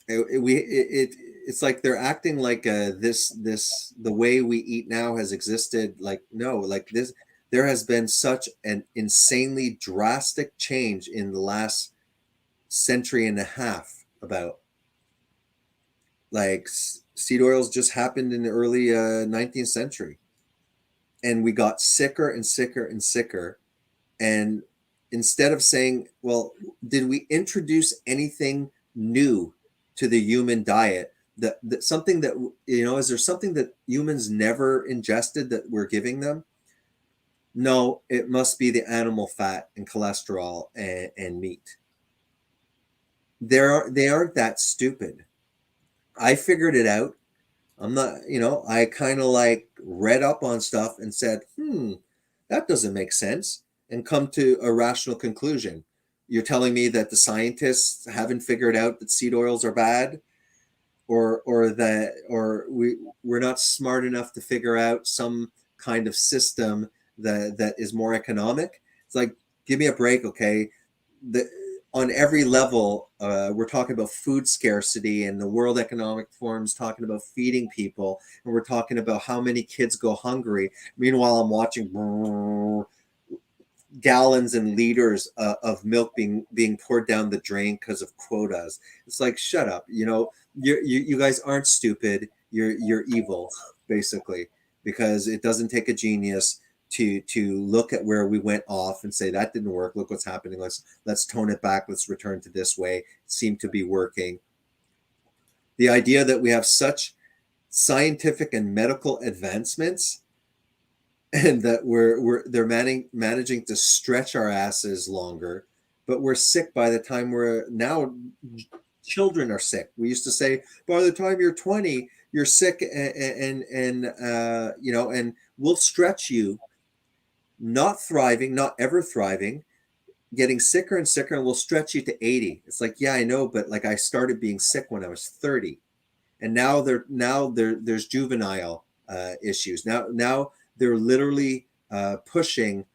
It's like they're acting like the way we eat now has existed. Like, no, like this, there has been such an insanely drastic change in the last century and a half. About, like, seed oils just happened in the early 19th century, and we got sicker and sicker and sicker. And instead of saying, well, did we introduce anything new to the human diet, that something that, is there something that humans never ingested that we're giving them? No, it must be the animal fat and cholesterol and meat. They aren't that stupid. I figured it out. I'm not, I kind of like read up on stuff and said, that doesn't make sense, and come to a rational conclusion. You're telling me that the scientists haven't figured out that seed oils are bad, or we're not smart enough to figure out some kind of system that is more economic? It's like, give me a break, okay? On every level, we're talking about food scarcity, and the World Economic Forum's talking about feeding people, and we're talking about how many kids go hungry. Meanwhile, I'm watching gallons and liters of milk being poured down the drain because of quotas. It's like, shut up. You guys aren't stupid. You're evil, basically, because it doesn't take a genius to look at where we went off and say, that didn't work. Look what's happening. Let's tone it back. Let's return to this way. It seemed to be working. The idea that we have such scientific and medical advancements, and that they're managing to stretch our asses longer, but we're sick by the time children are sick. We used to say, by the time you're 20, you're sick, and and we'll stretch you, not thriving, not ever thriving, getting sicker and sicker, and we'll stretch you to 80. It's like, yeah, I know, but like I started being sick when I was 30, and now there's juvenile issues. Now they're literally pushing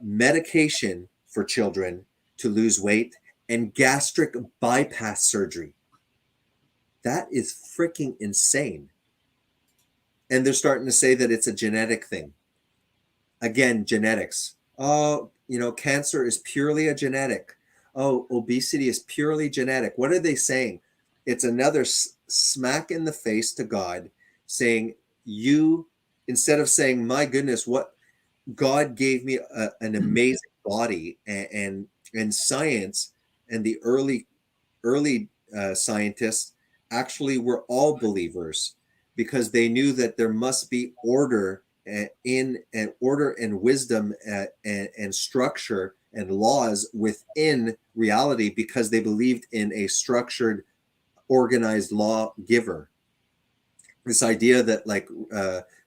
medication for children to lose weight and gastric bypass surgery. That is freaking insane. And they're starting to say that it's a genetic thing. Again, genetics. Oh, cancer is purely a genetic. Oh, obesity is purely genetic. What are they saying? It's another smack in the face to God, saying, instead of saying, my goodness, what God gave me an amazing body, and science, and the early scientists actually were all believers, because they knew that there must be order and wisdom and structure and laws within reality, because they believed in a structured, organized law giver. This idea that, like,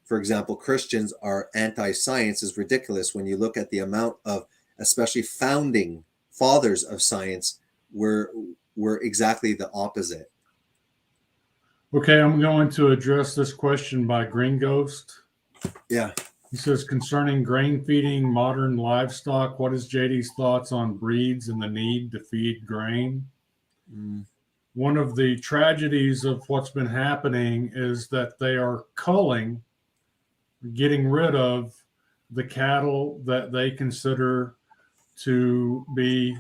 for example, Christians are anti-science is ridiculous when you look at the amount of, especially founding fathers of science, were exactly the opposite. Okay, I'm going to address this question by Green Ghost. Yeah. He says, concerning grain feeding modern livestock, what is JD's thoughts on breeds and the need to feed grain? One of the tragedies of what's been happening is that they are culling, getting rid of the cattle that they consider to be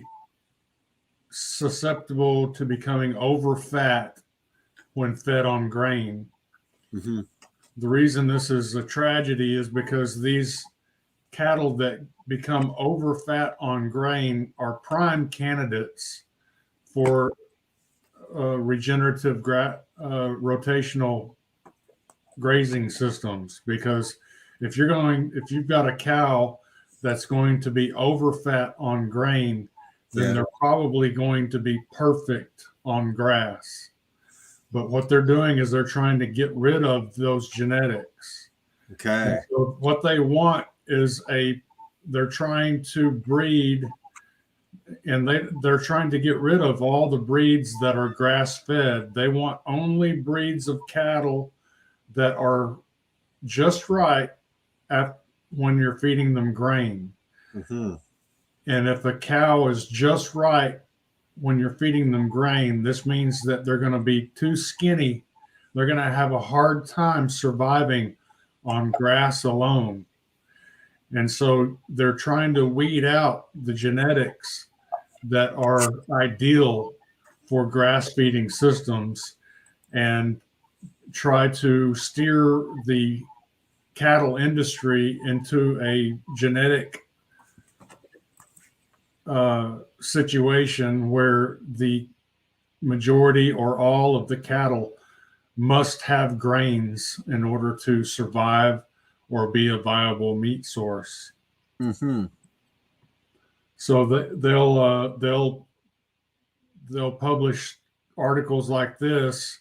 susceptible to becoming over fat when fed on grain. Mm-hmm. The reason this is a tragedy is because these cattle that become over fat on grain are prime candidates for regenerative rotational grazing systems, because if you've got a cow that's going to be over fat on grain, then they're probably going to be perfect on grass. But what they're doing is they're trying to get rid of those genetics. Okay. And so what they want is they're trying to breed, and they're trying to get rid of all the breeds that are grass fed. They want only breeds of cattle that are just right when you're feeding them grain. Mm-hmm. And if a cow is just right when you're feeding them grain, this means that they're going to be too skinny. They're going to have a hard time surviving on grass alone. And so they're trying to weed out the genetics that are ideal for grass feeding systems and try to steer the cattle industry into a genetic situation where the majority or all of the cattle must have grains in order to survive or be a viable meat source. Mm-hmm. So they'll publish articles like this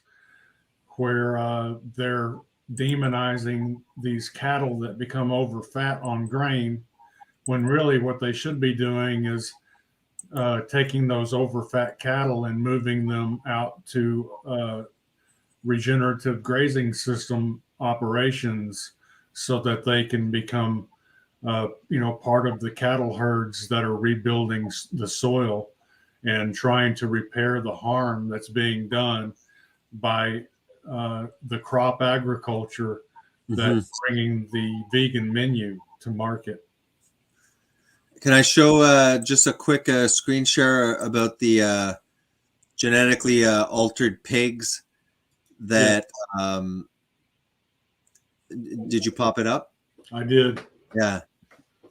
where they're demonizing these cattle that become over fat on grain, when really what they should be doing is taking those over fat cattle and moving them out to regenerative grazing system operations so that they can become part of the cattle herds that are rebuilding the soil and trying to repair the harm that's being done by the crop agriculture that's bringing the vegan menu to market. Can I show just a quick screen share about the genetically altered pigs that did you pop it up? I did. Yeah.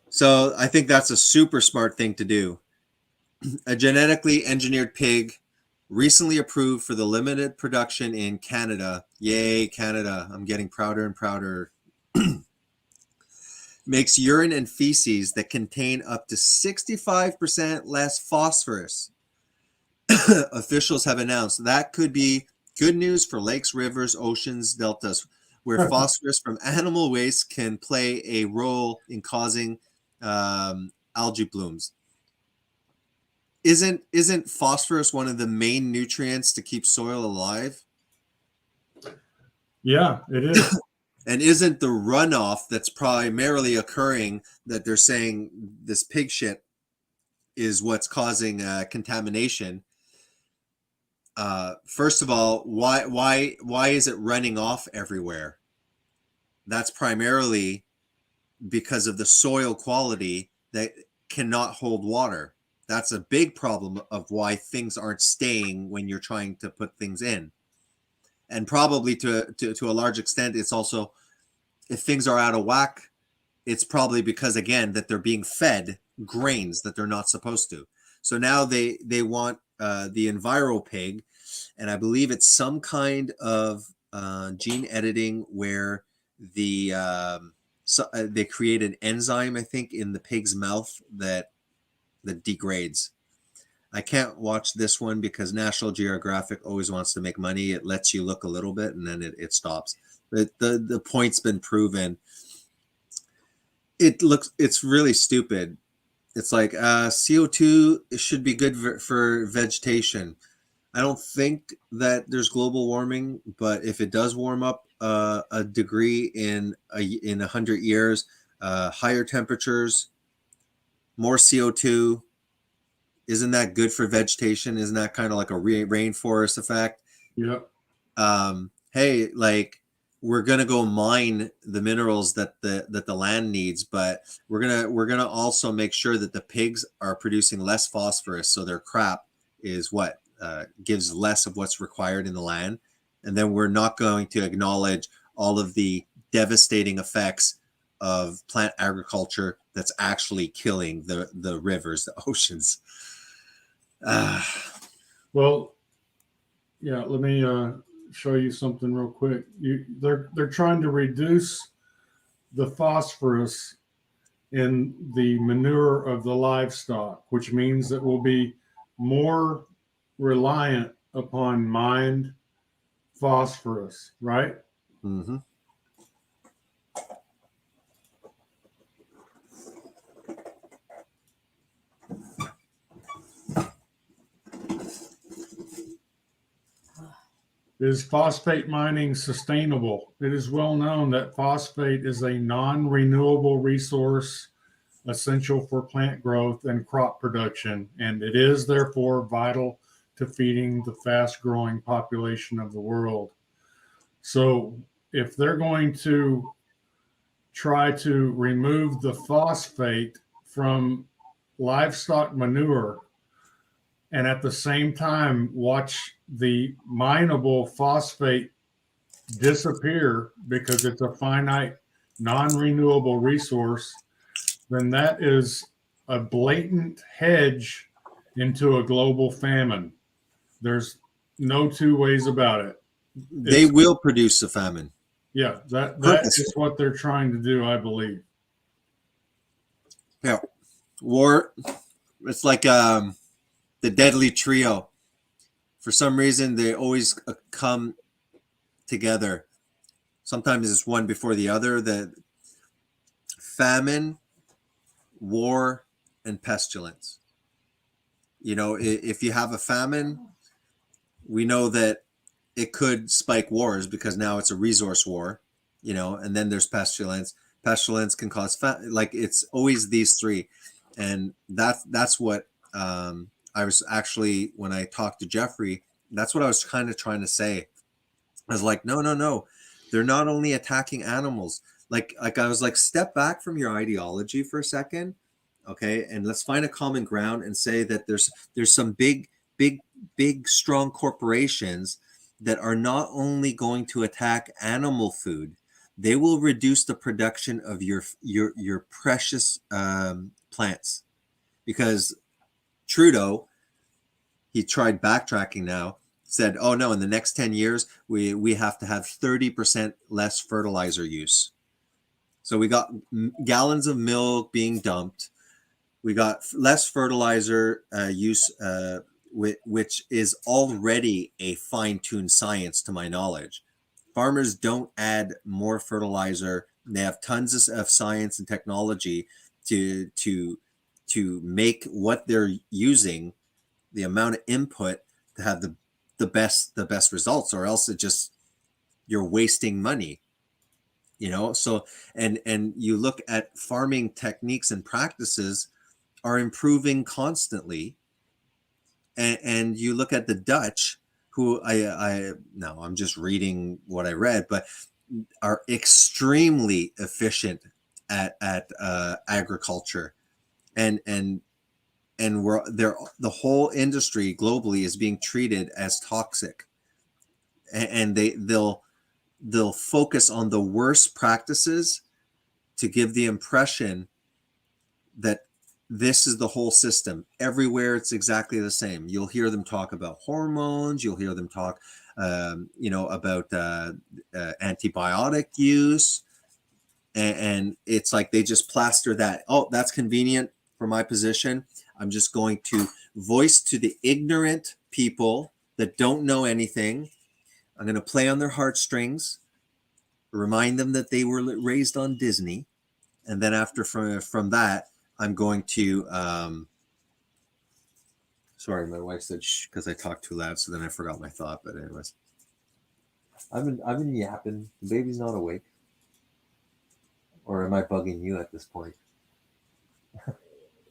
So I think that's a super smart thing to do. A genetically engineered pig recently approved for the limited production in Canada. Yay, Canada. I'm getting prouder and prouder. makes urine and feces that contain up to 65% less phosphorus. Officials have announced that could be good news for lakes, rivers, oceans, deltas, where phosphorus from animal waste can play a role in causing algae blooms. Isn't phosphorus one of the main nutrients to keep soil alive? Yeah, it is. And isn't the runoff that's primarily occurring, that they're saying this pig shit is what's causing contamination? First of all, why is it running off everywhere? That's primarily because of the soil quality that cannot hold water. That's a big problem of why things aren't staying when you're trying to put things in. And probably to a large extent, it's also, if things are out of whack, it's probably because, again, that they're being fed grains that they're not supposed to. So now they want the Enviro pig, and I believe it's some kind of gene editing where they create an enzyme, I think, in the pig's mouth that degrades. I can't watch this one because National Geographic always wants to make money. It lets you look a little bit and then it stops. But the point's been proven. It's really stupid. It's like CO2 should be good for vegetation. I don't think that there's global warming, but if it does warm up a degree in 100 years, higher temperatures, more CO2, isn't that good for vegetation? Isn't that kind of like a rainforest effect? Yeah. Hey, like, we're gonna go mine the minerals that the land needs, but we're gonna also make sure that the pigs are producing less phosphorus, so their crap is what gives less of what's required in the land, and then we're not going to acknowledge all of the devastating effects of plant agriculture that's actually killing the rivers, the oceans. Well, yeah, let me show you something real quick. They're trying to reduce the phosphorus in the manure of the livestock, which means that we'll be more reliant upon mined phosphorus, right? Mm-hmm. Is phosphate mining sustainable? It is well known that phosphate is a non-renewable resource essential for plant growth and crop production, and it is therefore vital to feeding the fast-growing population of the world. So if they're going to try to remove the phosphate from livestock manure, and at the same time watch the mineable phosphate disappear because it's a finite, non-renewable resource, then that is a blatant hedge into a global famine. There's no two ways about it. They will produce a famine. Yeah, that is what they're trying to do, I believe. Yeah. War, it's like the deadly trio. For some reason, they always come together. Sometimes it's one before the other. The famine, war, and pestilence. You know, if you have a famine, we know that it could spike wars because now it's a resource war, you know, and then there's pestilence. Pestilence can cause like it's always these three. And that's what I was actually, when I talked to Jeffrey, that's what I was kind of trying to say. I was like, no. They're not only attacking animals. Like I was like, step back from your ideology for a second. Okay. And let's find a common ground and say that there's some big, strong corporations that are not only going to attack animal food, they will reduce the production of your precious plants. Because Trudeau, he tried backtracking now, said, oh no, in the next 10 years, we have to have 30% less fertilizer use. So we got gallons of milk being dumped. We got less fertilizer use, which is already a fine-tuned science to my knowledge. Farmers don't add more fertilizer. They have tons of science and technology to make what they're using, the amount of input, to have the best results, or else it just, you're wasting money. So and you look at farming techniques and practices are improving constantly, and you look at the Dutch, who I'm just reading what I read, but are extremely efficient at agriculture, and the whole industry globally is being treated as toxic, and they'll focus on the worst practices to give the impression that this is the whole system. Everywhere it's exactly the same. You'll hear them talk about hormones. You'll hear them talk, about antibiotic use. And it's like they just plaster that. Oh, that's convenient for my position. I'm just going to voice to the ignorant people that don't know anything. I'm going to play on their heartstrings, remind them that they were raised on Disney. And then after from that, I'm going to, sorry, my wife said shh because I talked too loud, so then I forgot my thought. But anyways, I've been yapping. The baby's not awake. Or am I bugging you at this point?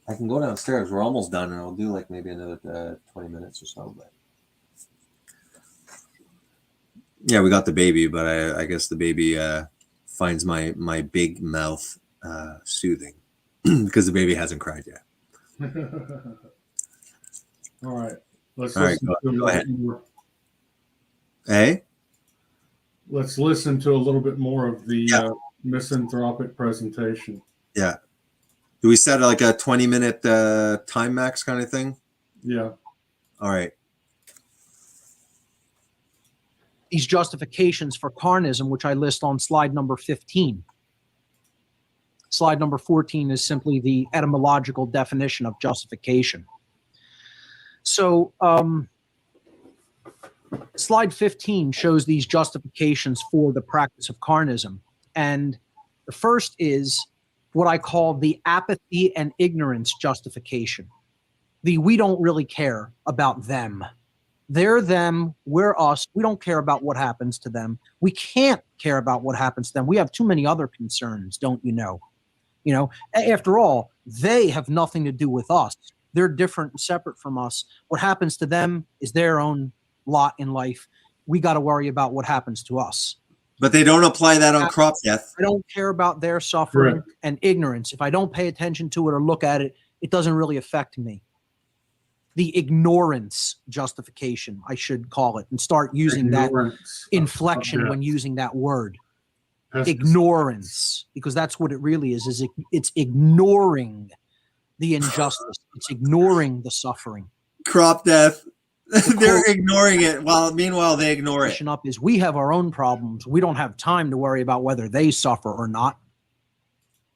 I can go downstairs. We're almost done, and I'll do like maybe another 20 minutes or so. But yeah, we got the baby, but I guess the baby finds my big mouth soothing because the baby hasn't cried yet. All right. Let's All right, listen go ahead. more. Hey? Let's listen to a little bit more of the misanthropic presentation. Yeah. Do we set like a 20-minute time max kind of thing? Yeah. All right. These justifications for carnism, which I list on slide number 15. Slide number 14 is simply the etymological definition of justification. So slide 15 shows these justifications for the practice of carnism. And the first is what I call the apathy and ignorance justification. The we don't really care about them. They're them, we're us. We don't care about what happens to them. We can't care about what happens to them. We have too many other concerns, don't you know? After all, they have nothing to do with us. They're different and separate from us. What happens to them is their own lot in life. We got to worry about what happens to us. But they don't apply that on crop death. I don't care about their suffering Correct. and ignorance. If I don't pay attention to it or look at it, it doesn't really affect me. The ignorance justification, I should call it, and start using Ignorance that inflection of when using that word. Pesticide. Ignorance, because that's what it really is it's ignoring the injustice. It's ignoring the suffering. Crop death. They're ignoring it. While meanwhile, they ignore it. Up is we have our own problems. We don't have time to worry about whether they suffer or not.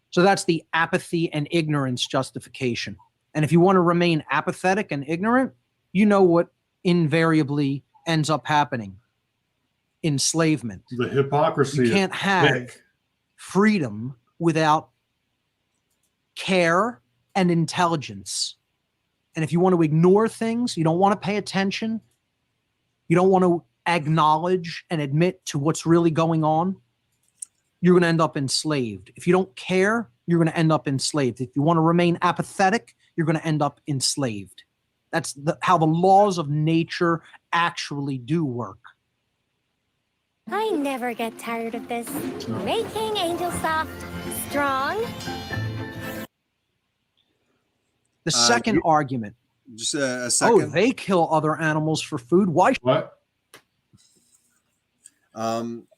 So that's the apathy and ignorance justification. And if you want to remain apathetic and ignorant, you know what invariably ends up happening. Enslavement. The hypocrisy. You can't have freedom without care and intelligence. And if you want to ignore things, you don't want to pay attention, you don't want to acknowledge and admit to what's really going on, you're going to end up enslaved. If you don't care, you're going to end up enslaved. If you want to remain apathetic, you're going to end up enslaved. That's how the laws of nature actually do work. I never get tired of this. Making Angel Soft strong. The second argument. Just a second. Oh, they kill other animals for food. Why? What?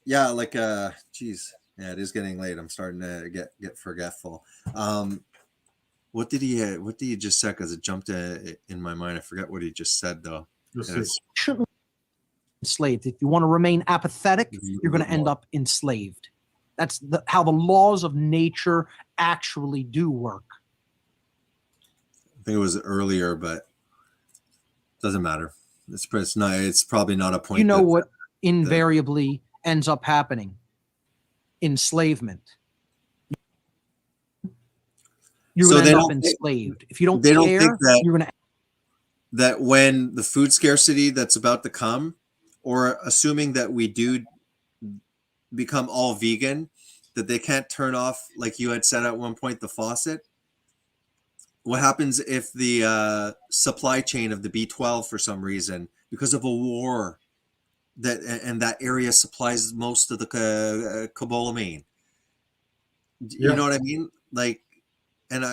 Yeah, like geez. Yeah, it is getting late. I'm starting to get forgetful. What did he just say? Because it jumped in my mind. I forget what he just said though. Shouldn't enslaved. If you want to remain apathetic, you're going to end up enslaved. That's how the laws of nature actually do work. I think it was earlier, but doesn't matter. It's not. It's probably not a point. You know what invariably ends up happening? Enslavement. You're So going to they end up don't enslaved. If you don't they don't care, think that you're going to. that when the food scarcity that's about to come, or assuming that we do become all vegan, that they can't turn off, like you had said at one point, the faucet. What happens if the supply chain of the B12 for some reason, because of a war, and that area supplies most of the cobalamin? You know what I mean? Like, and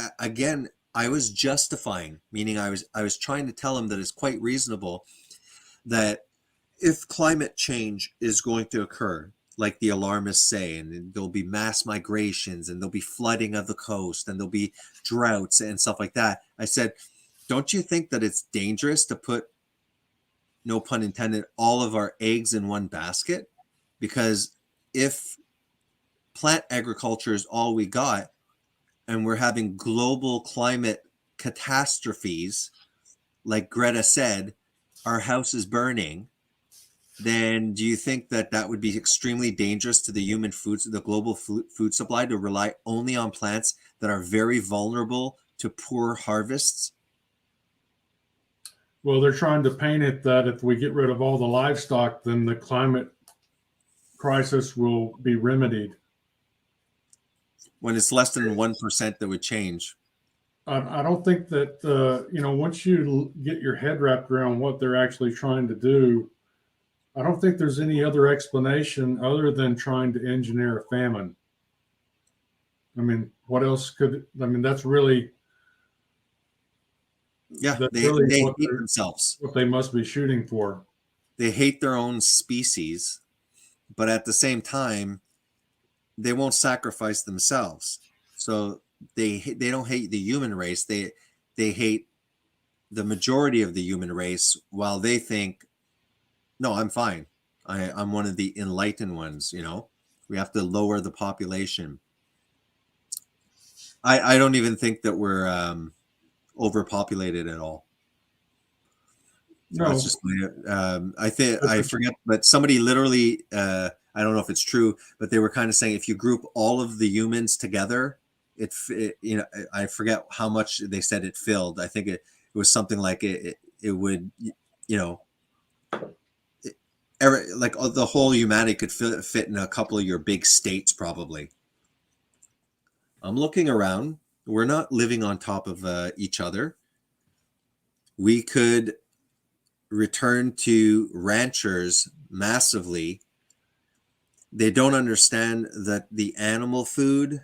I was justifying, meaning I was trying to tell him that it's quite reasonable that if climate change is going to occur, like the alarmists say, and there'll be mass migrations and there'll be flooding of the coast and there'll be droughts and stuff like that. I said, don't you think that it's dangerous to put, no pun intended, all of our eggs in one basket? Because if plant agriculture is all we got, and we're having global climate catastrophes, like Greta said, our house is burning, then do you think that that would be extremely dangerous to the human foods, the global food supply, to rely only on plants that are very vulnerable to poor harvests? Well, they're trying to paint it that if we get rid of all the livestock, then the climate crisis will be remedied. When it's less than 1% that would change. I don't think that, once you get your head wrapped around what they're actually trying to do, I don't think there's any other explanation other than trying to engineer a famine. I mean, what else that's really. Yeah, that's they really hate themselves. What they must be shooting for. They hate their own species, but at the same time, they won't sacrifice themselves. So they don't hate the human race. They hate the majority of the human race, while they think, no, I'm fine. I'm one of the enlightened ones. We have to lower the population. I don't even think that we're overpopulated at all. No, that's just I forget, but somebody literally, I don't know if it's true, but they were kind of saying if you group all of the humans together, I forget how much they said it filled. I think it was something like it would, like the whole humanity could fit in a couple of your big states probably. I'm looking around. We're not living on top of each other. We could return to ranchers massively. They don't understand that the animal food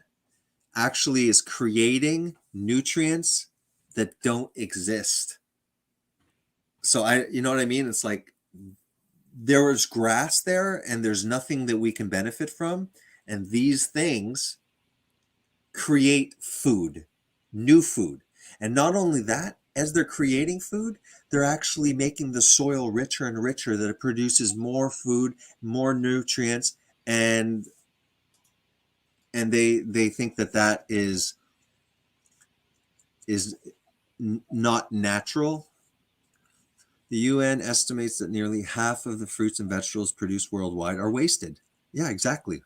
actually is creating nutrients that don't exist. So you know what I mean? It's like there was grass there and there's nothing that we can benefit from. And these things create food, new food. And not only that, as they're creating food, they're actually making the soil richer and richer, that it produces more food, more nutrients, and they think that is not natural. The UN estimates that nearly half of the fruits and vegetables produced worldwide are wasted. Yeah, exactly.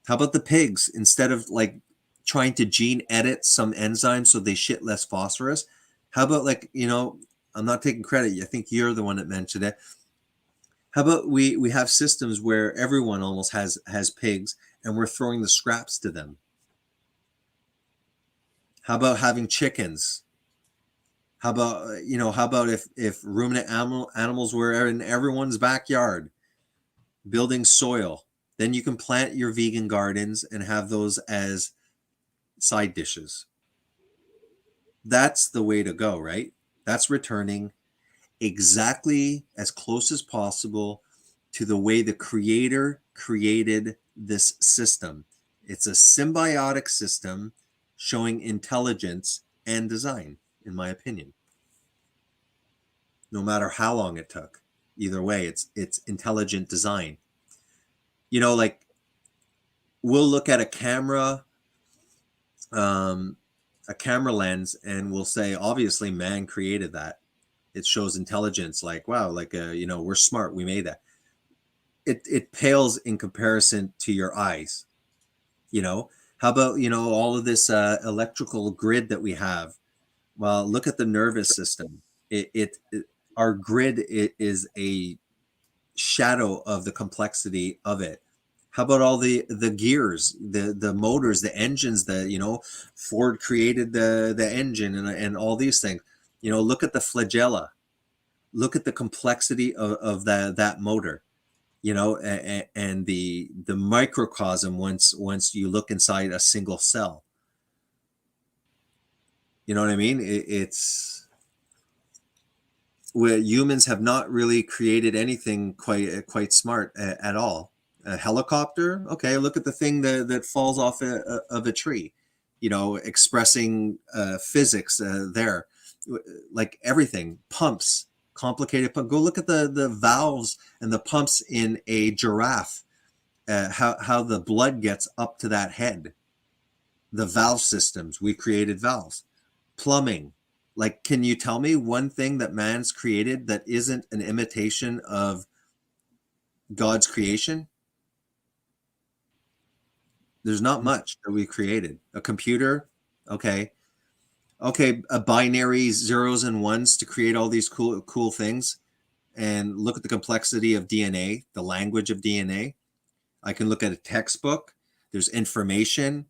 How about the pigs? Instead of like trying to gene edit some enzymes so they shit less phosphorus, how about I'm not taking credit. I think you're the one that mentioned it. How about we have systems where everyone almost has pigs and we're throwing the scraps to them? How about having chickens? How about if ruminant animals were in everyone's backyard, building soil? Then you can plant your vegan gardens and have those as side dishes. That's the way to go, right? That's returning exactly as close as possible to the way the creator created this system. It's a symbiotic system showing intelligence and design, in my opinion. No matter how long it took, either way, it's intelligent design. Like we'll look at a camera lens, and we'll say, obviously man created that. It shows intelligence, like, wow, like, we're smart, we made that. It pales in comparison to your eyes. How about, all of this electrical grid that we have? Well, look at the nervous system. Our grid is a shadow of the complexity of it. How about all the gears, the motors, the engines, Ford created the engine and all these things. Look at the flagella. Look at the complexity of that motor, and the microcosm once you look inside a single cell. You know what I mean? It's where humans have not really created anything quite smart at all. A helicopter, okay, look at the thing that falls off of a tree, expressing physics there. Like everything, pumps, complicated pump. Go look at the valves and the pumps in a giraffe, how the blood gets up to that head. The valve systems, we created valves. Plumbing. Like, can you tell me one thing that man's created that isn't an imitation of God's creation? There's not much that we created. A computer, okay, a binary zeros and ones to create all these cool things. And look at the complexity of DNA, the language of DNA. I can look at a textbook. There's information.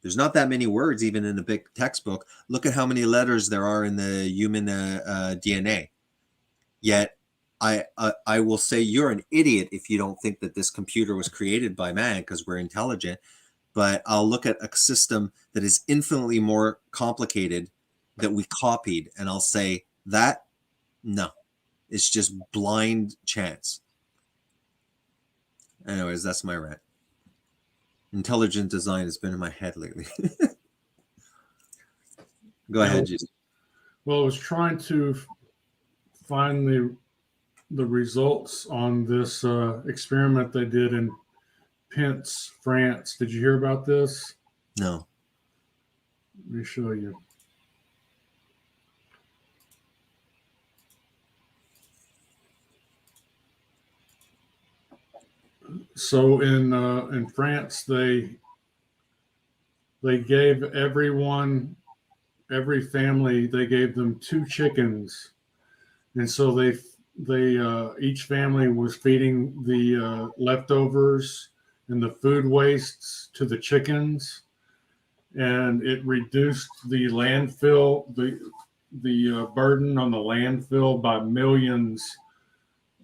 There's not that many words even in a big textbook. Look at how many letters there are in the human DNA. Yet I will say you're an idiot if you don't think that this computer was created by man, because we're intelligent. But I'll look at a system that is infinitely more complicated that we copied, and I'll say that, no, it's just blind chance. Anyways, that's my rant. Intelligent design has been in my head lately. Go ahead, Jesus. Well, I was trying to find the results on this experiment they did in Pence, France. Did you hear about this? No. Let me show you. So in France, they gave every family, they gave them 2 chickens, and so they each family was feeding the leftovers and the food wastes to the chickens, and it reduced the landfill, the burden on the landfill by millions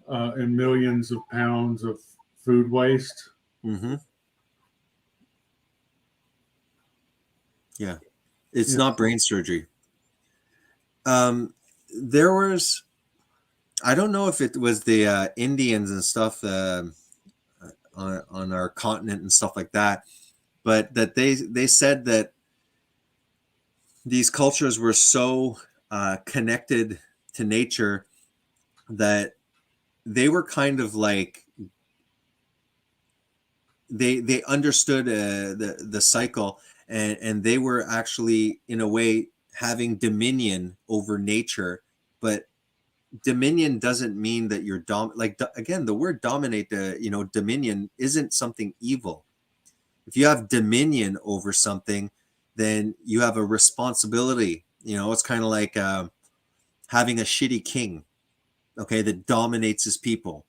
and millions of pounds of food waste. Mm-hmm. Yeah. It's not brain surgery. There was, I don't know if it was the Indians and stuff on our continent and stuff like that, but that they said that these cultures were so connected to nature that they were kind of like, they understood the cycle, and they were actually in a way having dominion over nature. But dominion doesn't mean that you're again, the word dominate, dominion isn't something evil. If you have dominion over something, then you have a responsibility. It's kind of like having a shitty king, okay, that dominates his people.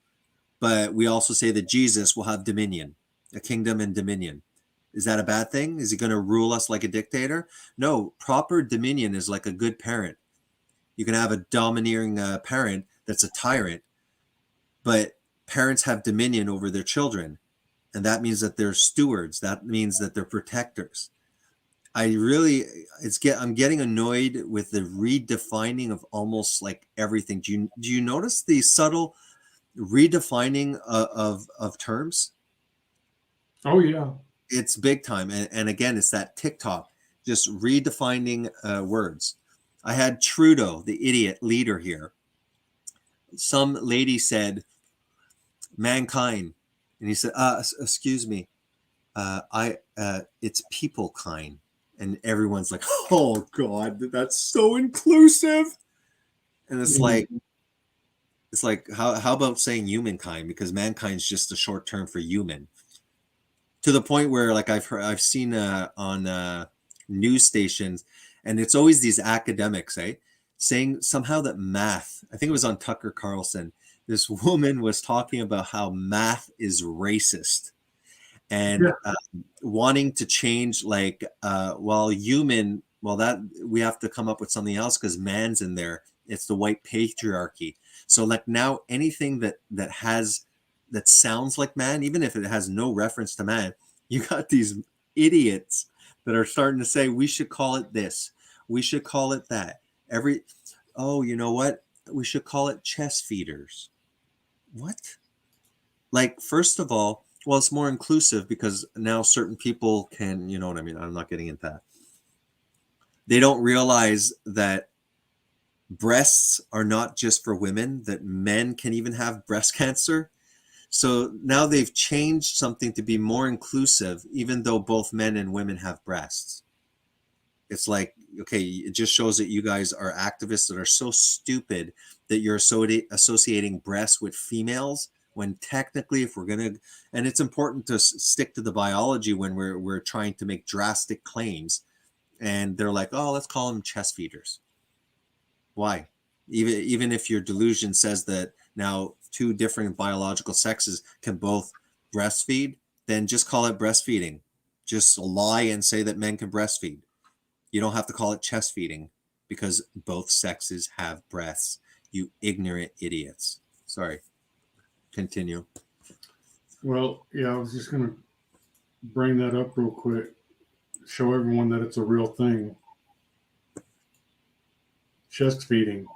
But we also say that Jesus will have dominion, a kingdom and dominion. Is that a bad thing? Is he going to rule us like a dictator? No, proper dominion is like a good parent. You can have a domineering parent that's a tyrant, but parents have dominion over their children. And that means that they're stewards. That means that they're protectors. I'm getting annoyed with the redefining of almost like everything. Do you notice the subtle redefining of terms? Oh yeah, it's big time. And again, it's that TikTok, just redefining words. I had Trudeau, the idiot leader here. Some lady said mankind, and he said, excuse me, it's people kind. And everyone's like, oh God, that's so inclusive. And it's like, how about saying humankind? Because mankind's just a short term for human. To the point where, like, I've seen on news stations, and it's always these academics, saying somehow that math, I think it was on Tucker Carlson, this woman was talking about how math is racist and wanting to change, like, that we have to come up with something else because man's in there. It's the white patriarchy. So like now anything that sounds like man, even if it has no reference to man, you got these idiots that are starting to say we should call it this, we should call it that. You know what? We should call it chest feeders. What? Like, first of all, well, it's more inclusive because now certain people can, you know what I mean? I'm not getting into that. They don't realize that breasts are not just for women, that men can even have breast cancer. So now they've changed something to be more inclusive, even though both men and women have breasts. It's like, okay, it just shows that you guys are activists that are so stupid that you're associating breasts with females, when technically, if we're going to, and it's important to stick to the biology when we're trying to make drastic claims. And they're like, oh, let's call them chest feeders. Why? Even if your delusion says that now two different biological sexes can both breastfeed, then just call it breastfeeding. Just lie and say that men can breastfeed. You don't have to call it chest feeding because both sexes have breasts. You ignorant idiots. Sorry. Continue. Well, yeah, I was just going to bring that up real quick. Show everyone that it's a real thing. Chest feeding.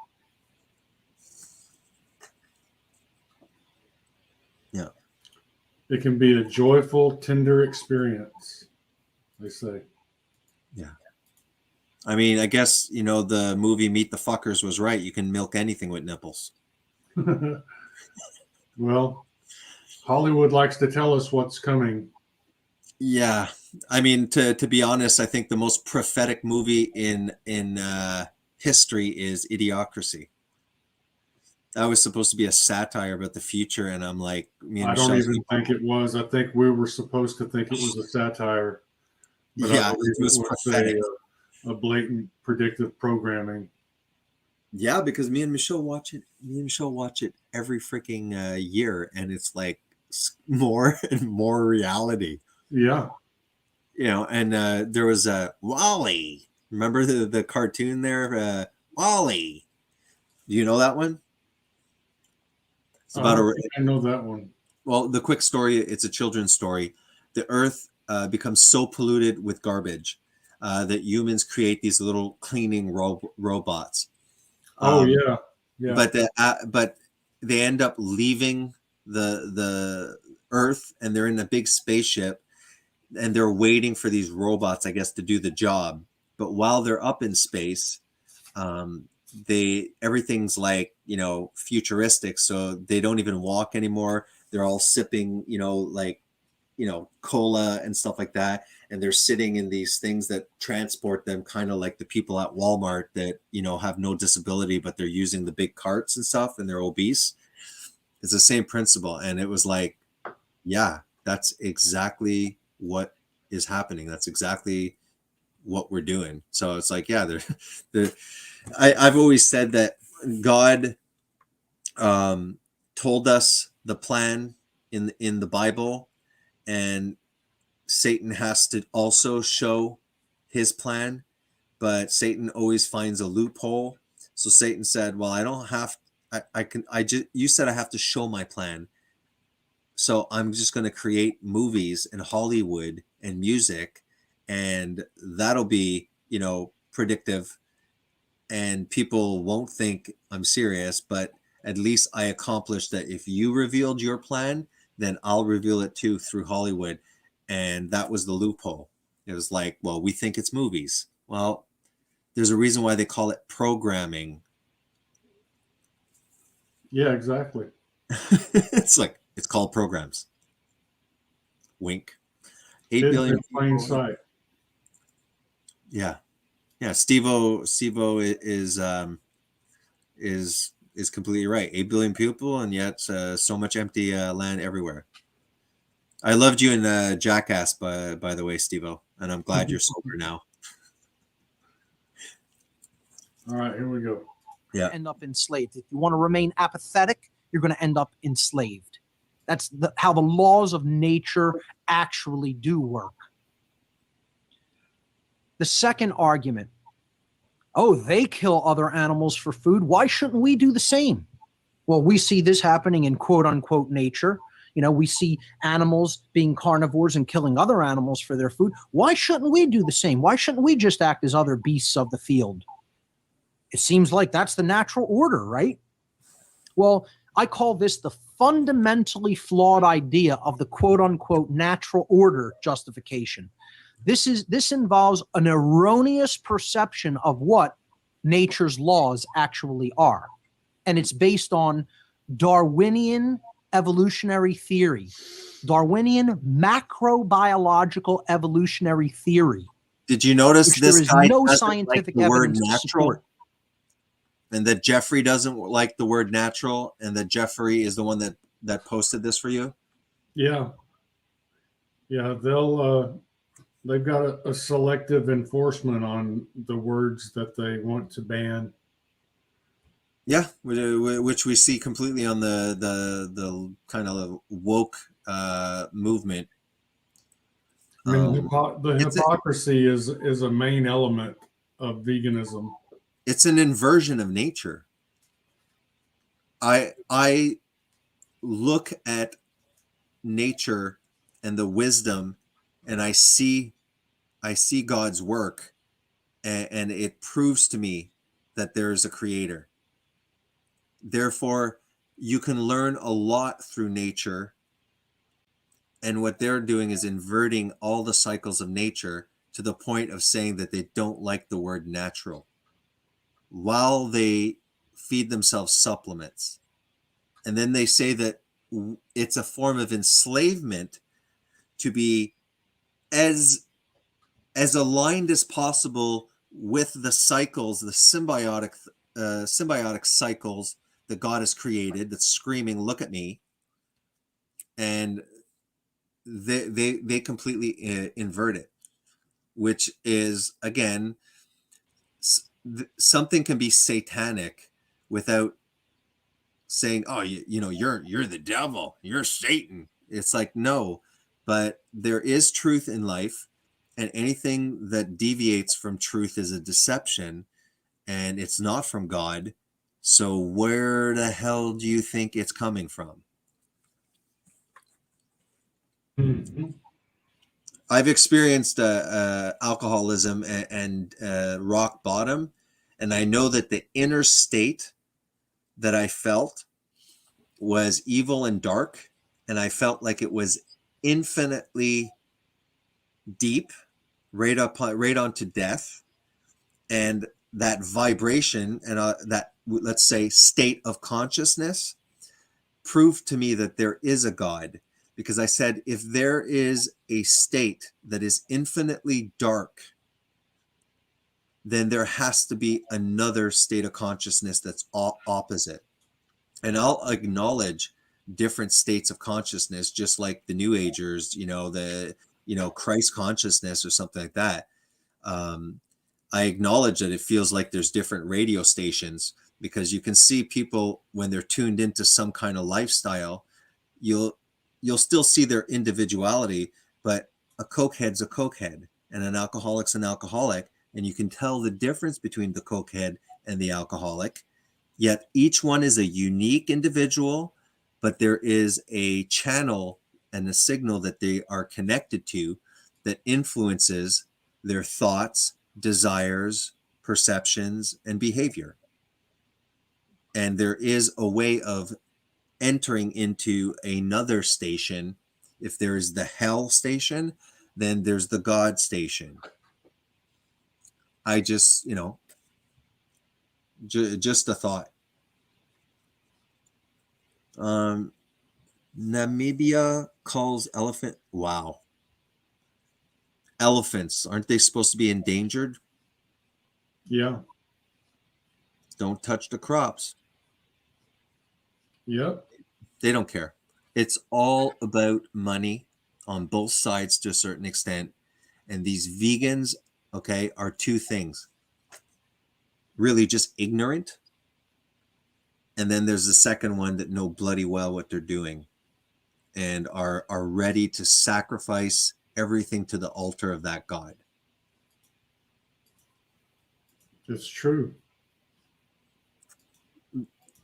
Yeah. It can be a joyful, tender experience, they say. Yeah. I mean, I guess, the movie Meet the Fuckers was right. You can milk anything with nipples. Well, Hollywood likes to tell us what's coming. Yeah. I mean, to be honest, I think the most prophetic movie in history is Idiocracy. That was supposed to be a satire about the future, and I'm like, I don't even think it was. I think we were supposed to think it was a satire. But yeah, I believe it was prophetic. A blatant predictive programming. Yeah, because me and Michelle watch it. Me and Michelle watch it every freaking year, and it's like more and more reality. Yeah. And there was Wally. Remember the cartoon there? Wally. Do you know that one? It's about I know that one. Well, the quick story, it's a children's story. The earth becomes so polluted with garbage that humans create these little cleaning robots. Yeah. But they end up leaving the earth, and they're in a big spaceship, and they're waiting for these robots, I guess, to do the job. But while they're up in space, everything's like, futuristic, so they don't even walk anymore. They're all sipping, cola and stuff like that, and they're sitting in these things that transport them, kind of like the people at Walmart that have no disability, but they're using the big carts and stuff, and they're obese. It's the same principle. And it was like, yeah, that's exactly what is happening. That's exactly what we're doing. So it's like, yeah, I've always said that God told us the plan in the Bible, and Satan has to also show his plan, but Satan always finds a loophole. So Satan said, well, I don't have, you said I have to show my plan. So I'm just going to create movies and Hollywood and music, and that'll be, predictive, and people won't think I'm serious, but at least I accomplished that. If you revealed your plan, then I'll reveal it too through Hollywood. And that was the loophole. It was like, well, we think it's movies. Well, there's a reason why they call it programming. Yeah, exactly. It's like, it's called programs. Wink. 8 Hidden billion in plain people. sight. Yeah. Yeah. Steve-O is completely right. 8 billion people, and yet so much empty land everywhere. I loved you in Jackass, by the way, Steve-O, and I'm glad you're sober now. All right, here we go. Yeah. End up enslaved. If you want to remain apathetic, you're going to end up enslaved. That's how the laws of nature actually do work. The second argument, oh, they kill other animals for food. Why shouldn't we do the same? Well, we see this happening in quote unquote nature. We see animals being carnivores and killing other animals for their food. Why shouldn't we do the same? Why shouldn't we just act as other beasts of the field? It seems like that's the natural order, right? Well, I call this the fundamentally flawed idea of the quote unquote natural order justification. This involves an erroneous perception of what nature's laws actually are. And it's based on Darwinian evolutionary theory, Darwinian macrobiological evolutionary theory. Did you notice there this is guy no doesn't scientific like the word evidence to natural? support? And that Jeffrey doesn't like the word natural, and that Jeffrey is the one that posted this for you? Yeah. Yeah, they've got a selective enforcement on the words that they want to ban. Yeah, which we see completely on the kind of woke movement. I mean, the hypocrisy is a main element of veganism. It's an inversion of nature. I look at nature and the wisdom, and I see God's work, and it proves to me that there is a creator. Therefore, you can learn a lot through nature, and what they're doing is inverting all the cycles of nature to the point of saying that they don't like the word natural, while they feed themselves supplements. And then they say that it's a form of enslavement to be as aligned as possible with the cycles, the symbiotic cycles that God has created, that's screaming, look at me. And they completely invert it, which is, again, something can be satanic without saying, oh, you're the devil, you're Satan. It's like, no, but there is truth in life, and anything that deviates from truth is a deception, and it's not from God. So where the hell do you think it's coming from? Mm-hmm. I've experienced alcoholism and rock bottom, and I know that the inner state that I felt was evil and dark, and I felt like it was infinitely deep, right onto death, and that vibration and that, let's say, state of consciousness proved to me that there is a God. Because I said, if there is a state that is infinitely dark, then there has to be another state of consciousness that's opposite. And I'll acknowledge different states of consciousness, just like the New Agers, Christ consciousness or something like that. I acknowledge that it feels like there's different radio stations, because you can see people when they're tuned into some kind of lifestyle, you'll still see their individuality, but a cokehead's a cokehead and an alcoholic's an alcoholic. And you can tell the difference between the cokehead and the alcoholic. Yet each one is a unique individual, but there is a channel and a signal that they are connected to that influences their thoughts, desires, perceptions, and behavior. And there is a way of entering into another station. If there is the hell station, then there's the God station. I just, just a thought. Namibia calls elephant. Wow. Elephants, aren't they supposed to be endangered? Yeah. Don't touch the crops. Yep. They don't care. It's all about money on both sides to a certain extent. And these vegans, okay, are two things. Really just ignorant. And then there's the second one that know bloody well what they're doing and are ready to sacrifice everything to the altar of that God. It's true.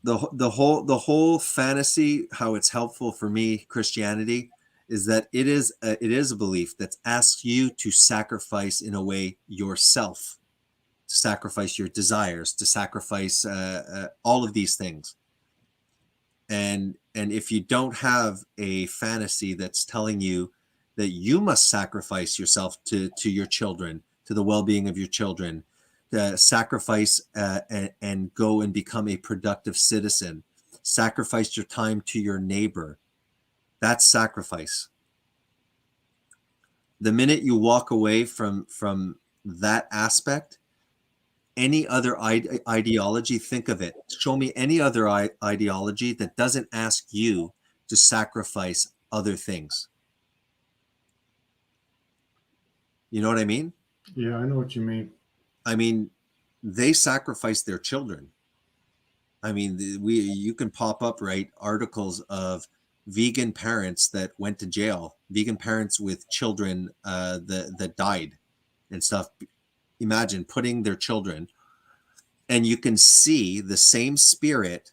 The whole fantasy, how it's helpful for me, Christianity, is that it is a belief that asks you to sacrifice in a way yourself, to sacrifice your desires, to sacrifice all of these things. And if you don't have a fantasy that's telling you that you must sacrifice yourself to your children, to the well-being of your children, sacrifice and go and become a productive citizen, sacrifice your time to your neighbor, that's sacrifice. The minute you walk away from that aspect, any other ideology, think of it. Show me any other ideology that doesn't ask you to sacrifice other things. You know what I mean? Yeah, I know what you mean. I mean, they sacrifice their children. I mean, you can pop up, right, articles of vegan parents that went to jail, vegan parents with children that died and stuff. Imagine putting their children, and you can see the same spirit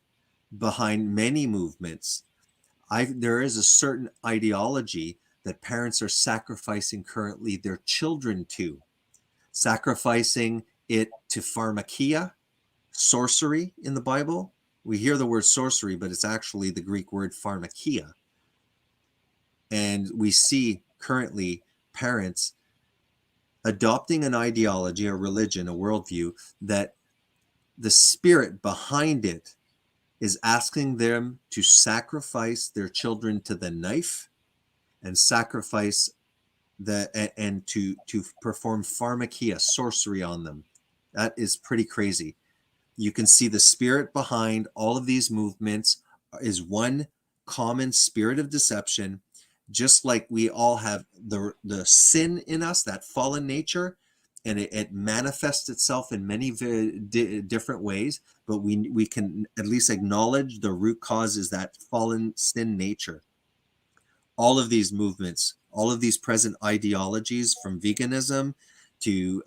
behind many movements. There is a certain ideology that parents are sacrificing currently their children to, sacrificing it to pharmakia, sorcery in the Bible. We hear the word sorcery, but it's actually the Greek word pharmakia. And we see currently parents adopting an ideology, a religion, a worldview that the spirit behind it is asking them to sacrifice their children to the knife and sacrifice and to perform pharmakia, sorcery on them. That is pretty crazy. You can see the spirit behind all of these movements is one common spirit of deception, just like we all have the sin in us, that fallen nature, and it manifests itself in many different ways, but we can at least acknowledge the root cause is that fallen sin nature. All of these movements, all of these present ideologies, from veganism to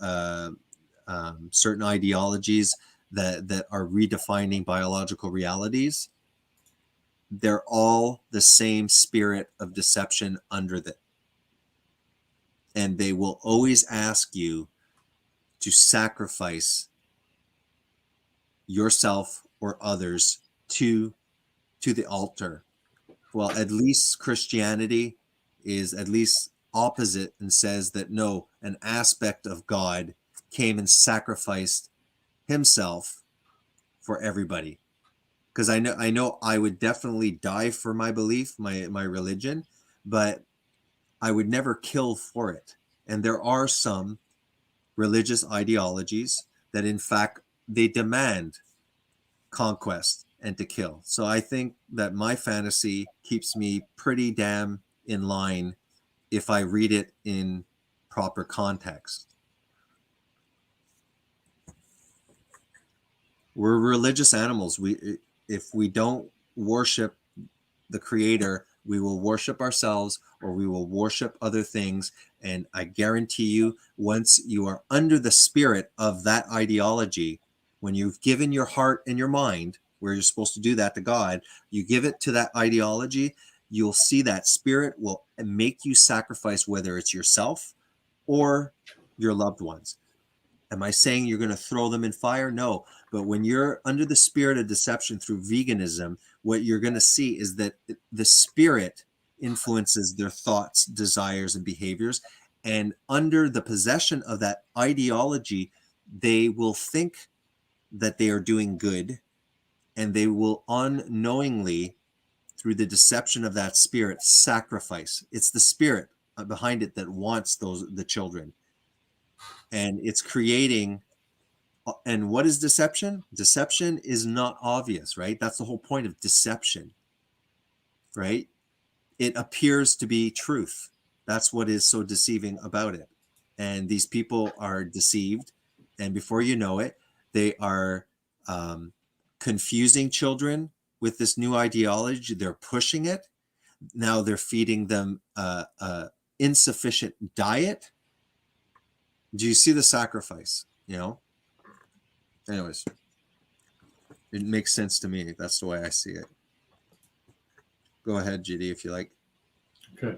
certain ideologies that are redefining biological realities, they're all the same spirit of deception under them. And they will always ask you to sacrifice yourself or others to the altar. Well, at least Christianity is at least opposite and says that no, an aspect of God came and sacrificed himself for everybody. Because I know I would definitely die for my belief, my religion, but I would never kill for it. And there are some religious ideologies that in fact they demand conquest and to kill. So I think that my fantasy keeps me pretty damn in line if I read it in proper context. We're religious animals. If we don't worship the creator, we will worship ourselves or we will worship other things. And I guarantee you, once you are under the spirit of that ideology, when you've given your heart and your mind, where you're supposed to do that to God, you give it to that ideology, you'll see that spirit will make you sacrifice, whether it's yourself or your loved ones. Am I saying you're going to throw them in fire? No. But when you're under the spirit of deception through veganism, what you're going to see is that the spirit influences their thoughts, desires, and behaviors. And under the possession of that ideology, they will think that they are doing good, and they will unknowingly, through the deception of that spirit, sacrifice. It's the spirit. behind it that wants the children, and it's creating. And what is deception? Deception is not obvious, right? That's the whole point of deception, right? It appears to be truth. That's what is so deceiving about it. And these people are deceived, and before you know it, they are confusing children with this new ideology. They're pushing it. Now they're feeding them insufficient diet. Do you see the sacrifice? Anyways, it makes sense to me. That's the way I see it. Go ahead, GD, if you like. Okay.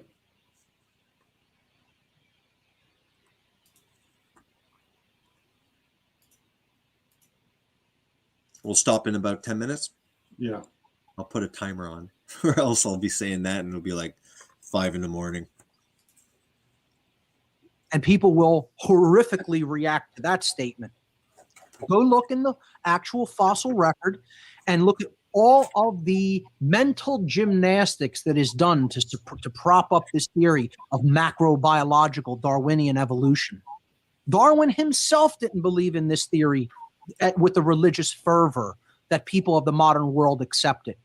We'll stop in about 10 minutes. Yeah. I'll put a timer on, or else I'll be saying that and it'll be like 5 a.m. And people will horrifically react to that statement. Go look in the actual fossil record and look at all of the mental gymnastics that is done to prop up this theory of macrobiological Darwinian evolution. Darwin himself didn't believe in this theory with the religious fervor that people of the modern world accepted.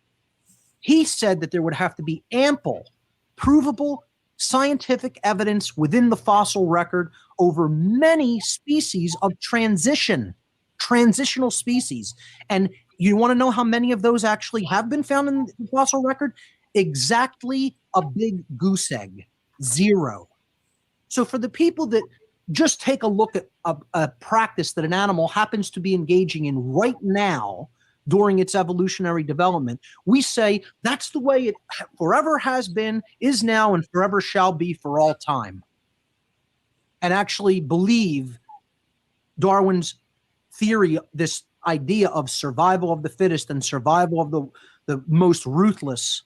He said that there would have to be ample, provable scientific evidence within the fossil record over many species of transitional species. And you want to know how many of those actually have been found in the fossil record? Exactly a big goose egg, 0. So for the people that just take a look at a practice that an animal happens to be engaging in right now during its evolutionary development, we say that's the way it forever has been, is now, and forever shall be for all time. And actually believe Darwin's theory, this idea of survival of the fittest and survival of the most ruthless,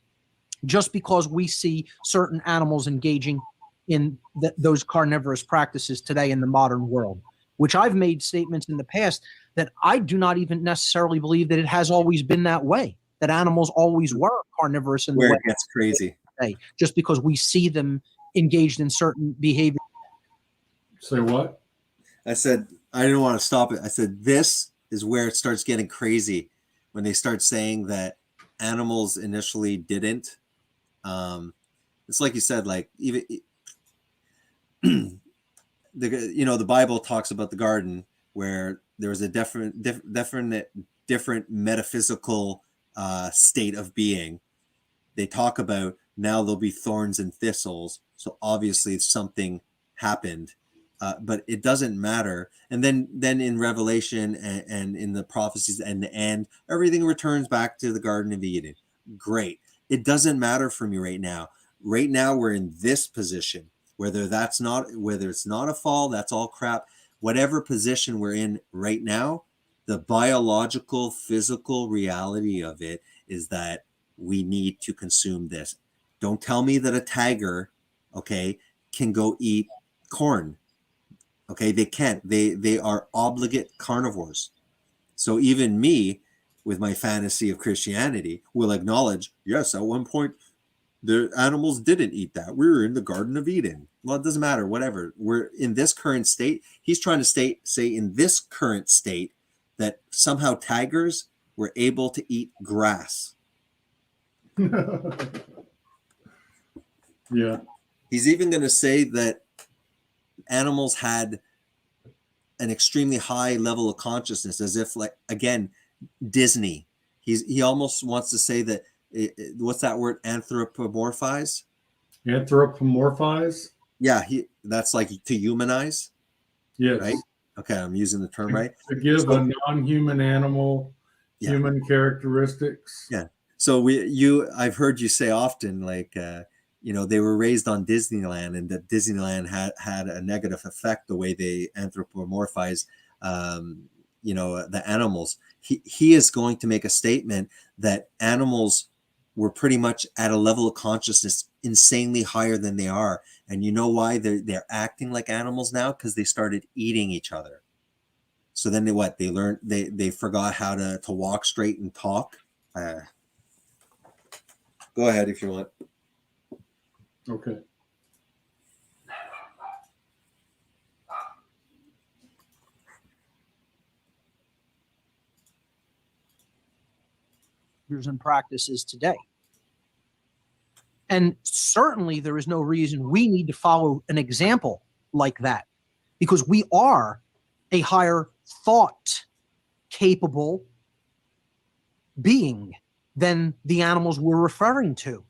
just because we see certain animals engaging in those carnivorous practices today in the modern world, which I've made statements in the past that I do not even necessarily believe that it has always been that way, that animals always were carnivorous in the Where way it gets crazy. today, just because we see them engaged in certain behavior. Say what? I said, I didn't want to stop it. I said, this is where it starts getting crazy, when they start saying that animals initially didn't. It's like you said, like even the Bible talks about the garden where there was a different metaphysical state of being. They talk about now there'll be thorns and thistles. So obviously something happened, but it doesn't matter. And then in Revelation and in the prophecies and the end, everything returns back to the Garden of Eden. Great. It doesn't matter for me right now. Right now we're in this position. Whether it's not a fall, that's all crap. Whatever position we're in right now, the biological, physical reality of it is that we need to consume this. Don't tell me that a tiger, okay, can go eat corn. Okay, they can't. They are obligate carnivores. So even me, with my fantasy of Christianity, will acknowledge, yes, at one point, the animals didn't eat that. We were in the Garden of Eden. Well, it doesn't matter, whatever. We're in this current state. He's trying to say in this current state that somehow tigers were able to eat grass. Yeah. He's even going to say that animals had an extremely high level of consciousness, as if, like, again, Disney. He almost wants to say that, what's that word? Anthropomorphize? Anthropomorphize? Yeah, that's like to humanize. Yes. Right? Okay, I'm using the term right. To give a non-human animal human characteristics. Yeah. So I've heard you say often, like, they were raised on Disneyland, and that Disneyland had a negative effect the way they anthropomorphize, the animals. He is going to make a statement that animals were pretty much at a level of consciousness insanely higher than they are. And you know why they're acting like animals now? Because they started eating each other. So then they learned, they forgot how to walk straight and talk. Go ahead if you want. Okay. and practices today. And certainly there is no reason we need to follow an example like that, because we are a higher thought capable being than the animals we're referring to.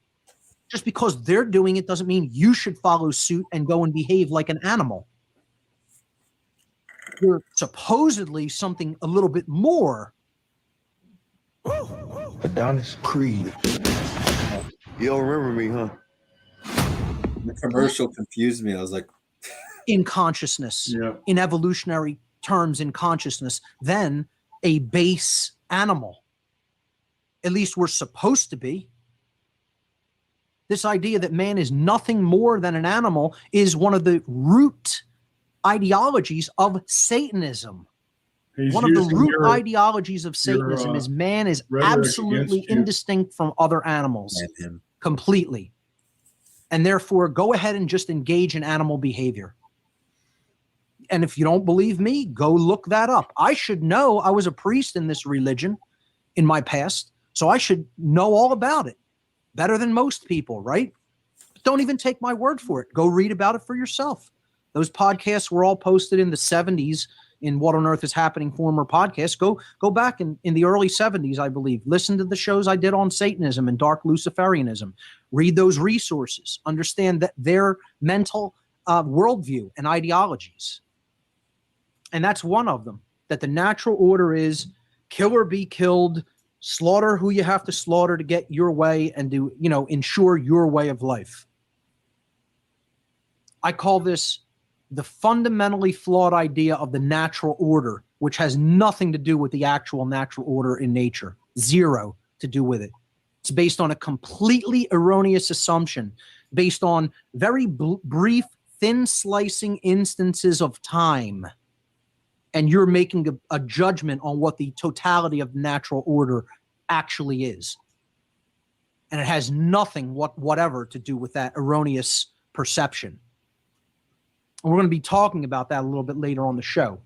Just because they're doing it doesn't mean you should follow suit and go and behave like an animal. You're supposedly something a little bit more. Adonis Creed. You don't remember me, huh? The commercial confused me. I was like, In consciousness, in evolutionary terms, in consciousness, than a base animal. At least we're supposed to be. This idea that man is nothing more than an animal is one of the root ideologies of Satanism. One of the root ideologies of Satanism is man is absolutely indistinct from other animals. Completely. And therefore, go ahead and just engage in animal behavior. And if you don't believe me, go look that up. I should know. I was a priest in this religion in my past, so I should know all about it better than most people, right? But don't even take my word for it. Go read about it for yourself. Those podcasts were all posted in the 70s in What on Earth is Happening former podcasts. Go back in the early 70s, I believe. Listen to the shows I did on Satanism and dark Luciferianism. Read those resources. Understand that their mental worldview and ideologies. And that's one of them, that the natural order is kill or be killed, slaughter who you have to slaughter to get your way and to, ensure your way of life. I call this the fundamentally flawed idea of the natural order, which has nothing to do with the actual natural order in nature. Zero to do with it. It's based on a completely erroneous assumption, based on very brief, thin slicing instances of time. And you're making a judgment on what the totality of natural order actually is. And it has nothing whatever to do with that erroneous perception. And we're going to be talking about that a little bit later on the show.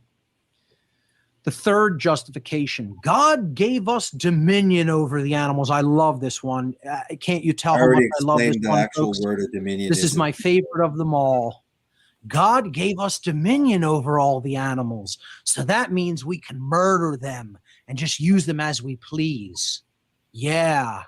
The third justification, God gave us dominion over the animals. I love this one. Can't you tell how much I love this the one, actual folks? word of dominion. This is my favorite of them all. God gave us dominion over all the animals. So that means we can murder them and just use them as we please. Yeah,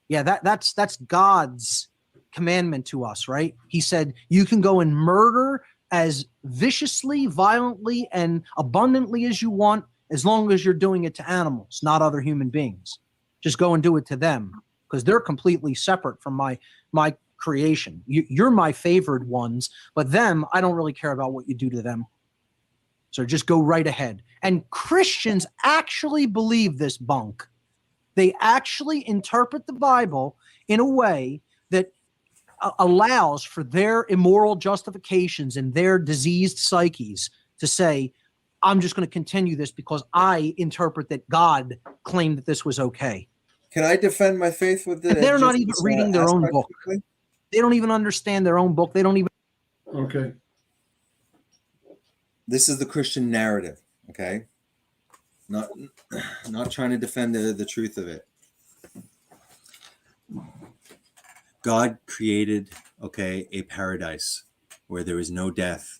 that's God's commandment to us, right? He said, you can go and murder as viciously, violently, and abundantly as you want, as long as you're doing it to animals, not other human beings. Just go and do it to them, because they're completely separate from my creation. You're my favored ones, but them, I don't really care about what you do to them. So just go right ahead. And Christians actually believe this bunk. They actually interpret the Bible in a way that allows for their immoral justifications and their diseased psyches to say, I'm just going to continue this because I interpret that God claimed that this was okay. Can I defend my faith with And they're not even reading their own book. Quickly? They don't even understand their own book. They don't even. Okay. This is the Christian narrative. Okay. Not trying to defend the truth of it. God created, a paradise where there was no death,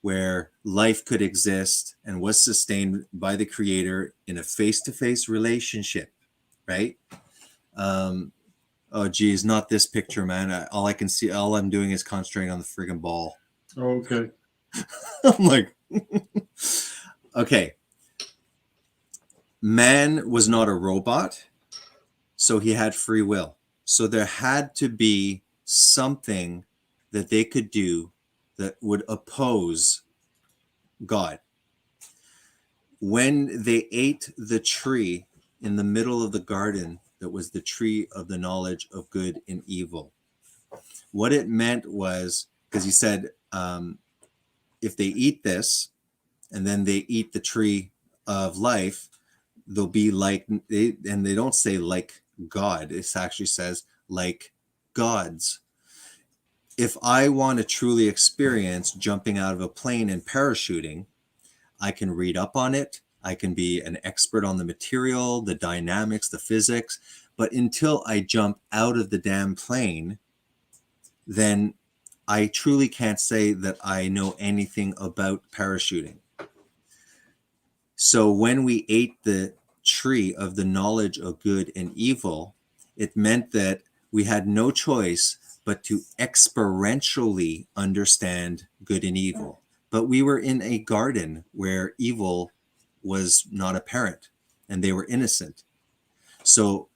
where life could exist and was sustained by the Creator in a face-to-face relationship, right? Oh, geez, not this picture, man. All I'm doing is concentrating on the friggin' ball. Okay. I'm like, okay. Man was not a robot, so he had free will. So there had to be something that they could do that would oppose God. When they ate the tree in the middle of the garden, that was the tree of the knowledge of good and evil. What it meant was, because he said, if they eat this and then they eat the tree of life, they'll be like, and they don't say like God, it actually says like gods. If I want to truly experience jumping out of a plane and parachuting, I can read up on it. I can be an expert on the material, the dynamics, the physics, But until I jump out of the damn plane, then I truly can't say that I know anything about parachuting. So when we ate the tree of the knowledge of good and evil, it meant that we had no choice but to experientially understand good and evil. But we were in a garden where evil was not apparent and they were innocent. So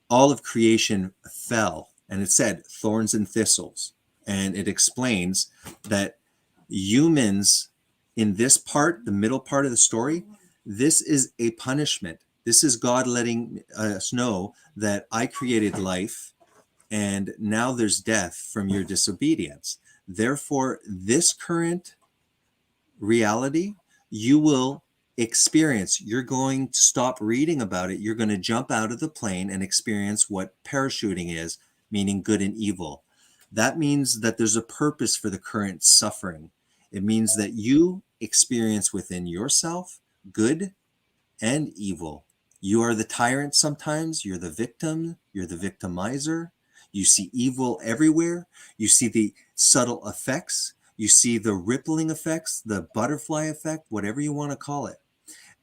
all of creation fell, and it said thorns and thistles. And it explains that humans in this part, the middle part of the story, this is a punishment. This is God letting us know that I created life and now there's death from your disobedience. Therefore, this current reality, you will experience. You're going to stop reading about it. You're going to jump out of the plane and experience what parachuting is, meaning good and evil. That means that there's a purpose for the current suffering. It means that you experience within yourself good and evil. You are the tyrant sometimes, you're the victim, you're the victimizer. You see evil everywhere. You see the subtle effects. You see the rippling effects, the butterfly effect, whatever you want to call it.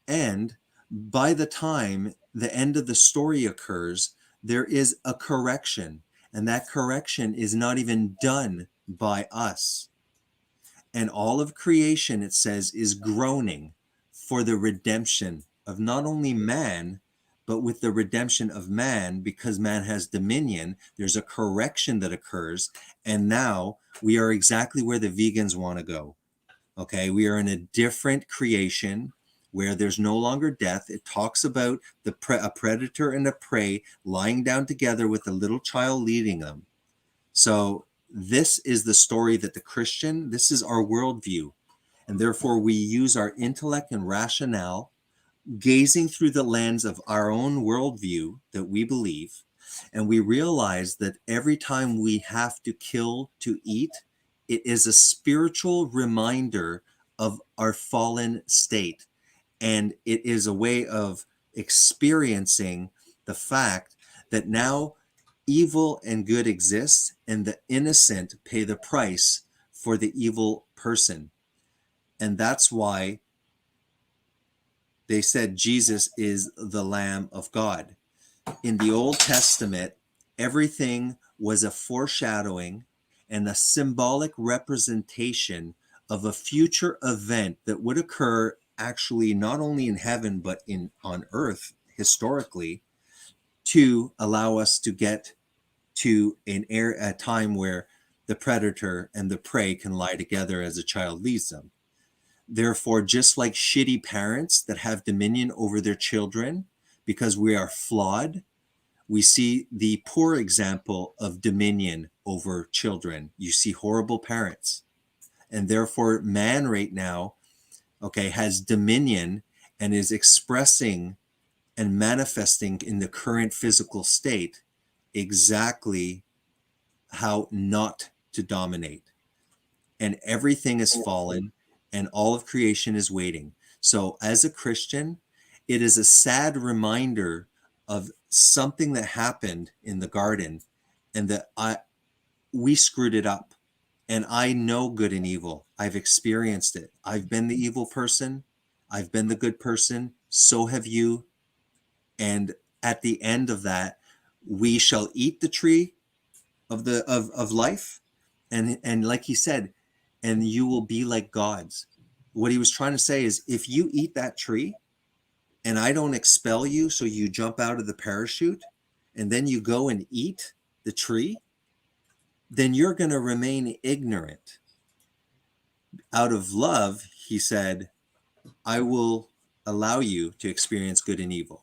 And by the time the end of the story occurs, there is a correction. And that correction is not even done by us. And all of creation, it says, is groaning for the redemption of not only man, but with the redemption of man, because man has dominion, there's a correction that occurs. And now we are exactly where the vegans want to go. Okay, we are in a different creation where there's no longer death. It talks about a predator and a prey lying down together with a little child leading them. So this is the story that the Christian, this is our worldview. And therefore we use our intellect and rationale, gazing through the lens of our own worldview that we believe. And we realize that every time we have to kill to eat, it is a spiritual reminder of our fallen state. And it is a way of experiencing the fact that now evil and good exist, and the innocent pay the price for the evil person. And that's why they said Jesus is the Lamb of God. In the Old Testament, everything was a foreshadowing and a symbolic representation of a future event that would occur actually not only in heaven but on earth historically, to allow us to get to a time where the predator and the prey can lie together as a child leads them. Therefore, just like shitty parents that have dominion over their children because we are flawed, we see the poor example of dominion over children. You see horrible parents. And therefore, man right now, okay, has dominion and is expressing and manifesting in the current physical state exactly how not to dominate. And everything is fallen and all of creation is waiting. So as a Christian, it is a sad reminder of something that happened in the garden, and that we screwed it up. And I know good and evil. I've experienced it. I've been the evil person. I've been the good person. So have you. And at the end of that, we shall eat the tree of life, and like he said, and you will be like gods. What he was trying to say is, if you eat that tree and I don't expel you, so you jump out of the parachute and then you go and eat the tree, then you're going to remain ignorant. Out of love, he said, I will allow you to experience good and evil,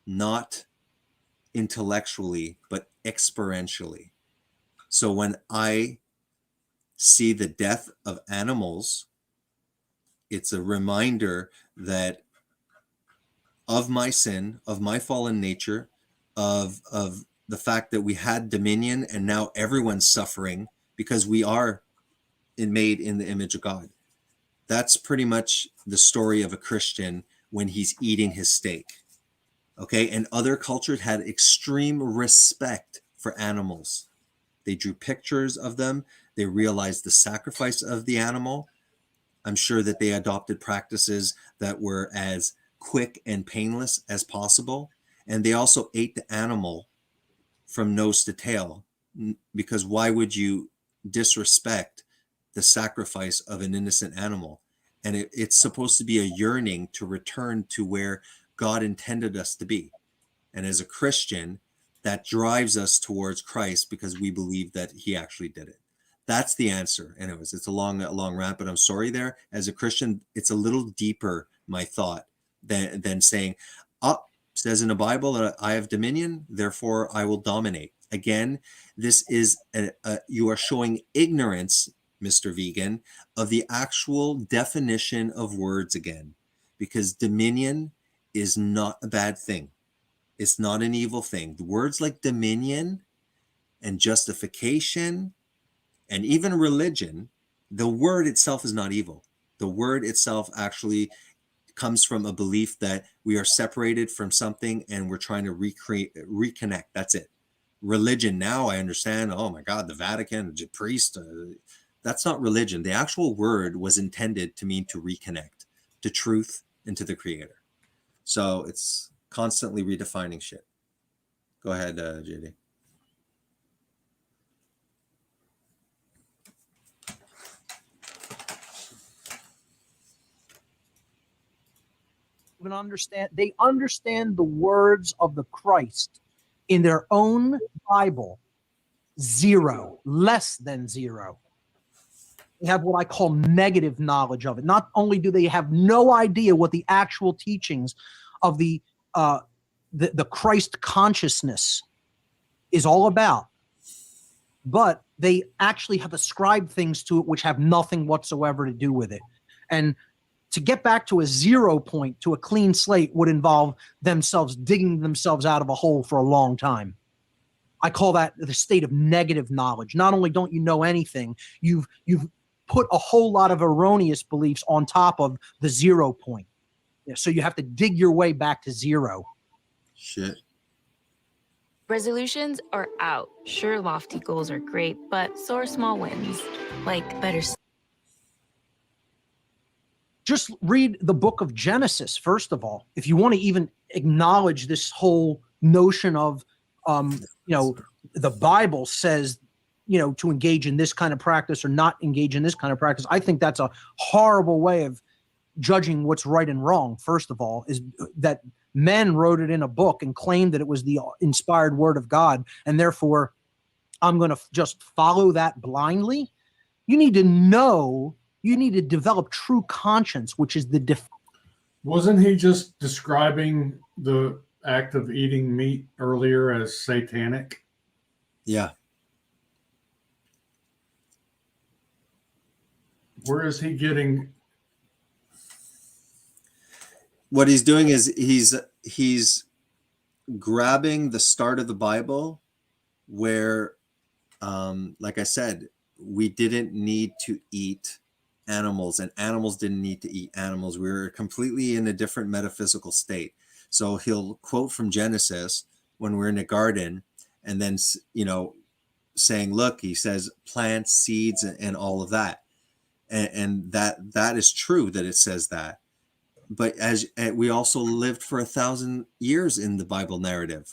not intellectually, but experientially. So when I see the death of animals, it's a reminder that of my sin, of my fallen nature, of the fact that we had dominion and now everyone's suffering because we are made in the image of God. That's pretty much the story of a Christian when he's eating his steak. Okay. And other cultures had extreme respect for animals. They drew pictures of them. They realized the sacrifice of the animal. I'm sure that they adopted practices that were as quick and painless as possible. And they also ate the animal from nose to tail, because why would you disrespect the sacrifice of an innocent animal? And it's supposed to be a yearning to return to where God intended us to be. And as a Christian, that drives us towards Christ because we believe that he actually did it. That's the answer. Anyways, it's a long rant, but I'm sorry there. As a Christian, it's a little deeper, my thought, than saying, says in the Bible that I have dominion, therefore I will dominate. Again, this is you are showing ignorance, Mr. Vegan, of the actual definition of words again, because dominion is not a bad thing. It's not an evil thing. The words like dominion and justification and even religion, the word itself is not evil. The word itself actually comes from a belief that we are separated from something and we're trying to reconnect. That's it. Religion, now I understand, oh my God, the Vatican, the priest, that's not religion. The actual word was intended to mean to reconnect to truth and to the Creator. So it's constantly redefining shit. Go ahead, JD. Even understand, they understand the words of the Christ in their own Bible, zero, less than zero. They have what I call negative knowledge of it. Not only do they have no idea what the actual teachings of the Christ consciousness is all about, but they actually have ascribed things to it which have nothing whatsoever to do with it. And to get back to a 0 point, to a clean slate, would involve themselves digging themselves out of a hole for a long time. I call that the state of negative knowledge. Not only don't you know anything, you've put a whole lot of erroneous beliefs on top of the 0 point. Yeah, so you have to dig your way back to zero. Shit. Resolutions are out. Sure, lofty goals are great, but so are small wins, like better. Just read the book of Genesis, first of all, if you want to even acknowledge this whole notion of, the Bible says, to engage in this kind of practice or not engage in this kind of practice. I think that's a horrible way of judging what's right and wrong. First of all, is that men wrote it in a book and claimed that it was the inspired word of God, and therefore I'm going to just follow that blindly. You need to know. You need to develop true conscience, which is Wasn't he just describing the act of eating meat earlier as satanic? Yeah. Where is he getting? What he's doing is he's grabbing the start of the Bible where, like I said, we didn't need to eat animals and animals didn't need to eat animals. We were completely in a different metaphysical state. So he'll quote from Genesis when we're in a garden and then, saying, look, he says plants, seeds, and all of that. And that is true that it says that. But as we also lived for 1,000 years in the Bible narrative.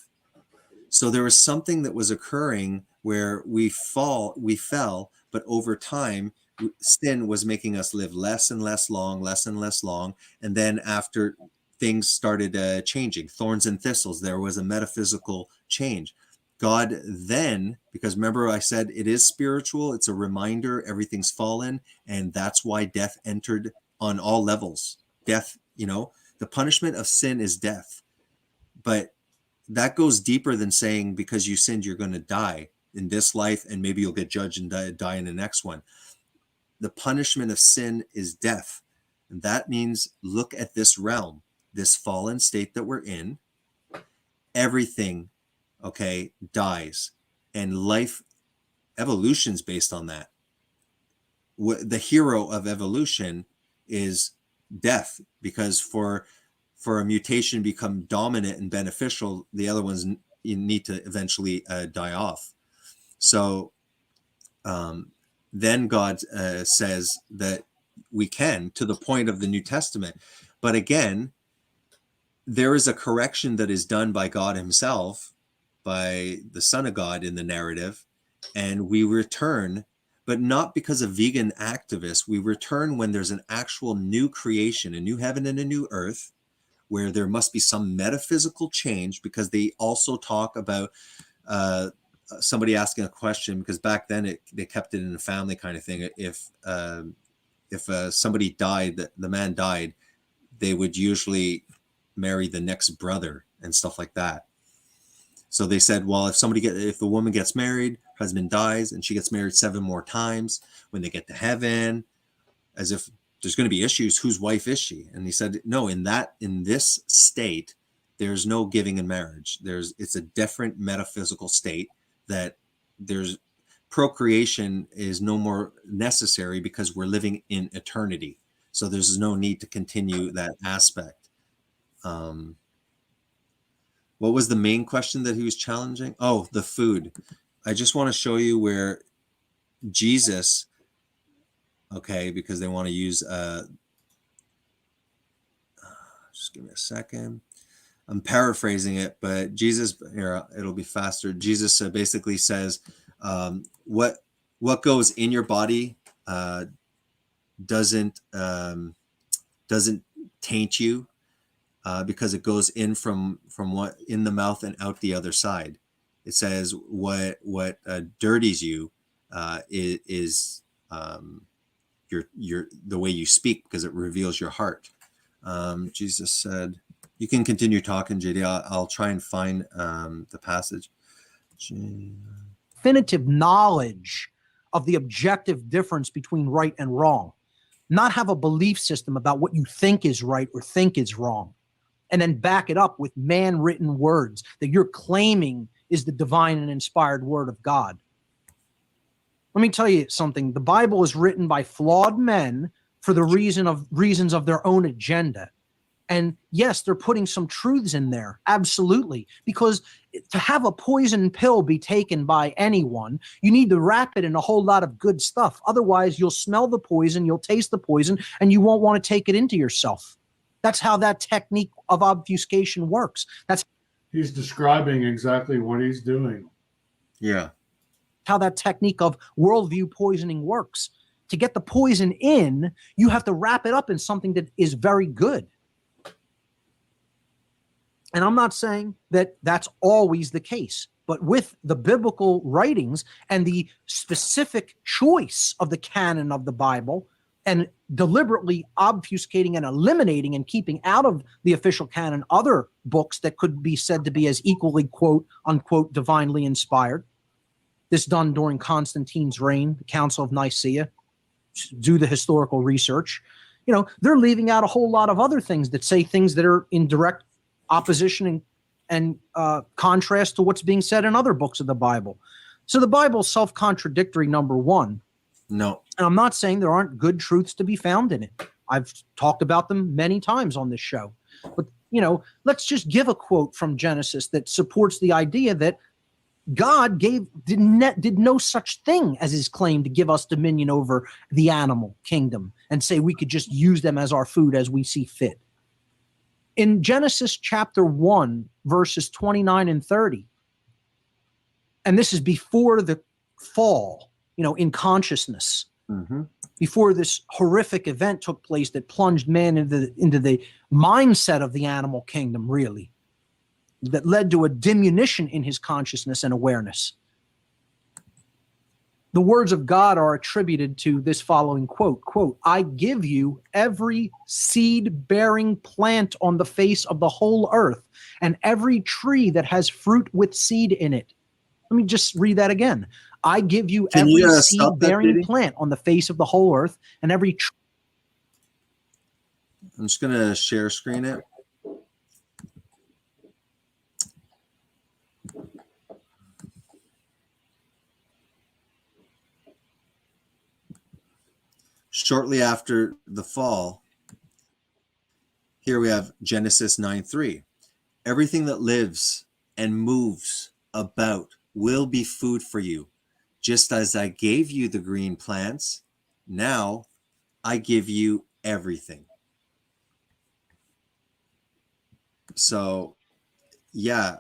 So there was something that was occurring where we fell, but over time, sin was making us live less and less long. And then after things started changing, thorns and thistles, there was a metaphysical change. God then, because remember I said it is spiritual, it's a reminder, everything's fallen, and that's why death entered on all levels. Death, the punishment of sin is death. But that goes deeper than saying because you sinned, you're going to die in this life, and maybe you'll get judged and die in the next one. The punishment of sin is death. And that means look at this realm, this fallen state that we're in. Everything, dies. And life, evolution's based on that. The hero of evolution is death, because for for a mutation to become dominant and beneficial, the other ones you need to eventually die off. So then God says that we can, to the point of the New Testament. But again, there is a correction that is done by God himself, by the Son of God in the narrative, and we return, but not because of vegan activists. We return when there's an actual new creation, a new heaven and a new earth, where there must be some metaphysical change, because they also talk about somebody asking a question, because back then they kept it in a family kind of thing. If somebody died, the man died, they would usually marry the next brother and stuff like that. So they said, well, if the woman gets married, husband dies, and she gets married 7 more times, when they get to heaven, as if there's going to be issues, whose wife is she? And he said, no, in this state, there's no giving in marriage. It's a different metaphysical state, that there's procreation is no more necessary, because we're living in eternity. So there's no need to continue that aspect. What was the main question that he was challenging? Oh, the food. I just want to show you where Jesus, okay, because they want to use, just give me a second. I'm paraphrasing it, but Jesus, here, it'll be faster. Jesus basically says, what goes in your body doesn't taint you, because it goes in from what in the mouth and out the other side. It says what dirties you is your the way you speak, because it reveals your heart. Jesus said, you can continue talking, JD. I'll try and find the passage. Definitive knowledge of the objective difference between right and wrong, not have a belief system about what you think is right or think is wrong, and then back it up with man-written words that you're claiming is the divine and inspired word of God. Let me tell you something. The Bible is written by flawed men for the reasons of their own agenda. And yes, they're putting some truths in there. Absolutely. Because to have a poison pill be taken by anyone, you need to wrap it in a whole lot of good stuff. Otherwise, you'll smell the poison, you'll taste the poison, and you won't want to take it into yourself. That's how that technique of obfuscation works. He's describing exactly what he's doing. Yeah. How that technique of worldview poisoning works. To get the poison in, you have to wrap it up in something that is very good. And I'm not saying that that's always the case, but with the biblical writings and the specific choice of the canon of the Bible, and deliberately obfuscating and eliminating and keeping out of the official canon other books that could be said to be as equally, quote unquote, divinely inspired. This done during Constantine's reign, the Council of Nicaea. Do the historical research. They're leaving out a whole lot of other things that say things that are in direct opposition and contrast to what's being said in other books of the Bible. So the Bible's self-contradictory, number one. No. And I'm not saying there aren't good truths to be found in it. I've talked about them many times on this show. But, let's just give a quote from Genesis that supports the idea that God did no such thing as his claim to give us dominion over the animal kingdom and say we could just use them as our food as we see fit. In Genesis chapter 1, verses 29 and 30, and this is before the fall, in consciousness, before this horrific event took place that plunged man into the mindset of the animal kingdom, really, that led to a diminution in his consciousness and awareness. The words of God are attributed to this following quote, I give you every seed-bearing plant on the face of the whole earth, and every tree that has fruit with seed in it. Let me just read that again. I give you every seed-bearing plant on the face of the whole earth, and every tree. I'm just going to share screen it. Shortly after the fall, Here we have Genesis 9:3. Everything that lives and moves about will be food for you. Just as I gave you the green plants, now I give you everything. So, yeah,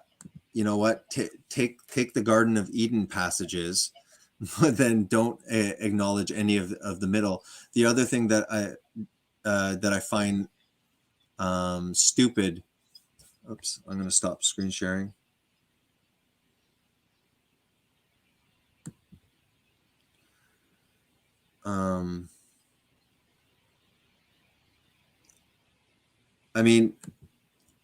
you know what? Take the Garden of Eden passages, but then don't acknowledge any of the middle. The other thing that I find stupid. Oops, I'm going to stop screen sharing. I mean,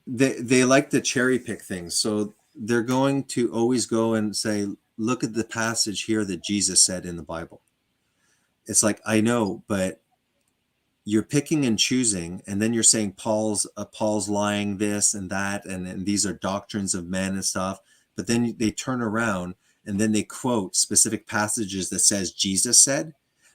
they like to cherry pick things. So they're going to always go and say, look at the passage here that Jesus said in the Bible. It's like, I know, but you're picking and choosing, and then you're saying Paul's lying this and that, and these are doctrines of men and stuff. But then they turn around and then they quote specific passages that says Jesus said.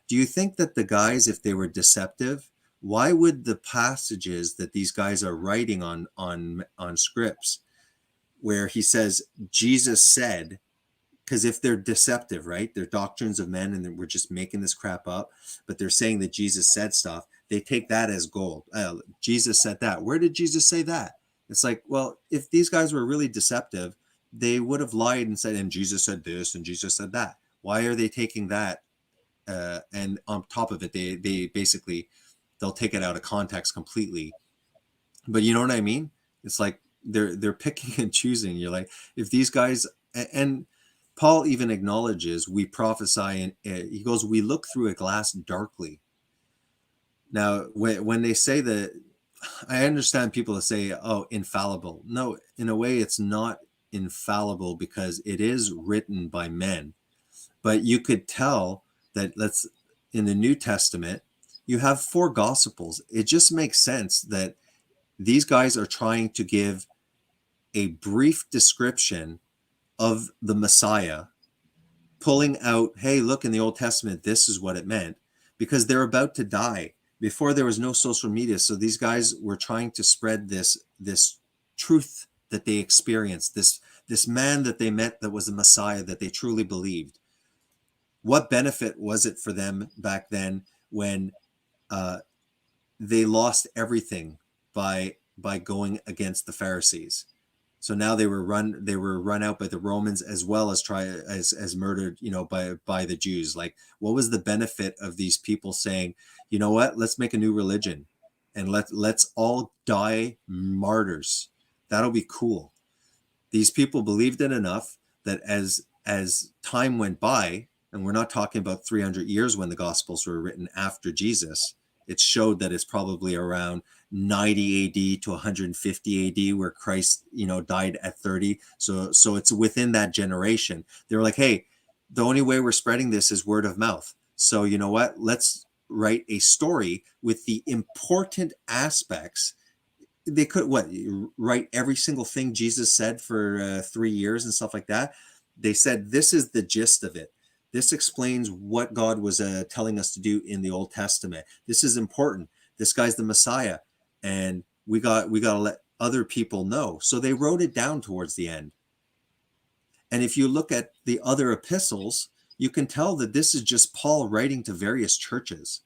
Do you think that the guys, if they were deceptive, why would the passages that these guys are writing on scripts where he says Jesus said, because if they're deceptive, right, they're doctrines of men and we're just making this crap up, but they're saying that Jesus said stuff, they take that as gold. Jesus said that. Where did Jesus say that? It's like, well, if these guys were really deceptive, they would have lied and said, and Jesus said this and Jesus said that. Why are they taking that? And on top of it, they basically, they'll take it out of context completely. But you know what I mean? It's like they're picking and choosing. You're like, if these guys, and Paul even acknowledges we prophesy, and he goes, we look through a glass darkly. Now, when they say that, I understand people that say, oh, infallible. No, in a way, it's not infallible because it is written by men. But you could tell that in the New Testament, you have 4 gospels. It just makes sense that these guys are trying to give a brief description of the Messiah, pulling out, hey, look, in the Old Testament, this is what it meant, because they're about to die. Before, there was no social media, so these guys were trying to spread this truth that they experienced, this man that they met that was the Messiah that they truly believed. What benefit was it for them back then when they lost everything by going against the Pharisees? So now they were run out by the Romans as well as as murdered, by the Jews. Like, what was the benefit of these people saying, you know what, let's make a new religion and let's all die martyrs. That'll be cool. These people believed it enough that as time went by, and we're not talking about 300 years when the Gospels were written after Jesus, it showed that it's probably around 90 AD to 150 AD where Christ, died at 30. So it's within that generation. They were like, hey, the only way we're spreading this is word of mouth. So you know what? Let's write a story with the important aspects. They could write every single thing Jesus said for 3 years and stuff like that. They said, this is the gist of it. This explains what God was telling us to do in the Old Testament. This is important. This guy's the Messiah, and we got to let other people know. So they wrote it down towards the end. And if you look at the other epistles, you can tell that this is just Paul writing to various churches,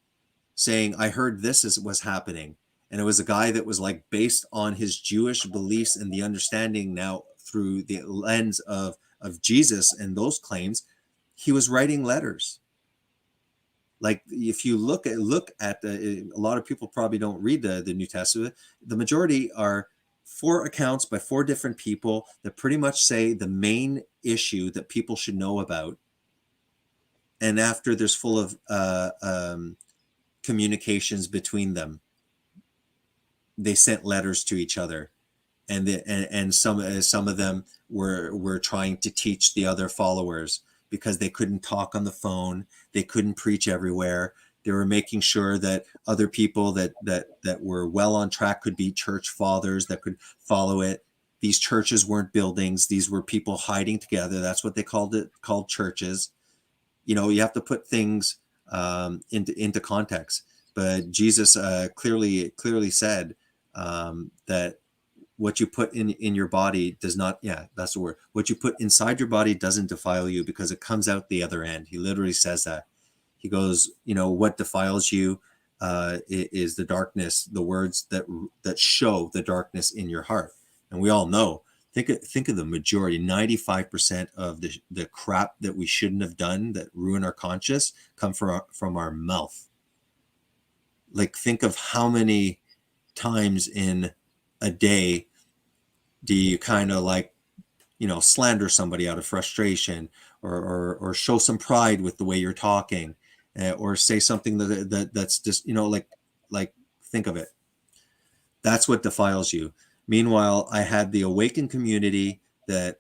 saying, I heard this was happening. And it was a guy that was like based on his Jewish beliefs and the understanding now through the lens of Jesus and those claims. He was writing letters. Like, if you look at a lot of people probably don't read the New Testament. The majority are 4 accounts by 4 different people that pretty much say the main issue that people should know about. And after, there's full of communications between them. They sent letters to each other, and some of them were trying to teach the other followers, because they couldn't talk on the phone, they couldn't preach everywhere. They were making sure that other people that were well on track could be church fathers that could follow it. These churches weren't buildings; these were people hiding together. That's what they called churches. You have to put things into context. But Jesus clearly said, that what you put in your body does not, yeah, that's the word. What you put inside your body doesn't defile you because it comes out the other end. He literally says that. He goes, what defiles you is the darkness, the words that show the darkness in your heart. And we all know, think of the majority, 95% of the crap that we shouldn't have done that ruin our conscience come from our mouth. Like, think of how many times in a day do you kind of like, slander somebody out of frustration, or show some pride with the way you're talking, or say something that's just, like think of it. That's what defiles you. Meanwhile, I had the awakened community that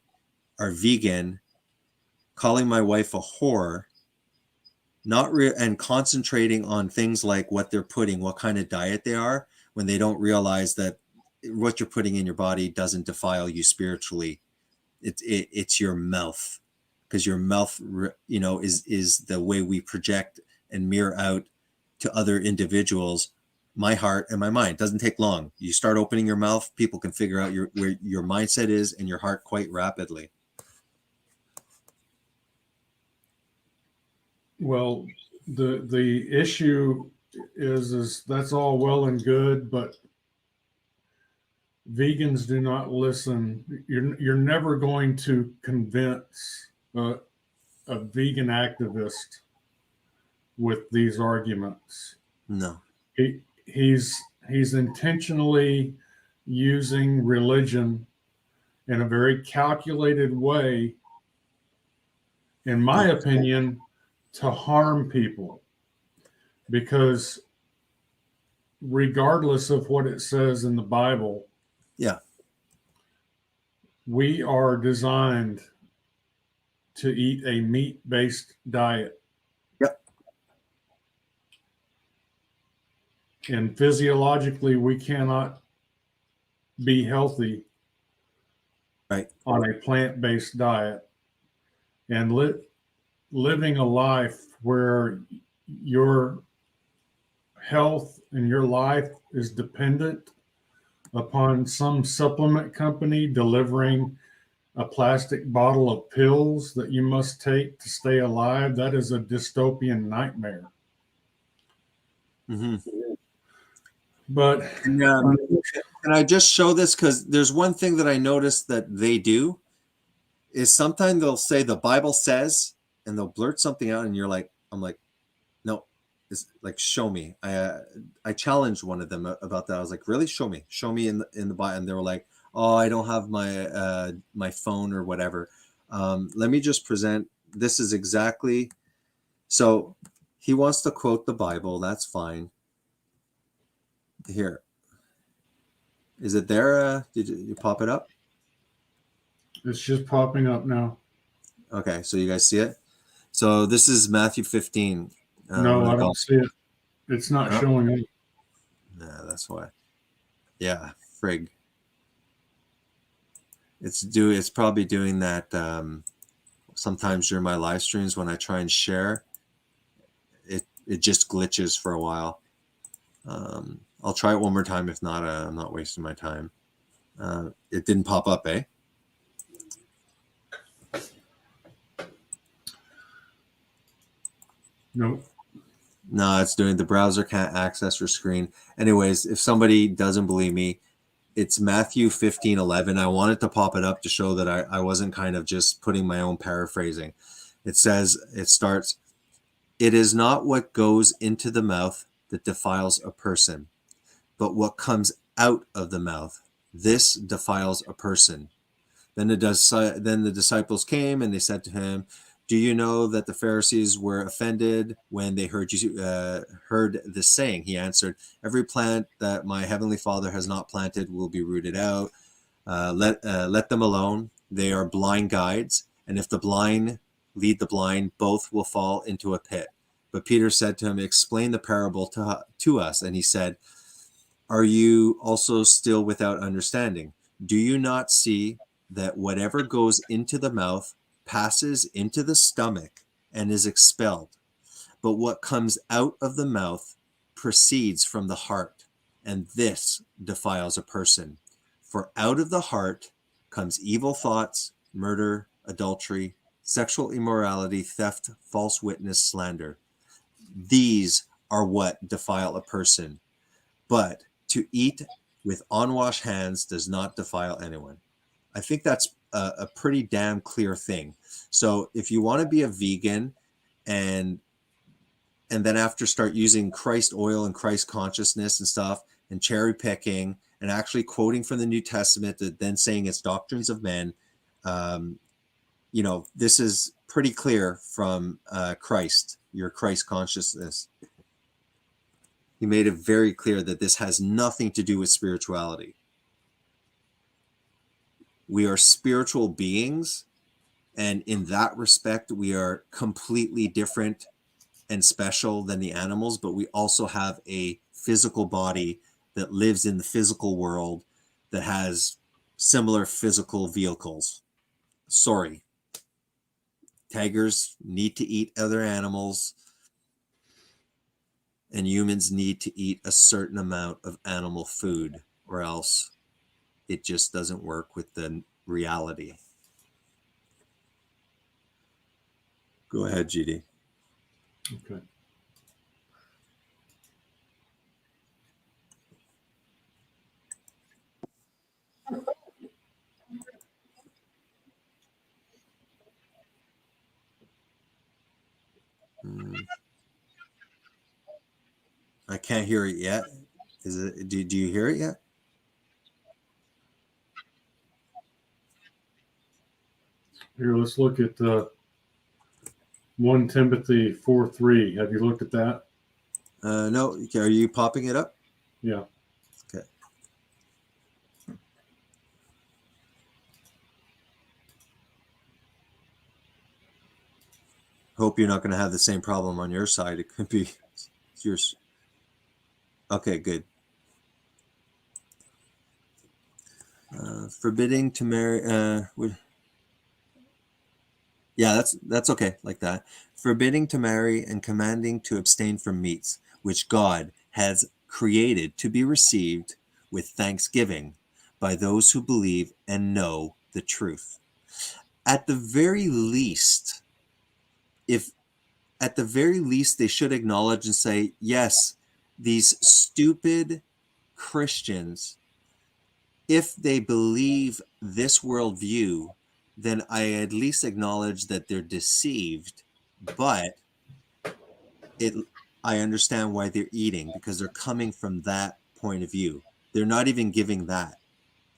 are vegan calling my wife a whore, and concentrating on things like what they're putting, what kind of diet they are, when they don't realize that what you're putting in your body doesn't defile you spiritually. It's your mouth, because your mouth, is the way we project and mirror out to other individuals my heart and my mind. It doesn't take long. You start opening your mouth, people can figure out where your mindset is and your heart quite rapidly. Well, the issue is that's all well and good, but vegans do not listen. You're never going to convince a vegan activist with these arguments. No. He's intentionally using religion in a very calculated way, in my opinion, to harm people, because regardless of what it says in the Bible, yeah, we are designed to eat a meat-based diet. Yep. And physiologically, we cannot be healthy on a plant-based diet. And living a life where your health and your life is dependent upon some supplement company delivering a plastic bottle of pills that you must take to stay alive, that is a dystopian nightmare. Mm-hmm. But can I just show this? Because there's one thing that I noticed that they do is sometimes they'll say the Bible says, and they'll blurt something out, and I'm like, no, it's like, show me. I challenged one of them about that. I was like, really? Show me in the Bible. And they were like, oh, I don't have my my phone or whatever. Let me just present. This is exactly. So he wants to quote the Bible. That's fine. Here. Is it there? Did you pop it up? It's just popping up now. Okay, so you guys see it? So this is Matthew 15. No, I don't see it. It's not showing up. Yeah, that's why. Yeah, frig. It's probably doing that sometimes during my live streams when I try and share. It just glitches for a while. I'll try it one more time. If not, I'm not wasting my time. It didn't pop up, eh? Nope. No, it's doing the browser can't access your screen. Anyways, if somebody doesn't believe me, it's Matthew 15:11. I wanted to pop it up to show that I wasn't kind of just putting my own paraphrasing. It starts, it is not what goes into the mouth that defiles a person, but what comes out of the mouth. This defiles a person. Then the disciples came and they said to him, do you know that the Pharisees were offended when they heard this saying? He answered, every plant that my heavenly Father has not planted will be rooted out. Let them alone. They are blind guides. And if the blind lead the blind, both will fall into a pit. But Peter said to him, explain the parable to us. And he said, are you also still without understanding? Do you not see that whatever goes into the mouth passes into the stomach and is expelled? But what comes out of the mouth proceeds from the heart. and this defiles a person. For out of the heart comes evil thoughts, murder, adultery, sexual immorality, theft, false witness, slander. These are what defile a person. But to eat with unwashed hands does not defile anyone. I think that's a pretty damn clear thing. So if you want to be a vegan and then after start using Christ oil and Christ consciousness and stuff and cherry picking and actually quoting from the New Testament, that then saying it's doctrines of men, this is pretty clear from Christ, your Christ consciousness. He made it very clear that this has nothing to do with spirituality. We are spiritual beings, and in that respect, we are completely different and special than the animals, but we also have a physical body that lives in the physical world that has similar physical vehicles. Sorry. Tigers need to eat other animals, and humans need to eat a certain amount of animal food, or else it just doesn't work with the reality. Go ahead, GD. Okay. I can't hear it yet. Is it? Do you hear it yet? Here, let's look at 1 Timothy 4:3. Have you looked at that? No. Are you popping it up? Yeah. Okay. Hope you're not going to have the same problem on your side. It could be yours. Okay, good. Forbidding to marry. Yeah, that's okay, like that. Forbidding to marry and commanding to abstain from meats, which God has created to be received with thanksgiving by those who believe and know the truth. At the very least, they should acknowledge and say, yes, these stupid Christians, if they believe this worldview, then I at least acknowledge that they're deceived, but I understand why they're eating, because they're coming from that point of view. They're not even giving that.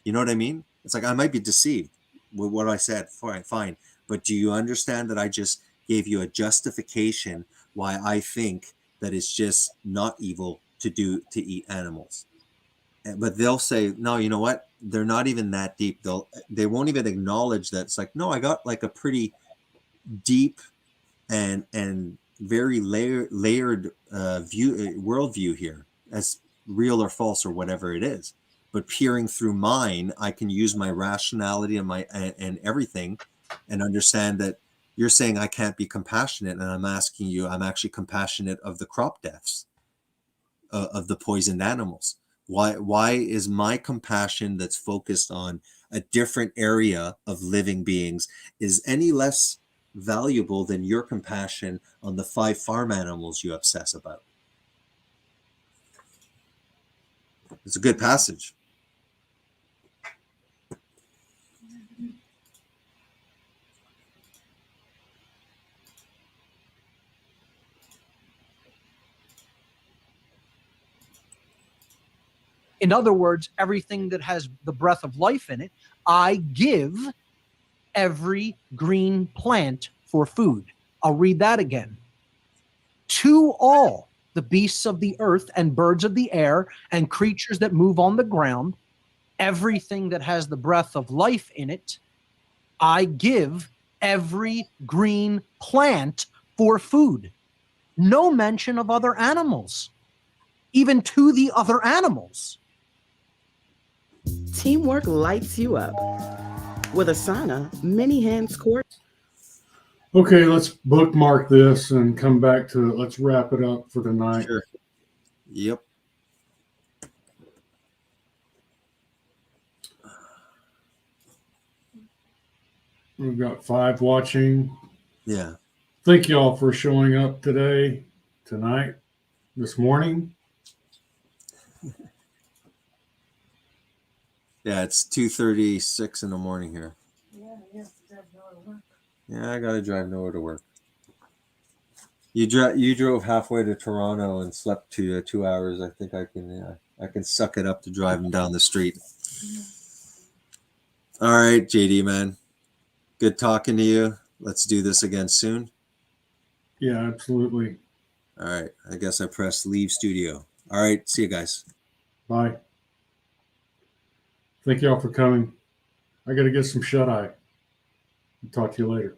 You know what I mean? It's like, I might be deceived with what I said. Fine. But do you understand that I just gave you a justification why I think that it's just not evil to eat animals? But they'll say, no, you know what? They're not even that deep. They won't even acknowledge that. It's like, no, I got like a pretty deep and very layered worldview here, as real or false or whatever it is. But peering through mine, I can use my rationality and everything, and understand that you're saying I can't be compassionate, and I'm asking you, I'm actually compassionate of the crop deaths, of the poisoned animals. Why is my compassion that's focused on a different area of living beings is any less valuable than your compassion on the 5 farm animals you obsess about? It's a good passage. In other words, everything that has the breath of life in it, I give every green plant for food. I'll read that again. To all the beasts of the earth and birds of the air and creatures that move on the ground, everything that has the breath of life in it, I give every green plant for food. No mention of other animals, even to the other animals. Teamwork lights you up. With Asana, many hands court. Okay, let's bookmark this and come back to it. Let's wrap it up for tonight. Sure. Yep. We've got 5 watching. Yeah. Thank you all for showing up today, tonight, this morning. Yeah, it's 2:36 in the morning here. Yeah, you have to drive Noah to work. Yeah, I gotta drive nowhere to work. You drove halfway to Toronto and slept 2 hours. I think I can suck it up to driving down the street. All right, JD, man. Good talking to you. Let's do this again soon. Yeah, absolutely. All right. I guess I pressed leave studio. All right. See you guys. Bye. Thank you all for coming. I got to get some shut eye. Talk to you later.